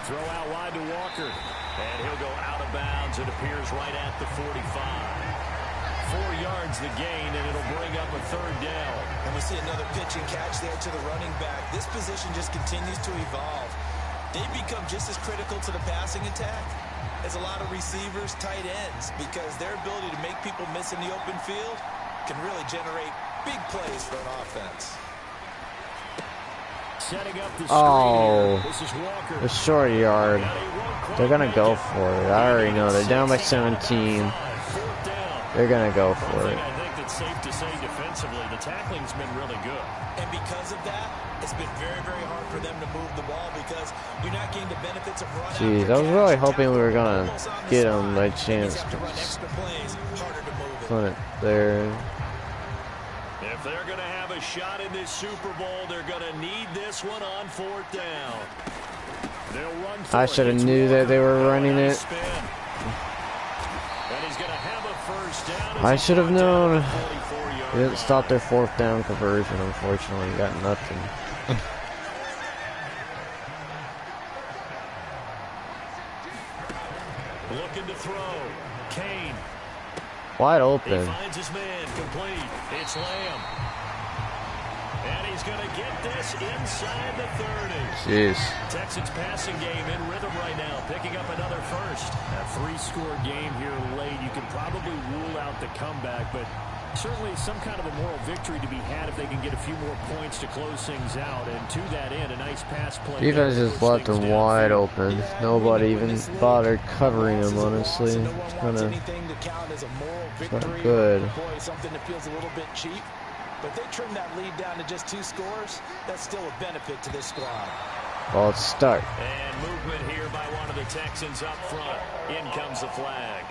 Throw out wide to Walker. And he'll go out of bounds. It appears right at the 45. 4 yards the gain, and it'll bring up a 3rd down. And we see another pitch and catch there to the running back. This position just continues to evolve. They become just as critical to the passing attack as a lot of receivers, tight ends, because their ability to make people miss in the open field can really generate big plays for an offense. Setting up the Oh, this is Walker. a short yard. They're gonna go for it. I already know. They're down by 17. They're gonna go for it. I think that's safe to say defensively, the tackling's been really good. And because of that, it's been very, very hard for them to move the ball because you're not getting the benefits of run. Jeez, I was really hoping we were gonna get him by chance. Put it there. If they're going to have a shot in this Super Bowl, they're going to need this one on 4th down. They'll run for I should have knew that they were running it. And he's going to have a first down. I should have known. They didn't stop their 4th down conversion, unfortunately. Got nothing. Looking to throw. Kane. Wide He open. finds his man complete. It's Lamb. And he's going to get this inside the 30. Jeez. Texans passing game in rhythm right now, picking up another first. A 3-score game here late. You can probably rule out the comeback, but certainly some kind of a moral victory to be had if they can get a few more points to close things out. And to that end, a nice pass play. Defense just left him wide open. Nobody even bothered covering him, honestly. It's kind of not good. Boy, something that feels a little bit cheap. But they trim that lead down to just 2 scores. That's still a benefit to this squad. Ball start. And movement here by one of the Texans up front. In comes the flag.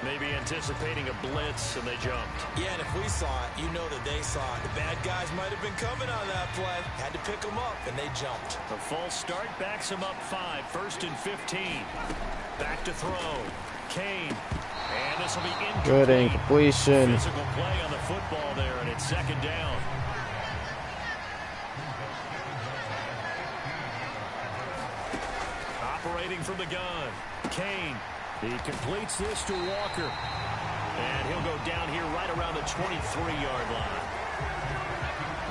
Maybe anticipating a blitz, and they jumped. Yeah, and if we saw it, you know that they saw it. The bad guys might have been coming on that play. Had to pick them up, and they jumped. The false start backs them up 5. 1st and 15. Back to throw. Kane. And this will be incomplete. Good incompletion. Physical play on the football there, and it's 2nd down. Operating from the gun. Kane. He completes this to Walker. And he'll go down here right around the 23-yard line.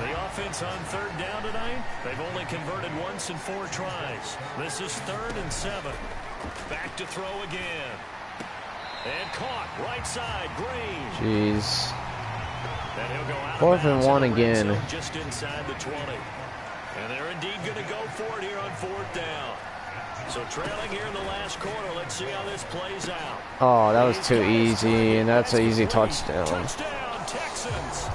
The offense on 3rd down tonight, they've only converted once in 4 tries. This is 3rd and 7. Back to throw again. And caught right side, Green. Jeez. And he'll go out 4th and 1 again. Just inside the 20. And they're indeed going to go for it here on 4th down. So trailing here in the last quarter. Let's see how this plays out. Oh, that was too easy, and that's an easy touchdown. Touchdown, Texans.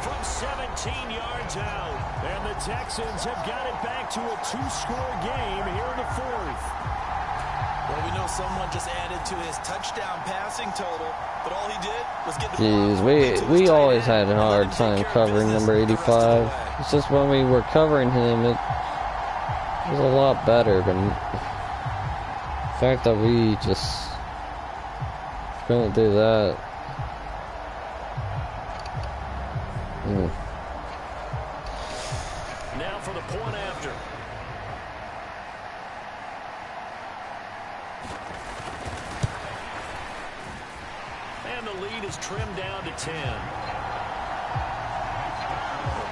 From 17 yards out. And the Texans have got it back to a 2-score game here in the fourth. Well, we know someone just added to his touchdown passing total, but all he did was get the Jeez, we always had a hard time covering number 85. It's just when we were covering him, it was a lot better, but the fact that we just couldn't do that. Now for the point after. And the lead is trimmed down to 10. A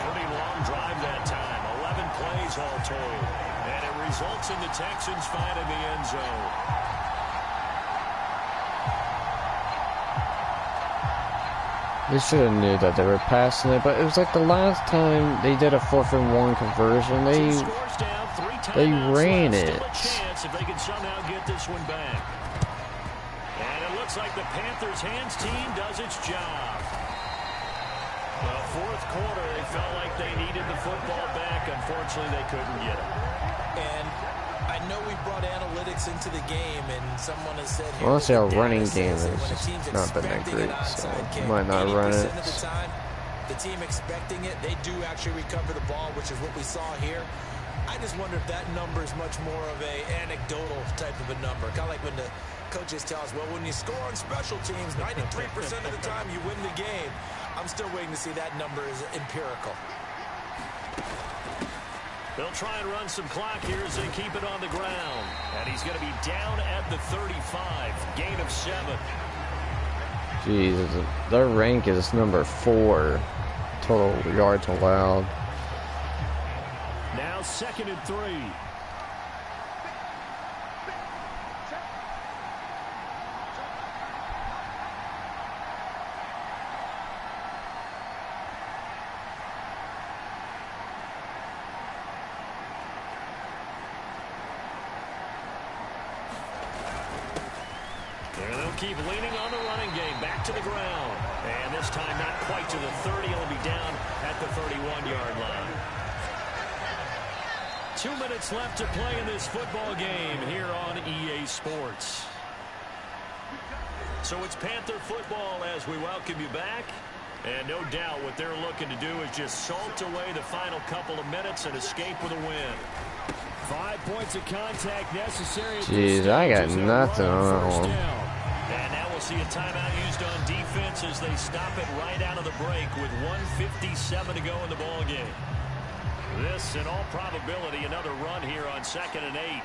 pretty long drive that time. 11 plays all told. And it results in the Texans finding the end zone. They should have knew that they were passing it, but it was like the last time they did a 4th-and-1 conversion. They ran it. If they can somehow get this one back. And it looks like the Panthers hands team does its job. Well, fourth quarter, they felt like they needed the football back. Unfortunately, they couldn't get it. And I know we brought analytics into the game, and someone has said here, Honestly, our running game has not been that great, so might not run it. The team expecting it, they do actually recover the ball, which is what we saw here. I just wonder if that number is much more of a anecdotal type of a number. Kind of like when the coaches tell us, well, when you score on special teams, 93% of the time you win the game. I'm still waiting to see that number is empirical. They'll try and run some clock here as they keep it on the ground. And he's going to be down at the 35. Gain of 7. Jeez, their rank is number 4. Total yards allowed. Now 2nd and 3. Keep leaning on the running game. Back to the ground. And this time not quite to the 30. He'll be down at the 31-yard line. 2 minutes left to play in this football game here on EA Sports. So it's Panther football as we welcome you back. And no doubt what they're looking to do is just salt away the final couple of minutes and escape with a win. 5 points of contact necessary. Jeez, I got nothing on that one. And now we'll see a timeout used on defense as they stop it right out of the break with 1:57 to go in the ball game. This, in all probability, another run here on 2nd and 8.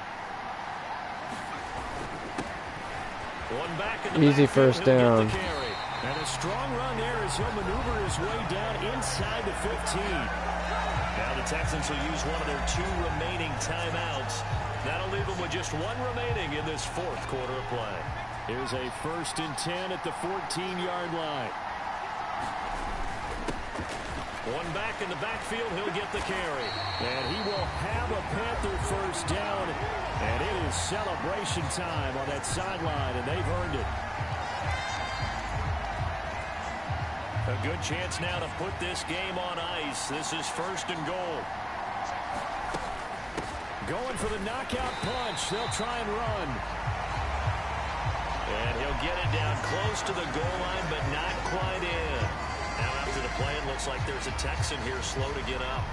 One back in the easy first down. And a strong run there as he'll maneuver his way down inside the 15. Now the Texans will use one of their 2 remaining timeouts. That'll leave them with just 1 remaining in this 4th quarter of play. Here's a 1st and 10 at the 14-yard line. One back in the backfield, he'll get the carry. And he will have a Panther first down. And it is celebration time on that sideline, and they've earned it. A good chance now to put this game on ice. This is 1st and goal. Going for the knockout punch. They'll try and run. And he'll get it down close to the goal line, but not quite in. Now after the play, it looks like there's a Texan here slow to get up.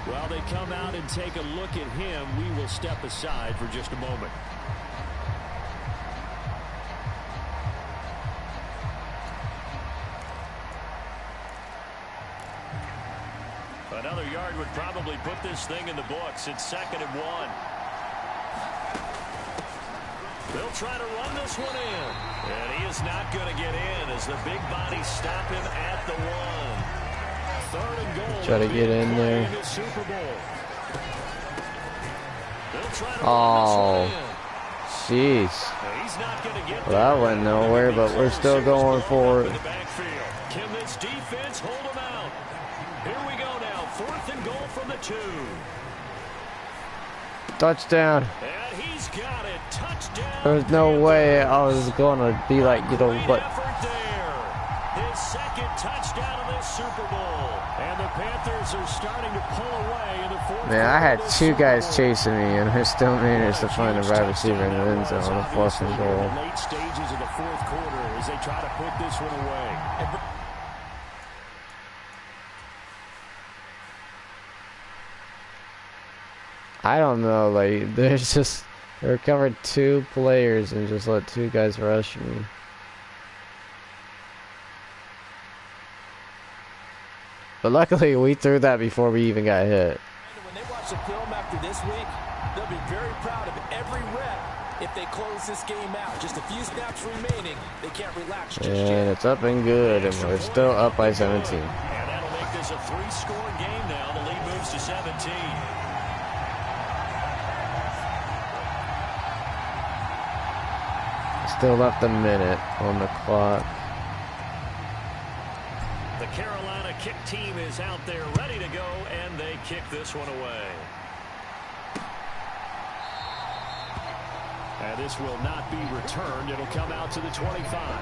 While they come out and take a look at him, we will step aside for just a moment. Another yard would probably put this thing in the books. It's 2nd and 1. They'll try to run this one in. And he is not going to get in as the big bodies stop him at the 1. 3rd and goal. Try to get in there. The Super Bowl. They'll try to Oh, jeez. Well, that went nowhere, but we're still going for it. Can this defense hold him out? Here we go now. 4th and goal from the 2. Touchdown. And he's got it. Touchdown. There's no way I was gonna be like, you know Great what? effort there. His second touchdown of this Super Bowl. And the Panthers are starting to pull away in the fourth. Man, I had quarter of this two Super guys Bowl. chasing me, and I still managed to find the right receiver in the end zone on a fourth and goal. In the late stages of the fourth quarter as they try to put this one away. I don't know, like, there's just, they recovered 2 players and just let 2 guys rush me. But luckily, we threw that before we even got hit. When they watch the film after this week, they'll be very proud of every rep if they close this game out. Just a few snaps remaining. They can't relax just And yet. it's up and good, and we're still up by 17. And that'll make this a 3-score game now. The lead moves to 17. Still left a minute on the clock. The Carolina kick team is out there ready to go, and they kick this one away. And this will not be returned. It'll come out to the 25.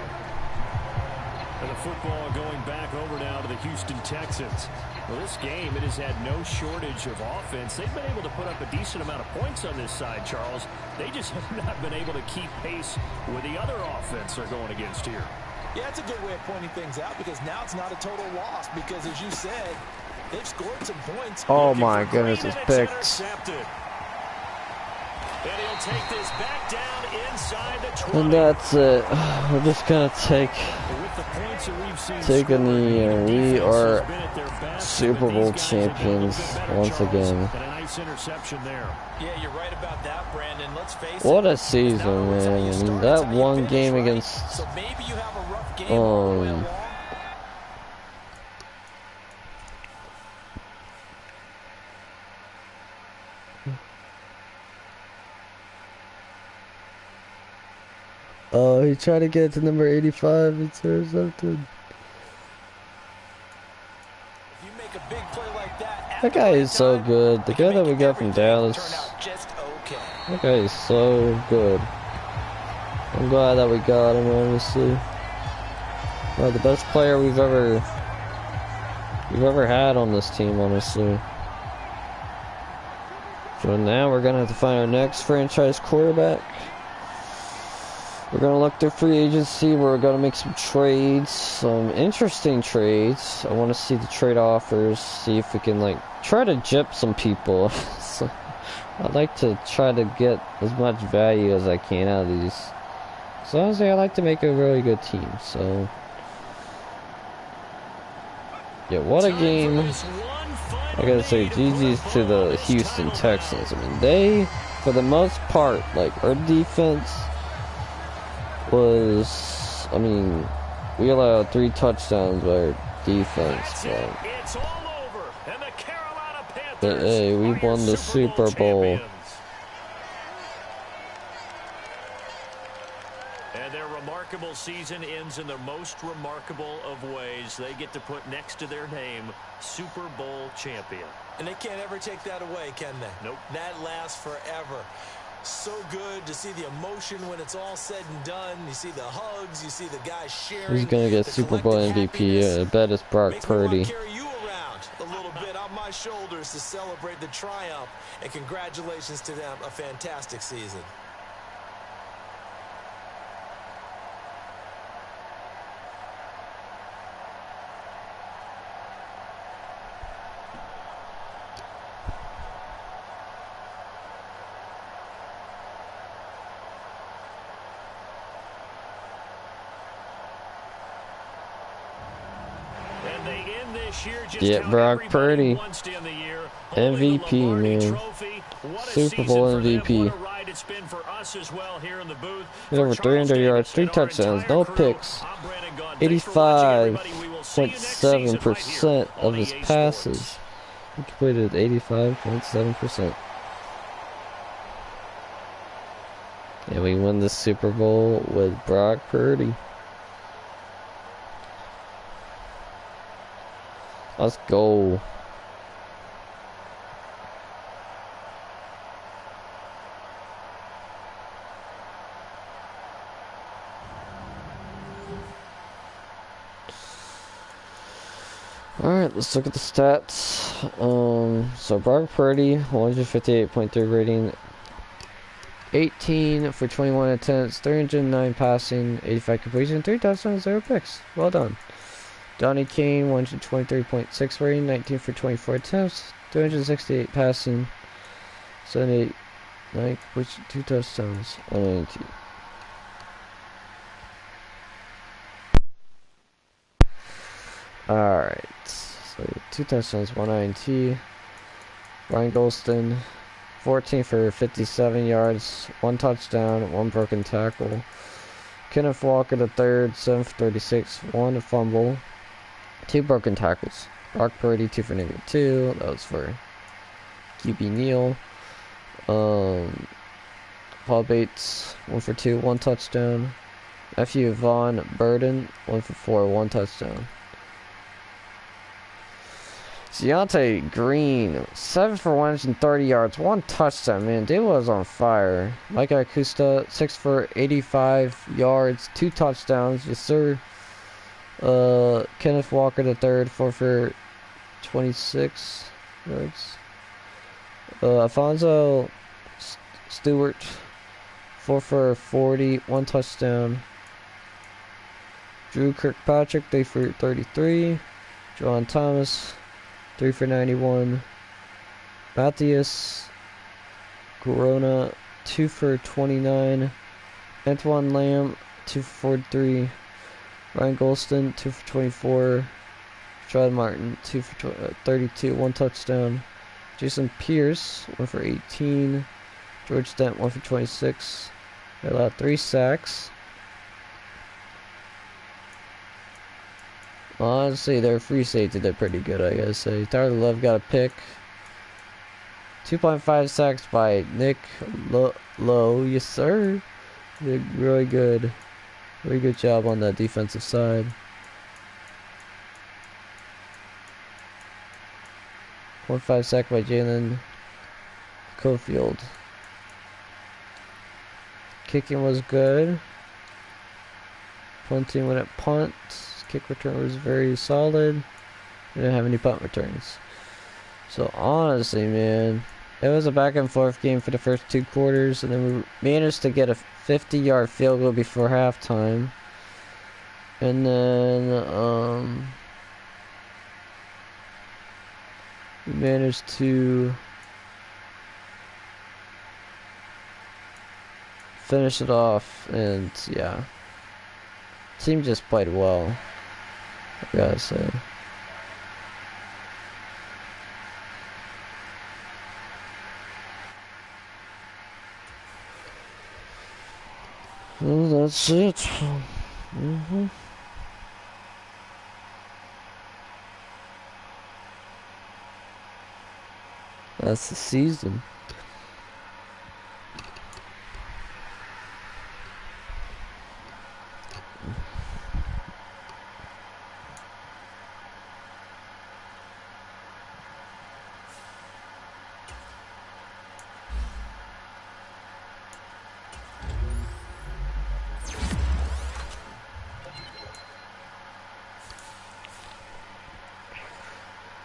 And the football going back over now to the Houston Texans. Well, this game, it has had no shortage of offense. They've been able to put up a decent amount of points on this side, Charles. They just have not been able to keep pace with the other offense they're going against here. Yeah, it's a good way of pointing things out because now it's not a total loss because, as you said, they've scored some points. Oh my goodness, it's picked. Intercepted. And he'll take this back down inside the 20. And that's it. We're just gonna take a knee, and we are Super Bowl champions once again. And a nice interception there. Yeah, you're right about that, Brandon. Let's face What it. a season, man. I mean, that one game against So maybe you have a rough game all the way along. oh, he tried to get to number 85 intercepted. If you make a big play like that, That guy is so good. The guy that we got from Dallas, just okay. that guy is so good. I'm glad that we got him, honestly. The best player we've ever had on this team, honestly. So now we're gonna have to find our next franchise quarterback. We're gonna look through free agency. We're gonna make some trades, some interesting trades. I want to see the trade offers, see if we can like try to gyp some people. So, I'd like to try to get as much value as I can out of these. So honestly, I like to make a really good team. So yeah, what a game! I gotta say, GG's to the Houston Texans. I mean, they, for the most part, like our defense was, I mean, we allowed 3 touchdowns by our defense, but hey, we won the Super Bowl. And their remarkable season ends in the most remarkable of ways. They get to put next to their name, Super Bowl champion. And they can't ever take that away, can they? Nope. That lasts forever. So good to see the emotion when it's all said and done. You see the hugs, you see the guys sharing. Who's gonna get Super Bowl MVP? I bet it's Brock Purdy. Carry you around a little bit on my shoulders to celebrate the triumph. And congratulations to them. A fantastic season. Yeah, Brock Purdy, MVP, man. Super Bowl MVP. Over 300 yards, 3 touchdowns, no picks. 85.7% of his passes. He completed 85.7%. And we won the Super Bowl with Brock Purdy. Let's go. let's look at the stats. So Brock Purdy, 158.3 rating, 18 for 21 attempts, 309 passing, 85 completion, 3 touchdowns, 0 picks. Well done. Donnie Kane, 123.6 rating, 19 for 24 attempts, 368 passing, 78, 9 completion, 2 touchdowns, 192. Alright, so 2 touchdowns, 1 INT. Ryan Golston, 14 for 57 yards, 1 touchdown, 1 broken tackle. Kenneth Walker III, 7 for 36, 1 fumble, 2 broken tackles. Brock Purdy, 2 for -2, that was for QB Neal. Paul Bates, 1 for 2, 1 touchdown. Nephew Vaughn Burden, 1 for 4, 1 touchdown. Deontay Green, 7 for 130 yards, 1 touchdown, man. Dude was on fire. Mike Acosta, 6 for 85 yards, 2 touchdowns. Yes, sir. Kenneth Walker III, 4 for 26 yards. Alfonso Stewart, 4 for 40, 1 touchdown. Drew Kirkpatrick, 3 for 33. John Thomas, 3 for 91. Matthias Corona, 2 for 29. Antoine Lamb, 2 for 43. Ryan Golston, 2 for 24. Chad Martin, 2 for 32, 1 touchdown. Jason Pierce, 1 for 18. George Dent, 1 for 26. They allowed 3 sacks. Honestly, their free safety did pretty good, I gotta say. Tyler Love got a pick. 2.5 sacks by Nick Lowe. Yes, sir. Did really good. Really good job on the defensive side. 0.5 sack by Jalen Cofield. Kicking was good. 20-minute punt. Kick return was very solid. We didn't have any punt returns. So honestly, man, it was a back and forth game for the first 2 quarters, and then we managed to get a 50-yard field goal before halftime. And then we managed to finish it off, and yeah, team just played well, I gotta say. Well, that's it. That's the season.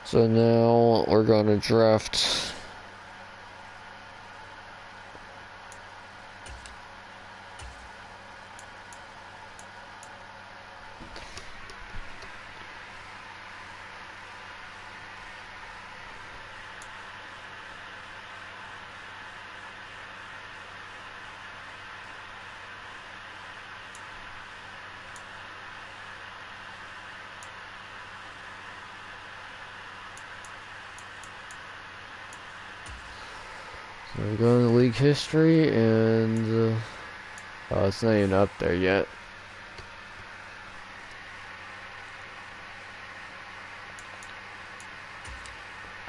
So now we're gonna draft So we're going to league history, and oh, it's not even up there yet.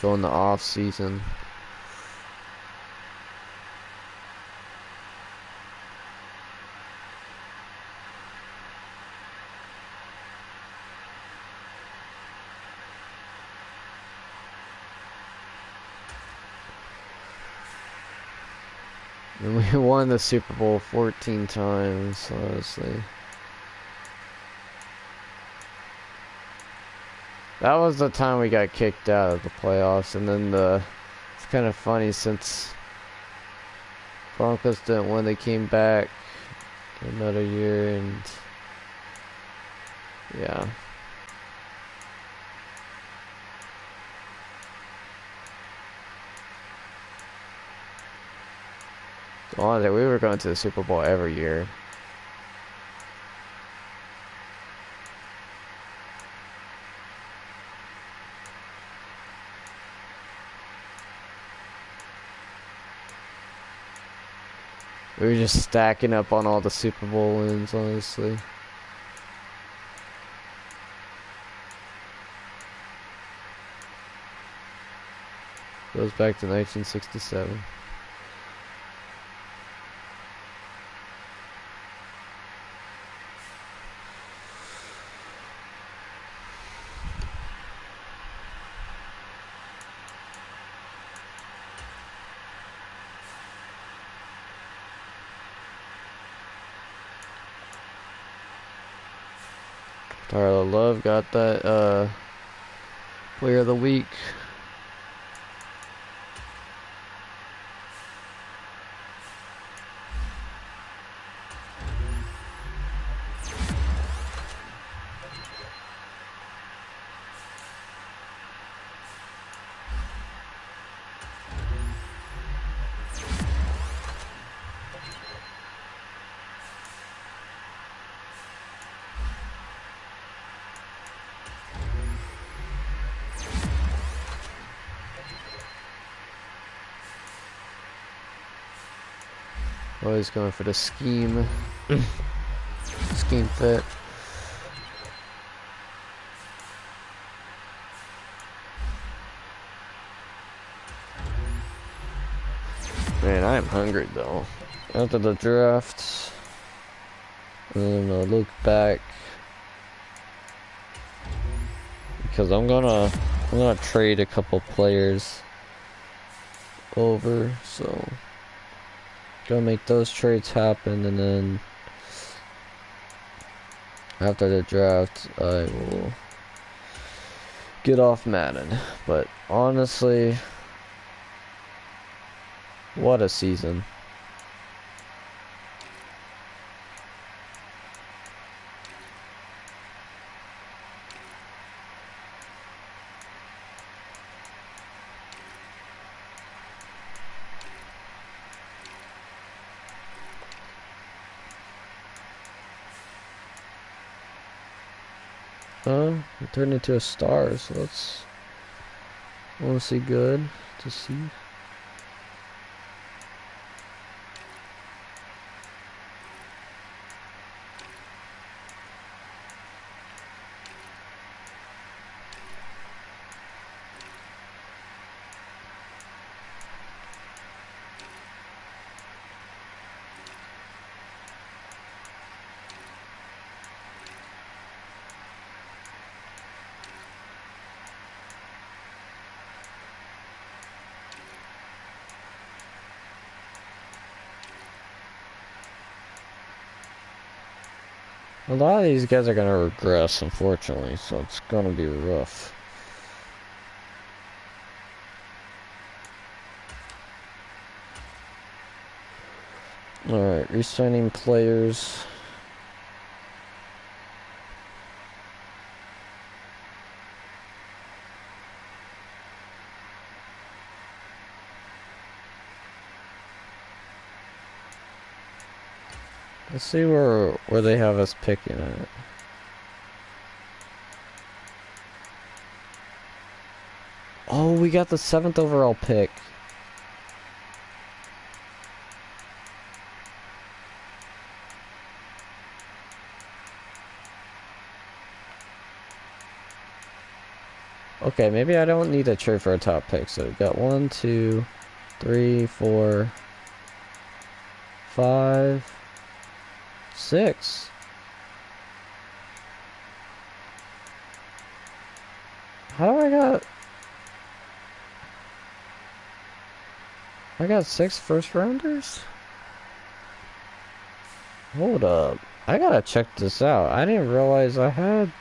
Going the off season. And we won the Super Bowl 14 times, honestly. That was the time we got kicked out of the playoffs, and then it's kind of funny since Broncos didn't win, they came back another year, and yeah. Honestly, we were going to the Super Bowl every year. We were just stacking up on all the Super Bowl wins, honestly. Goes back to 1967. Tyler Love got that Player of the Week. Always going for the scheme. Scheme fit. Man, I am hungry though. After the draft, and I look back because I'm gonna trade a couple players over, so gonna make those trades happen, and then after the draft I will get off Madden. But honestly, what a season. It turned into a star, so that's honestly good to see. A lot of these guys are going to regress, unfortunately, so it's going to be rough. Alright, re-signing players. Let's see where they have us picking at. Oh, we got the 7th overall pick. Okay, maybe I don't need a trade for a top pick. So we got 1, 2, 3, 4, 5, 6. How do I got 6 first rounders? Hold up. I gotta check this out. I didn't realize I had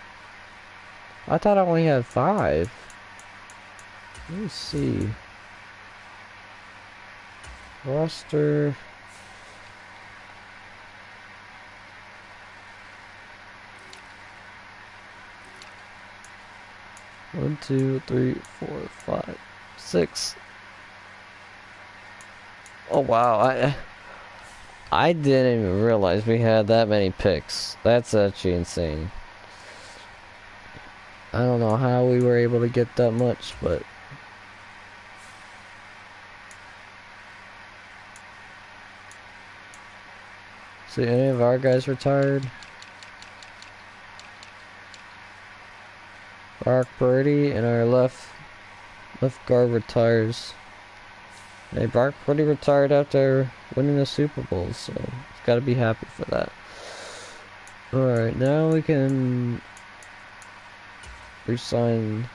I thought I only had 5. Let me see. Roster. One, two, three, 4, 5, 6. Oh wow, I didn't even realize we had that many picks. That's actually insane. I don't know how we were able to get that much, but see, any of our guys retired? Brock Purdy and our left guard retires. Hey, Brock Purdy retired after winning the Super Bowl, so he's got to be happy for that. Alright, now we can resign.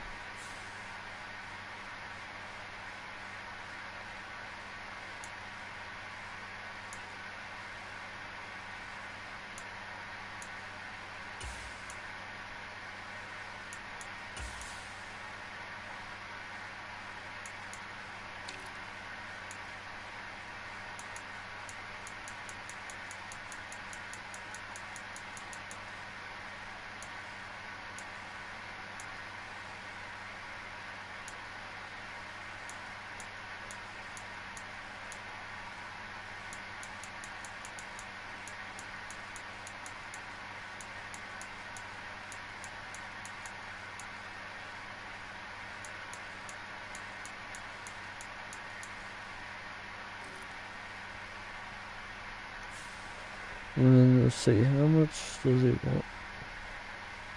And then let's see, how much does he want?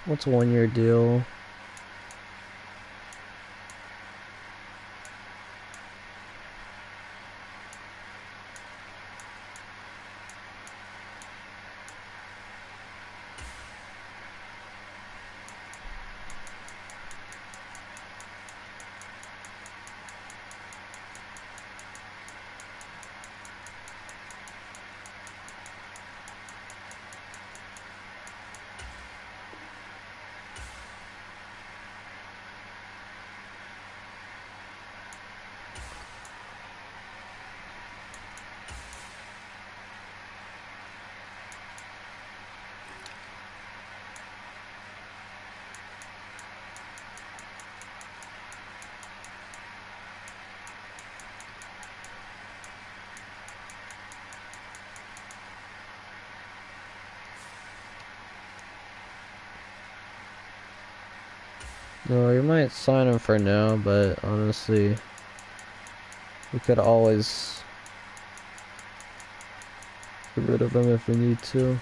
What's a 1-year deal? No, you might sign him for now, but honestly, we could always get rid of him if we need to.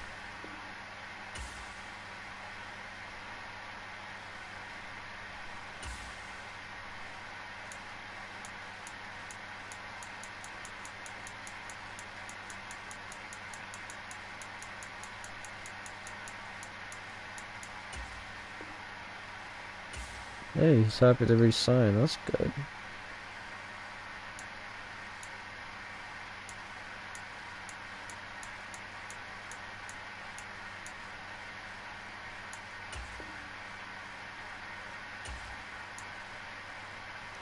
Hey, he's happy to re-sign, that's good.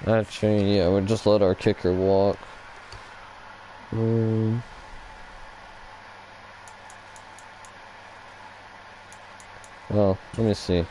Actually, yeah, we'll just let our kicker walk. Well, let me see.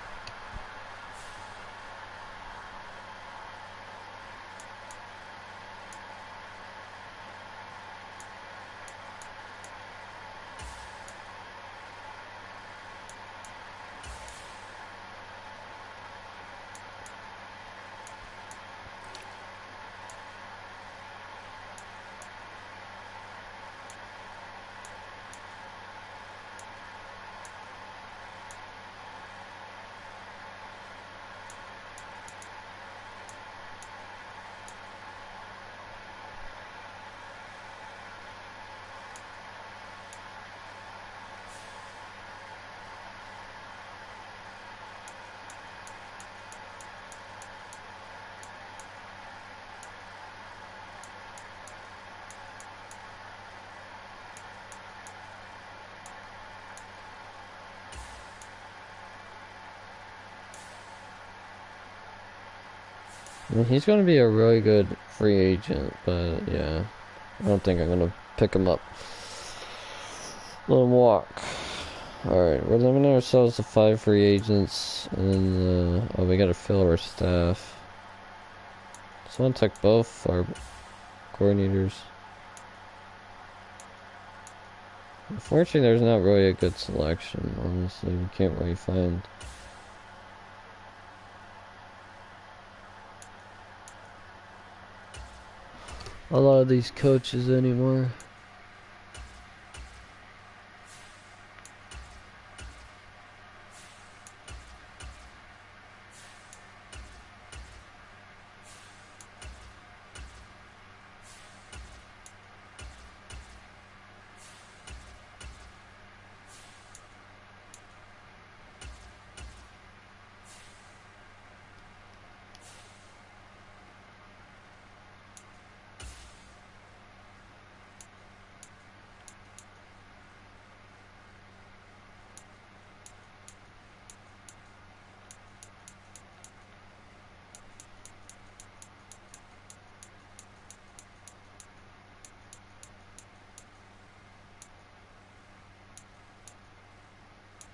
I mean, he's going to be a really good free agent, but yeah, I don't think I'm going to pick him up. Let him walk. Alright, we're limiting ourselves to 5 free agents, and oh, we got to fill our staff. So I'll take both our coordinators. Unfortunately, there's not really a good selection, honestly. We can't really find a lot of these coaches anymore.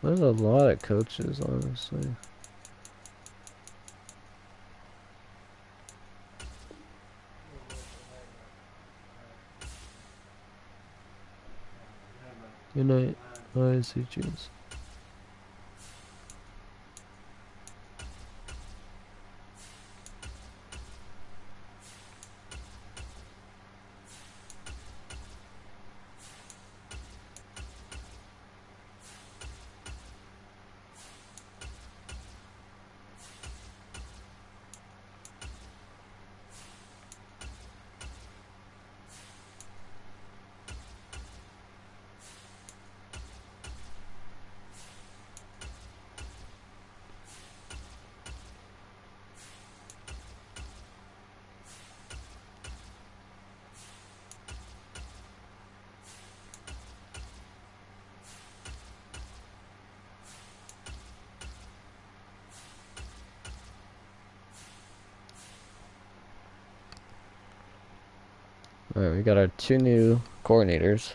There's a lot of coaches, honestly. Good night. I see you. Alright, we got our 2 new coordinators.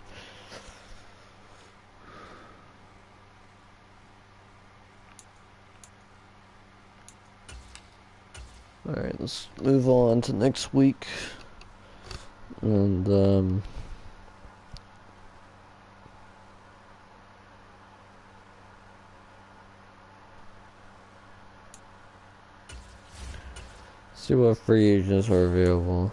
Alright, let's move on to next week. And, see what free agents are available.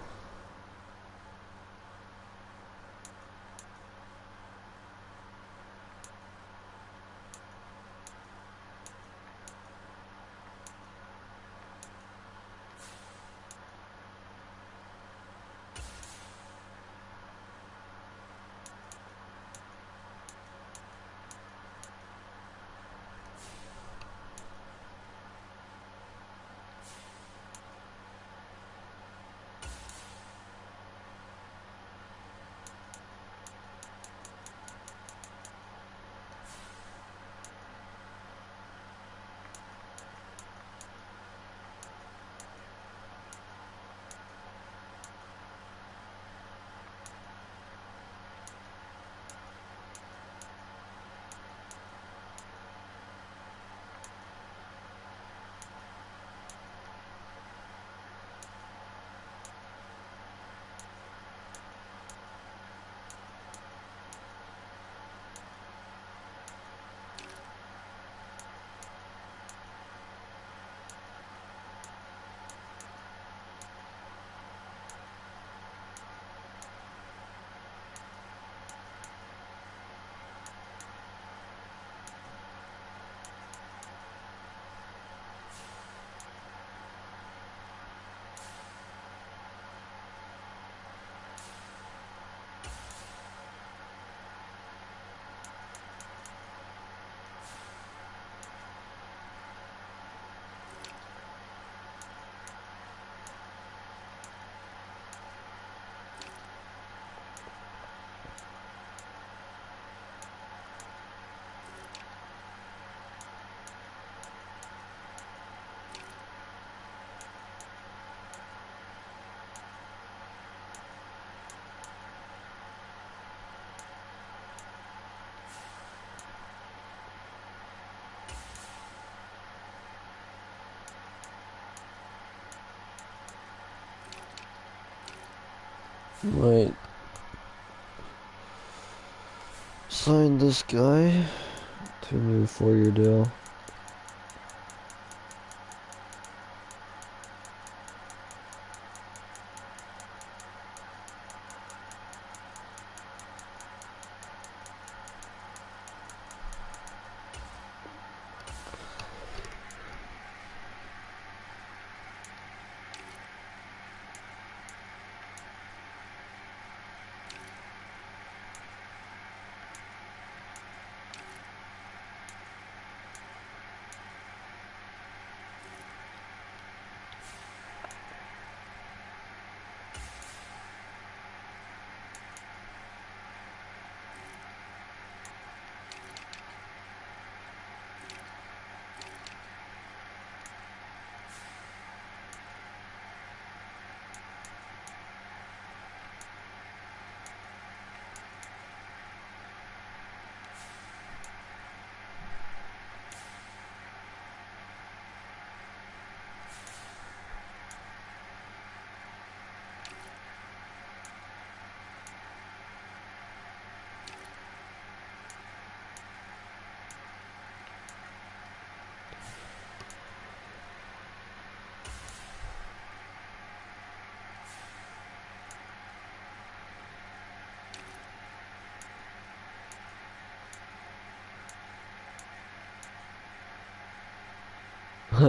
Might sign this guy to a new 4-year deal.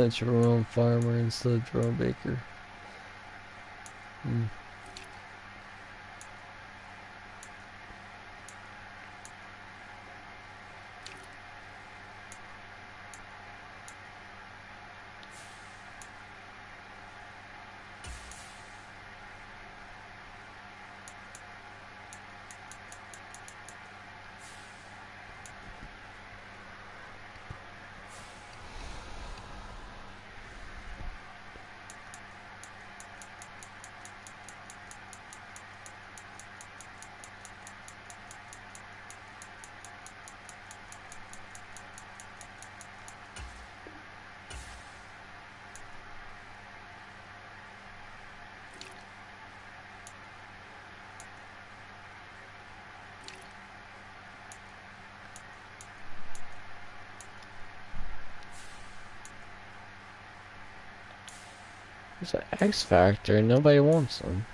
Jerome Farmer instead of Jerome Baker. There's an X Factor and nobody wants them.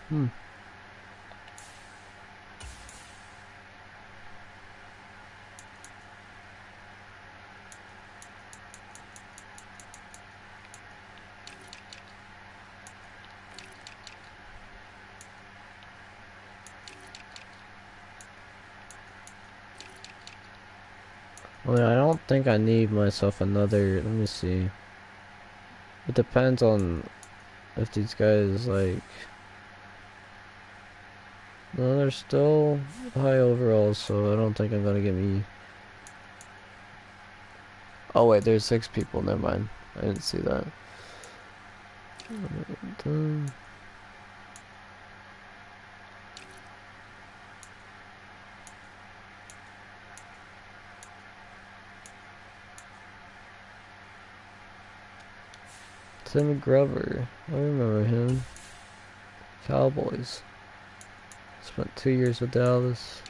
Well, I don't think I need myself another. Let me see. It depends on if these guys like. No, they're still high overall, so I don't think I'm gonna get me. Oh wait, there's 6 people. Never mind. I didn't see that. Tim Grover. I remember him. Cowboys. Spent 2 years with Dallas.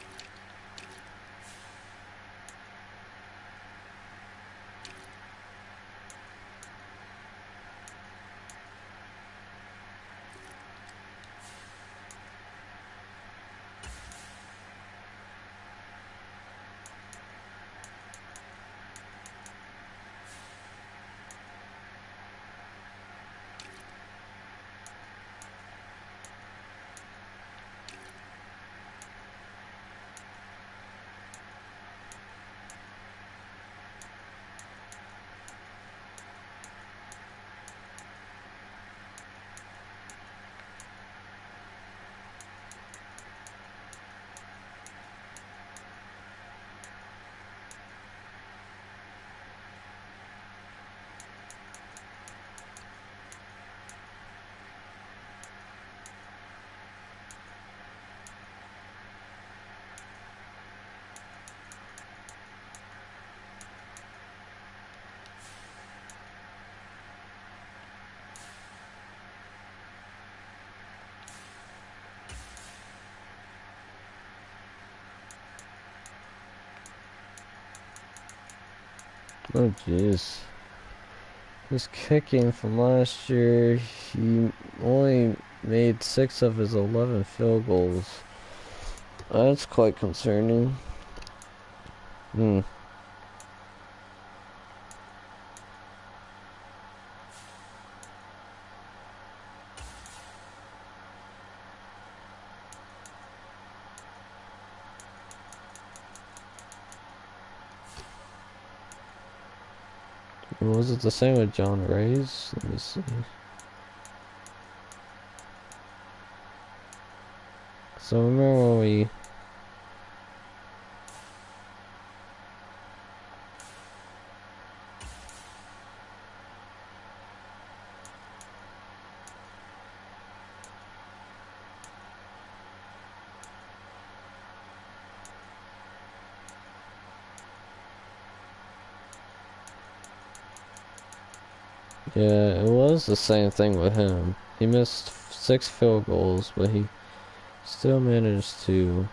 Oh jeez. His kicking from last year, he only made 6 of his 11 field goals. That's quite concerning. Was it the same with John Ray's? Let me see. So remember when we... Yeah, it was the same thing with him. He missed 6 field goals, but he still managed to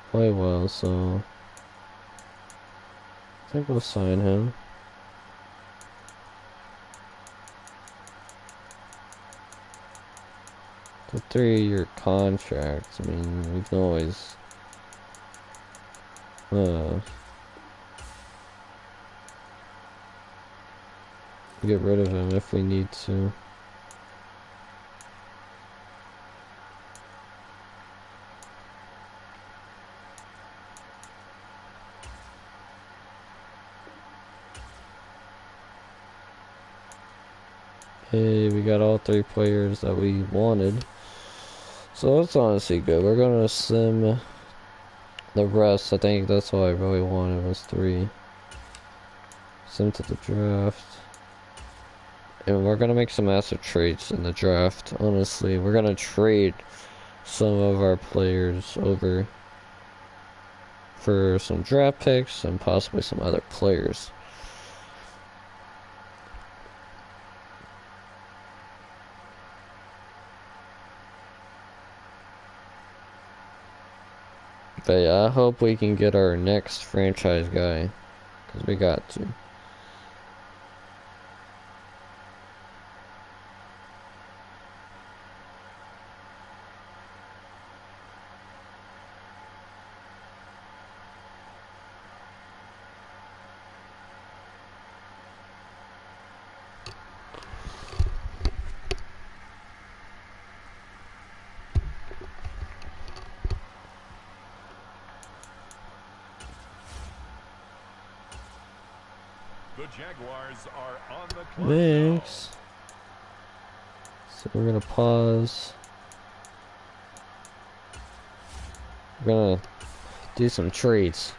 play well, so I think we'll sign him. The 3-year contract, I mean, we can always get rid of him if we need to. Hey, we got all 3 players that we wanted. So that's honestly good. We're gonna sim the rest. I think that's all I really wanted was 3. Sim to the draft. And we're gonna make some massive trades in the draft. Honestly, we're gonna trade some of our players over for some draft picks and possibly some other players. But yeah, I hope we can get our next franchise guy, because we got to. The Jaguars are on the clock. Thanks. So we're gonna pause. We're gonna do some trades.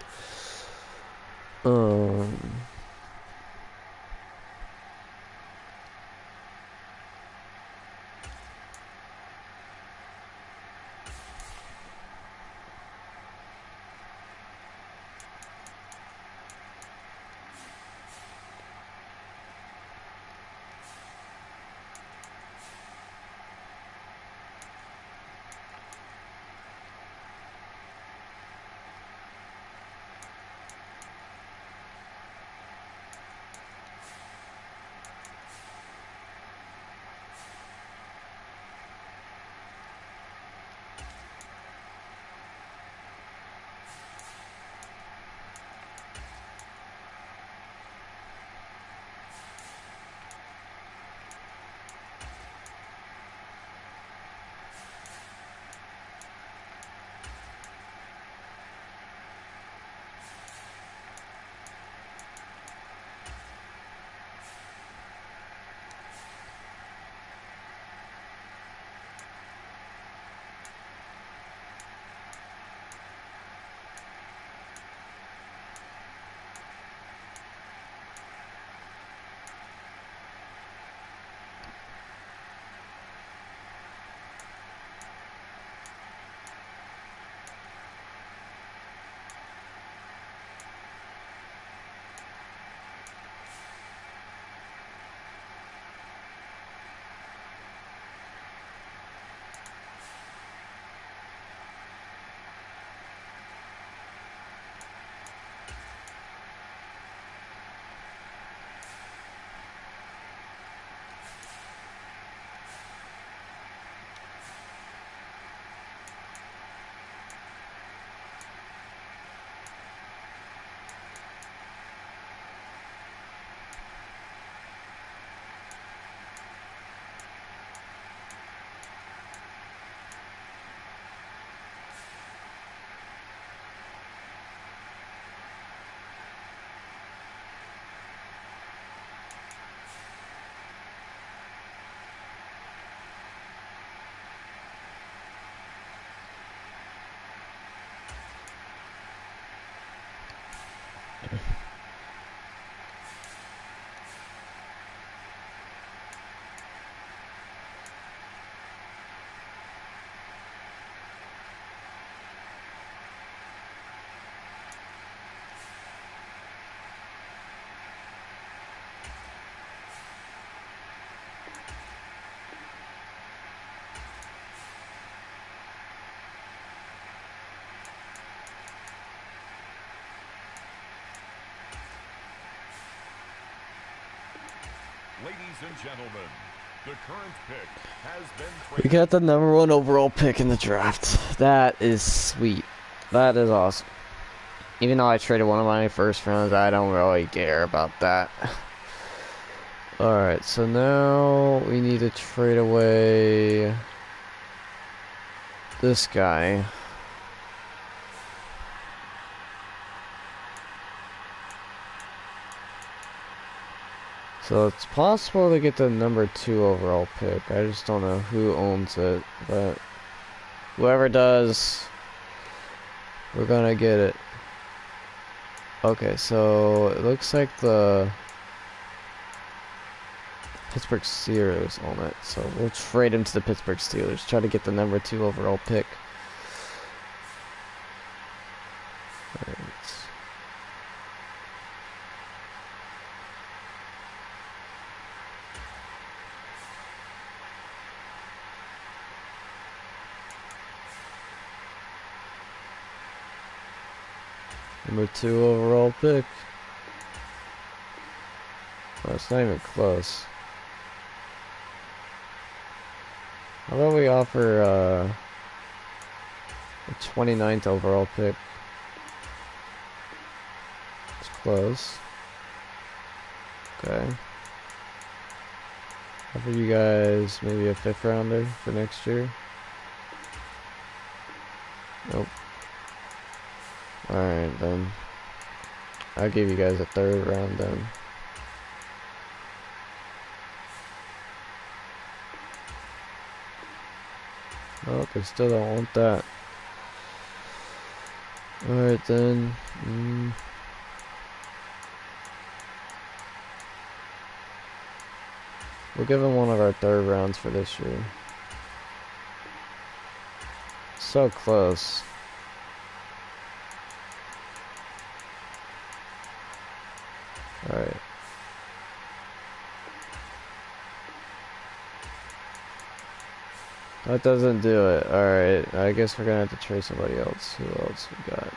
Ladies and gentlemen, the current pick has been traded. We got the #1 overall pick in the draft. That is sweet. That is awesome. Even though I traded one of my first rounds, I don't really care about that. Alright, so now we need to trade away this guy. So it's possible to get the #2 overall pick. I just don't know who owns it, but whoever does, we're gonna get it. Okay, so it looks like the Pittsburgh Steelers own it. So we'll trade him to the Pittsburgh Steelers. Try to get the #2 overall pick. Alright. #2 overall pick. Oh, it's not even close. How about we offer a 29th overall pick? It's close. Okay. Offer you guys maybe a 5th rounder for next year. Nope. Alright then. I'll give you guys a 3rd round then. Oh, they still don't want that. Alright then. We'll give him one of our 3rd rounds for this year. So close. Alright. That doesn't do it. Alright, I guess we're gonna have to trade somebody else. Who else we got?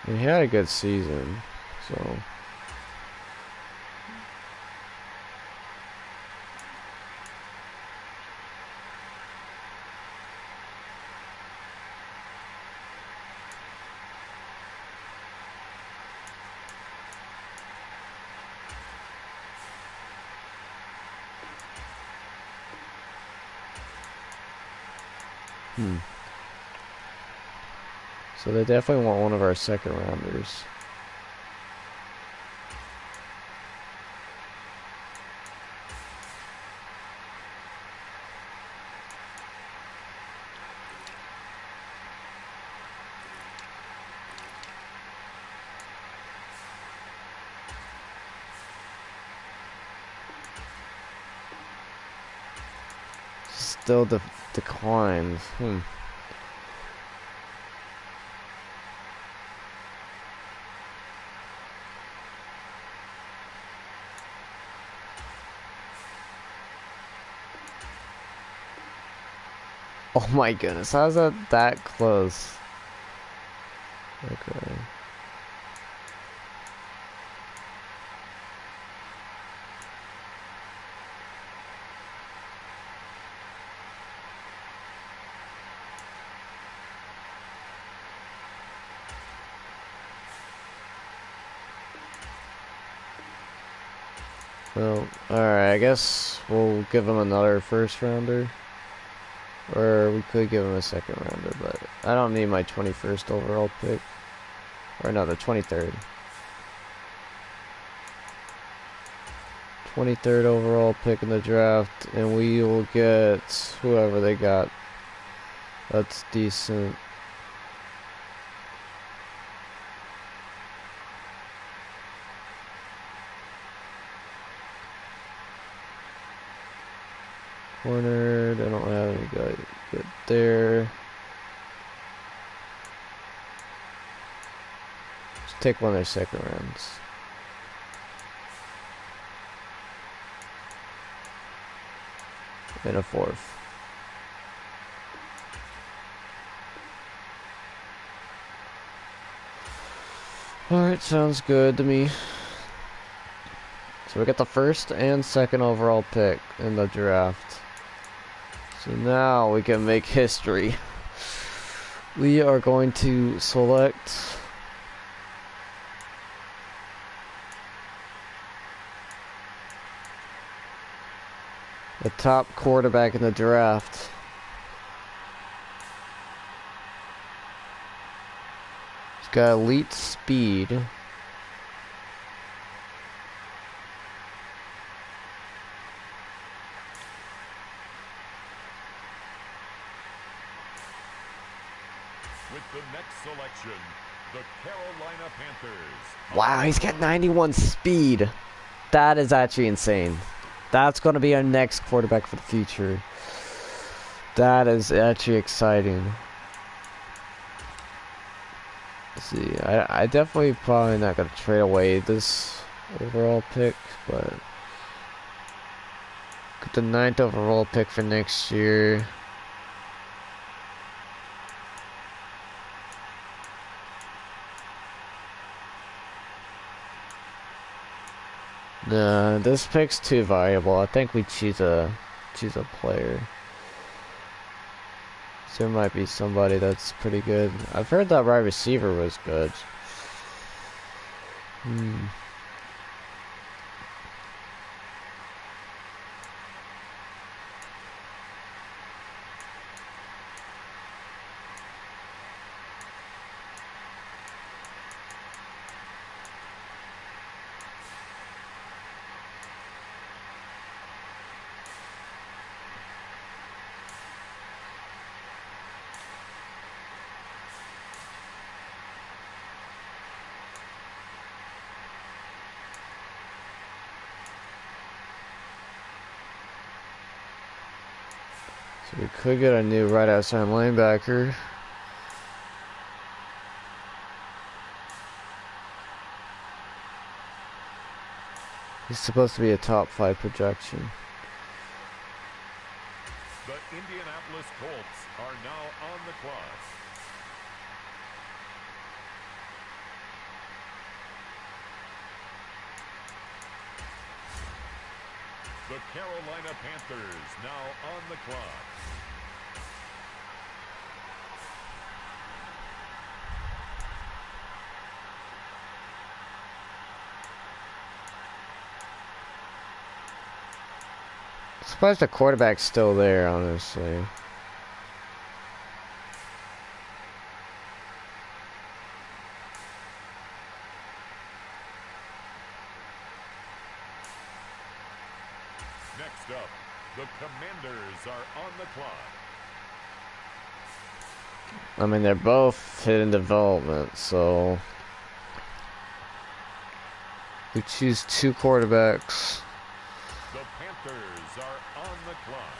He had a good season, so... So they definitely want one of our 2nd rounders. Still declines. Oh my goodness, how's that close? Okay. Well, alright, I guess we'll give him another 1st rounder. Or we could give him a 2nd rounder, but I don't need my 21st overall pick. Or no, the 23rd. 23rd overall pick in the draft, and we will get whoever they got. That's decent. Corner, they don't have any guy good there. Just take one of their second rounds. And a fourth. Alright, sounds good to me. So we got the first and second overall pick in the draft. So now we can make history. We are going to select the top quarterback in the draft. He's got elite speed. With the next selection, the Carolina Panthers. Wow, he's got 91 speed. That is actually insane. That's going to be our next quarterback for the future. That is actually exciting. Let's see, I definitely probably not going to trade away this overall pick, but get the 9th overall pick for next year. Nah, this pick's too valuable. I think we choose a player. So there might be somebody that's pretty good. I've heard that wide receiver was good. So we could get a new right outside linebacker. He's supposed to be a top 5 projection. The Indianapolis Colts are now on the clock. The Carolina Panthers now on the clock. I'm surprised the quarterback's still there, honestly. Next up, the Commanders are on the clock. I mean, they're both in development, so we choose 2 quarterbacks. The Panthers are on the clock.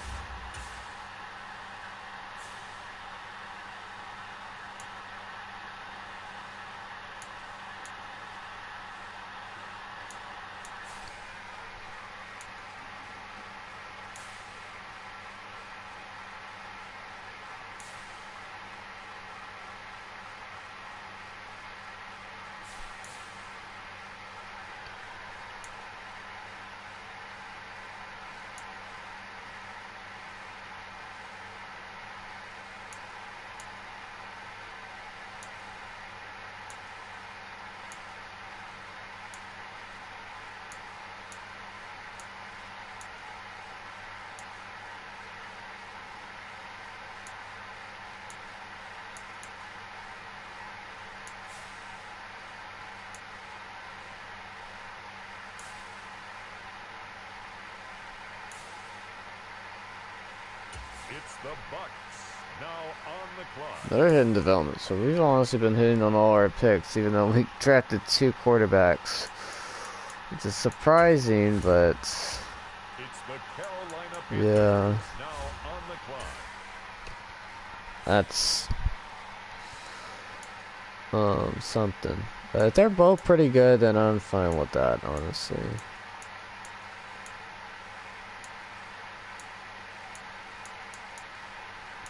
It's the Bucks now on the clock. They're hitting development, so we've honestly been hitting on all our picks, even though we drafted 2 quarterbacks. Which is surprising, but It's the Carolina Panthers yeah, now on the clock. that's something. But if they're both pretty good, then I'm fine with that, honestly.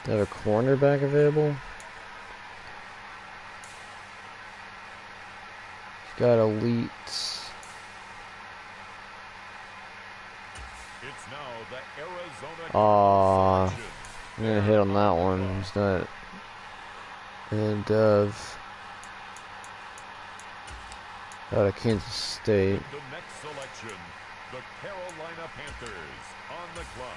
They have a cornerback available. Got elite. It's now the Arizona Aww, selection. I'm gonna hit on that one. He's not. And out of Kansas State. With the next selection, the Carolina Panthers on the clock.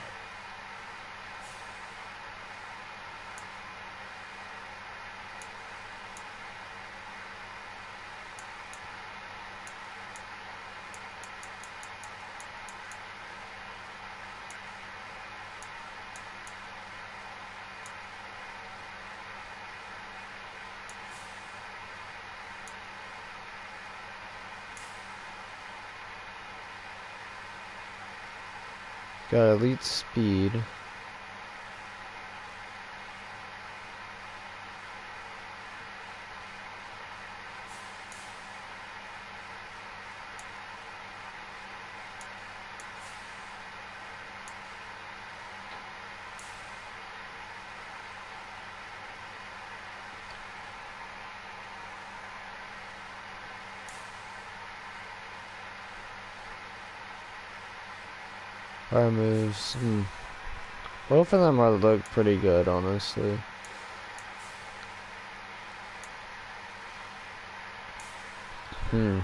Got elite speed. Our moves. Both of them look pretty good, honestly. The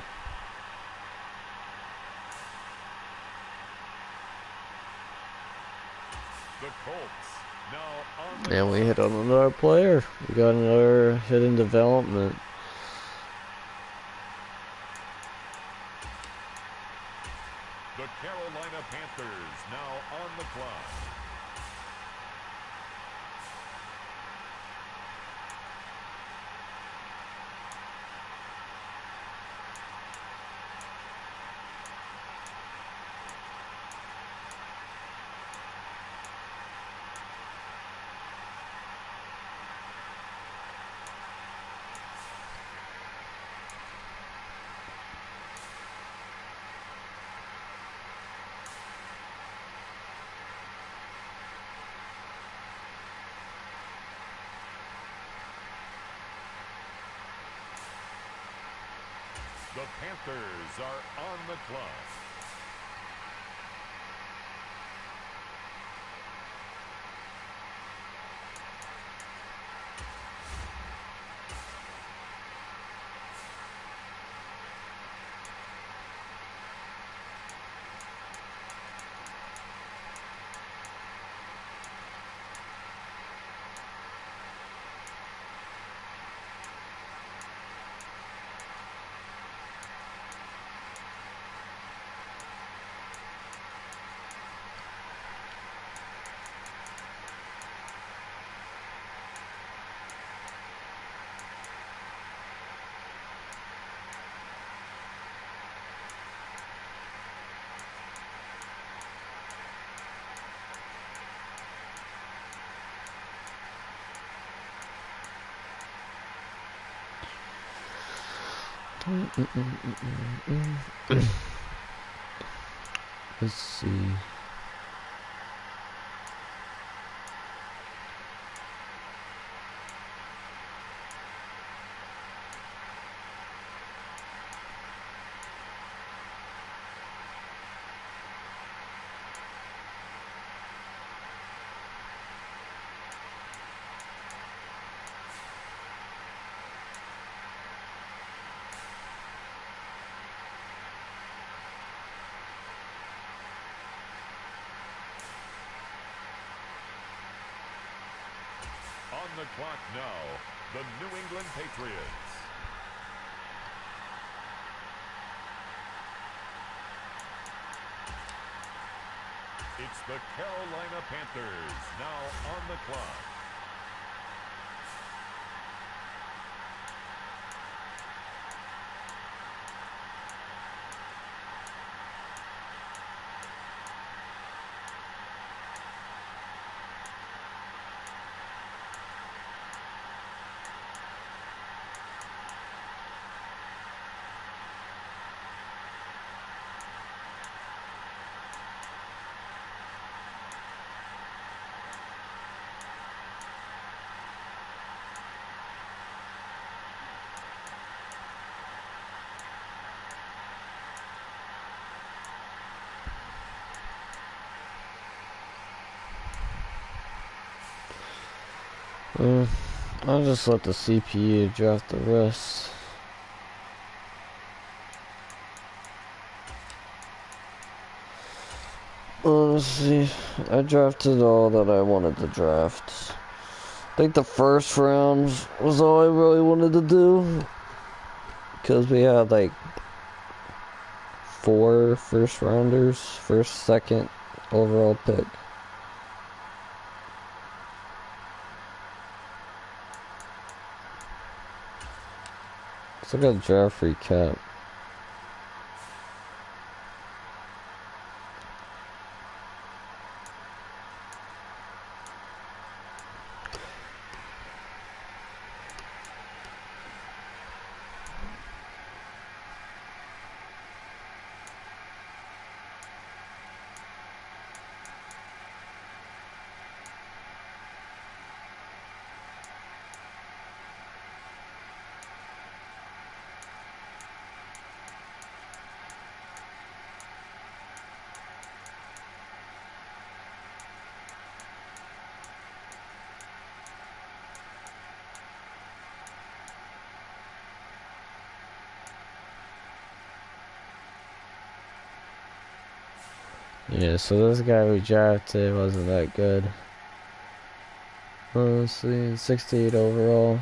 Colts now on the And we hit on another player. We got another hit in development. The Carolina Panthers now on the clock. The Panthers are on the clock. Let's see. On the clock now, the New England Patriots. It's The Carolina Panthers now on the clock. I'll just let the CPU draft the rest. Let's see. I drafted all that I wanted to draft. I think the first round was all I really wanted to do. Because we had like 4 first rounders, first, second overall pick. Still got a draft recap. Yeah, so this guy we drafted wasn't that good. Let's see, 68 overall.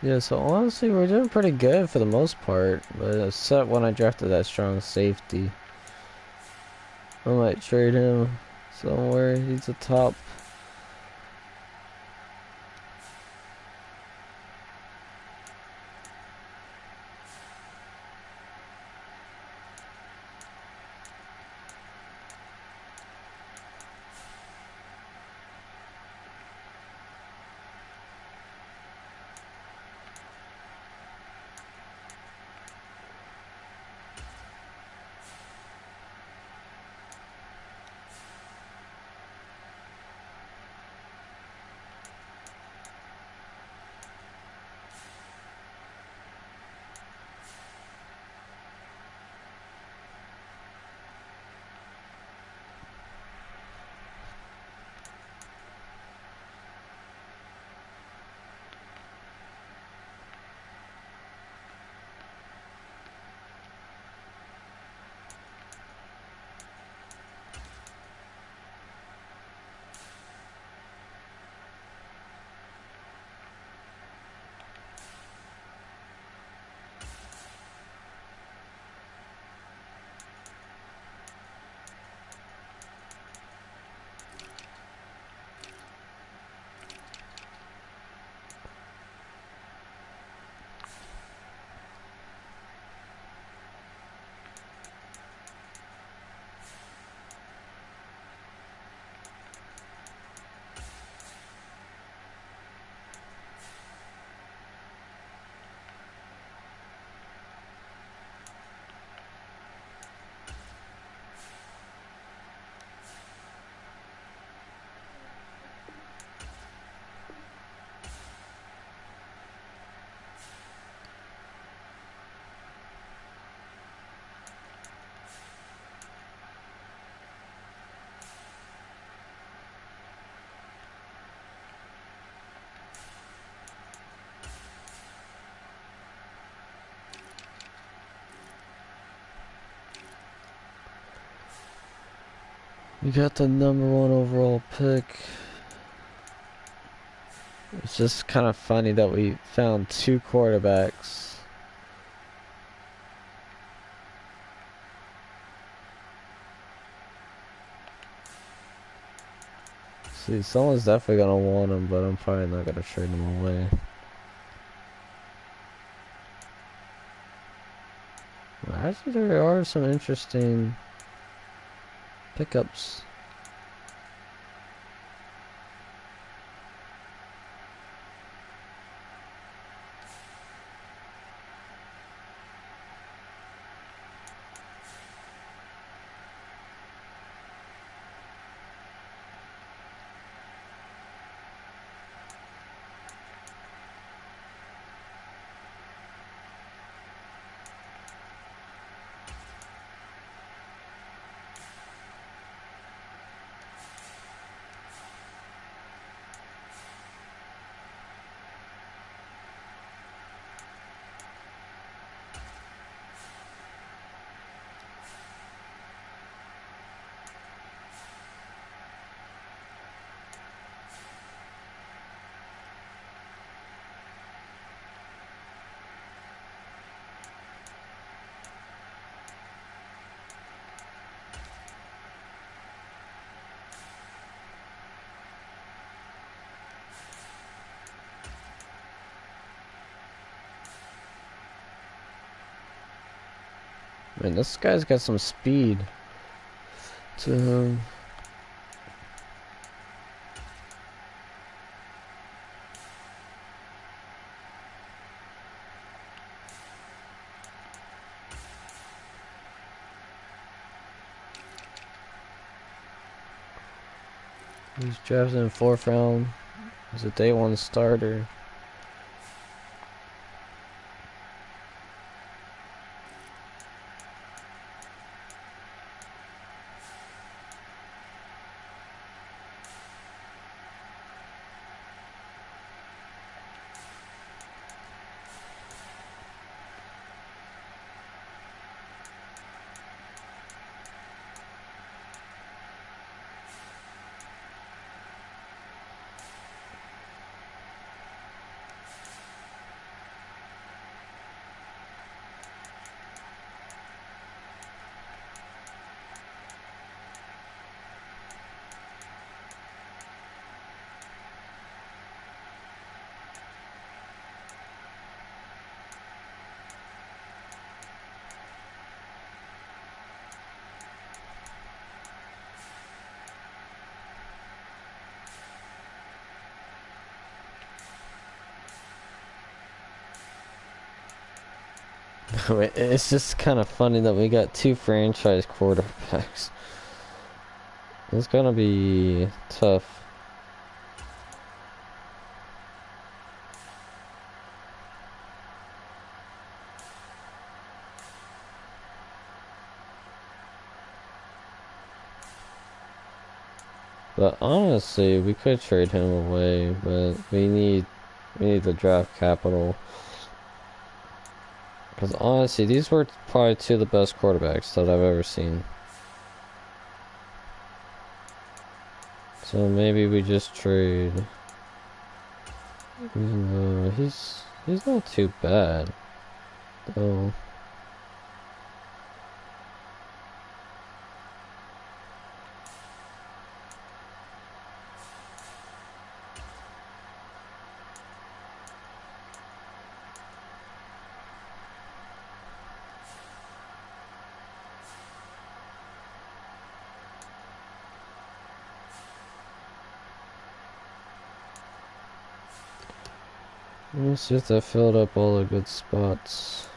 Yeah, so honestly, we're doing pretty good for the most part, but except when I drafted that strong safety. I might trade him somewhere. He's a top. We got the #1 overall pick. It's just kind of funny that we found 2 quarterbacks. See, someone's definitely gonna want him, but I'm probably not gonna trade him away. Actually, there are some interesting pickups. Man, this guy's got some speed to him. He's drafted in 4th round. He's a day 1 starter. It's just kind of funny that we got 2 franchise quarterbacks. It's gonna be tough. But honestly, we could trade him away, but we need the draft capital. Because honestly, these were probably 2 of the best quarterbacks that I've ever seen. So maybe we just trade. Even though he's not too bad, though. Let's see if that filled up all the good spots.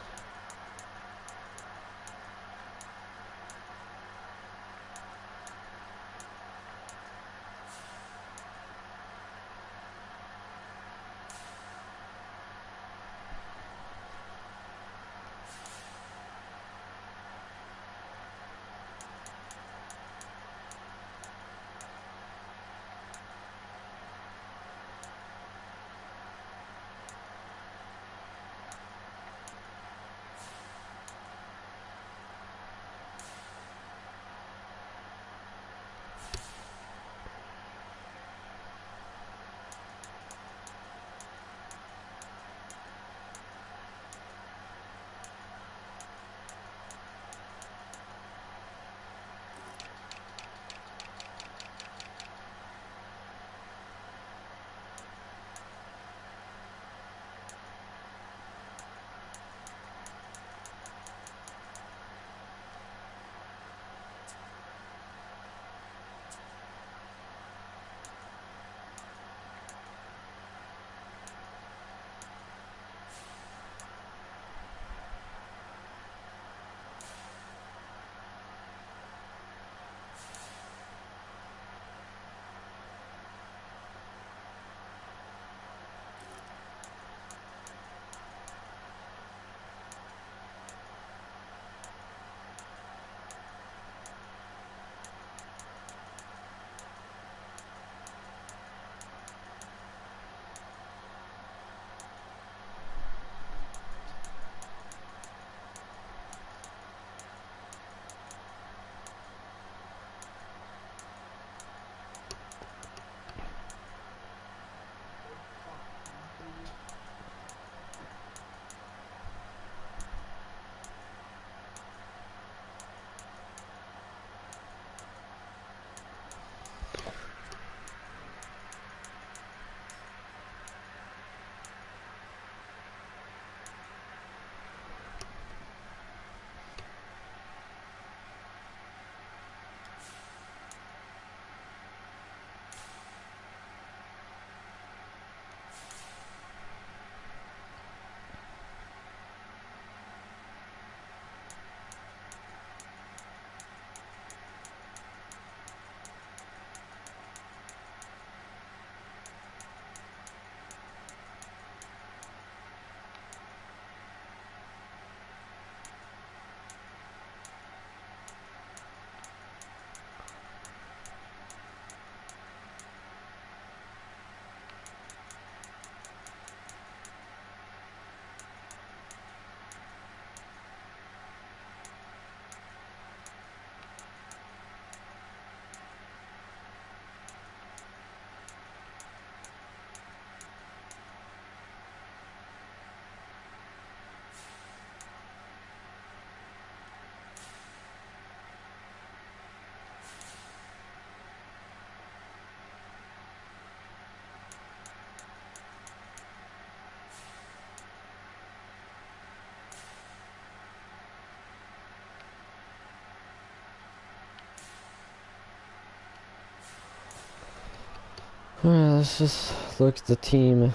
Alright, let's just look at the team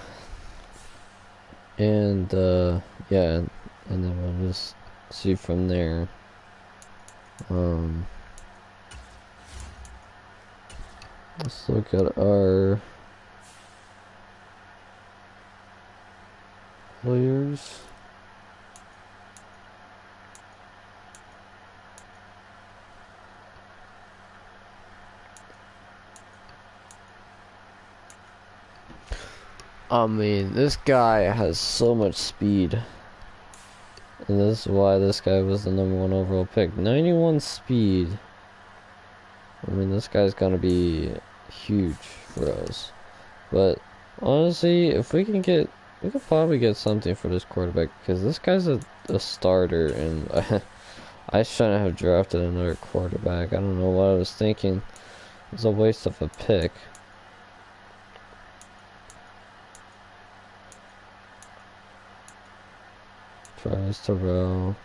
and yeah, and then we'll just see from there. Let's look at our players. I mean, this guy has so much speed. And this is why this guy was the #1 overall pick. 91 speed. I mean, this guy's gonna be huge for us. But honestly, if we can get, we could probably get something for this quarterback, because this guy's a starter, and I shouldn't have drafted another quarterback. I don't know what I was thinking. It was a waste of a pick. Tries to row.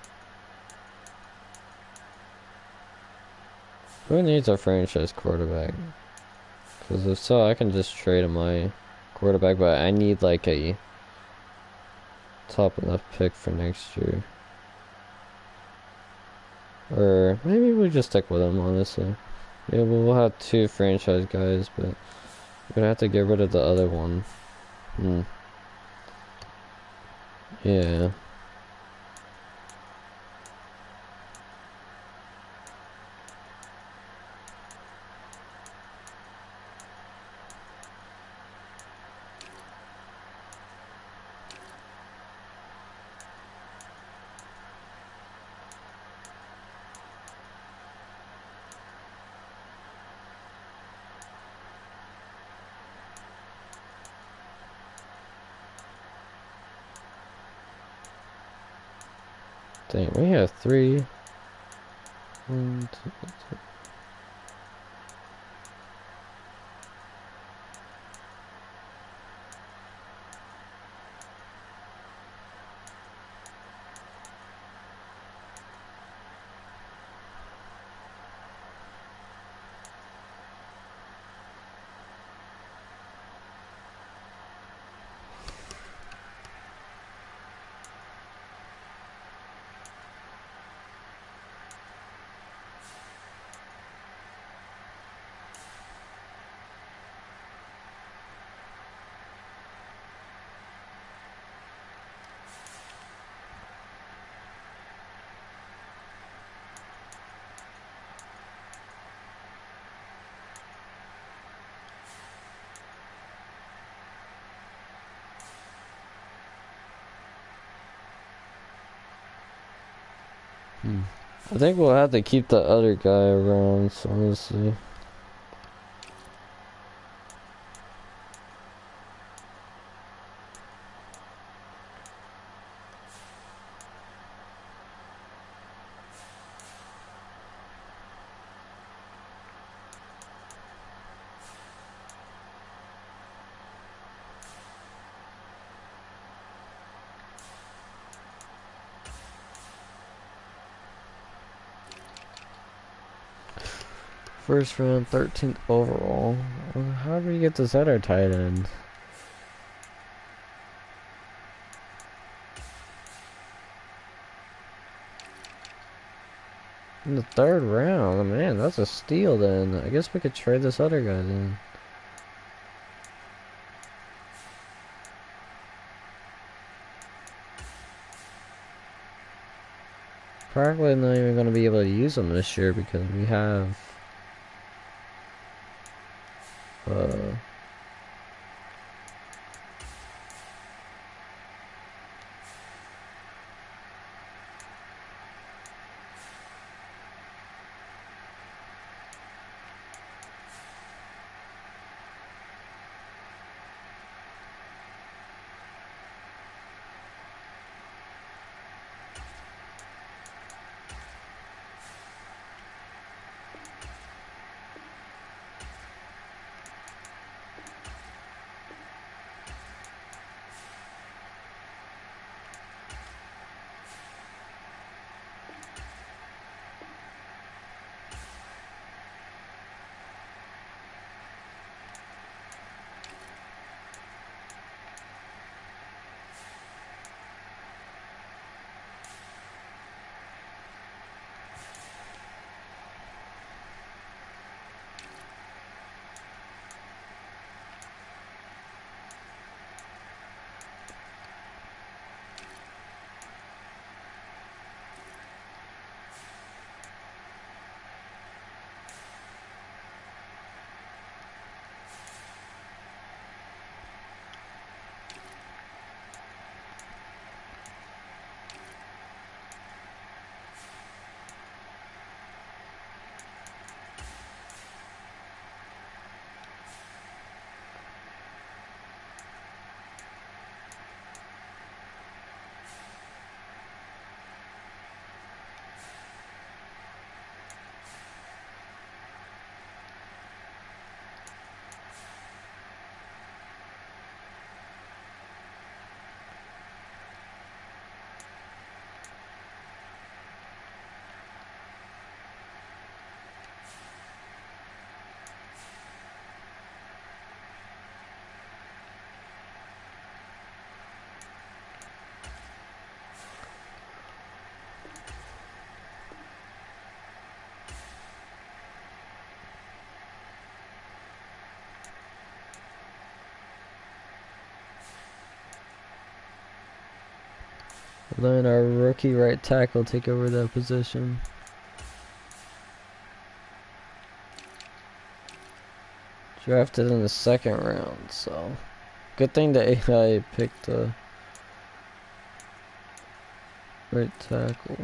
Who needs a franchise quarterback? Because if so, I can just trade my quarterback, but I need like a top enough pick for next year. Or maybe we just stick with him, honestly. Yeah, we'll have 2 franchise guys, but we're gonna have to get rid of the other one. Yeah. Dang, we have 3. 1, 2, 3. I think we'll have to keep the other guy around, so let's see. First round, 13th overall. How do we get this other tight end? In the 3rd round, man, that's a steal then. I guess we could trade this other guy then. Probably not even going to be able to use him this year because we have Letting our rookie right tackle take over that position. Drafted in the 2nd round, so good thing the AI picked the right tackle.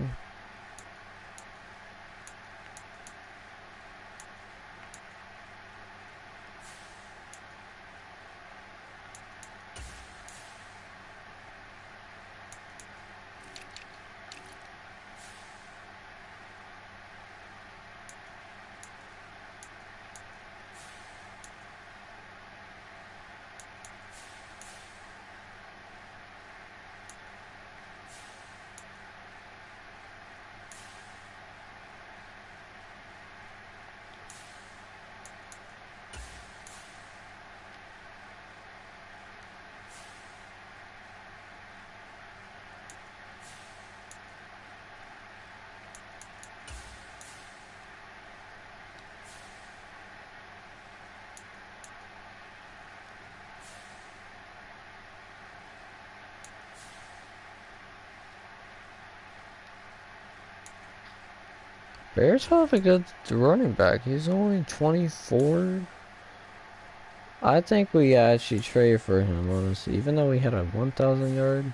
Bears have a good running back. He's only 24. I think we actually trade for him, honestly. Even though we had a 1,000 yard.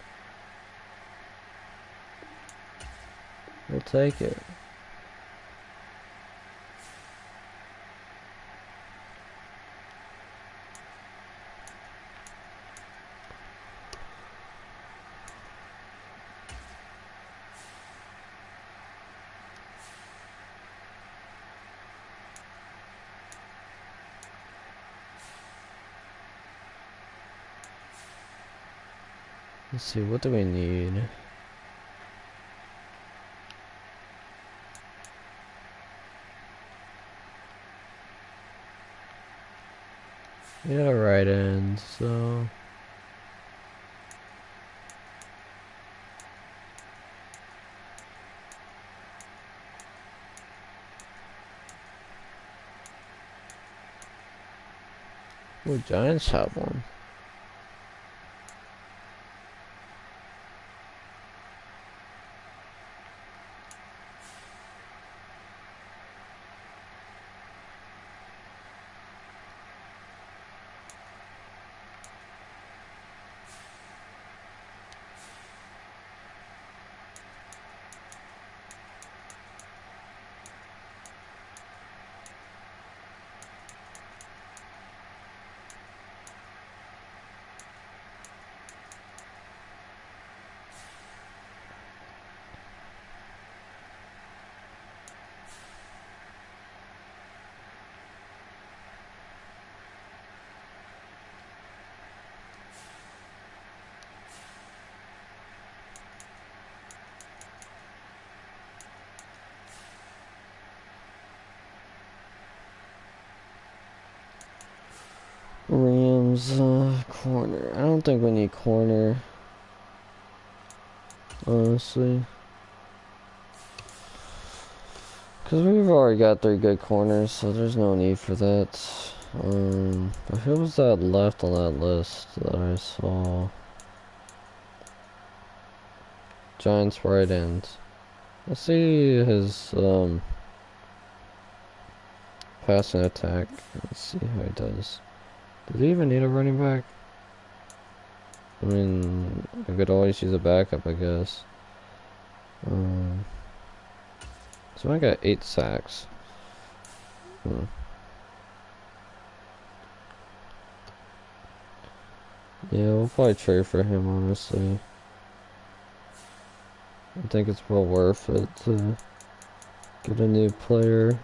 We'll take it. Let's see, what do we need? We got a right end, so ooh, Giants have one. Rams, corner. I don't think we need corner, honestly. Because we've already got 3 good corners, so there's no need for that. But who was that left on that list that I saw? Giants right end. Let's see his, passing attack. Let's see how he does. Does he even need a running back? I mean, I could always use a backup, I guess. So I got 8 sacks. Yeah, we'll probably trade for him, honestly. I think it's well worth it to get a new player.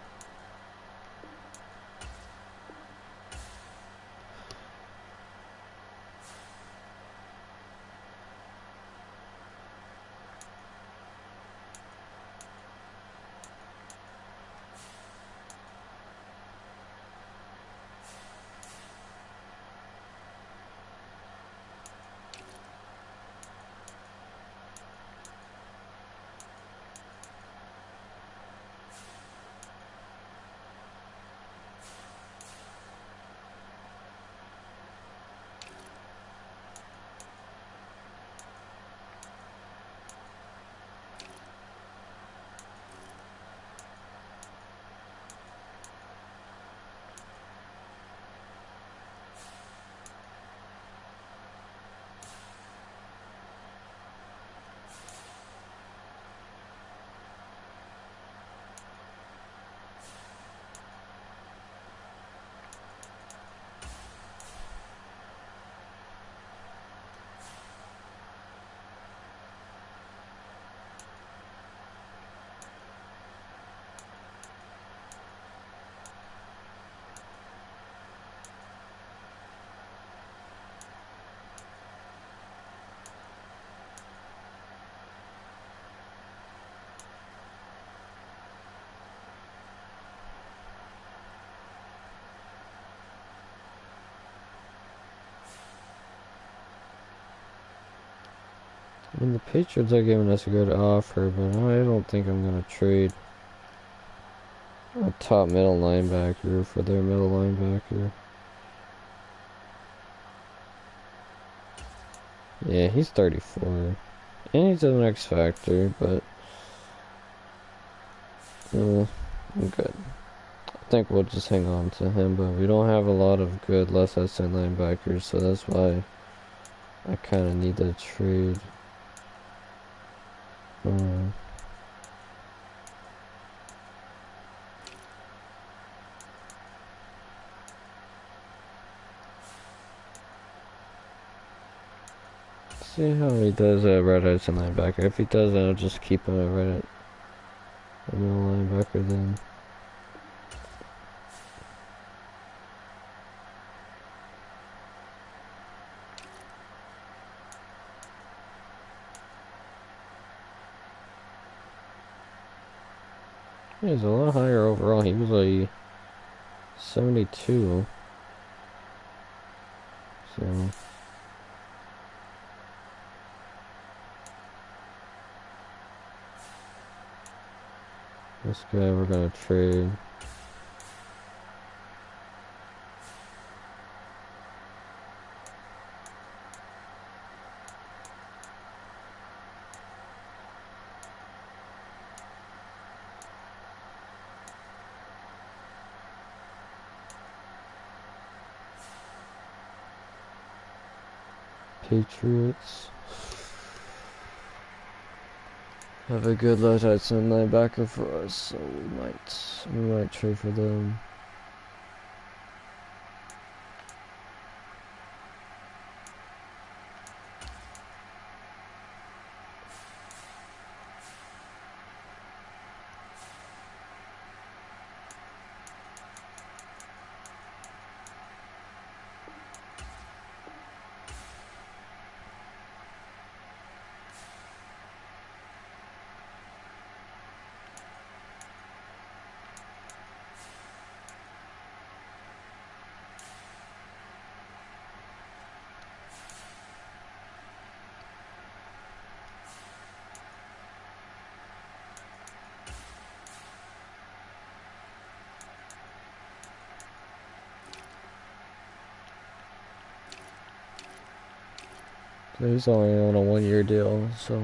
I mean, the Patriots are giving us a good offer, but I don't think I'm going to trade a top middle linebacker for their middle linebacker. Yeah, he's 34. And he's an X factor, but I'm good. I think we'll just hang on to him, but we don't have a lot of good left outside linebackers, so that's why I kind of need to trade. See how he does at right outside linebacker. If he does, then I'll just keep him at right at middle linebacker then. He's a lot higher overall. He was a 72. So this guy we're gonna trade. Patriots have a good left outside linebacker for us, so we might trade for them. So he's only on a 1-year deal, so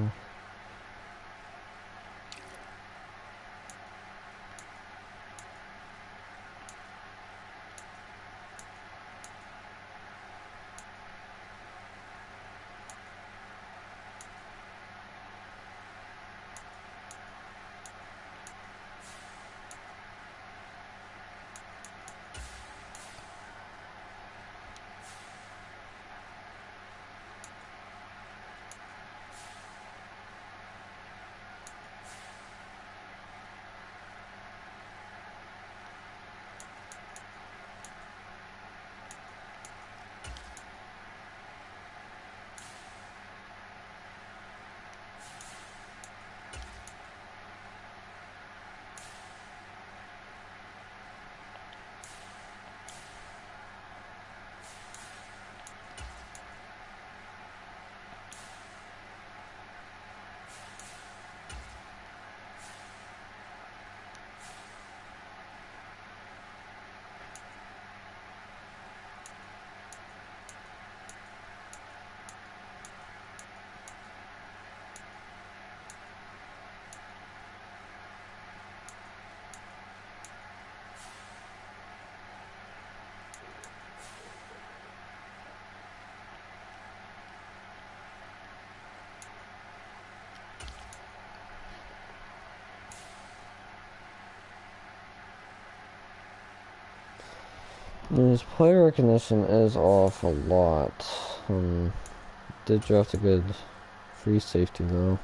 his player recognition is off a lot. Did draft a good free safety though.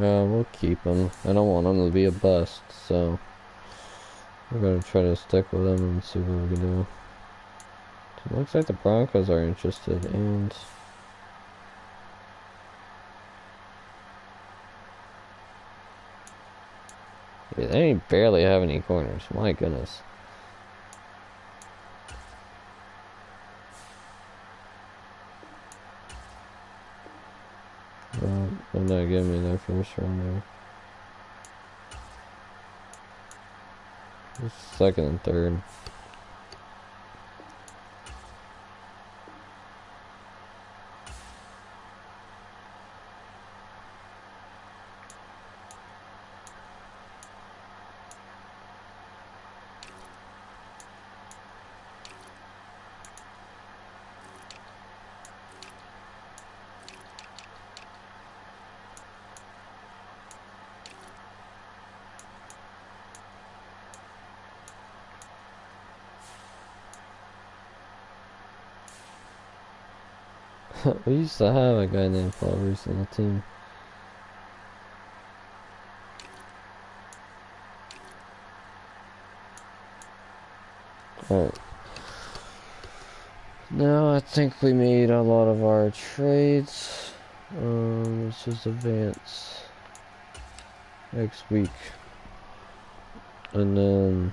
We'll keep him. I don't want him to be a bust, so we're gonna try to stick with him and see what we can do. Looks like the Broncos are interested, and yeah, they barely have any corners. My goodness. They're not giving me their first round there. Second and third. We used to have a guy named Paul Reese on the team. Alright. Now I think we made a lot of our trades. Let's just advance next week. And then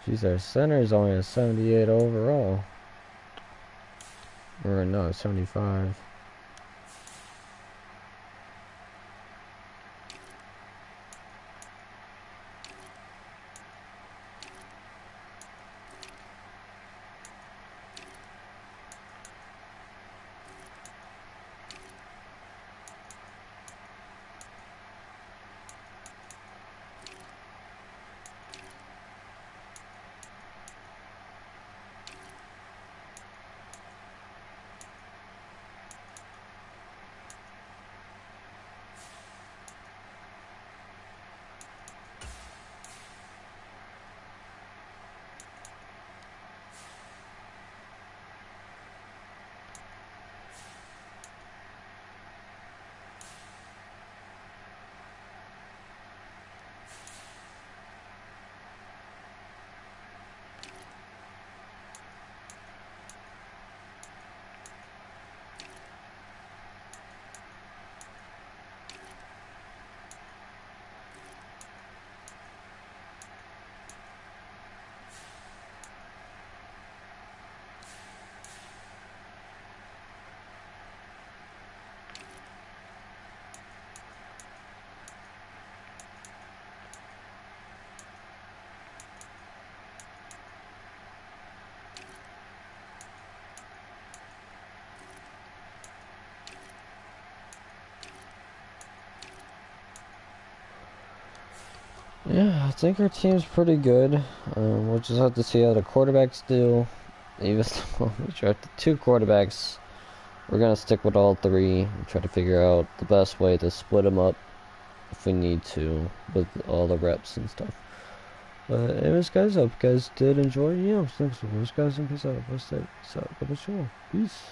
geez, our center is only a 78 overall. Or no, 75. Yeah, I think our team's pretty good. We'll just have to see how the quarterbacks do. Even though we drafted 2 quarterbacks, we're going to stick with all 3 and try to figure out the best way to split them up if we need to with all the reps and stuff. But anyways, guys, I hope you guys did enjoy. Thanks for watching, guys, and peace out. Stay out. Peace.